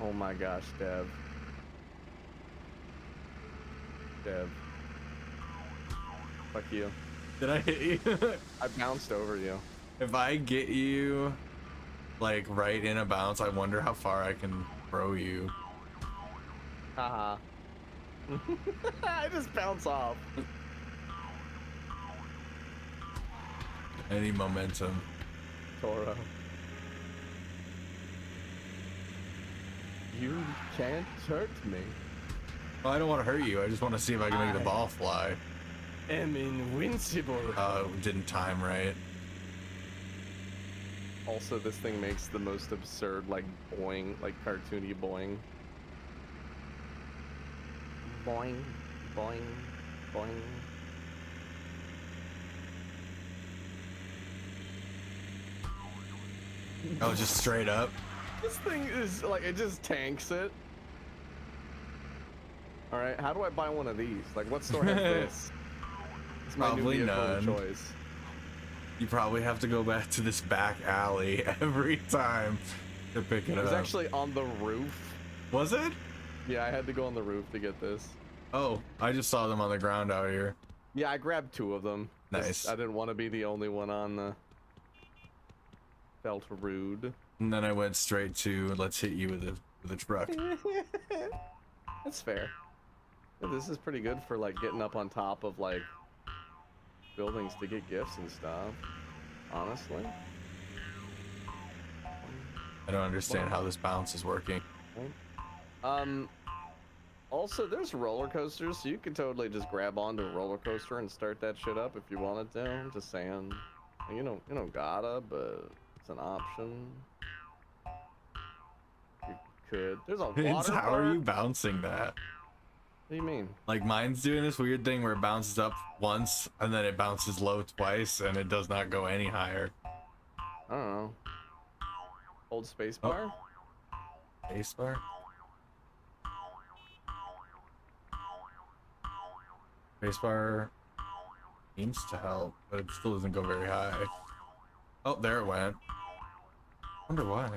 Oh my gosh, Dev. Dev. Fuck you. Did I hit you? I bounced over you. If I get you like right in a bounce, I wonder how far I can throw you. Haha. I just bounce off. Any momentum. Toro. You can't hurt me. Well, I don't want to hurt you. I just want to see if I can make the ball fly. Am invincible. Didn't time right. Also, this thing makes the most absurd, like, boing, like, cartoony boing. Boing, boing, boing. Oh, just straight up. This thing is, like, it just tanks it. Alright, how do I buy one of these? Like, what store has this? It's my new Probably vehicle of none. choice. You probably have to go back to this back alley every time to pick it It was up. actually on the roof. Was it? Yeah, I had to go on the roof to get this. Oh, I just saw them on the ground out here. Yeah, I grabbed 2 of them. Nice. I didn't want to be the only one on the... Felt rude. And then I went straight to let's hit you with a truck. That's fair. Yeah, this is pretty good for like getting up on top of like buildings to get gifts and stuff. Honestly. I don't understand how this bounce is working. Also, there's roller coasters, so you could totally just grab onto a roller coaster and start that shit up if you wanted to. I'm just saying, you don't gotta, but it's an option. You could. There's a water Vince, how are park. you bouncing that? What do you mean? Like mine's doing this weird thing where it bounces up once and then it bounces low twice and it does not go any higher. I don't know. Hold spacebar. Spacebar? Spacebar seems to help, but it still doesn't go very high. Oh, there it went. Wonder why.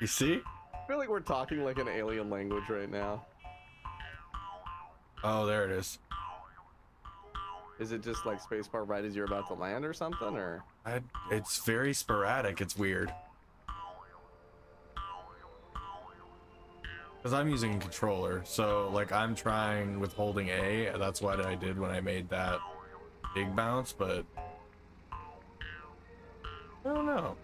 You see? I feel like we're talking like an alien language right now. Oh, there it is. Is it just like spacebar right as you're about to land or something, or? It's very sporadic. It's weird. Because I'm using a controller, so like I'm trying with holding A. That's what I did when I made that big bounce, but I don't know.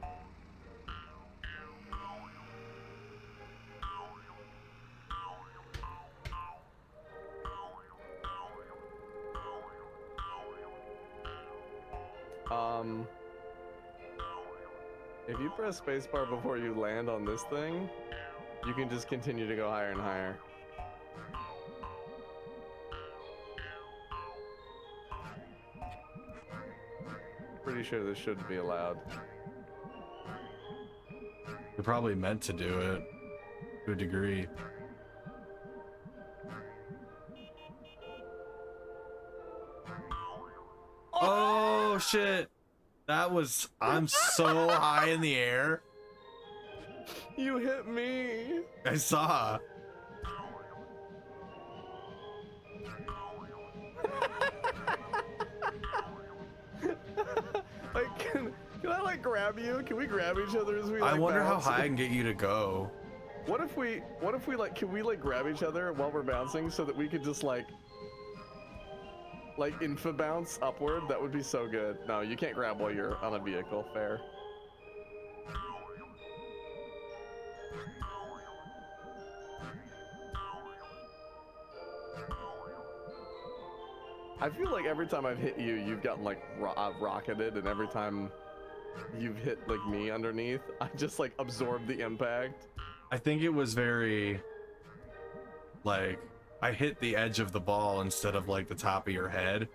If you press spacebar before you land on this thing, you can just continue to go higher and higher. Pretty sure this shouldn't be allowed. You're probably meant to do it to a degree. Oh shit! That was, I'm so high in the air. You hit me! I saw. Like, can I like grab you? Can we grab each other as we like I wonder how bounce? high I can get you to go. What if we like, can we like grab each other while we're bouncing so that we could just like infa bounce upward? That would be so good. No, you can't grab while you're on a vehicle. Fair. I feel like every time I've hit you, you've gotten like rocketed, and every time you've hit like me underneath, I just like absorb the impact. I think it was very, like, I hit the edge of the ball instead of like the top of your head.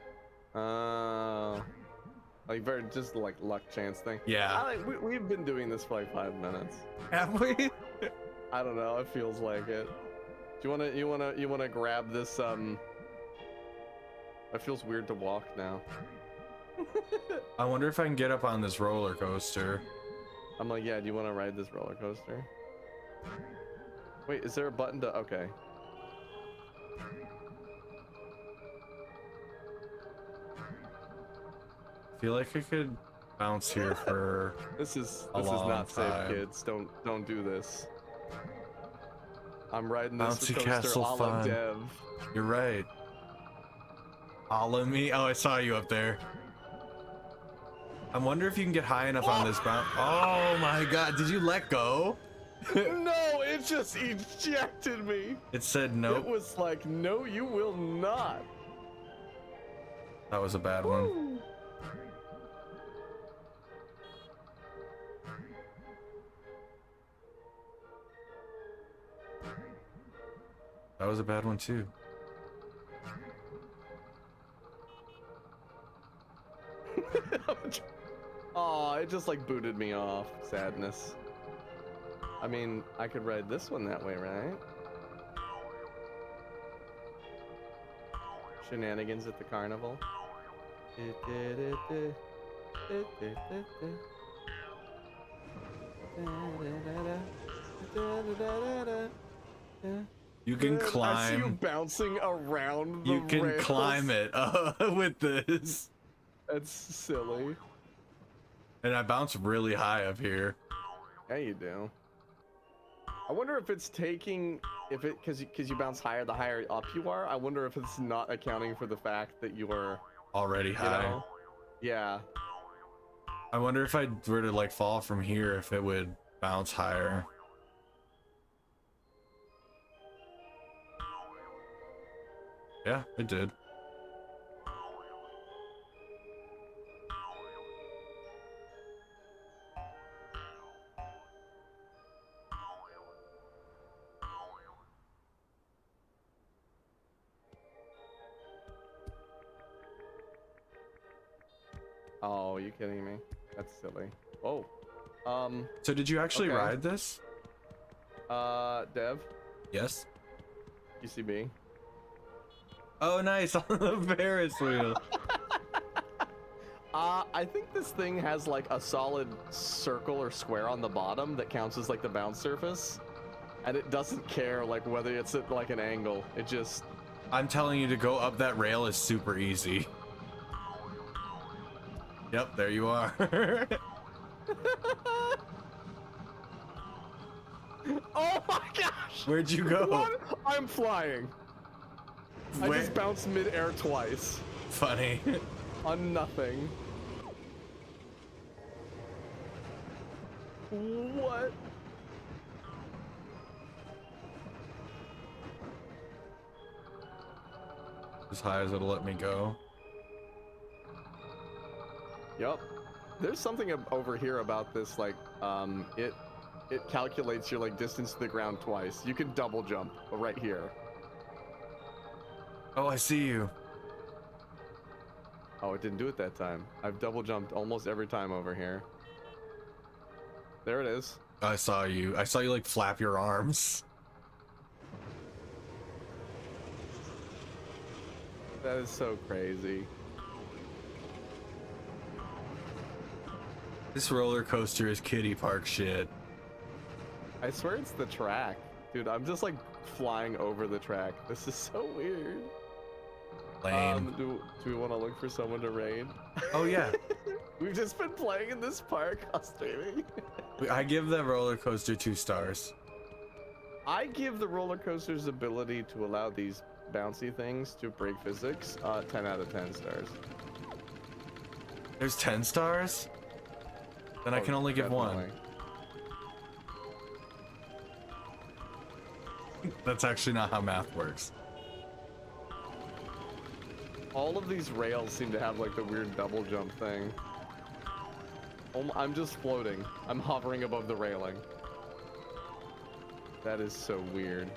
Like very just like luck chance thing. Yeah. We've been doing this for like 5 minutes. Have we? I don't know. It feels like it. Do you wanna grab this? It feels weird to walk now. I wonder if I can get up on this roller coaster. I'm like, yeah. Do you want to ride this roller coaster? Wait, is there a button to? Okay. I feel like I could bounce here for This is a long not time. safe, kids. Don't do this. I'm riding this Bouncy coaster castle a la fun. Dev. You're right. Follow me. Oh, I saw you up there. I wonder if you can get high enough on this bounce. Oh my god, did you let go? No, it just ejected me. It said It nope. was like, no, you will not. That was a bad one. That was a bad one too. Aw, it just like booted me off. Sadness. I mean, I could ride this one that way, right? Shenanigans at the carnival. You can I see you climb. bouncing around the You can rails. climb it with this. That's silly. And I bounce really high up here. Yeah, you do. I wonder if it's taking, because you bounce higher the higher up you are. I wonder if it's not accounting for the fact that you are Already high. know? Yeah. I wonder if I were to like fall from here, if it would bounce higher. Yeah, it did. Oh, are you kidding me? That's silly. Oh. So did you actually Okay. ride this? Dev, Yes. UCB. Oh, nice. On the Ferris wheel. I think this thing has like a solid circle or square on the bottom that counts as like the bounce surface. And it doesn't care like whether it's at like an angle. It just... I'm telling you, to go up that rail is super easy. Yep, there you are. Oh my gosh! Where'd you go? What? I'm flying. I Where? just bounced mid-air twice. Funny. On nothing. What? As high as it'll let me go. Yup. There's something over here about this, like, it calculates your, like, distance to the ground twice. You can double jump right here. Oh, I see you. Oh, it didn't do it that time. I've double jumped almost every time over here. There it is. I saw you. I saw you like flap your arms. That is so crazy. This roller coaster is kiddie park shit. I swear it's the track. Dude, I'm just like flying over the track. This is so weird. Lame. Do we want to look for someone to raid? Oh yeah. We've just been playing in this park while streaming. I give the roller coaster 2 stars. I give the roller coaster's ability to allow these bouncy things to break physics 10 out of 10 stars. There's 10 stars? Then I can only give 1. Definitely. That's actually not how math works. All of these rails seem to have like the weird double jump thing. I'm just floating. I'm hovering above the railing. That is so weird.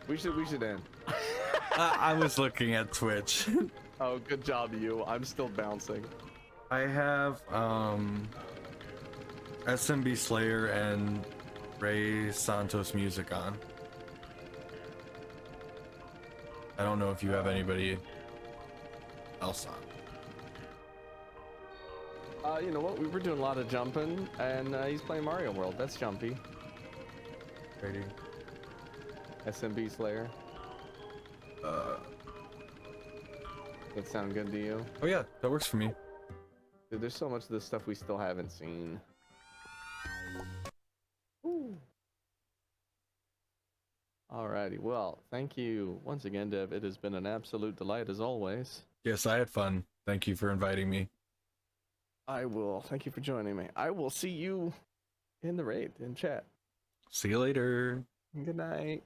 We should end. I was looking at Twitch. Oh, good job, you. I'm still bouncing. I have SMB Slayer and Ray Santos music on. I don't know if you have anybody else on. You know what? We were doing a lot of jumping, and he's playing Mario World. That's jumpy. Ready? SMB Slayer. That sound good to you? Oh yeah, that works for me. Dude, there's so much of this stuff we still haven't seen. Ooh. Alrighty, well, thank you once again, Dev. It has been an absolute delight as always. Yes, I had fun. Thank you for inviting me. I will. Thank you for joining me. I will see you in the raid, in chat. See you later. Good night.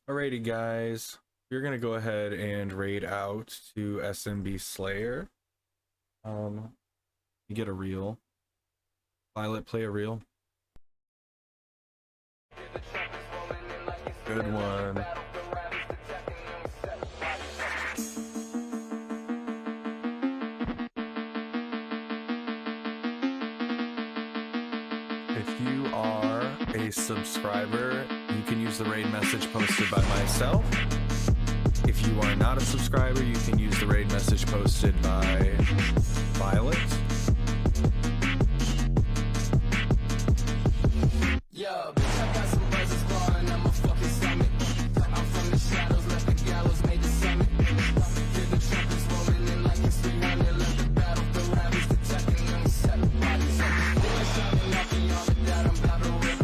Alrighty, guys. We're gonna go ahead and raid out to SMB Slayer. You get a reel. Violet, play a reel. Good one. if you are a subscriber, you can use the raid message posted by myself. If you are not a subscriber, you can use the raid message posted by Violet. Yo, bitch, I got some buzzers clawing at my fucking stomach. I'm from the shadows, left the gallows, made the summit. Hear the trumpets rolling in like it's 300. Let the battlefield ravage the tech and then we set the bodies up. Boys shining up and y'all with that, I'm about to rip.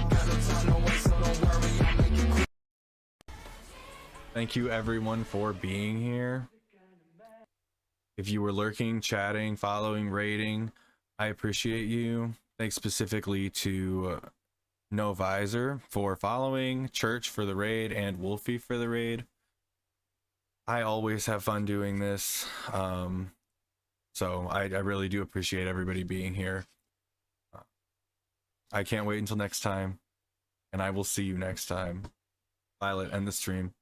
Got no time to waste, so don't worry, I'll make it quick. Thank you everyone for being here. If you were lurking, chatting, following, rating, I appreciate you. Thanks specifically to No Visor for following, Church for the raid, and Wolfie for the raid. I always have fun doing this, so I really do appreciate everybody being here. I can't wait until next time, and I will see you next time. Violet, end the stream.